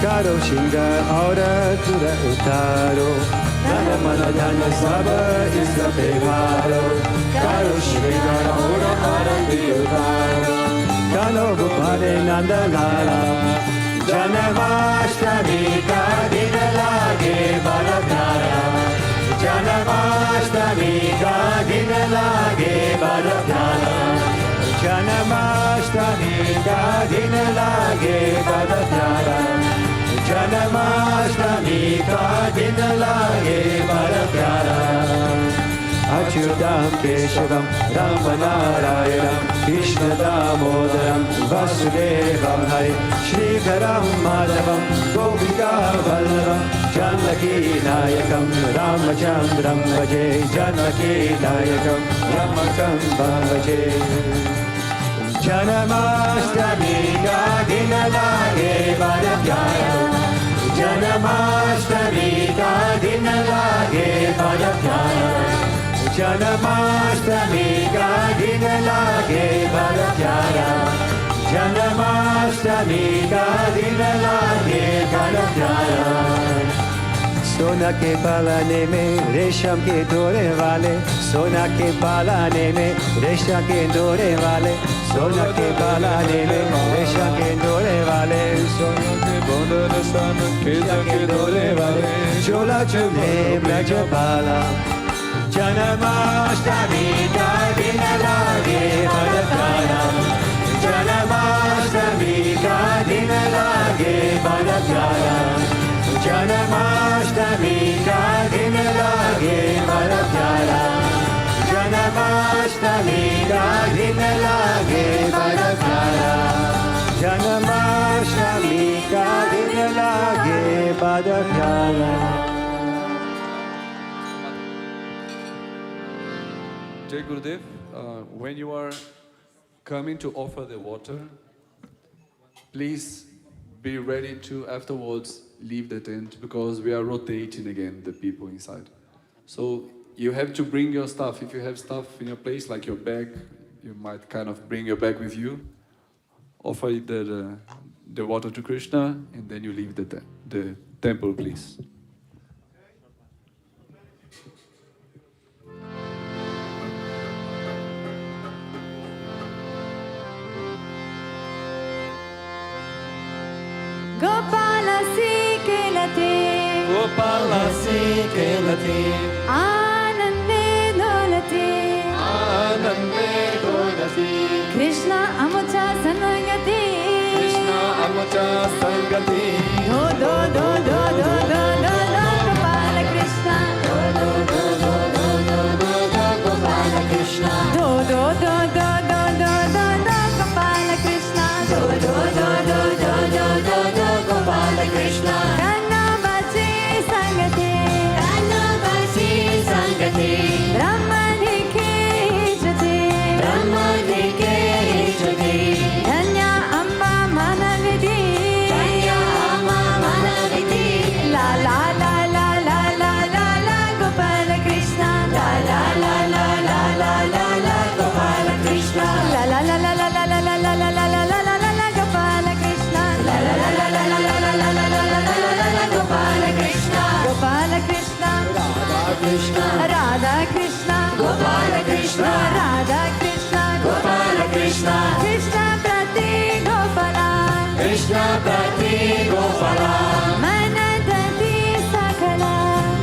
करो श्रृंगार और तुर उतारो धन मन धन सब इस पे वारो करो श्रृंगार और आरती उतारो कानो गोपाले नंद लाला जन्माष्टमी का दिन लागे बड़ा प्यारा जन्माष्टमी का दिन लागे बड़ा प्यारा जन्माष्टमी का दिन लागे बड़ा प्यारा जन्माष्टमी का दिन लागे बड़ा प्यारा अच्युतं केशवं राम नारायणं कृष्ण दामोदरं वासुदेवं हरे श्रीधरं माधवं गोपिका वल्लभं जानकी नायकं रामचन्द्रं भजे जानकी नायकं रामचन्द्रं भजे जन्माष्टमी का दिन लागे बड़ा प्यारा जन्माष्टमी का दिन लागे बड़ा प्यारा जन्माष्टमी का दिन लागे बड़ा प्यारा जन्माष्टमी का दिन लागे बड़ा प्यारा सोना के पालाने में रेशम के डोरे वाले सोना के पालाने में रेशम के डोरे वाले सोना के पालाने में रेशम के डोरे वाले सोना के बोंदर सन के डोरे वाले चोला चुले ब्रज पाला जन्माष्टमी का दिन लागे बड़ा प्यारा जन्माष्टमी का दिन लागे बड़ा प्यारा जन्माष्टमी का दिन लागे बड़ा प्यारा जन्माष्टमी का दिन लागे बड़ा प्यारा जन्माष्टमी का दिन लागे बड़ा प्यारा Jai Gurudev, when you are coming to offer the water, please be ready to afterwards leave the tent because we are rotating again the people inside. So you have to bring your stuff. If you have stuff in your place, like your bag, you might kind of bring your bag with you, offer the water to Krishna, and then you leave the temple, please. Gopala Sikelate, Gopala Sikelate, Anande Dolate, Anande Dolate, Krishna Amucha Sanagati, Krishna Amucha Sangati, Do do do do do do do do Gopala Krishna, do do do do do do do do Gopala Krishna, do do do do do do do do Gopala Krishna, do do do do do do do do Gopala Krishna, Kannabasi Sangati, Kannabasi Sangati, Brahmani ke jati, Brahmani ke jati, Dhanya Amma Manaviti, Dhanya Amma Manaviti, La la la la la la la la Gopala Krishna, La la la la la la la la Gopala Krishna, La la la la la la la la la la la la la la la Gopala Krishna, La la la la la la la la la la la la la la Gopala Krishna, Gopala Krishna, Radha Krishna, Gopala Krishna, Radha Krishna, Gopala Krishna, Krishna Prati Gopala, Krishna Prati Gopala, Manadati Sakala,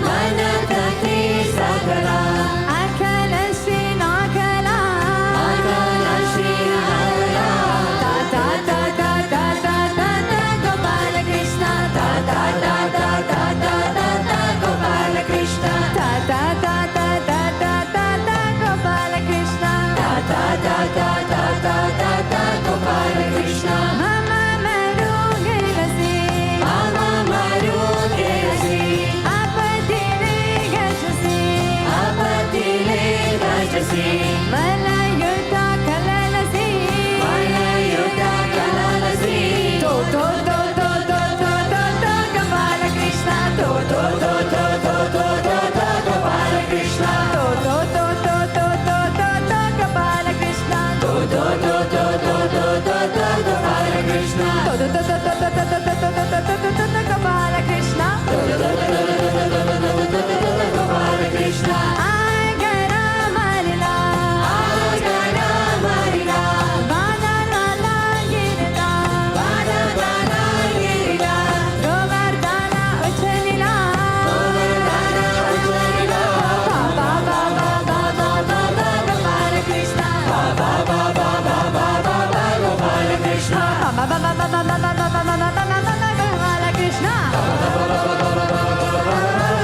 Manadati Sakala, Akala Shri Nakala, Akala Shri Nakala, Ta ta ta ta ta ta ta ta Gopala Krishna, Ta ta ta ta ta ta ta ta Gopala Krishna, Ta ta ta ta ta ta ta ta Gopala Krishna, Ta ta ta ta ta ta ta ta Gopala Krishna, Mama Maru Gelasi, Mama Maru Gelasi, Apatile Gajasi, Apatile Gajasi, Malayuta Kalalasi, Malayuta Kalalasi, Do do do do do do do do Gopala Krishna, Do do do do do do do do Gopala Krishna, Do do do do do do do do Gopala Krishna, Do do do do do do do do Gopala Krishna, Do do do do do do do do do do do Gopala Krishna, Do do do do do do do do do Gopala Krishna, Agara Marila, Agara Marila, Vana Lala Girila, Vana Lala Girila, Govardhana Uchalila, Govardhana Uchalila, Ba ba ba ba ba ba ba ba Gopala Krishna, Ba ba ba ba ba ba ba ba Gopala Krishna, Ba ba ba ba ba ba ba ba ba ba ba Gopala Krishna,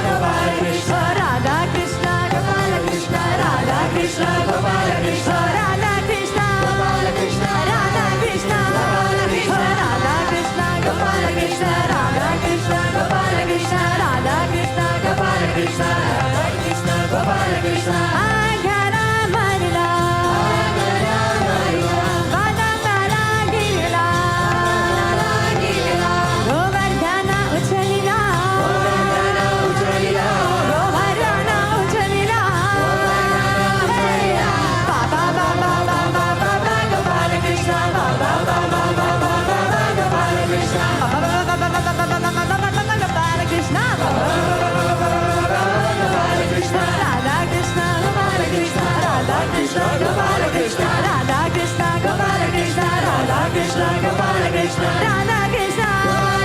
Gopala Krishna, Radha Krishna, Gopala Krishna, Radha Krishna, Gopala Krishna, Radha Krishna, Gopala Krishna, Radha Krishna, Gopala Krishna, Radha Krishna, Gopala Krishna, Radha Krishna, Gopala Krishna, Radha Krishna, Gopala Krishna, Radha Krishna, Gopala Krishna, Agara Marila, Agara Marila, Vana Lala Girila, Lala Girila, Govardhana Uchalila, Govardhana Uchalila, Govardhana Uchalila, Ba ba ba ba ba ba ba ba Gopala Krishna, Ba ba ba ba ba ba ba ba Gopala Krishna, Ba ba ba ba ba ba ba ba ba ba Gopala Krishna, Ba ba ba ba ba ba ba Gopala Krishna, Radha Krishna, Gopala Krishna, Radha Krishna, Gopala Krishna, Radha Krishna, Gopala Krishna, Radha Krishna, Gopala Krishna, Radha Krishna, Radha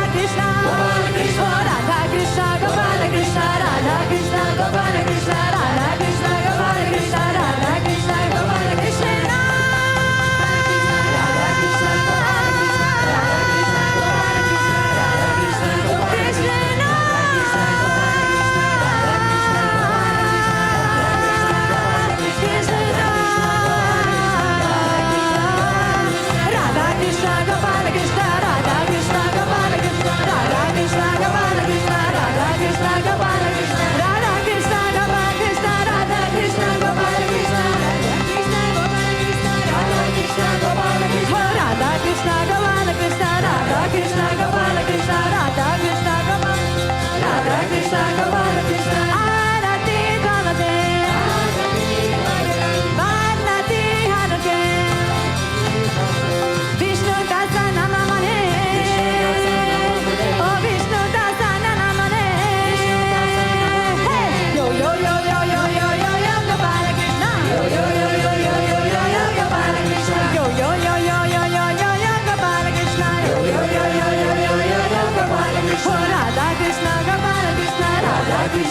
Krishna, Gopala Krishna, Radha Krishna, Gopala Krishna, Radha Krishna, Gopala Krishna, Radha Krishna, Gopala Krishna, Radha Krishna, Gopala Krishna, Radha Krishna, Krishna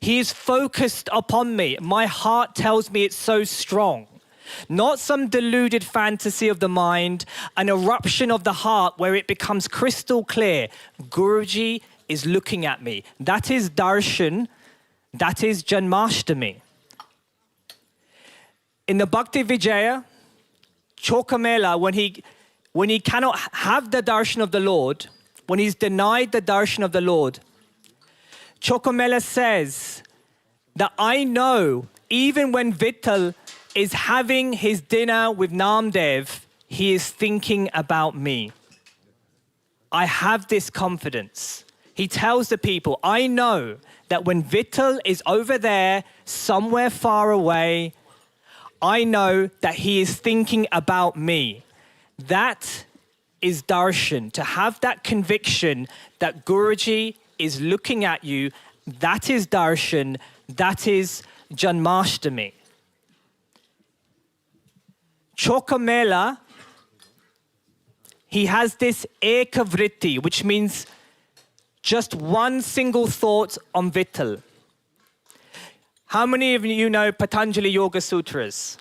He is focused upon me. My heart tells me it's so strong. Not some deluded fantasy of the mind, an eruption of the heart where it becomes crystal clear. Guruji is looking at me. That is darshan. That is Janmashtami. In the Bhakti Vijaya, Chokamela, when he cannot have the darshan of the Lord, when he's denied the darshan of the Lord, Chokamela says that I know even when Vittal is having his dinner with Namdev, he is thinking about me. I have this confidence. He tells the people, I know that when Vittal is over there, somewhere far away, I know that he is thinking about me. That is darshan, to have that conviction that Guruji is looking at you. That is darshan, that is Janmashtami. Chokamela, he has this ekavritti, which means just one single thought on Vittal. How many of you know Patanjali Yoga Sutras?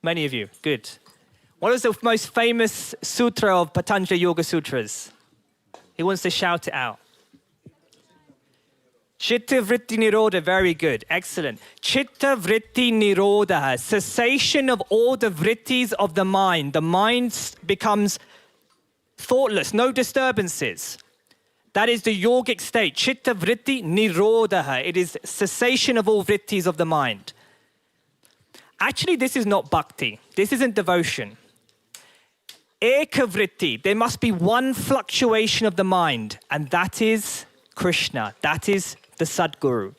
Many of you, good. What is the most famous sutra of Patanjali Yoga Sutras? He wants to shout it out. Chitta vritti nirodha, very good, excellent. Chitta vritti nirodha, cessation of all the vrittis of the mind. The mind becomes thoughtless, no disturbances. That is the yogic state. Chitta vritti nirodha. It is cessation of all vrittis of the mind. Actually, this is not bhakti. This isn't devotion. Ekavritti. There must be one fluctuation of the mind, and that is Krishna. That is the Sadguru.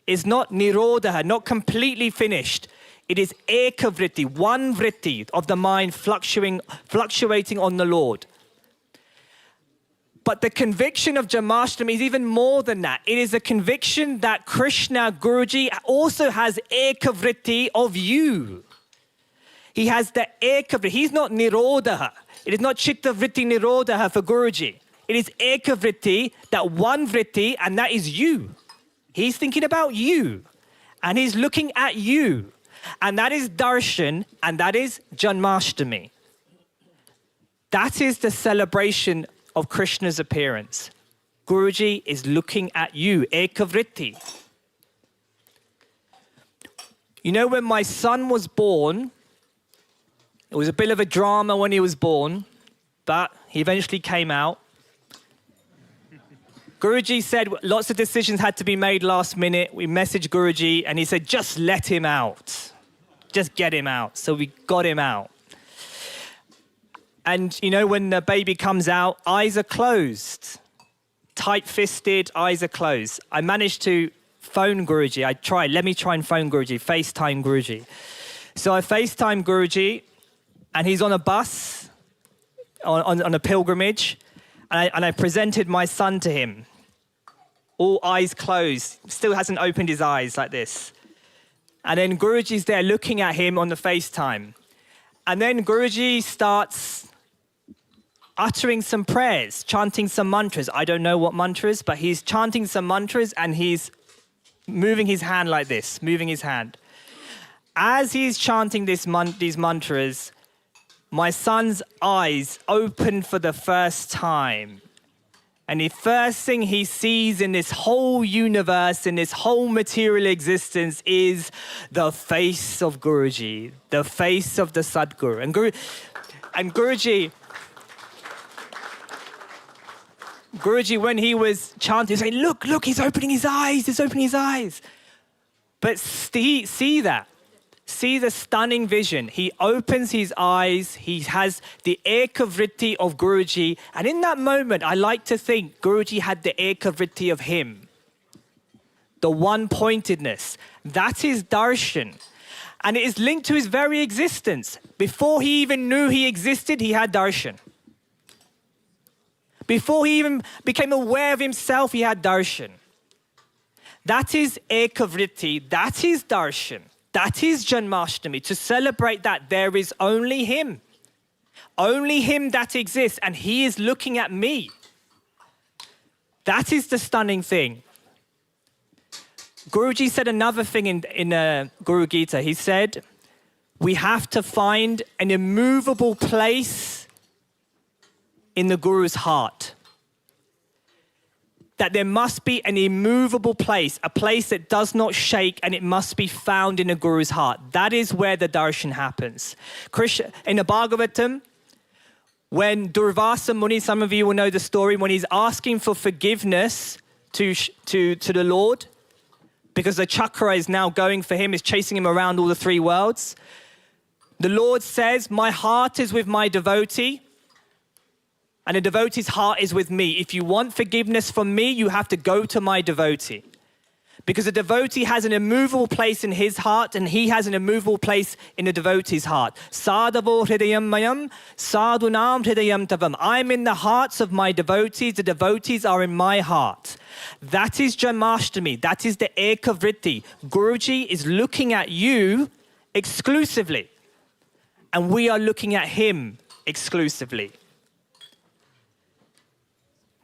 It's not nirodha, not completely finished. It is ekavritti, one vritti of the mind fluctuating on the Lord. But the conviction of Janmashtami is even more than that. It is a conviction that Krishna, Guruji, also has ekavritti of you. He has the ekavritti. He's not nirodha. It is not chitta vritti nirodha for Guruji. It is ekavritti, that one vritti, and that is you. He's thinking about you, and he's looking at you. And that is darshan, and that is Janmashtami. That is the celebration of Krishna's appearance. Guruji is looking at you, ekavritti. You know, when my son was born, it was a bit of a drama when he was born, but he eventually came out. Guruji said lots of decisions had to be made last minute. We messaged Guruji and he said, just let him out. Just get him out. So we got him out. And you know, when the baby comes out, eyes are closed. Tight-fisted, eyes are closed. I managed to phone Guruji. Let me try and phone Guruji, FaceTime Guruji. So I FaceTime Guruji, and he's on a bus, on a pilgrimage, and I presented my son to him. All eyes closed, still hasn't opened his eyes like this. And then Guruji's there looking at him on the FaceTime. And then Guruji starts uttering some prayers, chanting some mantras. I don't know what mantras, but he's chanting some mantras and he's moving his hand like this, moving his hand. As he's chanting these mantras, my son's eyes open for the first time. And the first thing he sees in this whole universe, in this whole material existence, is the face of Guruji, the face of the Sadguru. And Guruji, when he was chanting, he was saying, look, he's opening his eyes, But see that. See the stunning vision. He opens his eyes. He has the ekavritti of Guruji. And in that moment, I like to think Guruji had the ekavritti of him. The one-pointedness. That is darshan. And it is linked to his very existence. Before he even knew he existed, he had darshan. Before he even became aware of himself, he had darshan. That is ekavritti. That is darshan. That is Janmashtami. To celebrate that, there is only him. Only him that exists, and he is looking at me. That is the stunning thing. Guruji said another thing in Guru Gita. He said, we have to find an immovable place in the Guru's heart. That there must be an immovable place, a place that does not shake, and it must be found in a Guru's heart. That is where the darshan happens. Krishna, in the Bhagavatam, when Durvasa Muni, some of you will know the story, when he's asking for forgiveness to the Lord, because the chakra is now going for him, is chasing him around all the three worlds. The Lord says, my heart is with my devotee, and the devotee's heart is with me. If you want forgiveness from me, you have to go to my devotee. Because the devotee has an immovable place in his heart, and he has an immovable place in the devotee's heart. Sadhavo hridayam mayam, sadhunam hridayam tavam. I'm in the hearts of my devotees. The devotees are in my heart. That is Janmashtami. That is the Ekavritti. Guruji is looking at you exclusively, and we are looking at him exclusively.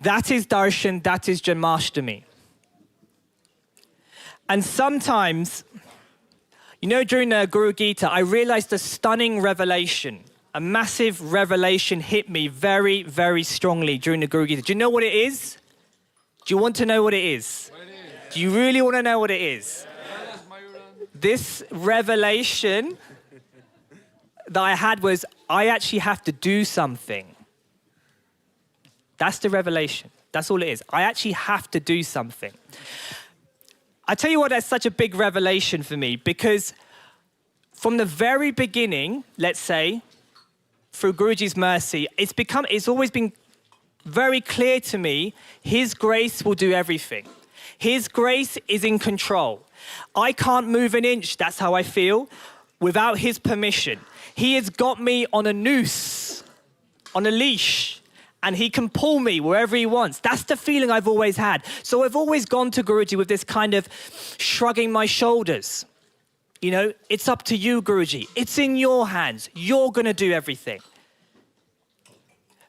That is darshan, that is Janmashtami. And sometimes, you know, during the Guru Gita, I realized a stunning revelation, a massive revelation hit me very, very strongly during the Guru Gita. Do you know what it is? Do you want to know what it is? Do you really want to know what it is? This revelation that I had was, I actually have to do something. That's the revelation. That's all it is. I actually have to do something. I tell you what, that's such a big revelation for me, because from the very beginning, let's say, through Guruji's mercy, it's always been very clear to me, his grace will do everything. His grace is in control. I can't move an inch, that's how I feel, without his permission. He has got me on a noose, on a leash, and he can pull me wherever he wants. That's the feeling I've always had. So I've always gone to Guruji with this kind of shrugging my shoulders. You know, it's up to you, Guruji. It's in your hands. You're going to do everything.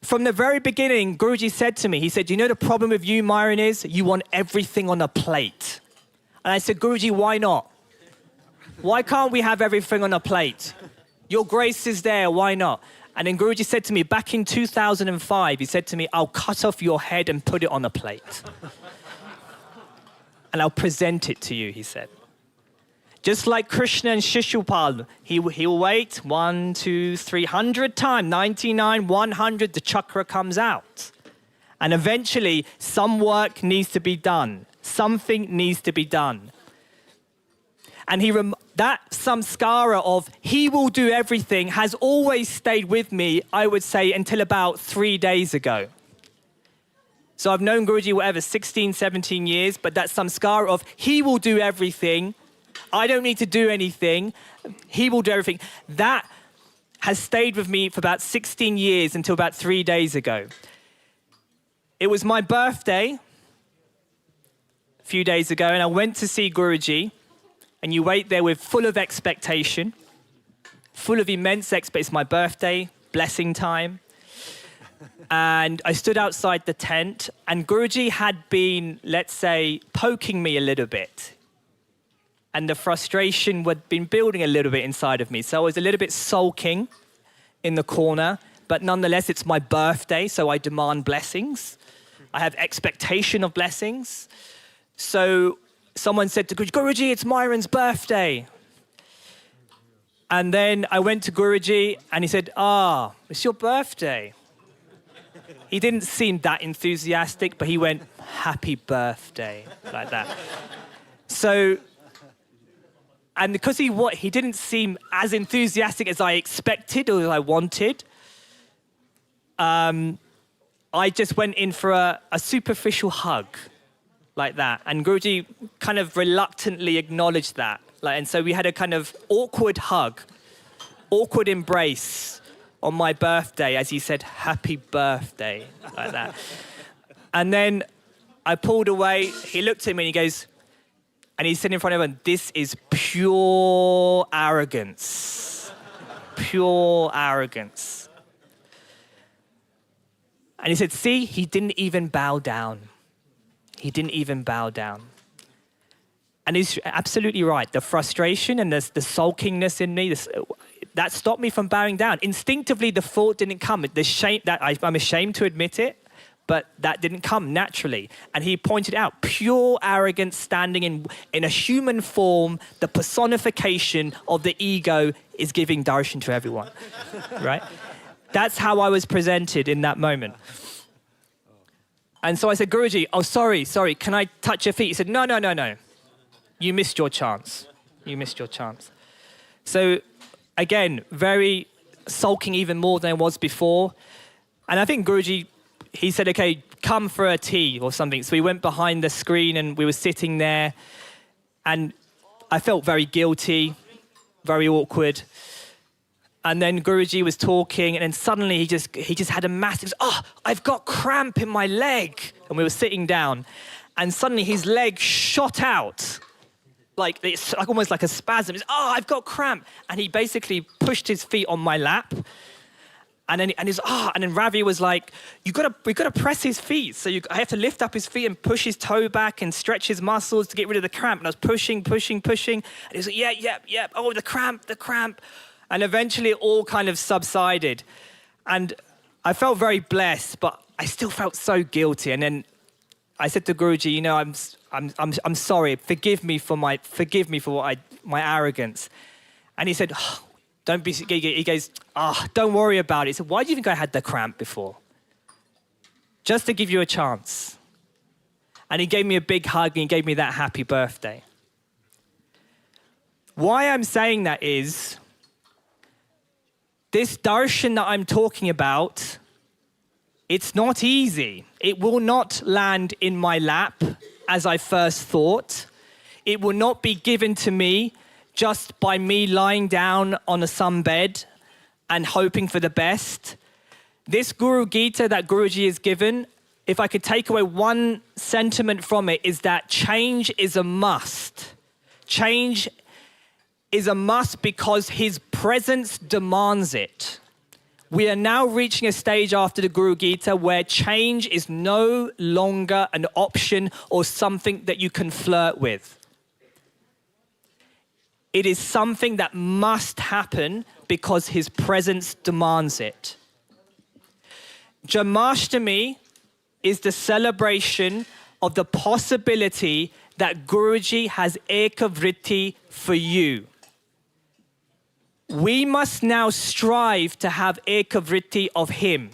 From the very beginning, Guruji said to me, he said, you know the problem with you, Myron, is you want everything on a plate. And I said, Guruji, why not? Why can't we have everything on a plate? Your grace is there, why not? And then Guruji said to me, back in 2005, he said to me, I'll cut off your head and put it on a plate. And I'll present it to you, he said. Just like Krishna and Shishupal, he'll wait 1, 2, 300 times, 99, 100, the chakra comes out. And eventually, some work needs to be done. Something needs to be done. And that samskara of he will do everything has always stayed with me, I would say, until about 3 days ago. So I've known Guruji, whatever, 16, 17 years, but that samskara of he will do everything, I don't need to do anything, he will do everything, that has stayed with me for about 16 years until about 3 days ago. It was my birthday a few days ago, and I went to see Guruji. And you wait there with full of expectation, full of immense expectation. It's my birthday, blessing time. And I stood outside the tent, and Guruji had been, let's say, poking me a little bit. And the frustration had been building a little bit inside of me. So I was a little bit sulking in the corner, but nonetheless, it's my birthday, so I demand blessings. I have expectation of blessings. So someone said to Guruji, Guruji, it's Myron's birthday. And then I went to Guruji and he said, it's your birthday. He didn't seem that enthusiastic, but he went, happy birthday, like that. So, and because he didn't seem as enthusiastic as I expected or as I wanted, I just went in for a superficial hug. Like that. And Guruji kind of reluctantly acknowledged that. And so we had a kind of awkward hug, awkward embrace on my birthday as he said, happy birthday, like that. And then I pulled away, he looked at me and he goes, and he said in front of everyone, this is pure arrogance. Pure arrogance. And he said, see, he didn't even bow down. He didn't even bow down. And he's absolutely right. The frustration and the sulkingness in me, that stopped me from bowing down. Instinctively, the thought didn't come. The shame, I'm ashamed to admit it, but that didn't come naturally. And he pointed out pure arrogance standing in a human form, the personification of the ego is giving darshan to everyone, right? That's how I was presented in that moment. And so I said, Guruji, oh, sorry, can I touch your feet? He said, no. You missed your chance. You missed your chance. So again, very sulking even more than I was before. And I think Guruji, he said, okay, come for a tea or something. So we went behind the screen and we were sitting there. And I felt very guilty, very awkward. And then Guruji was talking, and then suddenly he just had a massive, I've got cramp in my leg. And we were sitting down, and suddenly his leg shot out. It's almost like a spasm. I've got cramp. And he basically pushed his feet on my lap. And then Ravi was like, we gotta press his feet. So I have to lift up his feet and push his toe back and stretch his muscles to get rid of the cramp. And I was pushing. And he was like, yeah. Oh, the cramp. And eventually it all kind of subsided. And I felt very blessed, but I still felt so guilty. And then I said to Guruji, I'm sorry. Forgive me for my arrogance. And he said, don't be. He goes, don't worry about it. He said, why do you think I had the cramp before? Just to give you a chance. And he gave me a big hug and he gave me that happy birthday. Why I'm saying that is, this darshan that I'm talking about, it's not easy. It will not land in my lap as I first thought. It will not be given to me just by me lying down on a sunbed and hoping for the best. This Guru Gita that Guruji has given, if I could take away one sentiment from it, is that change is a must. Change is a must because his presence demands it. We are now reaching a stage after the Guru Gita where change is no longer an option or something that you can flirt with. It is something that must happen because his presence demands it. Janmashtami is the celebration of the possibility that Guruji has ekavritti for you. We must now strive to have ekavritti of him.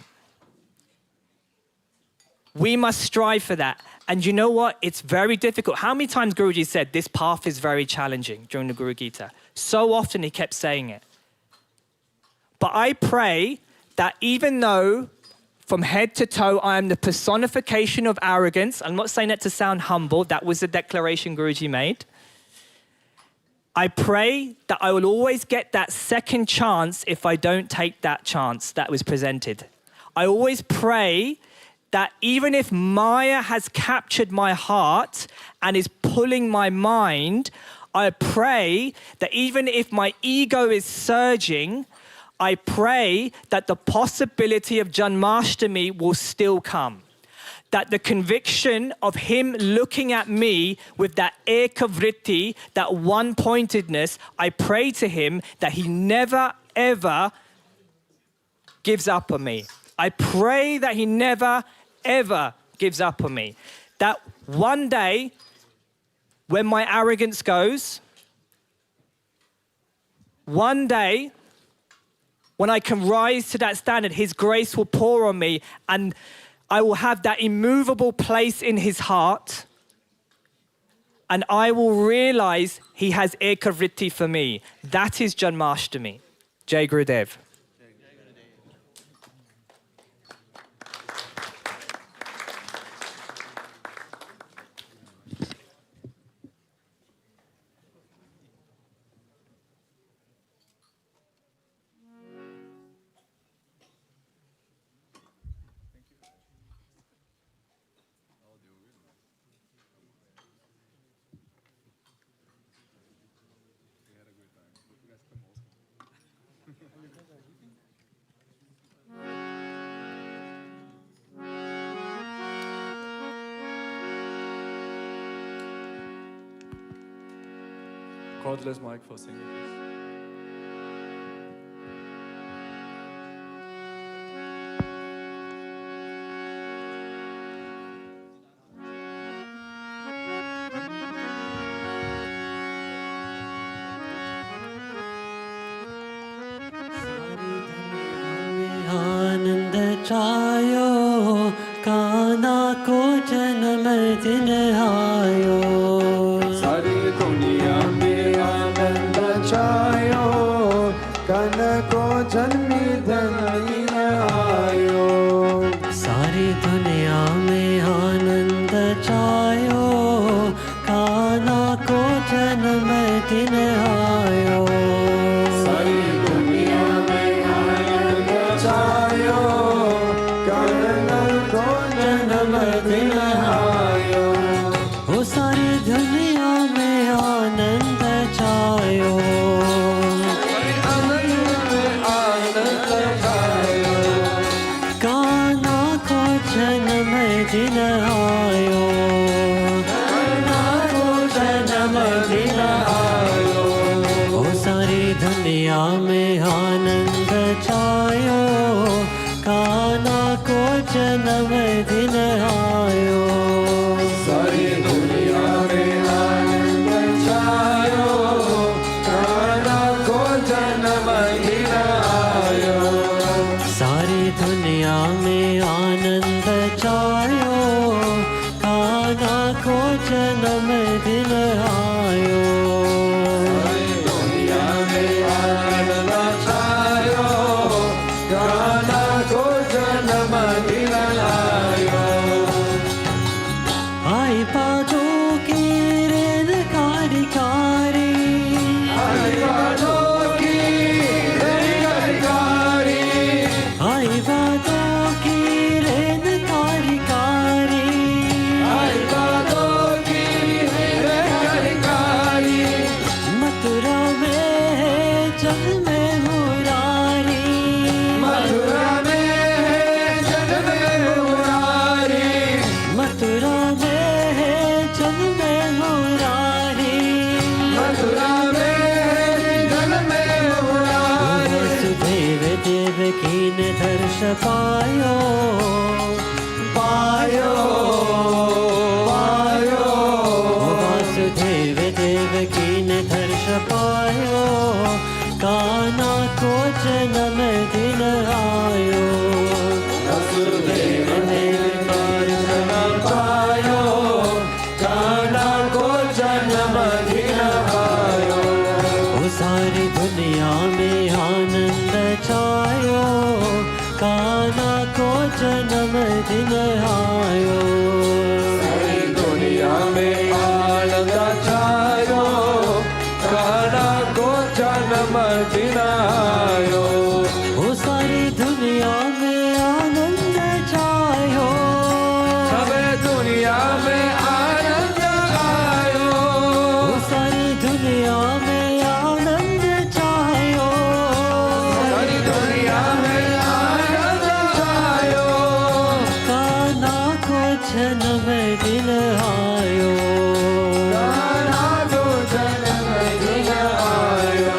We must strive for that. And you know what? It's very difficult. How many times Guruji said this path is very challenging during the Guru Gita? So often he kept saying it. But I pray that even though from head to toe I am the personification of arrogance, I'm not saying that to sound humble, that was the declaration Guruji made. I pray that I will always get that second chance if I don't take that chance that was presented. I always pray that even if Maya has captured my heart and is pulling my mind, I pray that even if my ego is surging, I pray that the possibility of Janmashtami will still come. That the conviction of him looking at me with that ekavritti, that one-pointedness, I pray to him that he never, ever gives up on me. I pray that he never, ever gives up on me. That one day, when my arrogance goes, one day, when I can rise to that standard, his grace will pour on me and I will have that immovable place in his heart and I will realize he has ekavritti for me. That is Janmashtami. Jai Gurudev. cordless mic for singing, please. आनंद छायो काना को जन्म दिन आयो सारी दुनिया में आनंद छायो कन को जन्मी दिन आयो सारी दुनिया में आनंद छायो काना को जन्म दिन आयो सारी दुनिया में आनंद छायो कन को जन्म दिन आयो हो सारी दुनिया में आनंद छायो काना को जन्म दिन आयो काना को जन्म दिन आयो हो सारी दुनिया में आनंद छायो काना को जन्म दिन आयो सारी दुनिया में आनंद छायो काना को जन्म दिन आयो सारी दुनिया में आनंद छायो काना को जन्म दिन आयो सारी दुनिया में आनंद छायो काना को जन्म दिन आयो आई बातों की रेन कारी कारी आई बातों की रेन कारी आई बातों की रेन कारी कारी आई बातों की रेन कारी मथुरा में है जन्म मुरारी मथुरा में जन्म मुरारी मथुरा में है जन्म मुरारी मथुरा में जन्म मुरारी वसुदेव देवकी ने दर्श पायो पायो पायो वासुदेव देवकी ने दर्श पायो काना को जन्म दिन आयो वसुदेव देवकी जन्म पायो काना को जन्म दिन आयो ओ सारी दुनिया में आनंद छायो काना को जन्म दिन आयो सारी दुनिया में आनंद छायो काना को जन्म दिन आयो ओ सारी दुनिया में आनंद छायो सबे दुनिया में आनंद आयो ओ सारी दुनिया में आनंद छायो सारी दुनिया में आनंद आयो काना को जन्म दिन आयो काना को जन्म दिन आयो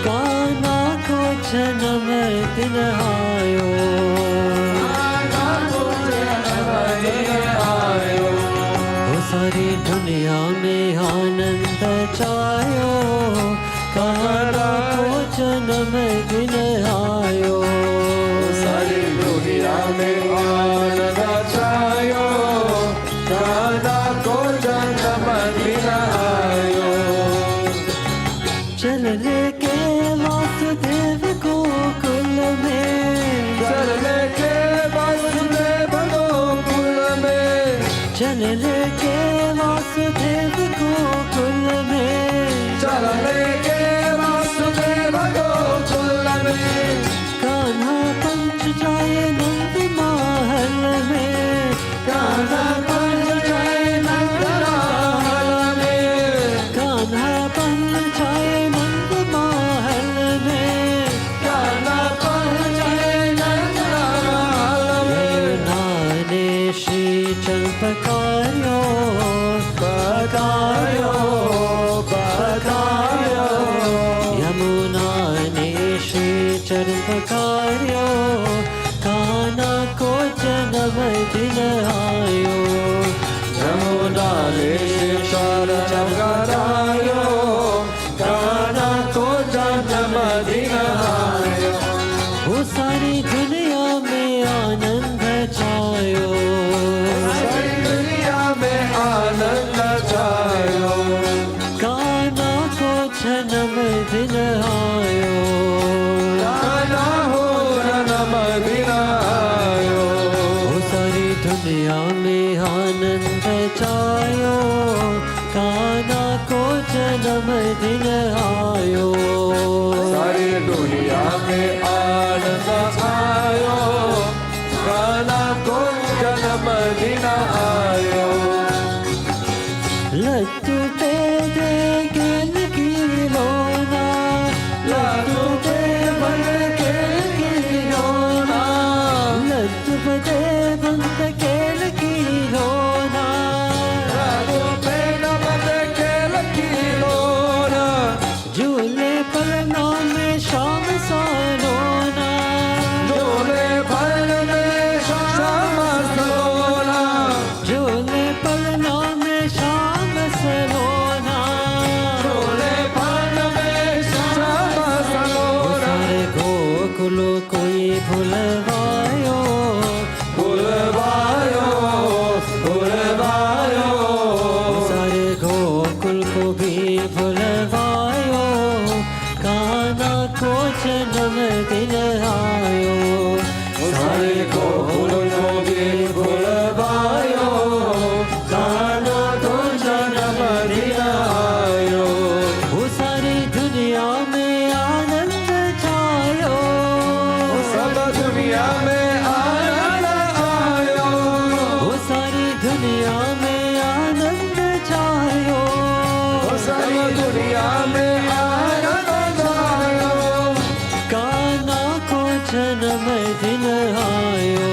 काना को जन्म दिन आयो काना को जन्म दिन आयो ओ सारी दुनिया में आनंद छायो काना को जन्म दिन आयो सारी दुनिया में आनंद छायो काना को जन्म दिन आयो चल लेके वासुदेव को कुल में चल लेके वासुदेव को कुल में चल लेके वासुदेव को कुल में चल लेके वासुदेव को कुल में कान्हा पंच जाए नंद महल में कान्हा पंच जाए नंद महल में कान्हा पंच जाए नंद महल में कान्हा पंच जाए नंद महल में नाने श्री चल पकायो पकायो पकायो दिन आयो यमुना रे शरण करायो कान्हा को जन्म दिन आयो वो सारी दुनिया में आनंद छायो सारी दुनिया में आनंद छायो कान्हा को जन्म दिन आयो कान्हा हो जन्म दिन आयो वो सारी दुनिया में आनंद छायो कान्हा को जन्म दिन आयो सारी दुनिया में आनंद आयो कान्हा को जन्म दिन आयो लट्टू पे दे गेल की लोना लट्टू पे बन गेल की लोना लट्टू पे दे बंद गेल की लोना लट्टू पे बन गेल की लोना झूले पर नाम में शाम सालोना झूले पर में शाम सलोना झूले पर नाम में शाम सलोना झूले पर में शाम सलोना सारे गोकुल कोई भुलवायो भुलवायो भुलवायो सारे गोकुल को भी भुलवायो कान्हा को जन्म दिन आयो सारे गोकुल को भी भुलवायो कान्हा को जन्म दिन आयो वो सारी दुनिया में आनंद छायो सब दुनिया में आनंद आयो वो सारी दुनिया में आनंद छायो सब दुनिया में आनंद आयो कान्हा को जन्म दिन आयो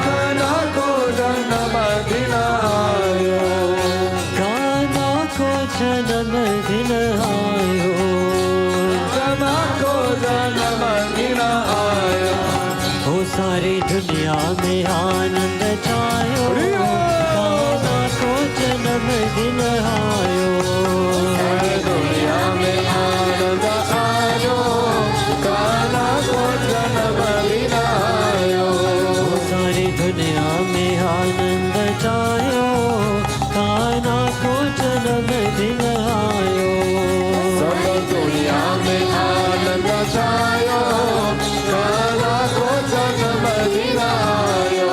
कान्हा को जन्म दिन आयो कान्हा को जन्म दिन आयो कान्हा को जन्म दिन आयो वो सारी दुनिया में आनंद छायो कान्हा को जन्म दिन आयो सारी दुनिया में आनंद आयो कान्हा को जन्म दिन आयो वो सारी दुनिया में आनंद छायो कान्हा को जन्म दिन आयो सब दुनिया में आनंद छायो कान्हा को जन्म दिन आयो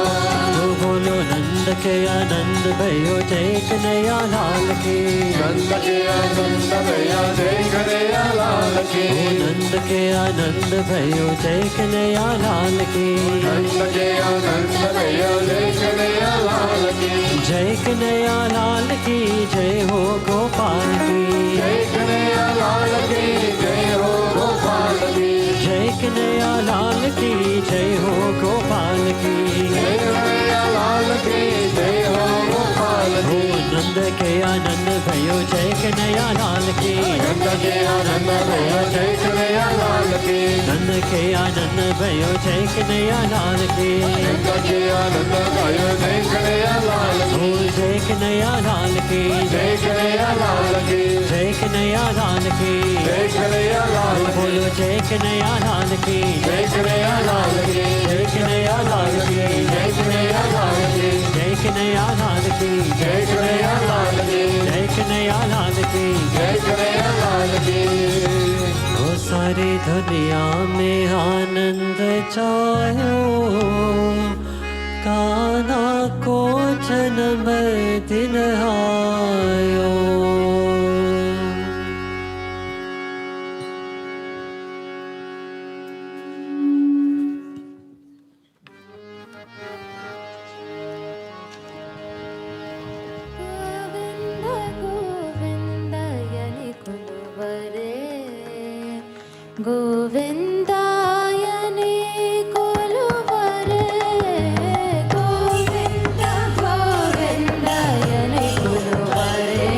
तो बोलो नंद के आनंद भयो जय कन्हैया लाल की नंद के आनंद भैया जय कन्हैया लाल की नंद के आनंद भयो जय कन्हैया लाल की नंद के आनंद भैया जय कन्हैया लाल की जय कन्हैया लाल की जय हो गोपाल की जय कन्हैया लाल की जय हो गोपाल की जय कन्हैया लाल की जय हो गोपाल की जय कन्हैया लाल की जय हो गोपाल की नंद के आनंद भयो जय कन्हैया लाल की नंद के आनंद भैया जय कन्हैया लाल की नंद के आनंद भयो जय कन्हैया लाल की नंद के आनंद भैया जय कन्हैया लाल की जय कन्हैया लाल की जय कन्हैया लाल की जय कन्हैया लाल की जय कन्हैया लाल की बोलो जय कन्हैया लाल की जय कन्हैया लाल की जय कन्हैया लाल की जय कन्हैया लाल की जय कन्हैया लाल की जय कन्हैया लाल की जय कन्हैया लाल की जय कन्हैया लाल की वो सारी दुनिया में आनंद छायो कान्हा को जन्म दिन आयो गोविन्दायने कुलुवरे गोविन्द गोविन्दायने कुलुवरे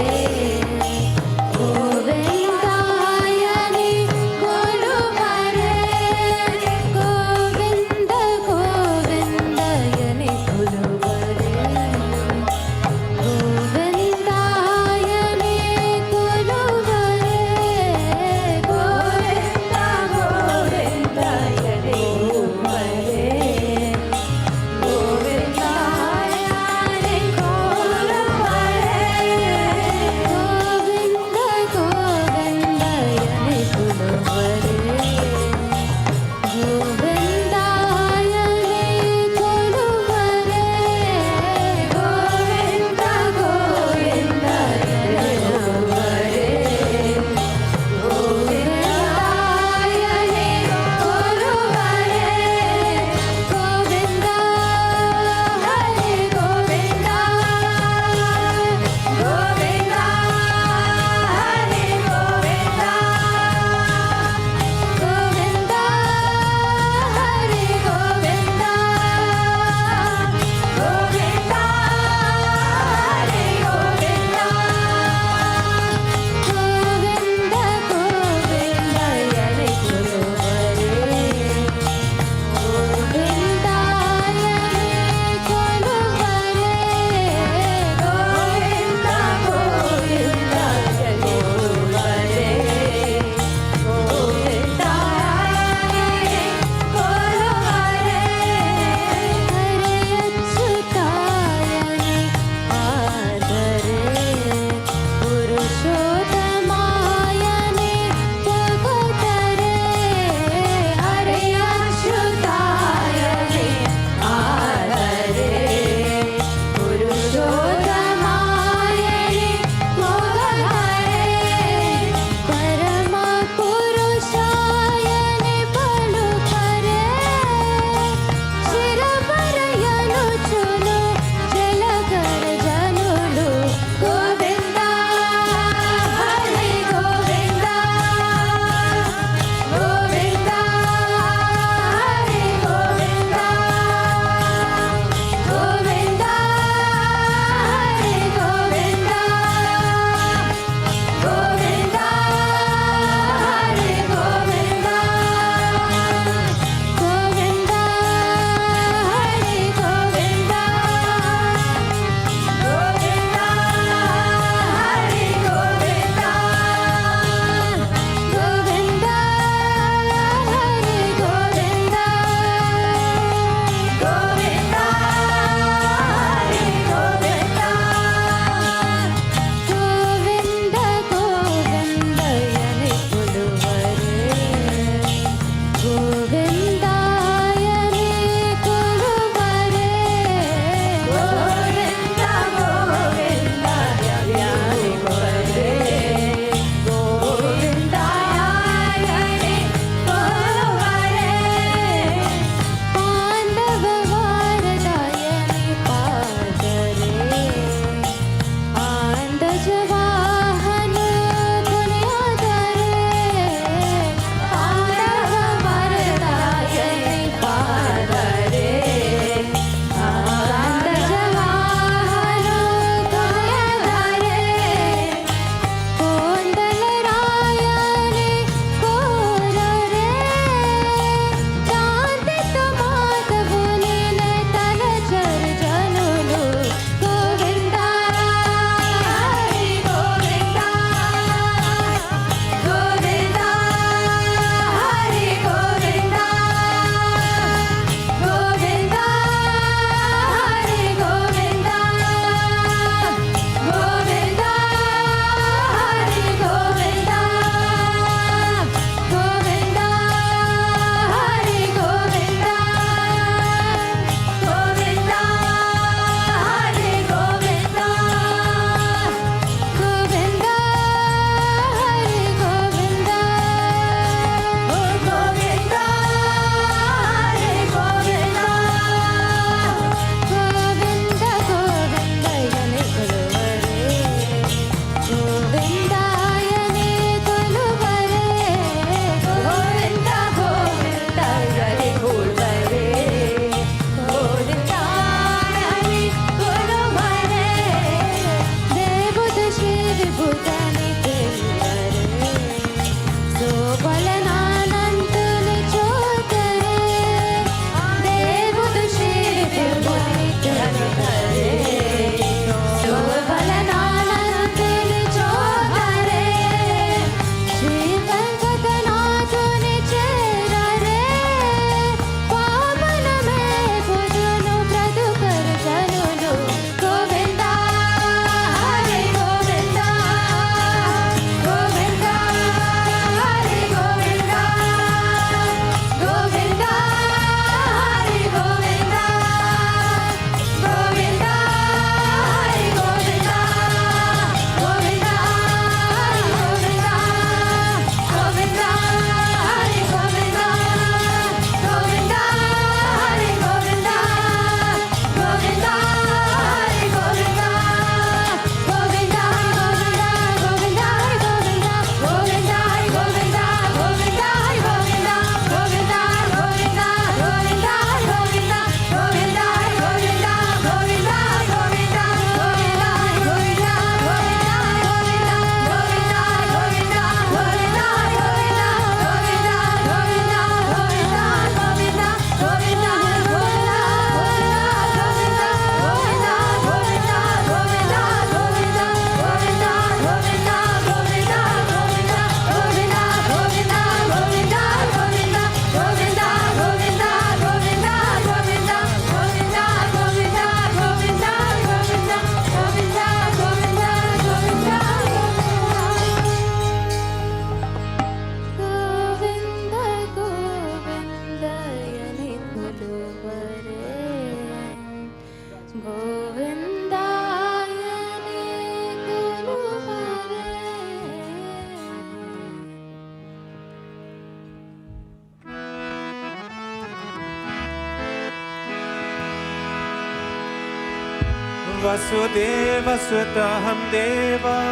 वसुदेवसुतहं देवं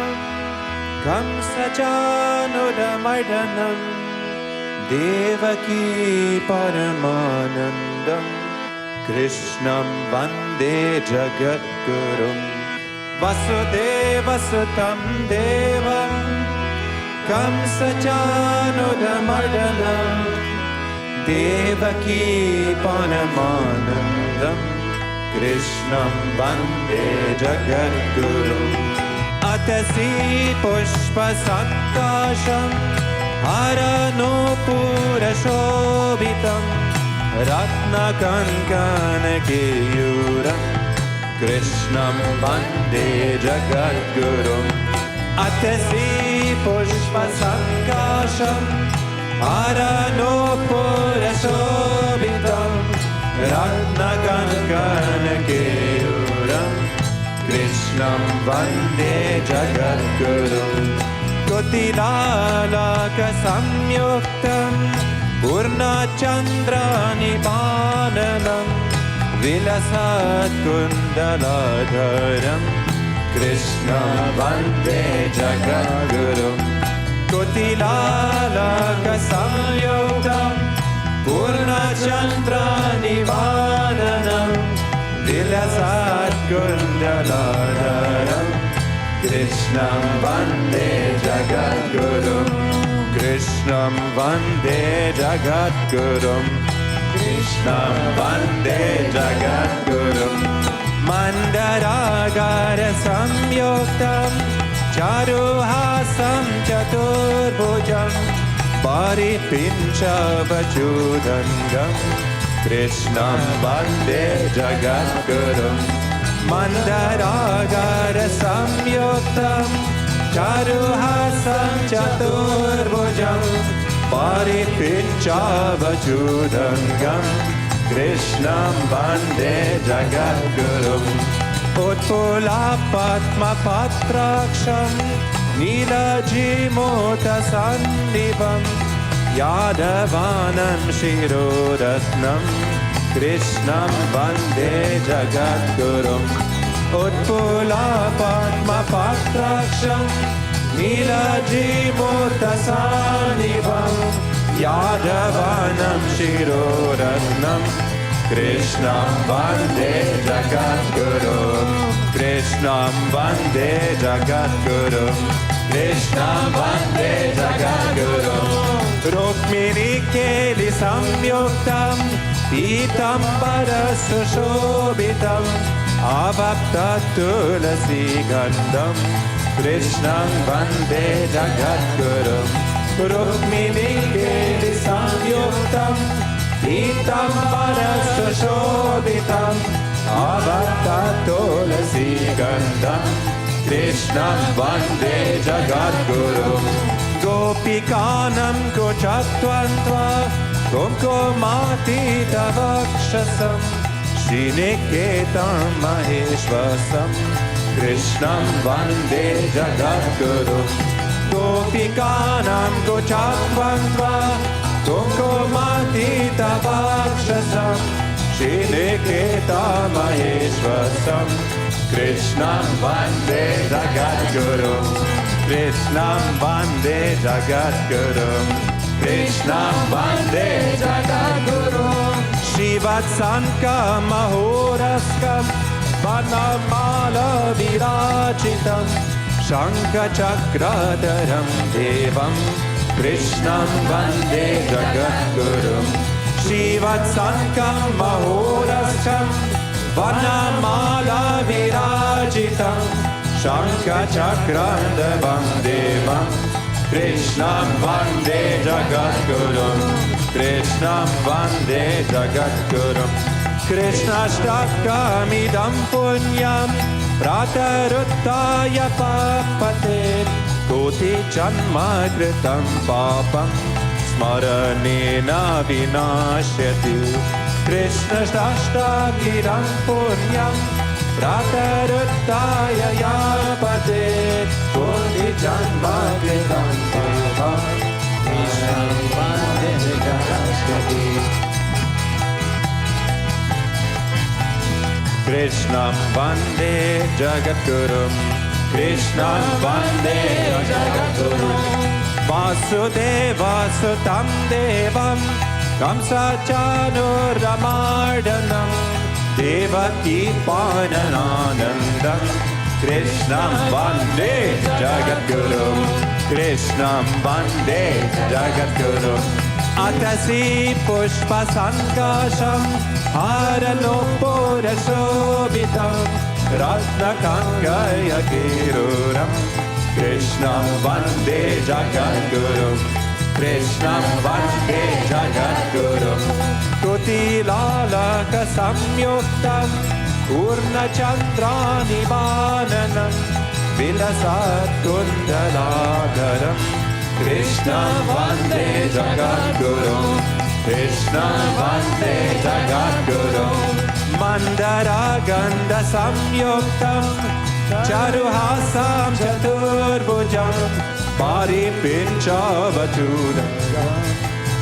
कंसचानुरमर्दनं देवकी परमानन्दं कृष्णं वन्दे जगद्गुरुं वसुदेवसुतं देवं कंसचानुरमर्दनं देवकी परमानन्दं कृष्णं वन्दे जगद्गुरुम् अतसी पुष्पसङ्काशं हरनूपुरशोभितं रत्नकङ्कणकेयूरं कृष्णं वन्दे जगद्गुरुम् अतसी पुष्पसङ्काशं हरनूपुरशोभितं रत्नकङ्कणकेयूरं कृष्णं वन्दे जगद्गुरुम् कुटिलालकसंयुक्तं पूर्णचन्द्रनिपाननं विलसत्कुण्डलाधरं कृष्णं वन्दे जगद्गुरुम् कुटिलालकसंयुक्तं पूर्णचन्द्रनिपाननं विलसत्कुण्डलाधरं कृष्णं वन्दे जगद्गुरुं कृष्णं वन्दे जगद्गुरुं कृष्णं वन्दे जगद्गुरुं मन्दरागारसंयुक्तं चारुहासं चतुर्भुजं परिपिञ्चवचूदण्डं कृष्णं वन्दे जगद्गुरुं मन्दरागारसंयुक्तं चारुहासं चतुर्भुजं परिपिञ्चवचूदण्डं कृष्णं वन्दे जगद्गुरुम् उत्फुल्लपद्मपत्राक्षं नीलजीमूतसन्निभं यादवानं शिरोरत्नं कृष्णं वन्दे जगद्गुरुम् उत्फुल्लपद्मपत्राक्षं नीलजीमूतसन्निभं यादवानं शिरोरत्नं कृष्णं वन्दे जगद्गुरुं कृष्णं वन्दे जगद्गुरुं कृष्णं वन्दे जगद्गुरुं रुक्मिणीकेलिसंयुक्तं पीताम्बरसुशोभितम् आभक्ततुलसीगन्धं कृष्णं वन्दे जगद्गुरुं रुक्मिणीकेलिसंयुक्तं पीताम्बरसुशोभितम् आभक्ततुलसीगन्धं कृष्णं वन्दे जगद्गुरुं गोपिकानं कुचत्वन्त्वा कुङ्कुमातीतवक्षसं श्रीनिकेतं महेश्वरं कृष्णं वन्दे जगद्गुरुं गोपिकानां कुचत्वन्त्वा कुङ्कुमातीतवक्षसं श्रीनिकेतं महेश्वरं कृष्णं वन्दे जगद्गुरुं कृष्णं वन्दे जगद्गुरुं कृष्णं वन्दे जगद्गुरुं श्रीवत्साङ्कमहोरस्कं वनमालविराजितं शङ्खचक्रधरं देवं कृष्णं वन्दे जगद्गुरुं श्रीवत्साङ्कं महोरस्कं वनमालविराजितं शङ्खचक्रधरं देवं कृष्णं वन्दे जगद्गुरुं कृष्णं वन्दे जगद्गुरुं कृष्णाष्टकमिदं पुण्यं प्रातरुत्थाय पापते कोटिजन्मकृतं पापं स्मरणेन विनाश्यति कृष्णाष्टकमिदं पुण्यं प्रातरुत्थाय यापते कोटिजन्मकृतं पापं कृष्णं वन्दे जगद्गुरुं Krishnam Vande Jagadgurum. Krishnam Vande Jagadgurum. Vasudeva Sutam Devam Kamsachanuramardanam Devaki Pananandam. Krishnam Vande Jagadgurum. Krishnam Vande Jagadgurum. Atasi Pushpa Sankasham Haranopura Shobhitam Ratna Kangaya Kiruram. Krishnam Vande Jagadgurum. Krishnam Vande Jagadgurum. Kutilalaka Samyuktam Purna Chandrani Vananam Vilasat Kundaladaram. Krishnam Vande Jagadgurum. Krishnam Vande Jagadgurum. Mandara Ganda Samyuktam Charuhasam Chaturbhujam Paripinchavatudam.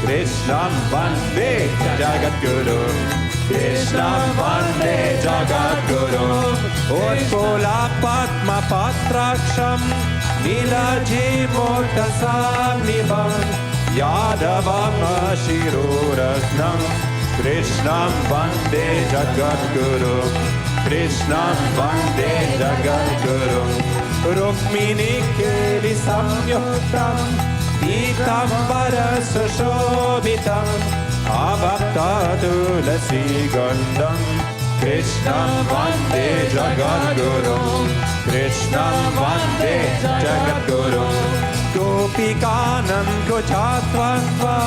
Krishnam Vande Jagadgurum. Krishnam Vande Jagadgurum. Utpula Padma Patraksham Nilaji Murtasam Nivam Yadavam Ashirurasnam. Krishnam Vande Jagadgurum. Krishnam Vande Jagadgurum. Rukmini Keli Samyuktam Pitambara Sushobhitam Avakta Tulasi Gandham. Krishnam Vande Jagadgurum. Krishnam Vande Jagadgurum. Gopikanam Gochatvatva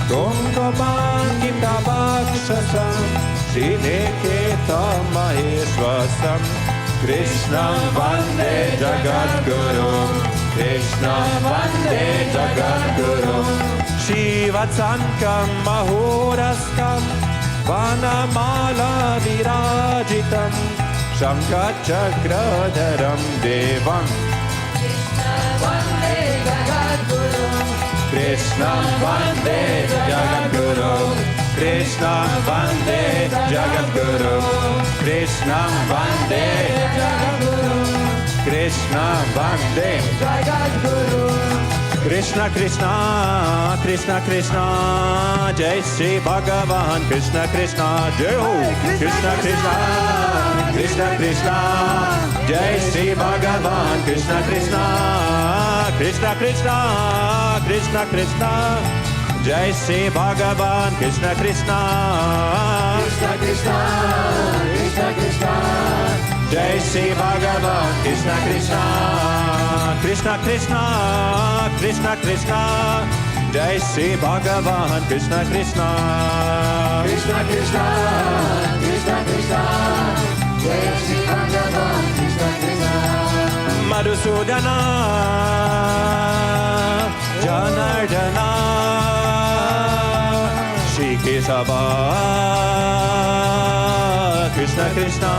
Gomgomangita Vakshasam Srineketa Maheshwasam. Krishnam Vande Jagadgurum. Krishnam Vande Jagadgurum. Shivatsankam Mahoraskam Vanamala Virajitam Shankachakradharam Devam. Krishnam Vande Jagadgurum. Krishnam Vande Jagadgurum. Krishnam Vande Jagadgurum. Krishnam Vande Jagadgurum. Krishna Krishna Krishna Krishna Jai Shri Bhagavan Krishna Krishna Jai Ho. Krishna Krishna Krishna Krishna Jai Shri Bhagavan Krishna Krishna. Krishna Krishna Krishna Krishna Jai Shri Bhagavan Krishna Krishna. Krishna Krishna Krishna Krishna Jai Shri Bhagavan Krishna Krishna. Krishna Krishna Krishna Krishna Jai Shri Bhagavan Krishna Krishna. Krishna Krishna Krishna Krishna Jai Shri Bhagavan Krishna Krishna. Madhusudana Janardana Shri Kesava Krishna Krishna.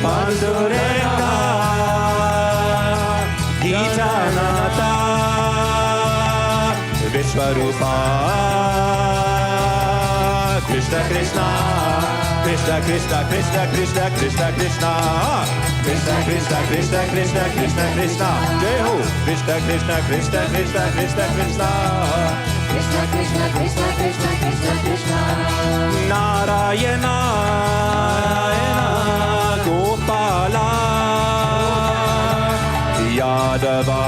Panduranga Gitanata Vishwarupa Krishna Krishna Krishna Krishna Krishna Krishna Krishna Krishna Krishna Krishna Krishna Krishna Krishna Krishna Jai Ho. Krishna Krishna Krishna Krishna Krishna Krishna Krishna Krishna Krishna Krishna Krishna Krishna. Narayana Gopala Yadava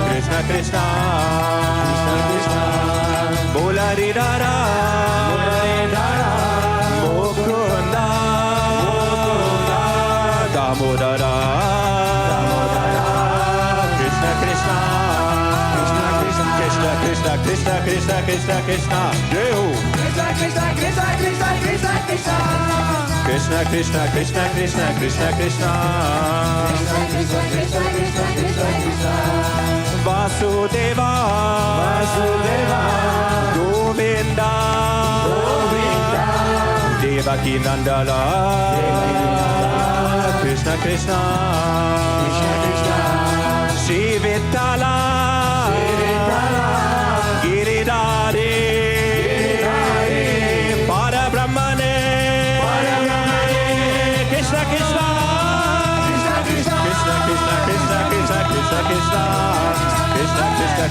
Krishna Krishna Krishna Krishna. Bolaridara Mukunda Damodara Krishna Krishna Krishna Krishna Krishna Krishna Krishna Krishna Krishna Krishna. Jai Ho. Krishna Krishna Krishna Krishna Krishna Krishna. Krishna Krishna Krishna Krishna Krishna Krishna. Krishna Krishna Krishna Krishna Krishna Krishna. Vasudeva Vasudeva Govinda Govinda Devaki Nandala Krishna Krishna Krishna Krishna. Shri Vitala Giridhari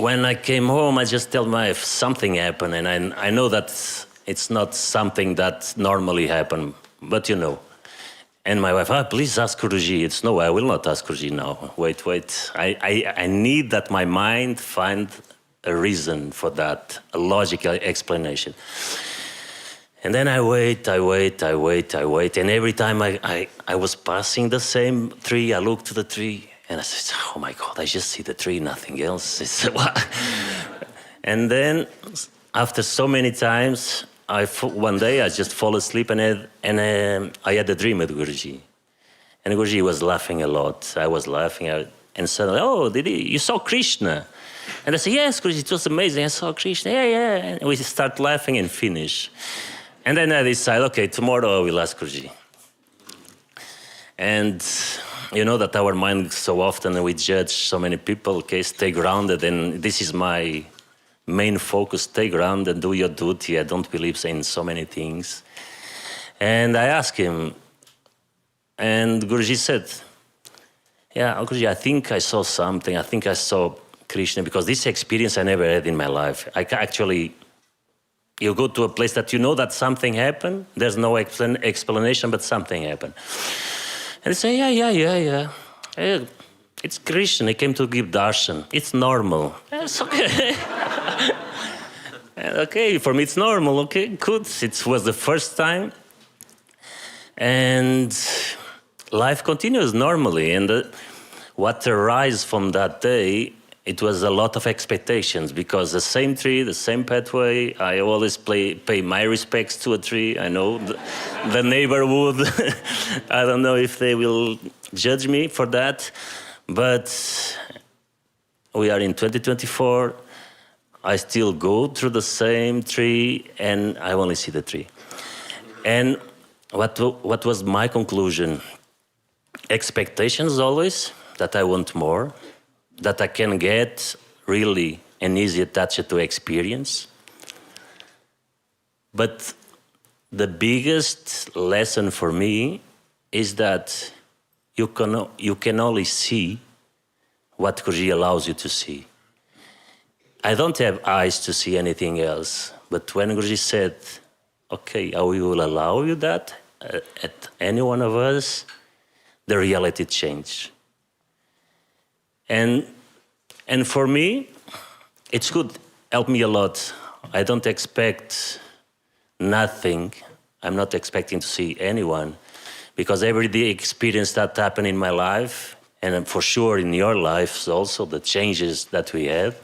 when I came home, I just tell my wife something happened, and I know that it's not something that normally happen, but you know. And my wife, please ask Guruji. It's no, I will not ask Guruji now. Wait. I need that my mind find a reason for that, a logical explanation. And then I wait, and every time I was passing the same tree, I looked to the tree, and I said, oh my God, I just see the tree, nothing else. It's, and then, after so many times, one day I just fall asleep, and I had a dream with Guruji. And Guruji was laughing a lot. I was laughing, and suddenly, oh, you saw Krishna? And I said, yes, Guruji, it was amazing. I saw Krishna, yeah. And we start laughing and finish. And then I decide, okay, tomorrow I will ask Guruji. And you know that our mind so often we judge so many people, okay, stay grounded, and this is my main focus, stay grounded, do your duty. I don't believe in so many things. And I asked him, and Guruji said, yeah, Guruji, I think I saw something. I think I saw Krishna, because this experience I never had in my life. Actually, you go to a place that you know that something happened, there's no explanation, but something happened. And they say, yeah. It's Krishna, he came to give darshan. It's normal. It's okay. Okay, for me it's normal, okay, good. It was the first time. And life continues normally. And what arises from that day, it was a lot of expectations, because the same tree, the same pathway, I always pay my respects to a tree. I know the neighborhood, I don't know if they will judge me for that, but we are in 2024. I still go through the same tree, and I only see the tree. And what was my conclusion? Expectations always, that I want more, that I can get really an easy attached to experience. But the biggest lesson for me is that you can only see what Guruji allows you to see. I don't have eyes to see anything else, but when Guruji said, okay, I will allow you that at any one of us, the reality changed. And for me, it's good, helped me a lot. I don't expect nothing. I'm not expecting to see anyone, because every day experience that happened in my life, and for sure in your lives also, the changes that we have,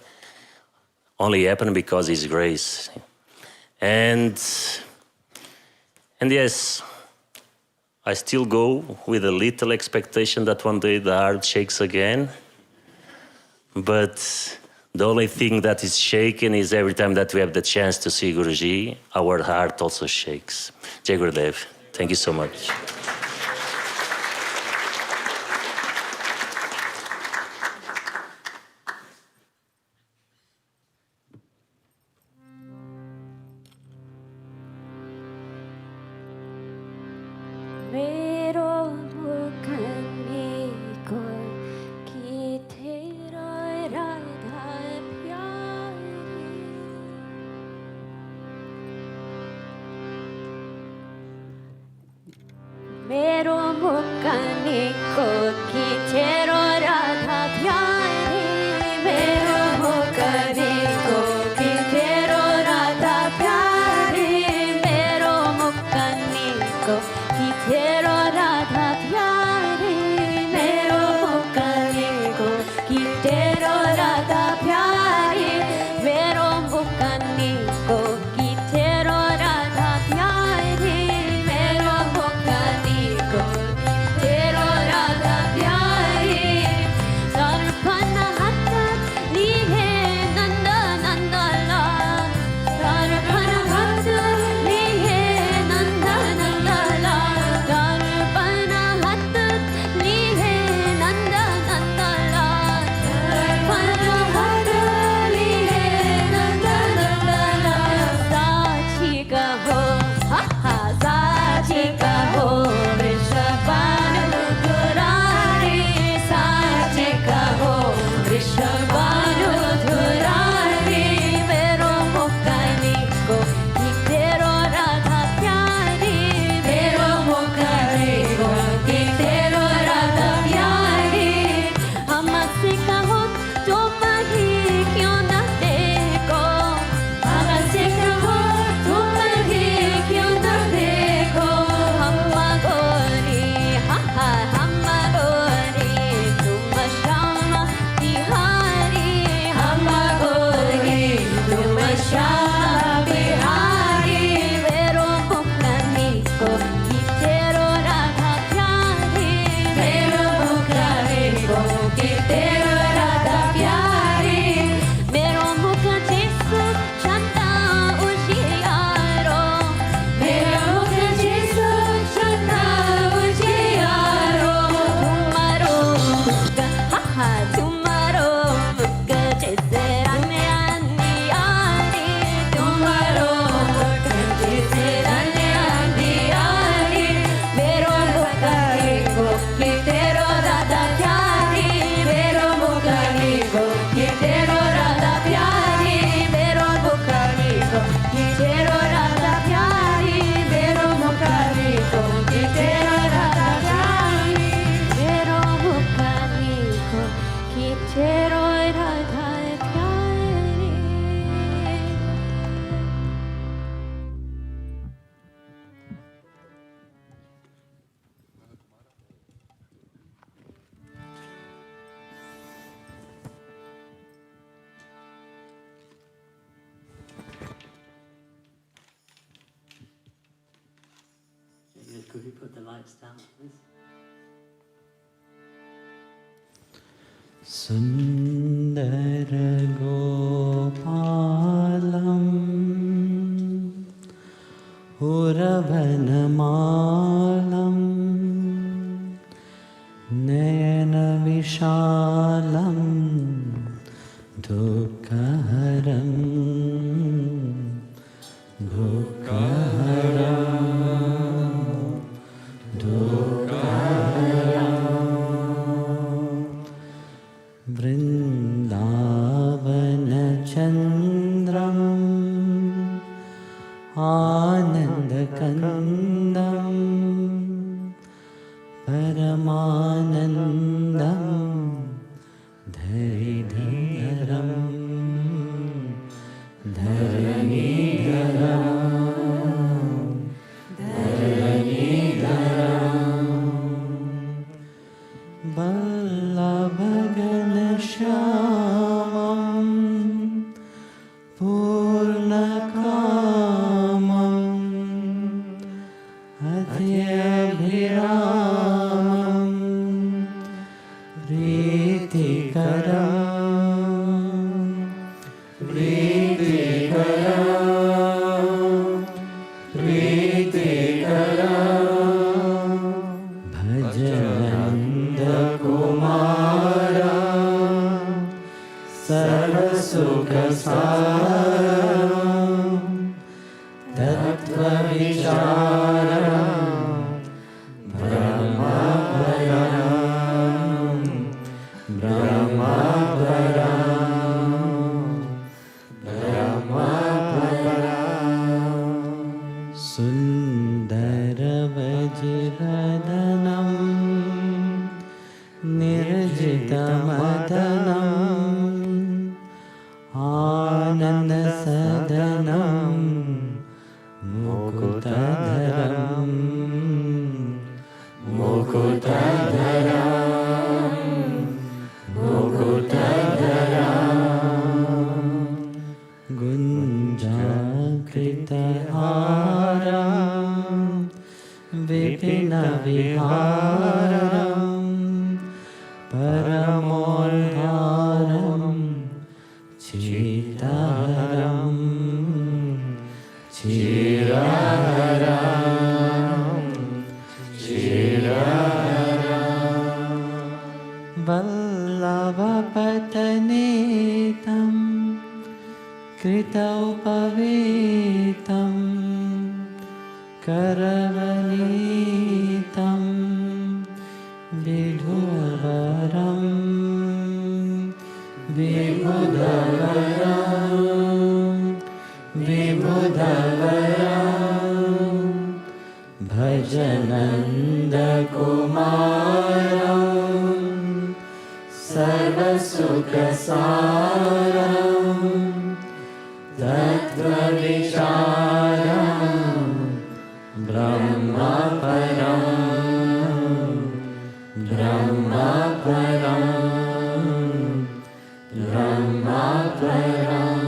only happen because His grace. And yes, I still go with a little expectation that one day the heart shakes again. But the only thing that is shaken is every time that we have the chance to see Guruji, our heart also shakes. Jai Gurudev. Thank you so much. Could we put the lights down, please? Sundara Gopalam Uravanamalam Nayana Vishalam Dukkaharam Dukkaharam Dukkaharam Vrindavana Chandram Anandakandam Paramanandam Dharidharam Dharanidharam Vallabhaganashyamam Purnakamam Atyabhiramam Pritikaram Pritikaram Pritikaram Bhajananda Kumara Sarvasukhasaram Tattva Vicharam Brahmaparam Brahmaparam Brahmaparam Sundara Vajradanam Nirjitamadanam Ananda Sadanam Mukutadharam Mukutadharam Mukutadharam Gunjakritharam Vipinaviharam Paramodharam Chitaharam Chiraharam Chiraharam Vallabhapatanetam Kritaupavetam Karavanitam Vidhuvaram Vibhudavaram Vibhudavaram Bhajananda Kumaram Sarvasukhasaram Tattva Vicharam Brahmaparam Brahmaparam Brahmaparam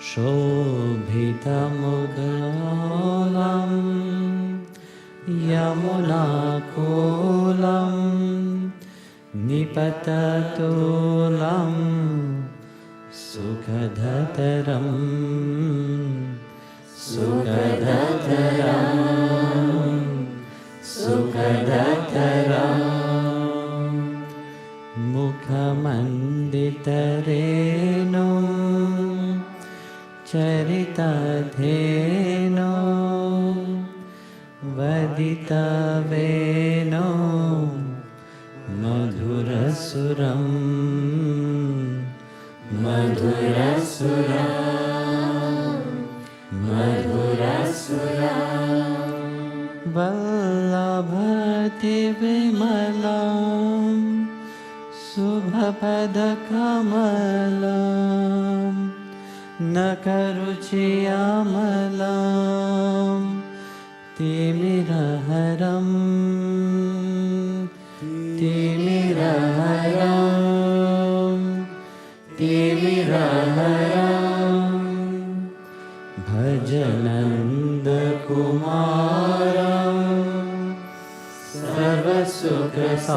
Shobhitamugalam Yamunakulam Nipatatulam Sukhadhataram Sukhadhataram Sukhadhataram Mukhamanditarenum Charitadheno Vaditaveno Madhurasuram Madhurasuram Madhurasuram Vallabhati Vimalam Subhapadakamalam Nakaruchiyamalam Timiraharam Timiraharam Timiraharam Bhajananda Kumara सर्वसुखसारम्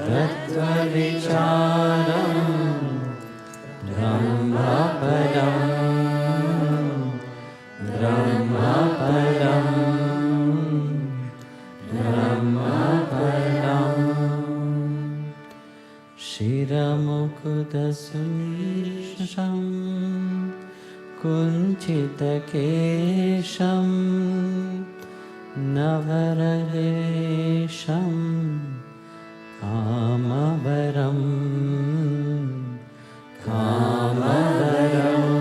तत्त्वविचारम् ब्रह्मपदम् ब्रह्मपदम् ब्रह्मपदम् शिरमुकुटसुनीशम् कुञ्चितकेशम् नवरदेशम् कामवरम् कामवरम्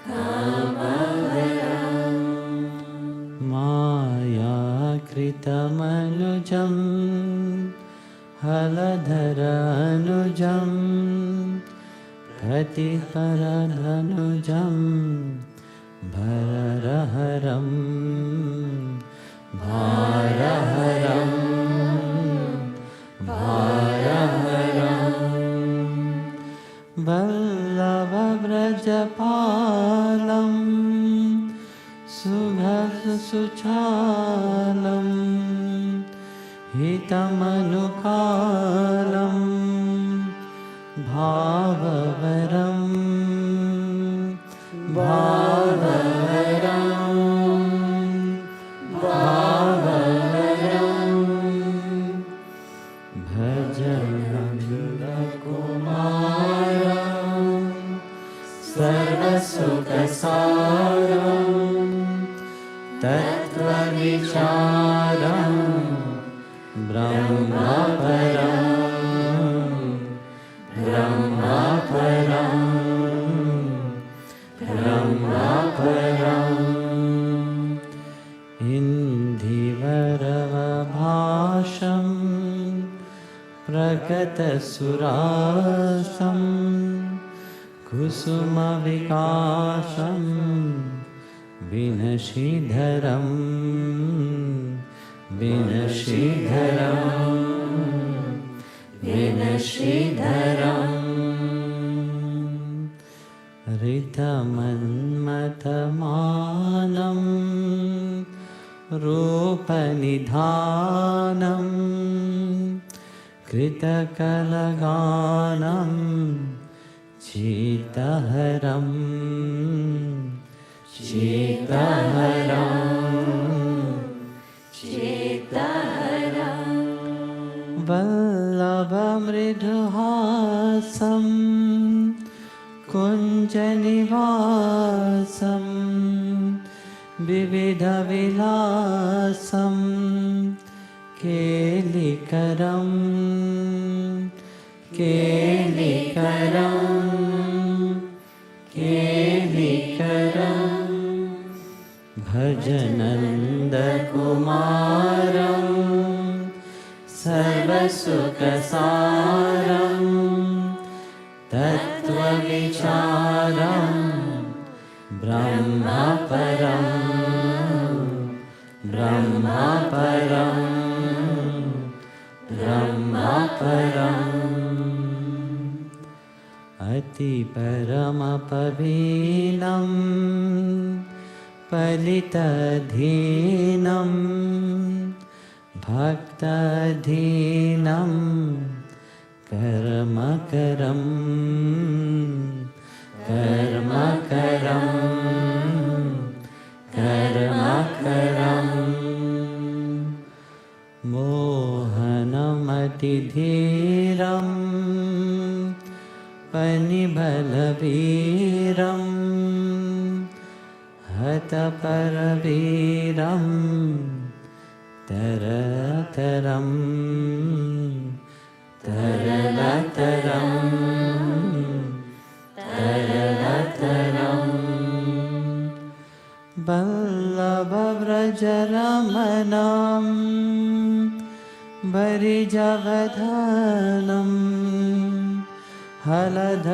कामवरम् मायाकृतमनुजम् हलधरानुजम् प्रतिपरधनुजम् भरहरम् भारहरम् भारहरम् वल्लभव्रजपालम् सुभसुचालम् हितमनुकालम् भाववरम् भाववरम् भाववरम् भजनकुमारम् सर्वसुखसारम् तत्त्वविचारम् ब्रह्मपरम् ब्रह्मपरम् ब्रह्मपरम् इन्दिवरवभाषम् प्रगतसुरासम् कुसुमविकासम् विनशिधरम् विनशिधरम् विनशिधरम् ऋतमन्मथमानम् रूपनिधानम् कृतकलगानम् चेतहरम् चेतहरम् चेतहरम् वल्लभमृदुहासम् कुञ्जनिवासम् विविधविलासम् केलिकरम् केलिकरम् केलिकरम् भजनन्दकुमारम् सर्वसुखसारम् तत्त्वविचारम् ब्रह्मपरम् ब्रह्मपरम् ब्रह्मपरम् अतिपरमपवीनम् पलितधीनम् भक्ताधीनम् कर्मकरम् कर्मकरम् कर्मकरम् मोहनमतिधीरम् पनिबलवीरम् हतपरवीरम् तरतरम् तरलतरम् तरलतरम् वल्लभव्रजरमणम् वरिजवदनम् हलधरशमनम्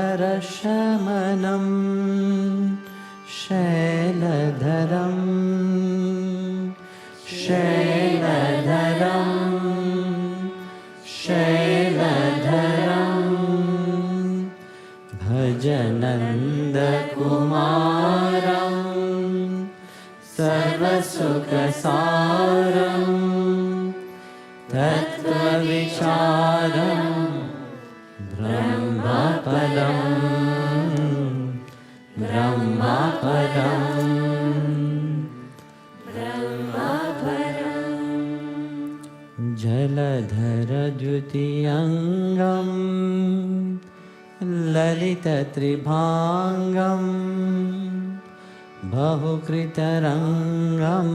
शैलधरम् शैलधरम् शैलधरम् भजनन्दकुमारम् सर्वसुखसारम् जलधरद्युतियङ्गं ललितत्रिभाङ्गं बहुकृतरङ्गं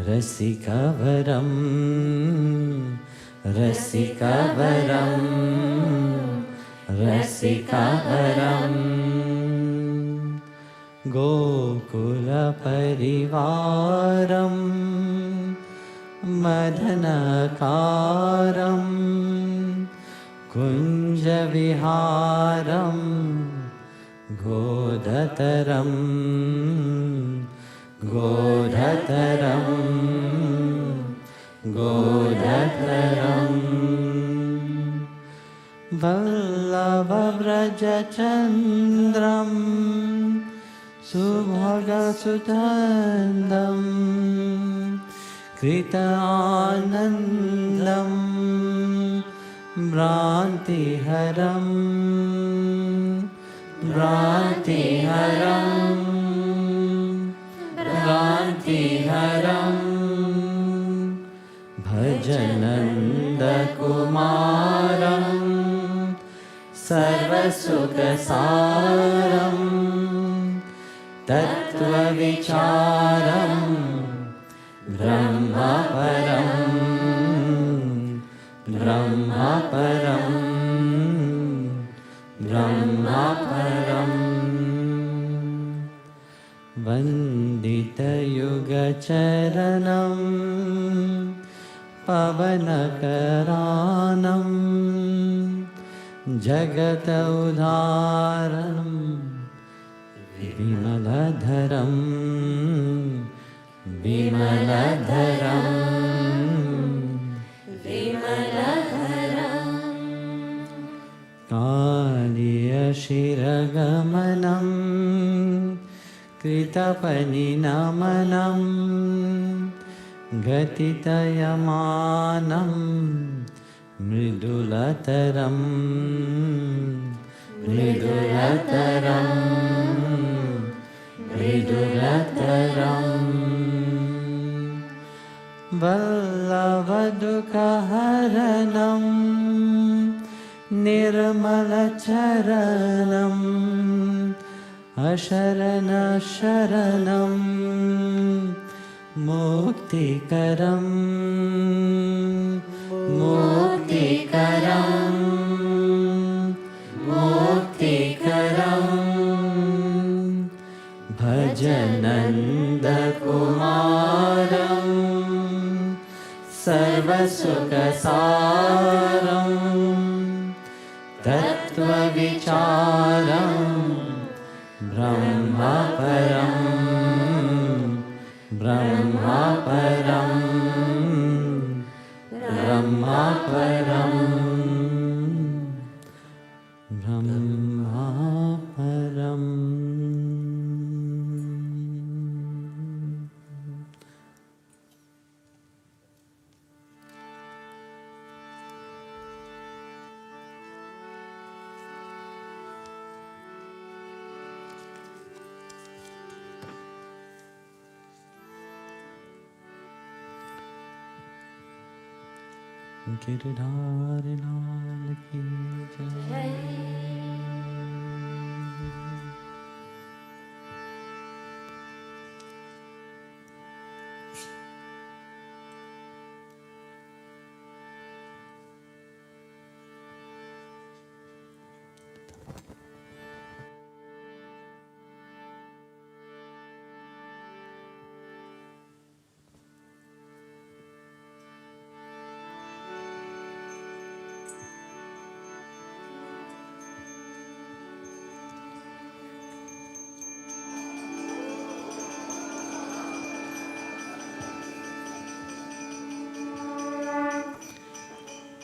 रसिकवरं रसिकवरं रसिकवरं गोकुलपरिवारं मदनकारं कुञ्जविहारं गोधतरं गोधतरं गोधतरं वल्लभव्रजचन्द्रं सुभगसुतन्दं कृतानन्दं भ्रान्तिहरं भ्रान्तिहरं भ्रान्तिहरं भजनन्दकुमारं सर्वसुखसारं तत्त्वविचारं ब्रह्मपरं ब्रह्मपरं ब्रह्मपरं वन्दितयुगचरणं पवनकरानं जगत उदाहरणं विमलधरं विमलधरं विमलधरं कालीयशिरगमनं कृतपनिनमनं गतितयमानं मृदुलतरं मृदुलतरं मृदुलतरं वल्लभदुःखहरणं निर्मलचरणम् अशरणशरणं मुक्तिकरं मुक्तिकरं मुक्तिकरं भजनन्दकुमारं सर्वसुखसारं तत्त्वविचारं ब्रह्मपरं ब्रह्मपरं ब्रह्मपरं ब्रह्मपरम् गिरधार लाल की जय।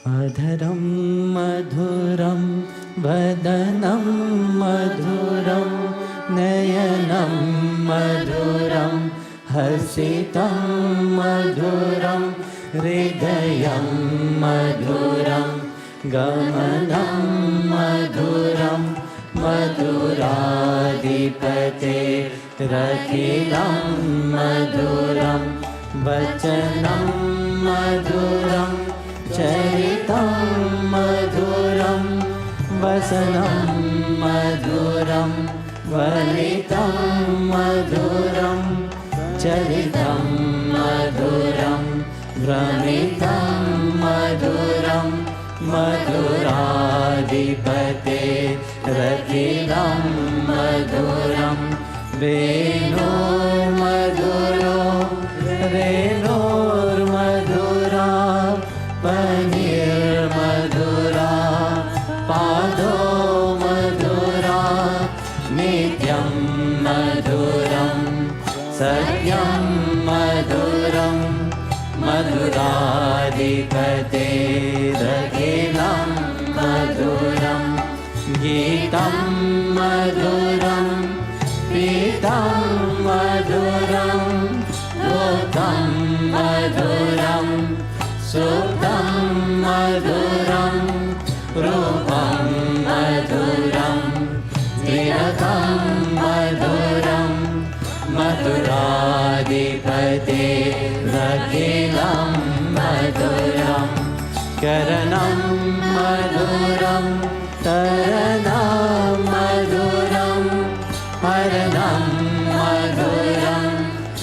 अधरं मधुरं वदनं मधुरं नयनं मधुरं हसितं मधुरं हृदयं मधुरं गमनं मधुरं मधुराधिपते रखिलं मधुरं वचनं मधुरं चरितं मधुरं वसनं मधुरं वलितं मधुरं चरितं मधुरं भ्रमितं मधुरं मधुराधिपते रखिलं मधुरं वेणुर्मधुरो रेणुर्मधुरा पनीर्मधुरा पादो मधुरा नित्यं मधुरं सत्यं मधुरं मधुराधिपते रखिलं मधुरं गीतं मधुरं पीतं मधुरं भूतं मधुरं सुखं मधुरं रूपं मधुरं तिलकं मधुरं मधुराधिपते रखिलं मधुरं करणं मधुरं तरणं मधुरं हरणं मधुरं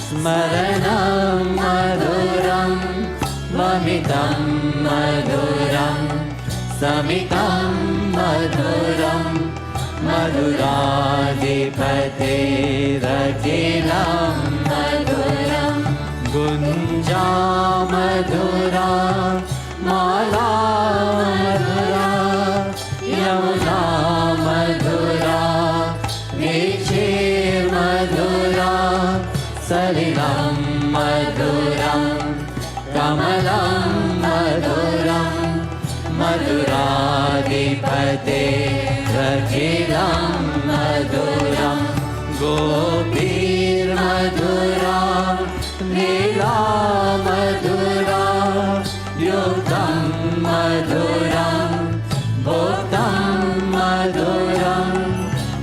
स्मरणं मधुरं ममितं मधुरं समितं मधुरं मधुराधिपते रखिलं मधुरं गुञ्जा मधुरा माला मधुरा यमुना मधुरा वीचिर्मधुरा सलिलं मधुरं कमलं मधुरं मधुराधिपते रखिलं मधुरं गोपीर्मधुरा लीला मधुरा युक्तं मधुरं भोक्तं मधुरं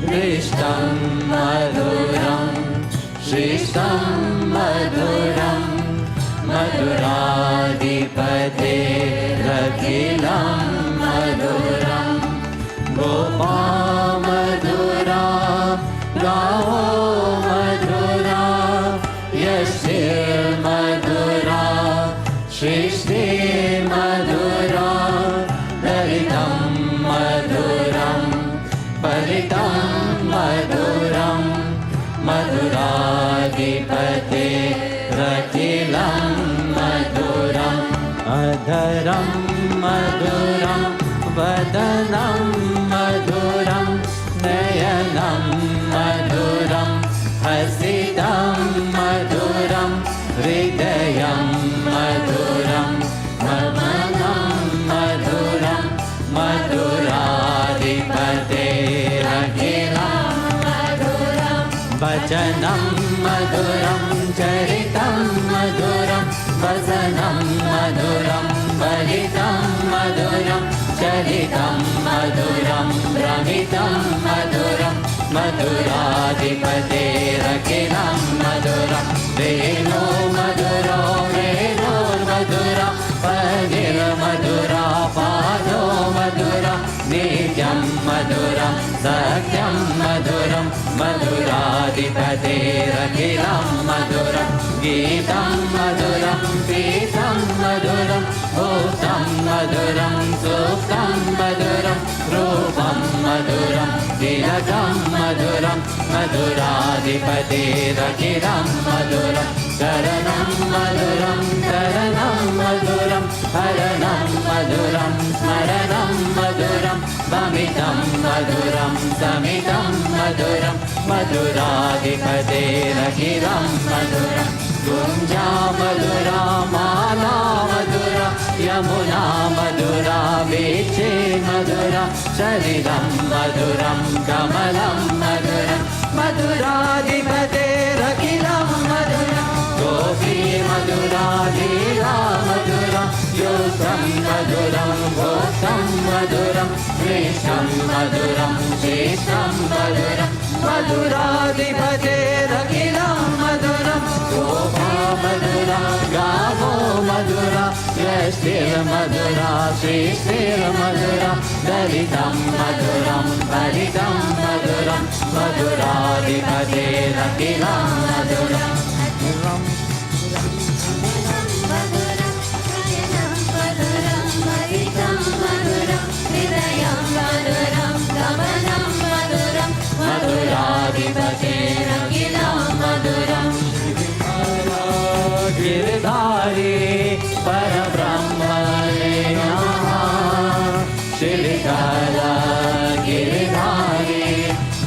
दृष्टं मधुरं श्रेष्ठं मधुरं मधुराधिपते रखिलं मधुरं गोपा मधुरा गावो मधुरा यशिर्मधुरा सृष्टि मधुरा ललितं मधुरं फलितं मधुरं मधुराधिपते रखिलं मधुरम् अधरं मधुरं वदनं मधुरं नयनं मधुरं हसितं मधुरं हृदयं मधुरं ममनं मधुरं मधुराधिपते रखिलं मधुरं वचनं मधुरं चरितं मधुरं वसनं मधुरं वलितं मधुरं चरितं मधुरं भ्रमितं मधुरं मधुराधिपते रखिलं मधुरं वेणो मधुरो वेणोर्मधुरा पनिर्मधुरा पादो मधुरा नित्यं मधुरं सत्यं मधुरं मधुराधिपते रखिलं मधुरं गीतं मधुरं पीतं मधुरं भूतं मधुरं सुखं मधुरं रूपं मधुरं तिलकं मधुरं मधुराधिपते रखिलं मधुरं शरणं मधुरं शरणं मधुरं हरणं मधुरं स्मरणं मधुरं भमितं मधुरं समितं मधुरं मधुराधिपते रखिलं मधुरं गुञ्जा मधुरा माला मधुरा यमुना मधुरा वीचे मधुरा सलिलं मधुरं कमलं मधुरं मधुराधिपते रखिलं मधुरं गोपी मधुरा लीला मधुरा युक्तं मधुरं भोक्तं मधुरं श्रेष्ठं मधुरं श्रेष्ठं मधुरं मधुराधिपतेरखिलं मधुरं शोभा मधुरा गावो मधुरा यष्टिर्मधुरा श्रेष्ठिर्मधुरा दरितं मधुरं भरितं मधुरं मधुराधिपतेरखिलं मधुरं गिरधारी परब्रह्मणे नमः श्रीकाला गिरधारी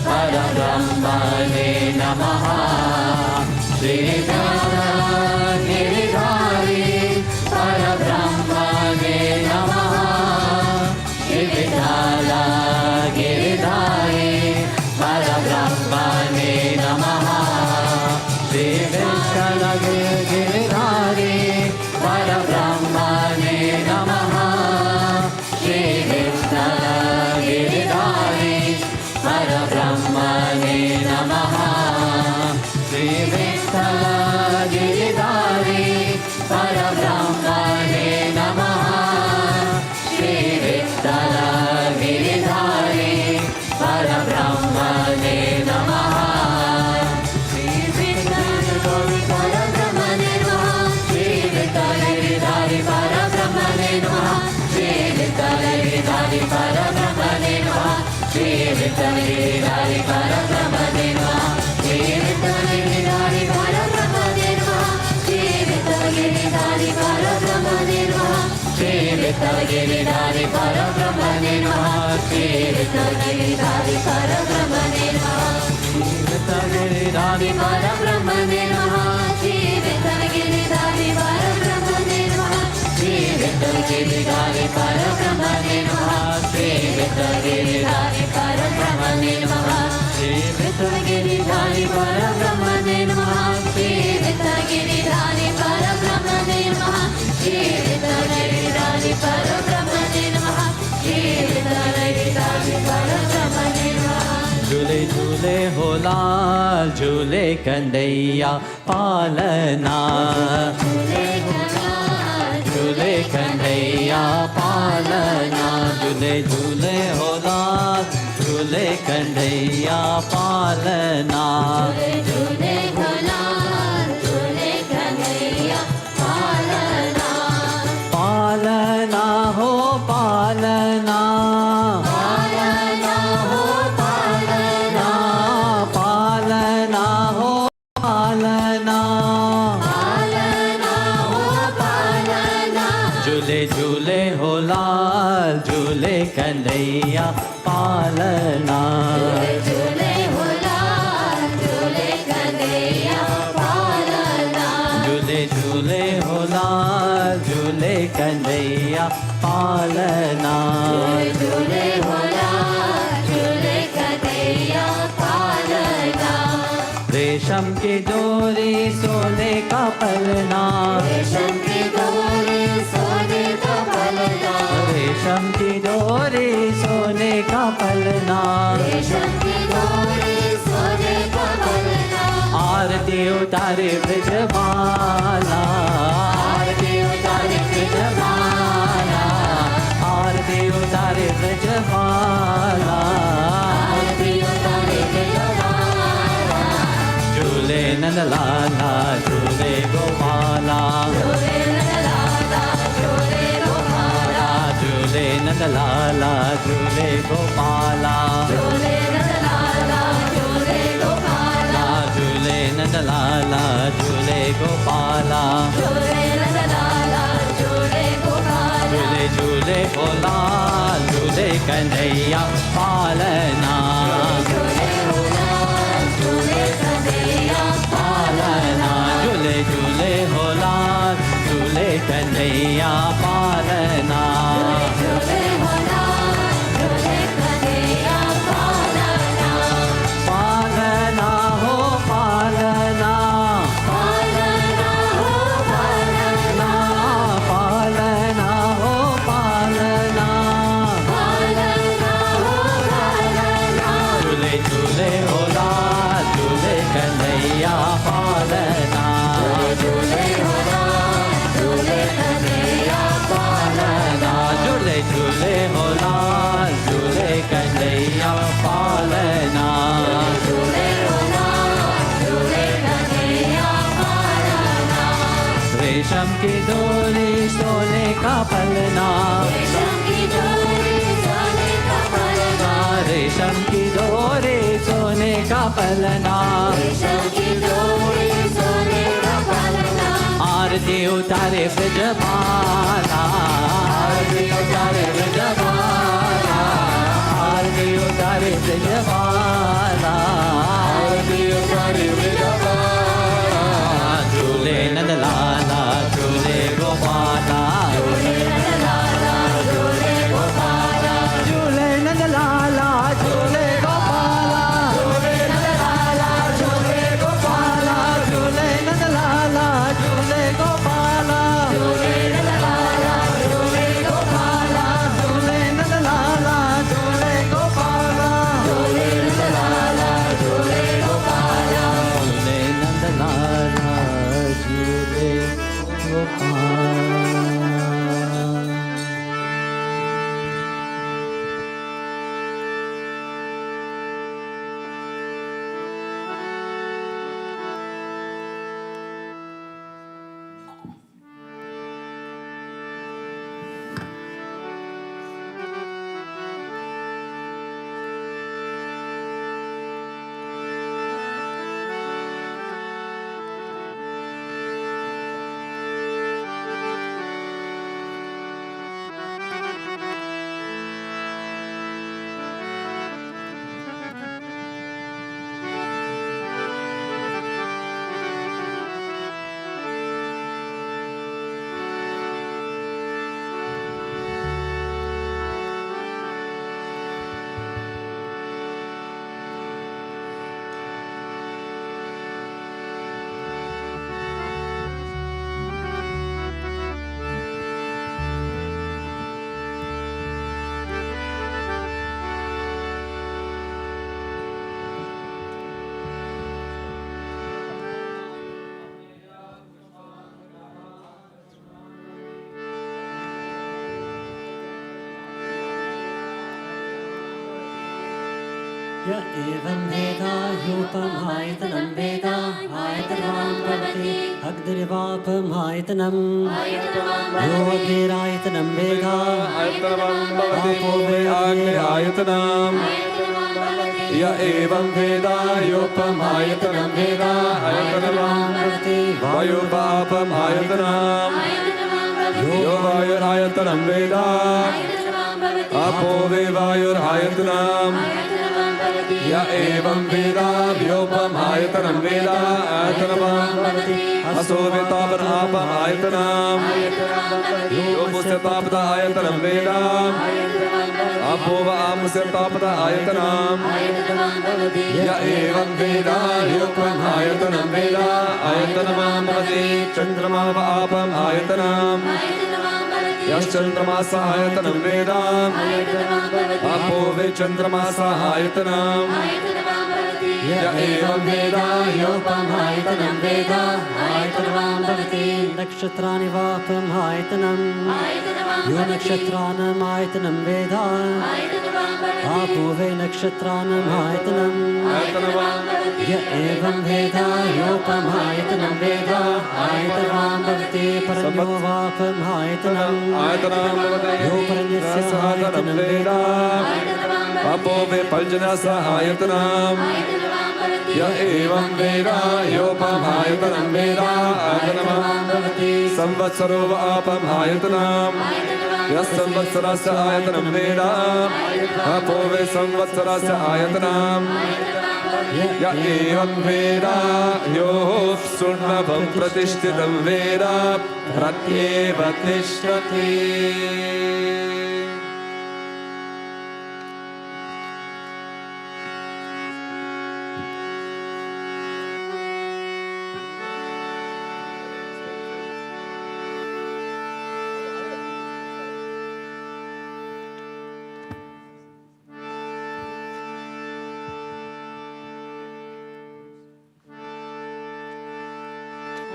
परब्रह्मणे नमः श्रीकाला गिरधारी परब्रह्मणे नमः श्रीकाला गिरधारी परब्रह्मणे नमः श्री विठ्ठल गिरिधारी परब्रह्मणे नमः श्री विठ्ठल गिरिधारी परब्रह्मणे नमः श्री विठ्ठल गिरिधारी परब्रह्मणे नमः श्री विठ्ठल गिरिधारी परब्रह्मणे नमः परब्रह्मणे नमः श्री विठ्ठल गिरिधारी परब्रह्मणे नमः श्री विठ्ठल गिरिधारी परब्रह्मणे नमः श्री विठ्ठल गिरिधारी परब्रह्मणे नमः श्री विठ्ठल गिरिधारी परब्रह्मणे नमः श्री विठ्ठल गिरिधारी परब्रह्मणे नमः श्री विठ्ठल गिरिधारी परब्रह्मणे नमः श्री विठ्ठल गिरिधारी परब्रह्मणे नमः श्री विठ्ठल गिरिधारी परब्रह्मणे नमः श्री विठ्ठल गिरिधारी परब्रह्मणे नमः श्री विठ्ठल गिरिधारी परब्रह्मणे नमः श्री विठ्ठल गिरिधारी परब्रह्मणे नमः श्री विठ्ठल गिरिधारी परब्रह्मणे नमः श्री विठ्ठल गिरिधारी परब्रह्मणे नमः झूले झूले हो लाल झूले कन्हैया पालना झूले कन्हैया पालना झूले झूले हो लाल झूले कन्हैया पालना झूले हो लाल झूले कन्हैया पालना पालना हो पालना पालना हो पालना पालना हो पालना झूले झूले हो लाल झूले कन्हैया पालना झूले हो लाल झूले कन्हैया पालना झूले झूले हो लाल झूले कन्हैया पालना झूले हो लाल झूले कन्हैया पालना रेशम की डोरी सोने का पलना रेशम की डोरी सोने का पलना रेशम की डोरी सोने का पलना रेशम की डोरी सोने का पलना आरती उतारे ब्रजमाला आरती उतारे ब्रजमाला आरती उतारे ब्रजमाला आरती उतारे ब्रजमाला झूले नंद लाला झूले गोपाला झूले नंद लाला झूले गोपाला झूले नंद लाला झूले गोपाला झूले नंद लाला झूले गोपाला झूले नंद लाला झूले गोपाला झूले नंद लाला झूले गोपाला झूले झूले हो लाल झूले कन्हैया पालना झूले हो लाल झूले कन्हैया पालना झूले झूले हो लाल झूले कन्हैया पालना झूले हो लाल झूले कन्हैया पालना पालना हो पालना पालना हो पालना पालना हो पालना पालना की डोरी सोने का पलना, रेशम की डोरी सोने का पलना, रेशम की डोरी सोने का पलना, रेशम की डोरी सोने का पलना। आरती उतारे ब्रजबाला, आरती उतारे ब्रजबाला, आरती उतारे ब्रजबाला, आरती उतारे ब्रजबाला। झूले नंदलाला झूले गोपाला, झूले नंदलाला झूले गोपाला, झूले नंदलाला झूले गोपाला, झूले नंदलाला झूले गोपाला, झूले नंदलाला झूले गोपाला, झूले नंदलाला झूले गोपाला, झूले नंदलाला झूले गोपाला, झूले नंदलाला झूले गोपाला, झूले नंदलाला झूले गोपाला। य एवं वेदा ह्योपमायतनं वेद आयतनवां भवति अग्निर्वापमायतनं योऽग्निरायतनं वेद आपो वै अग्निरायतनं य एवं वेदा ह्योपमायतनं वेद आयतनवां भवति वायुवापमायतनं यो वायुरायतनं वेद आपो वै वायुरायतनं य एवं वेदा व्योपमायतनं वेद आयतनवां भवति असो वेतापनापमायतनं योऽमुष्यतापद आयतनं वेद आपो व आमुष्यतापद आयतनं य एवं वेदा व्योपमायतनं वेद आयतनवां भवति चन्द्रमा व आपमायतनं यश्चन्द्रमास आयतनं वेद आपो वै चन्द्रमास आयतनं य एवं वेद ह्योपमायतनं वेद आयतनवां भवति नक्षत्राणि वापमायतनं यो नक्षत्राणामायतनं वेद आपो वै नक्षत्राणामायतनं य एवं वेद ह्योपमायतनं वेद आयतनवां भवति परयो वापमायतनं यो परन्यस्य आयतनं वेद आपो वै पर्जन्यस्य आयतनं य एवं वेद ह्योपमायतनं वेद आयतनवां भवति संवत्सरो वापमायतनं यः संवत्सरस्य आयतनं वेद आपो वै संवत्सरस्य आयतनं य एवं वेद ह्योऽप्सुर्नभं प्रतिष्ठितं वेद प्रत्येव तिष्ठति।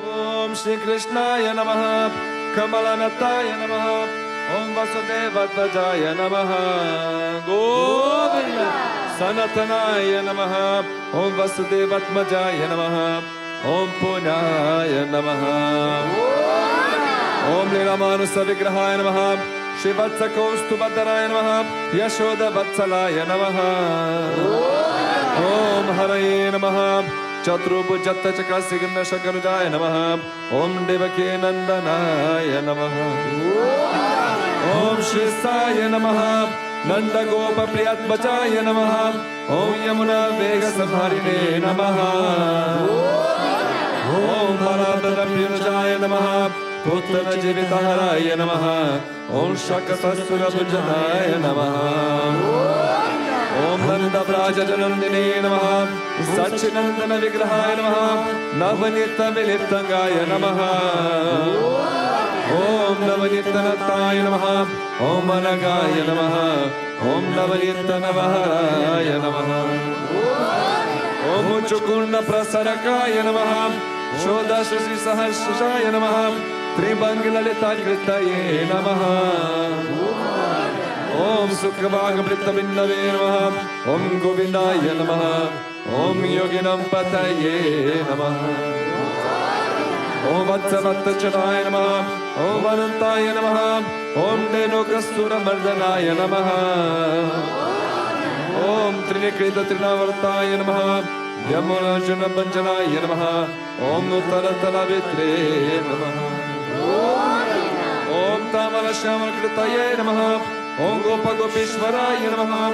ओम श्री कृष्णाय नमः कमलनताय नमः ओम वसुदेवध्वजाय नमः गोविंद सनातनाय नमः ओम वसुदेवात्मजाय नमः ओम पुण्याय नमः Om Leelamanasa Vigrahaya Namaha. Shivatsakostubhadaraaya Namaha. Yashoda Vatsalaya Namaha. Om Haraye Namaha. Chaturubhujatta Chakrasigna Shakarujaya Namaha. Om Devaki Nandanaya Namaha. Om Shrisaya Namaha. Nanda Gopa Priyatmachaya Namaha. Om Yamuna Vega Samharine Namaha. Om Maradana Priyajaya Namaha. Puttana Jivitaharaya Namaha. Om Shakasasura Bhujanaya Namaha. Om Nanda Vraja Janandini Namaha. Sachinandana Vigrahaya Namaha. Navanita Viliptangaya Namaha. Om Navanitanataya Namaha. Om Anagaya Namaha. Om Navanitanavaharaya Namaha. Om Chukunda Prasarakaya Namaha. Shodashri Sahasraya Namaha. Tribangilalita Kritaye Namaha. Om Sukhabhagamrita Bindave Namaha. Om Govindaya Namaha. Om Yoginam Pataye Namaha. Om Vatsavattacharaya Namaha. Om Anantaya Namaha. Om Denokasura Mardanaya Namaha. Om Trinikrita Trinavartaya Namaha. Yamuna Janabanjanaya Namaha. Om Nuttaratala Vitre Namaha. Om Tamala Shamala Kritaye Namaha. Om Gopa Gopishwaraya Namaha.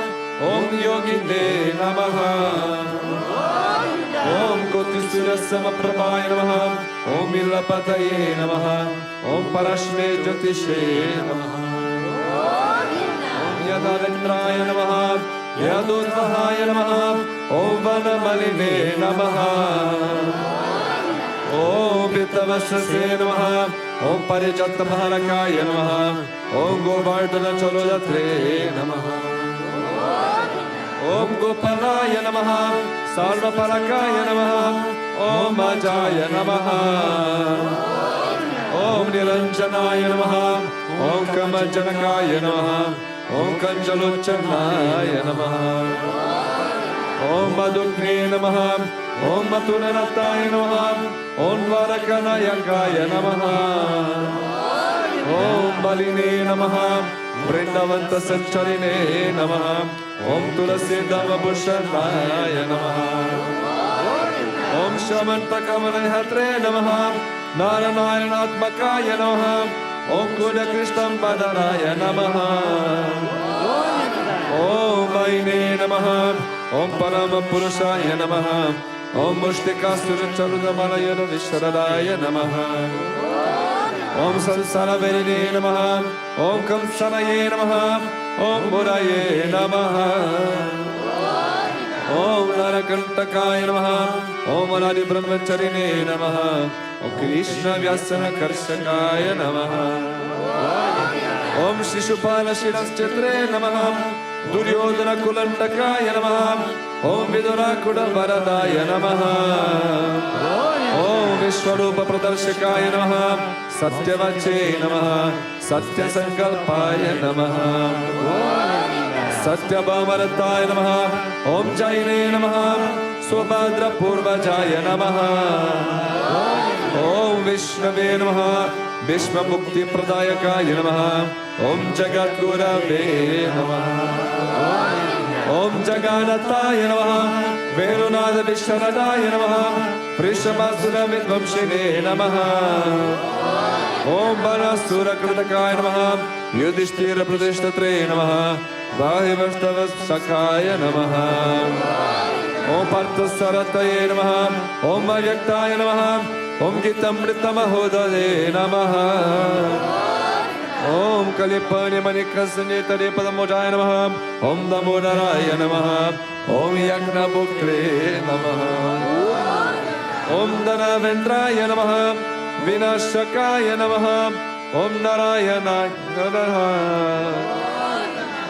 Om Yoginde Namaha. Om Kotisura Samaprabhaya Namaha. Om Ilapataye Namaha. Om Parashme Jyotishe Namaha. Om Yadavendraya Namaha. Yadutvahaya Namaha. Om Vanamaline Namaha. Om Pittavashase Namaha. Om Parijatta Maharakaya Namaha. Om Govardhana Chalodatre Namaha. Om Gopalaya Namaha. Sarvaparakaya Namaha. Om Ajaya Namaha. Om Niranjanaya Namaha. Om Kamajanakaya Namaha. Om Kanjalochanaya Namaha. Om Madhukne Namaha. Om Matunanataya Namaha. Om Dvarakanayakaya Namaha. Om Baline Namaha. Brindavanta Sancharine Namaha. Om Tulasi Dhamma Bhushanaya Namaha. Om Shamanta Kamanayhatre Namaha. Naranayanatmakaya Namaha. Om Kuda Krishna Badaraya Namaha. Om Vaine Namaha. Om Parama Purushaya Namaha. Om Mushtikasura Charudamanayana Visharadaya Namaha. Om Sansara Verine Namaha. Om Kamsanaye Namaha. Om Muraye Namaha. Om Narakantakaya Namaha. Om Anadi Brahmacharine Namaha. Om Krishna Vyasana Karshakaya Namaha. Om Shishupala Shiraschatre Namaha. Duryodhana Kulantakaya Namaha. Om Vidura Kudabaradaya Namaha. Om Vishwarupa Pradarshakaya Namaha. Satyavache Namaha. Satya Sankalpaya Namaha. Satyabhamarataya Namaha. Om Jaine Namaha. Swabhadra Purvajaya Namaha. Om Vishnave Namaha. Vishma Mukti Pradayakaya Namaha. Om Jagat Gurave Namaha. Om Jagannathaya Namaha. Verunada Visharadaya Namaha. Prishabhasura Vidvamshine Namaha. Om Banasura Kritakaya Namaha. Yudhishthira Pradeshtatre Namaha. Vahivastava Sakaya Namaha. Om Parthasarataye Namaha. Om Avyaktaya Namaha. Om Gitamritamahodale Namaha. Om Kalipani Manikasnitare Padamojaya Namaha. Om Damodaraya Namaha. Om Yagna Bhuktre Namaha. Om Dhanavendraya Namaha. Vinashakaya Namaha. Om Narayana Namaha.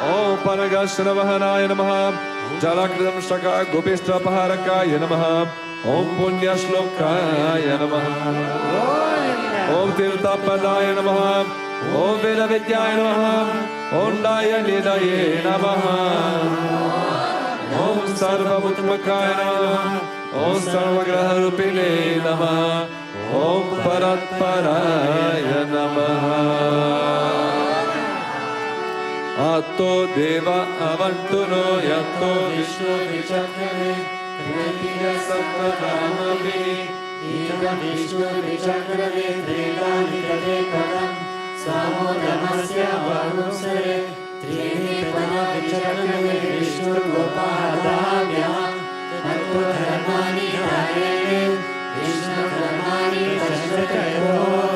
Om Paragashravahanaaya Namaha. Jalakridam Shaka Gopishtra Paharakaya Namaha. Om Punya Shlokaya Namaha. Om Tirthapadaya Namaha. Om Veda Vidyaya Namaha. Om Daya Nidaye Namaha. Om Sarva Utmakaya Namaha. Om Sarvagraha Rupine Namaha. Om Paratparaya Namaha. Atto Deva Avantuno Yatto Vishnu Vichakrame Trinatira Sappatamavi Ita Vishnu Vichakrame Trinani Kade Padam Samo Dhamasya Vagusare Trini Pada Vichakrame Vishnu Gopaladamya Atto Dharmani Dharene Vishnu Dharmani Tashratayo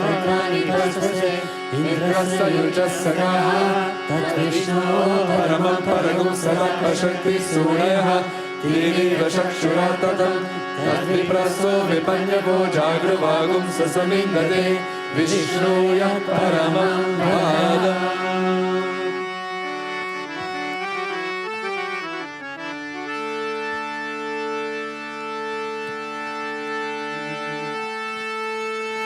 Vikrani Pasvase Indrasa Yujasagaha Tat Vishnu Paramam Paragum Sarapa Shakti Suryaha Tini Vashakshura Tatam Tat Vipraso Vipanyavo Jagravagum Sasamindade Vishnu Yat Paramam Padam.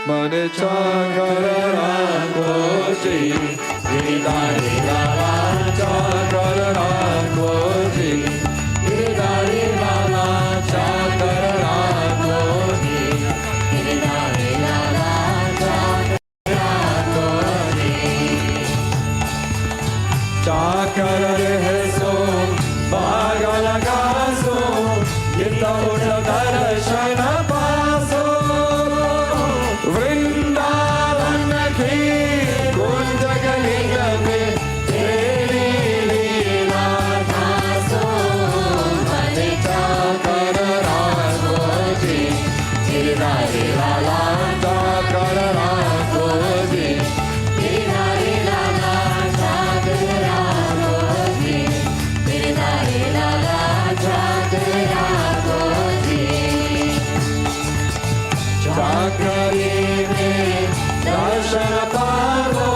Mane Chakara Koji Vidari Lala Chakara Koji Vidari Lala Chakara Koji Vidari Lala Chakara Koji Chakara Reheso Bhagala Gaso Yita Uta Darshana Paso Vrindavan ki kunj galinga mein teri leela thaso mane chakar ragoji giridhari lala chakar ragoji giridhari lala chakar ragoji giridhari lala chakar ragoji chakari darshan pavo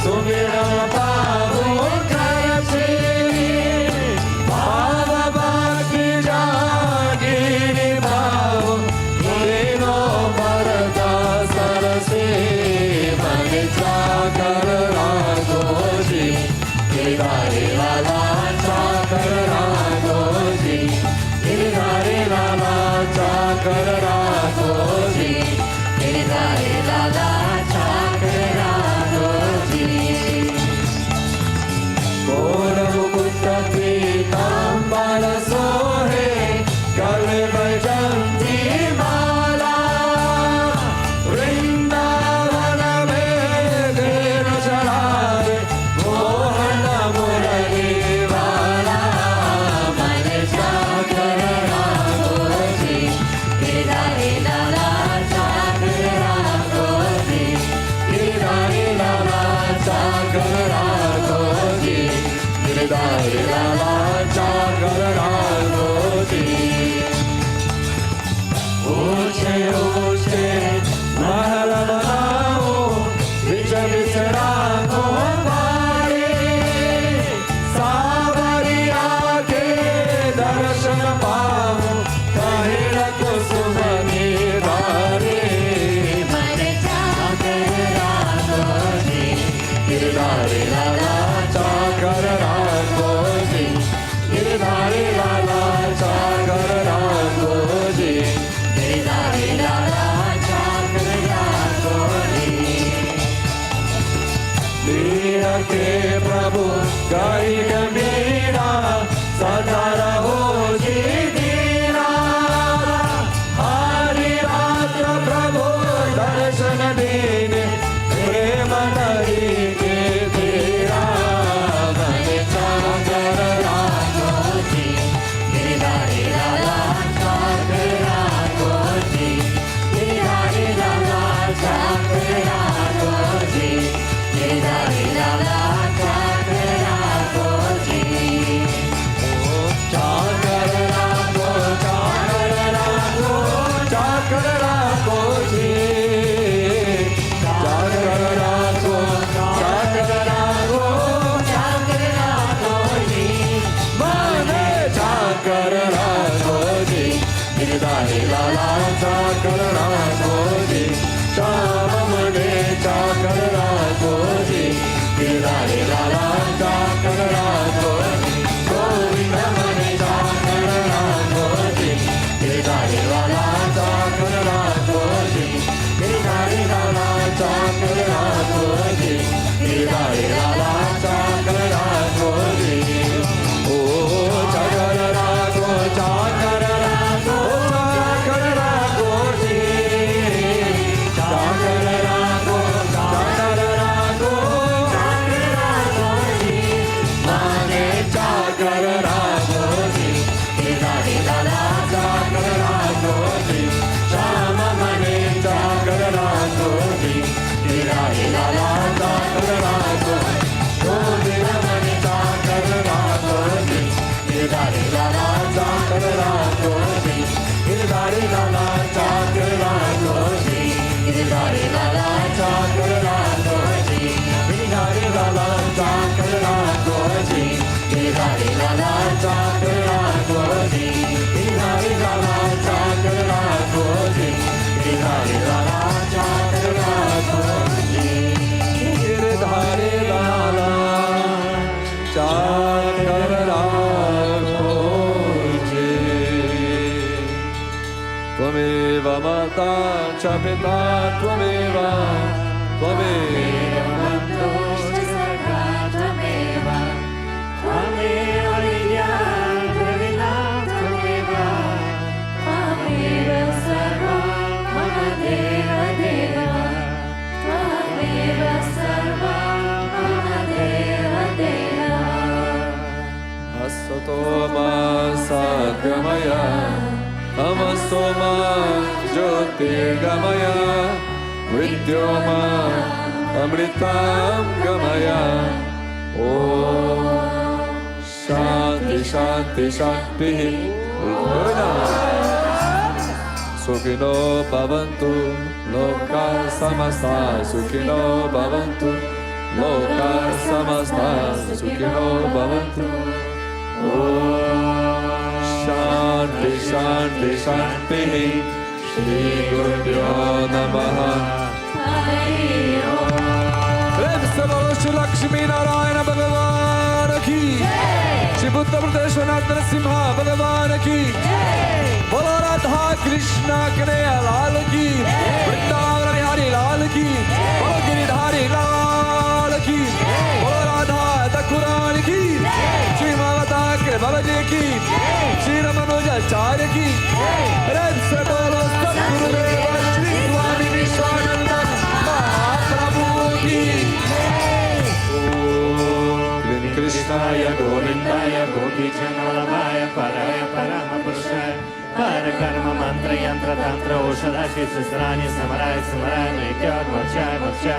sumiran pavo karche bhava bhakti jagiri bhavo dino parda sarase mane chakar ragoji giridhari lala chakar ragoji giridhari lala chakar ragoji giridhari lala Tambala sohe kale bhajanti mala Vrindavana mein dera chalare mohana murali wala mane chakar ragoji giridhari lala chakar ragoji giridhari lala chakar ragoji giridhari lala chakar ragoji Oche oche mahal banao vich visramo pare Savariya ke darshan paavo kahela kusumani dhare mane chakar ragoji giridhari lala chakar ragoji giridhari lala chakar ragoji giridhari lala chakar ragoji Leela ke Prabhu gai gambira sada raho jidira Hari Ratra Prabhu darshan dene prema nari ke tera mane chakar ragoji giridhari lala chakar ragoji giridhari lala chakar ragoji giridhari lala chakar ragoji chakar rago chakar rago chakar ragoji chakar rago chakar rago chakar ragoji mane chakar ragoji giridhari lala chakar ragoji shama mane chakar ragoji giridhari lala chakar ragoji govinda mane chakar ragoji giridhari lala chakar ragoji Mata cha Pita Tvameva Tvameva Bandhuscha Sakha Tvameva Tvameva Vidyam Dravinam Tvameva Tvameva Sarvam Mama Deva Deva Tvameva Sarvam Mama Deva Deva Asato Ma Satgamaya Tamasoma Jyotirgamaya Vidyoma Amritam Gamaya Om Shanti Shanti Shanti Sukhino Bhavantu Loka Samasta Sukhino Bhavantu Loka Samasta Sukhino Bhavantu Om Shanti Shanti Shanti Shri Gurubhyo Namaha Hari Om Prem se bolo Shri Lakshmi Narayana Bhagavan ki Shri Buddha Pradeshwanath Narasimha Bhagavan ki Bolo Radha Krishna Kanhaiya Lal ki Brindavan Bihari Lal ki Bolo Giridhari Lal ki Bolo Radha Thakurani ki Shri Mavata Babaji ki Shri Ramanujacharya ki Prem se bolo Satgurudeva Sri Swami Vishwananda Mahaprabhu ki Om Krishnaya Govindaya Gopi Janmalabhaya Paraya Paramapurushaya Parakarma Mantra Yantra Tantra Oshadashi Sasrani Samaraya Samaraya Nitya Dvarchaya Dvarchaya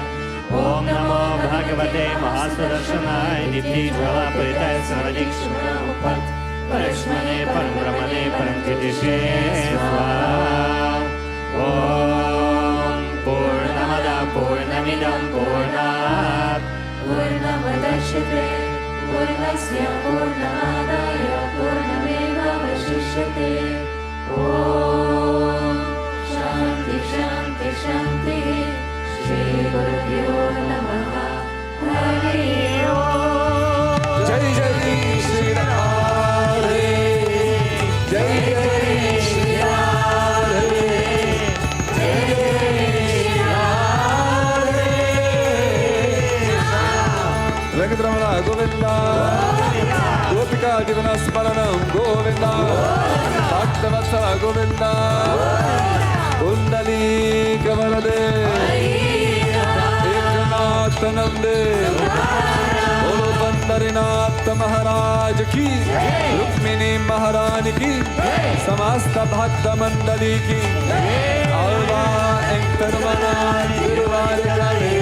Om Namo Bhagavate Mahasvadarshanaaya Nidhi Jvala Paritaya Saradikshana Parashmane Param Brahmane Param Kritishe Swaha Om Purnamada Purnamidam Purnat Purnamadashyate Purnasya Purnamadaya Purnameva Vashishyate Om Shanti Shanti Shanti Shri Gurubhyo Namaha Hari Om Jai Jai Shri Radhe Jai Jai Shri Radhe Jai Jai Shri Radhe Venkatramana Govinda Gopika Divana Smaranam Govinda Bhaktavatsala Govinda Kundali Kavarade Ekanatanande Bolo Bandarinath Maharaj ki Rukmini Maharani ki Samasta Bhakta Mandali ki Alva Enkarmana Dirvarikale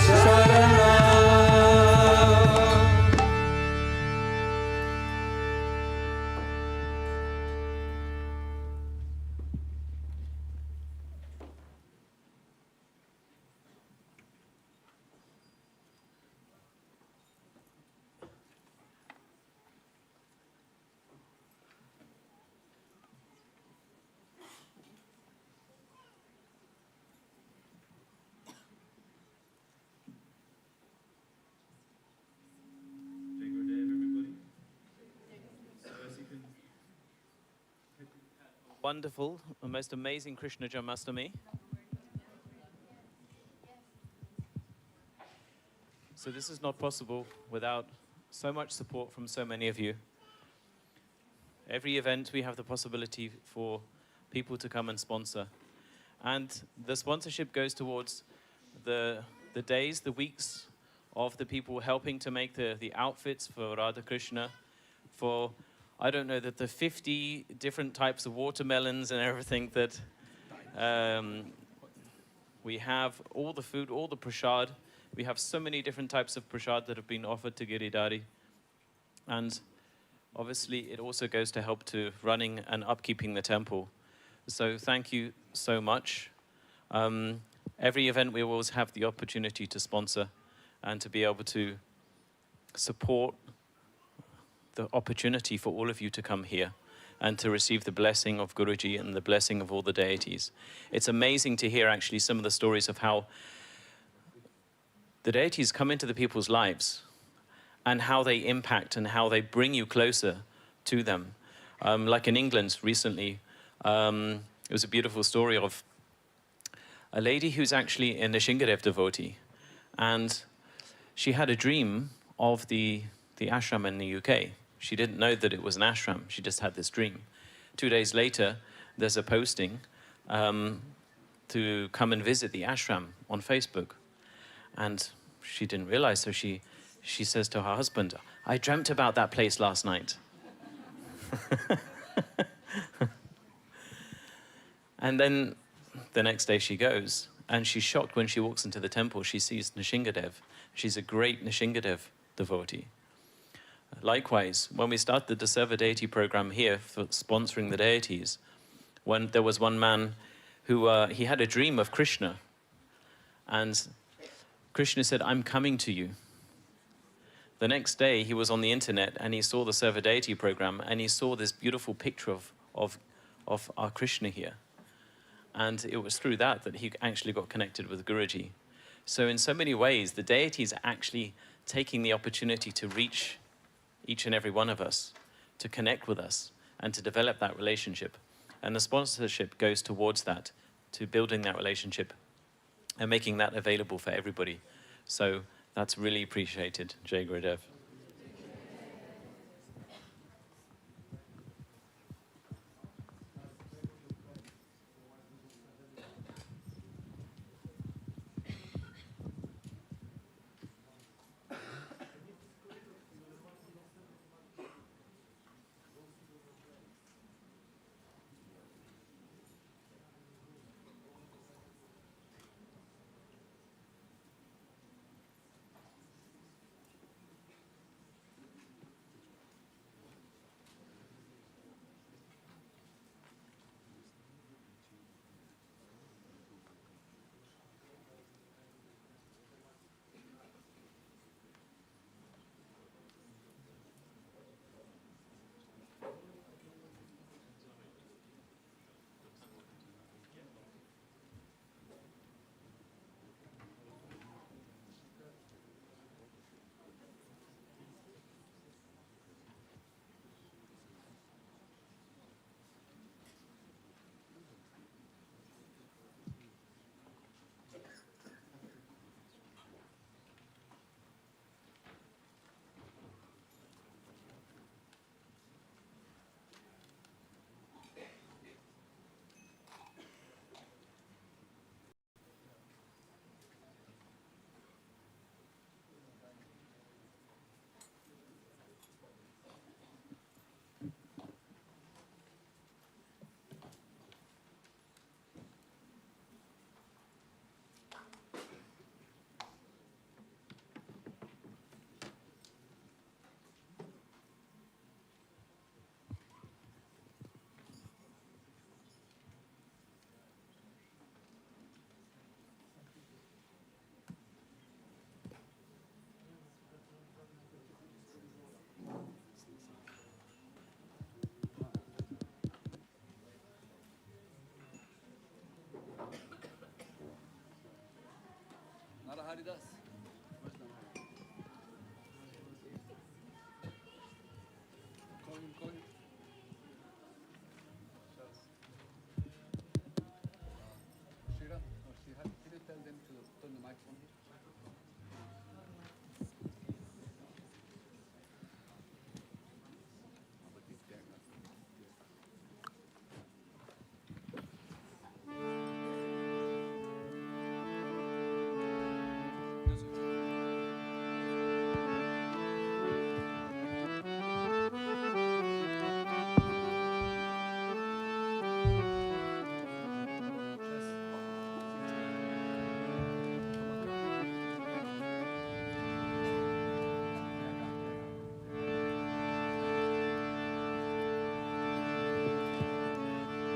Sharana Wonderful, the most amazing Krishna Janmashtami. So this is not possible without so much support from so many of you. Every event we have the possibility for people to come and sponsor. And the sponsorship goes towards the days, the weeks of the people helping to make the outfits for Radha Krishna, for I don't know, that the 50 different types of watermelons and everything that we have, all the food, all the prasad. We have so many different types of prasad that have been offered to Giridhari. And obviously it also goes to help to running and upkeeping the temple. So thank you so much. Every event we always have the opportunity to sponsor and to be able to support the opportunity for all of you to come here and to receive the blessing of Guruji and the blessing of all the deities. It's amazing to hear actually some of the stories of how the deities come into the people's lives and how they impact and how they bring you closer to them. Like in England recently, it was a beautiful story of a lady who's actually a Nishingadev devotee. And she had a dream of the ashram in the UK. She didn't know that it was an ashram. She just had this dream. 2 days later, there's a posting to come and visit the ashram on Facebook. And she didn't realize, so she says to her husband, I dreamt about that place last night. And then the next day she goes, and she's shocked when she walks into the temple. She sees Nishingadev. She's a great Nishingadev devotee. Likewise, when we started the Serva Deity program here for sponsoring the deities, when there was one man who he had a dream of Krishna, and Krishna said, I'm coming to you. The next day, he was on the internet and he saw the Serva Deity program, and he saw this beautiful picture of our Krishna here. And it was through that he actually got connected with Guruji. So in so many ways, the deities are actually taking the opportunity to reach each and every one of us, to connect with us, and to develop that relationship. And the sponsorship goes towards that, to building that relationship and making that available for everybody. So that's really appreciated, Jai Gurudev.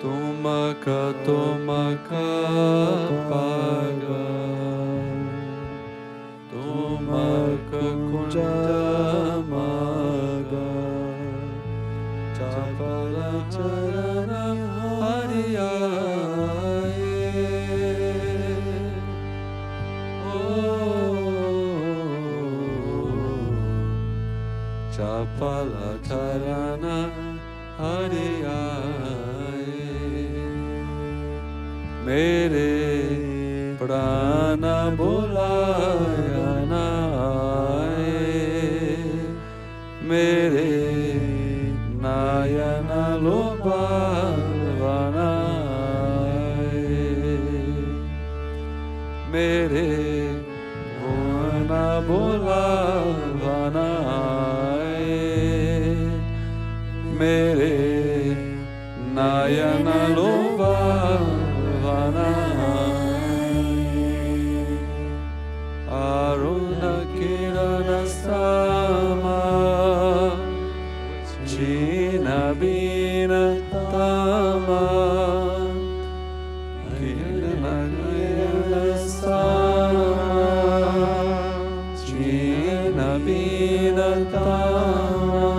Tomaka paga, tomaka kunjamaga, chapala charana hariyaye. Chapala charana hariyaye. Mere prana bulayana mere nayana lobhavana mere bhuvana bulavana mere nayana lobhavana aruna kirana sama china bina tama kirana kirana sama china bina tama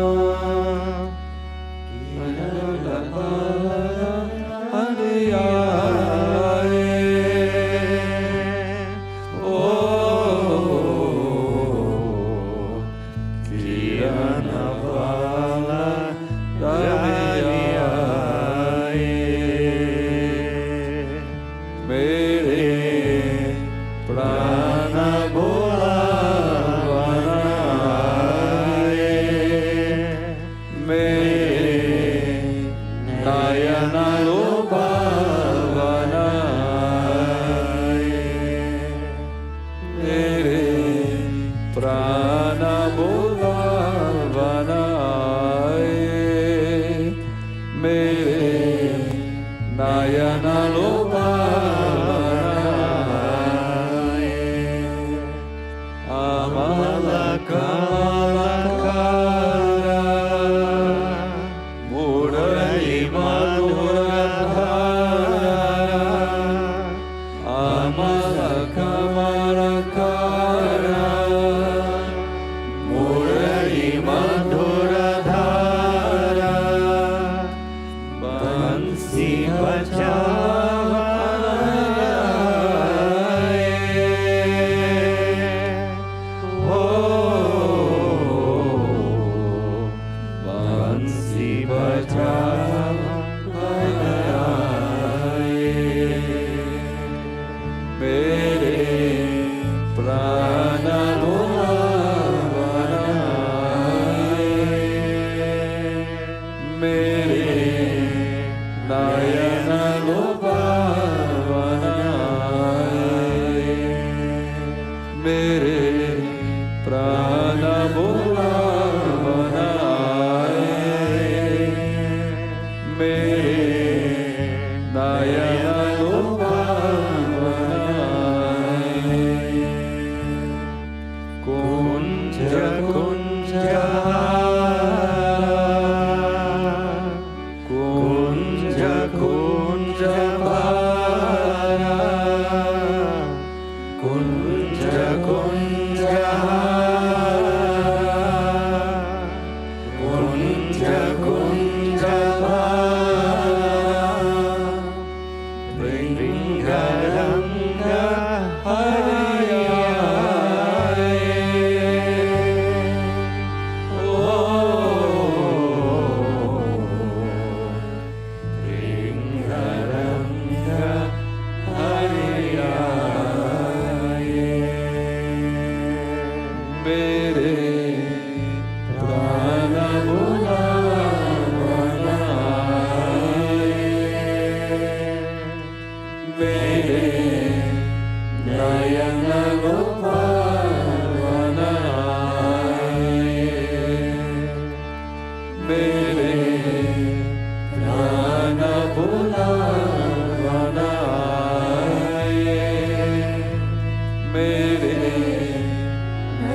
kirana hariya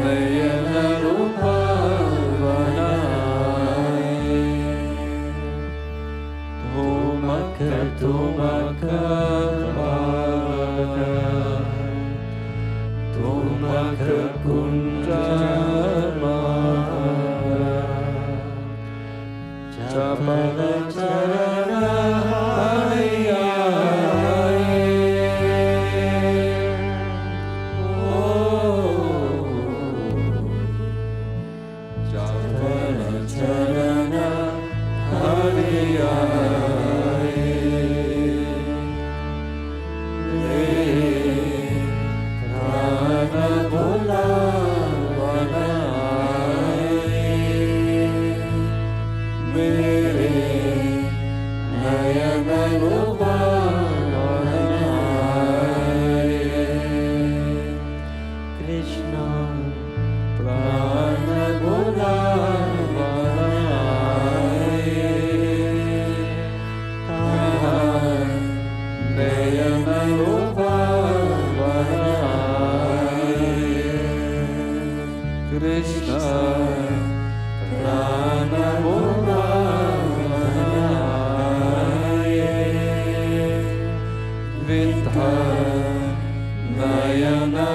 Nayana Rupa Vana Krishna Prana Vidha Nayana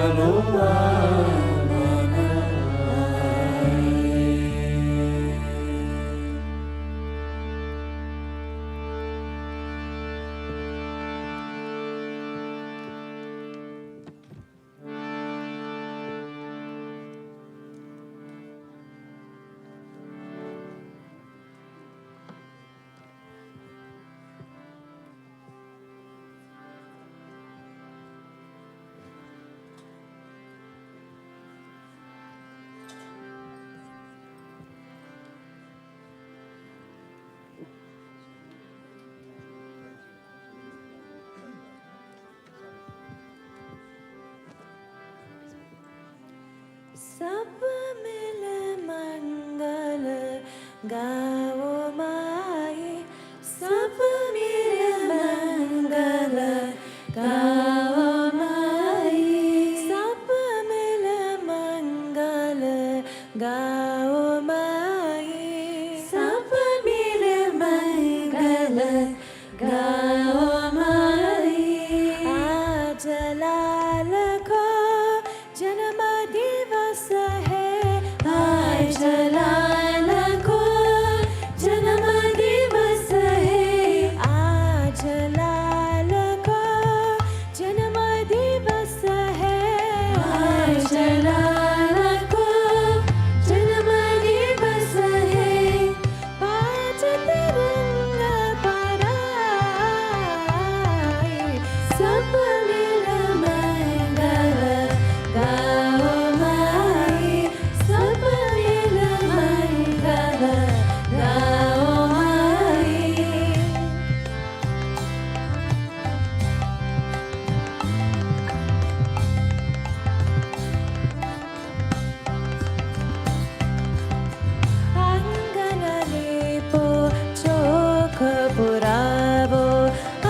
सब मिल मंगल गाओ माई सब मिल मंगल गाओ माई सब मिल मंगल गाओ माई सब मिल मंगल गाओ माई आज लाल को जन्म दिवस है आज लाल को जन्म दिवस है आज लाल को जन्म दिवस है आज लाल को जन्म दिवस है पाँच तिरंगा फहराए सब मिल मंगल गाओ माई सब मिल मंगल गाओ माई अंगन लेपो चोख पुरावो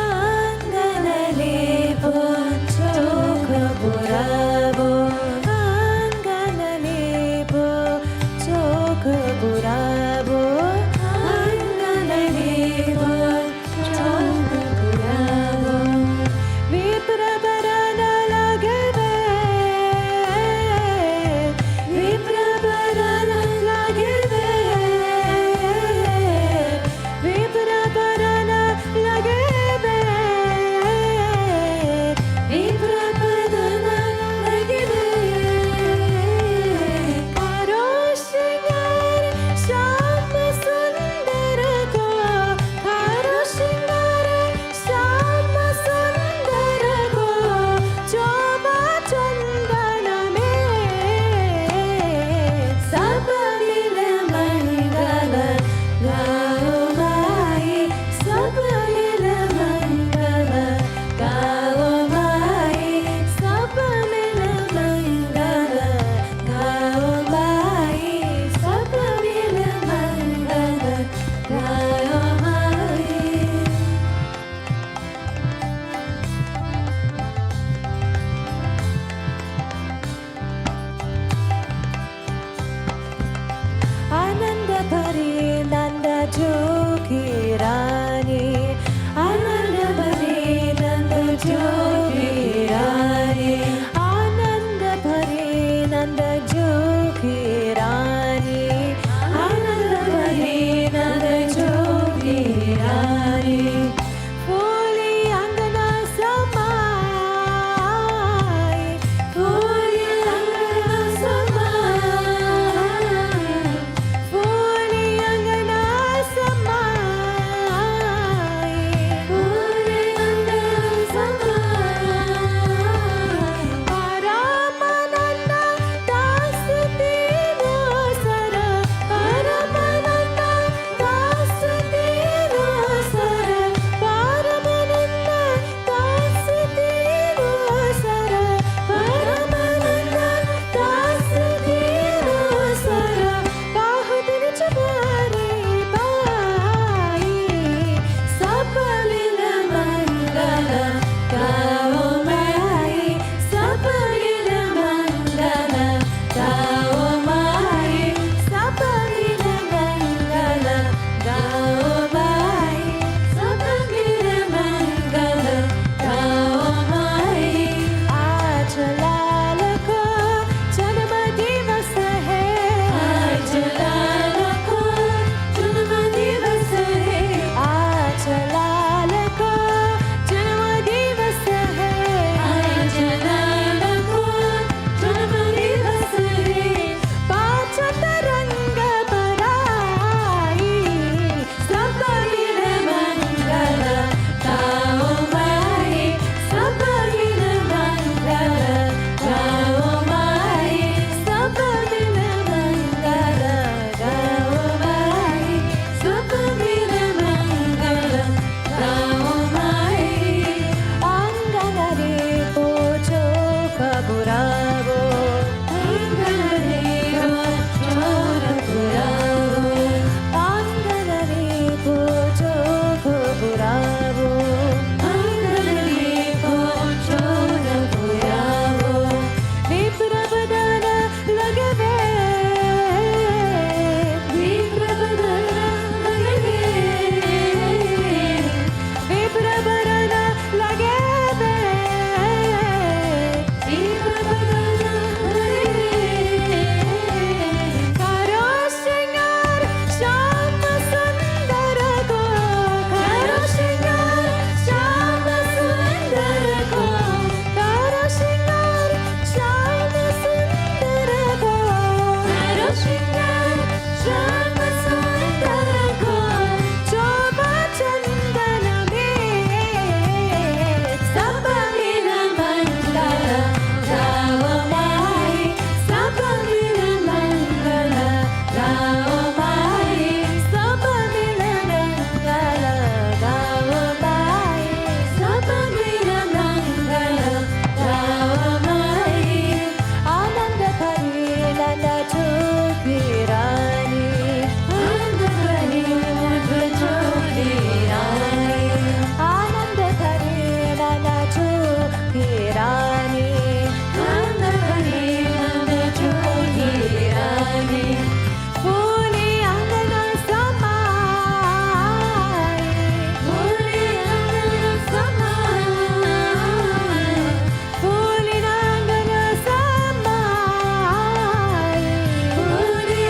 अंगन लेपो चोख पुरावो अंगन लेपो चोख पुरावो अंगन लेपो चोख पुरावो विप्र बरन लगवे विप्र बरन लगवे विप्र बरन लगवे विप्र बरन लगवे करो श्रृंगार pirani Anand bhare mon pirani Anand bhare mon pirani Anand bhare mon pirani Fuli angana samay Fuli angana samay Fuli angana samay Fuli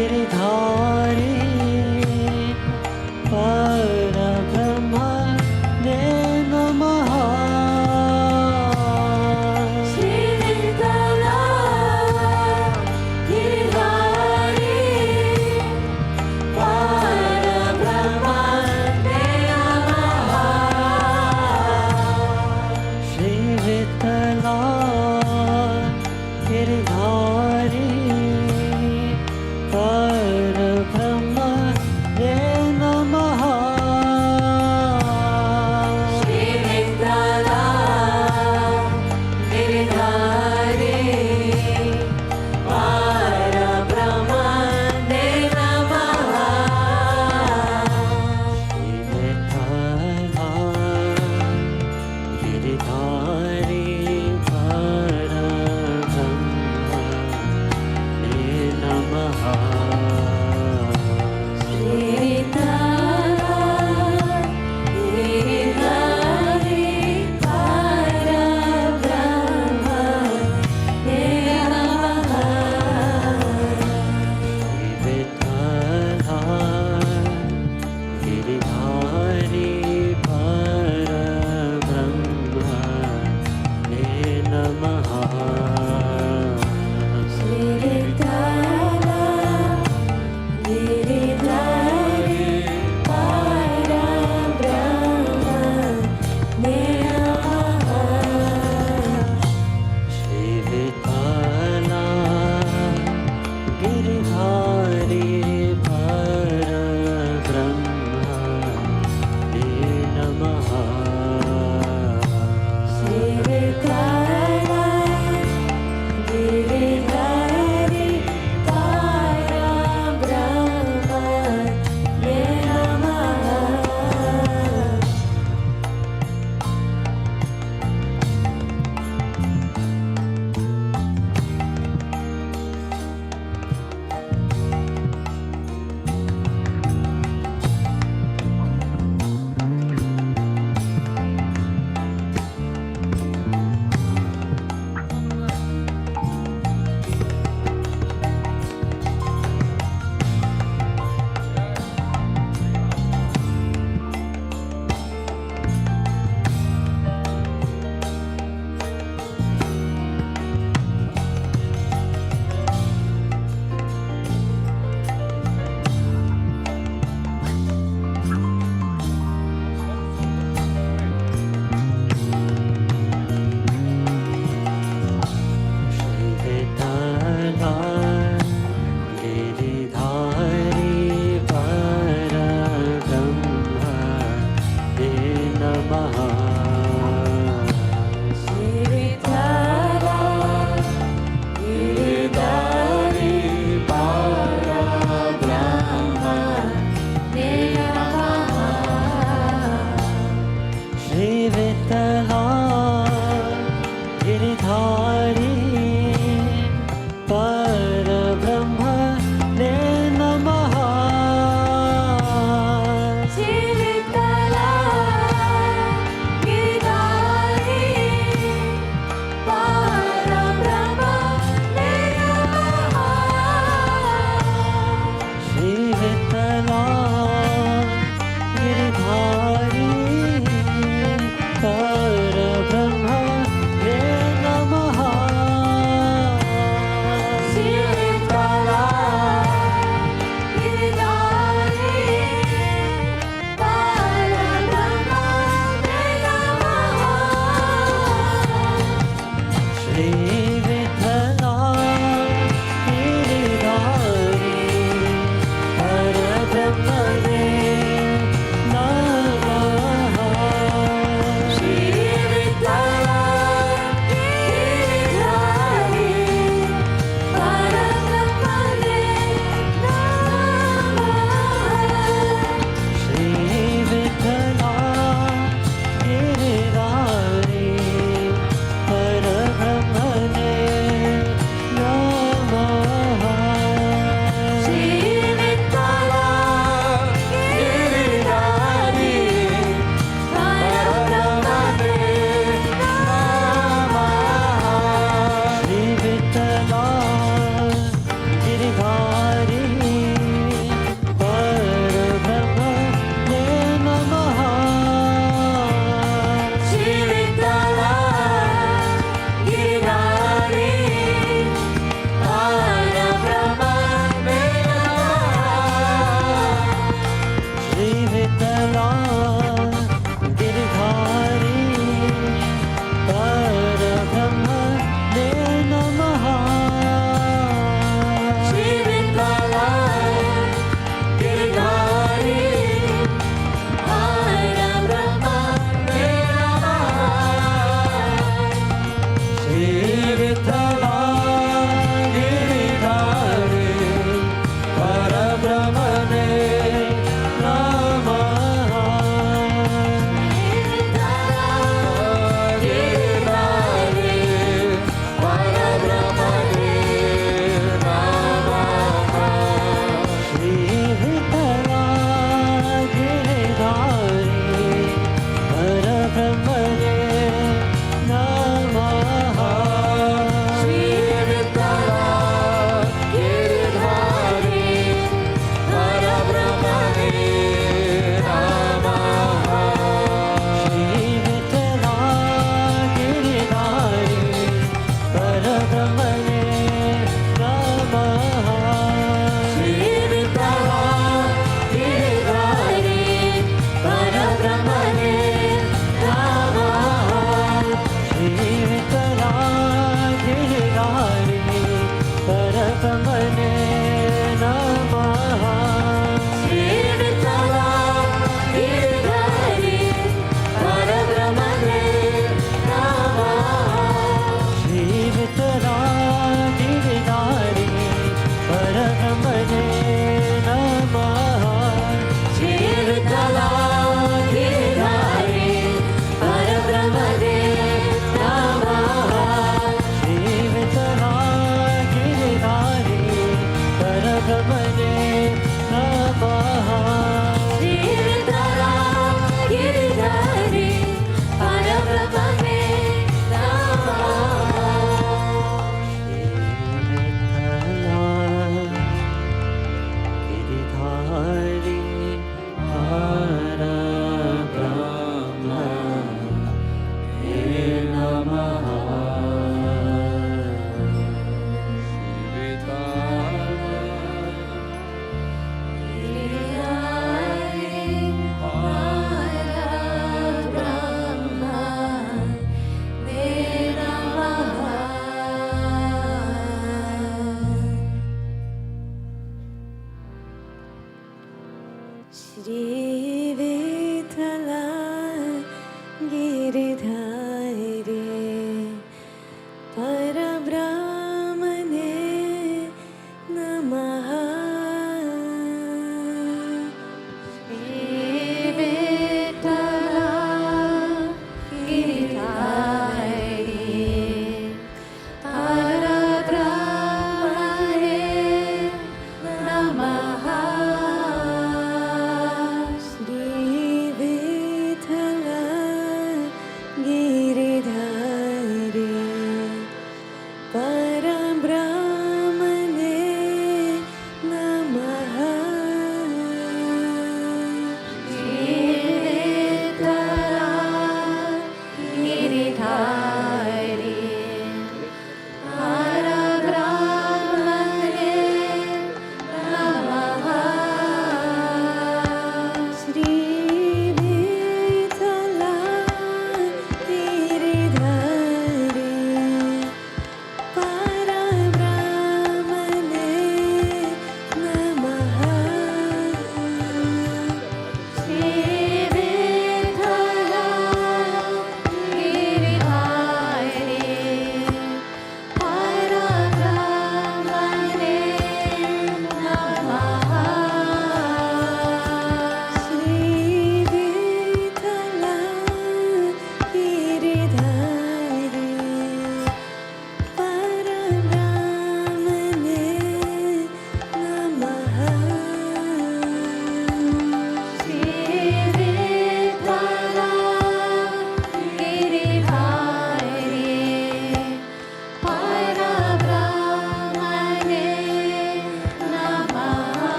Girdhari परब्रह्मणे नमः Shri Vitala Giridhari Parabrahmane Namaha Shri Vitala Giridhari Shri Vithala Giridhare Parabrahmane Namaha.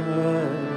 good.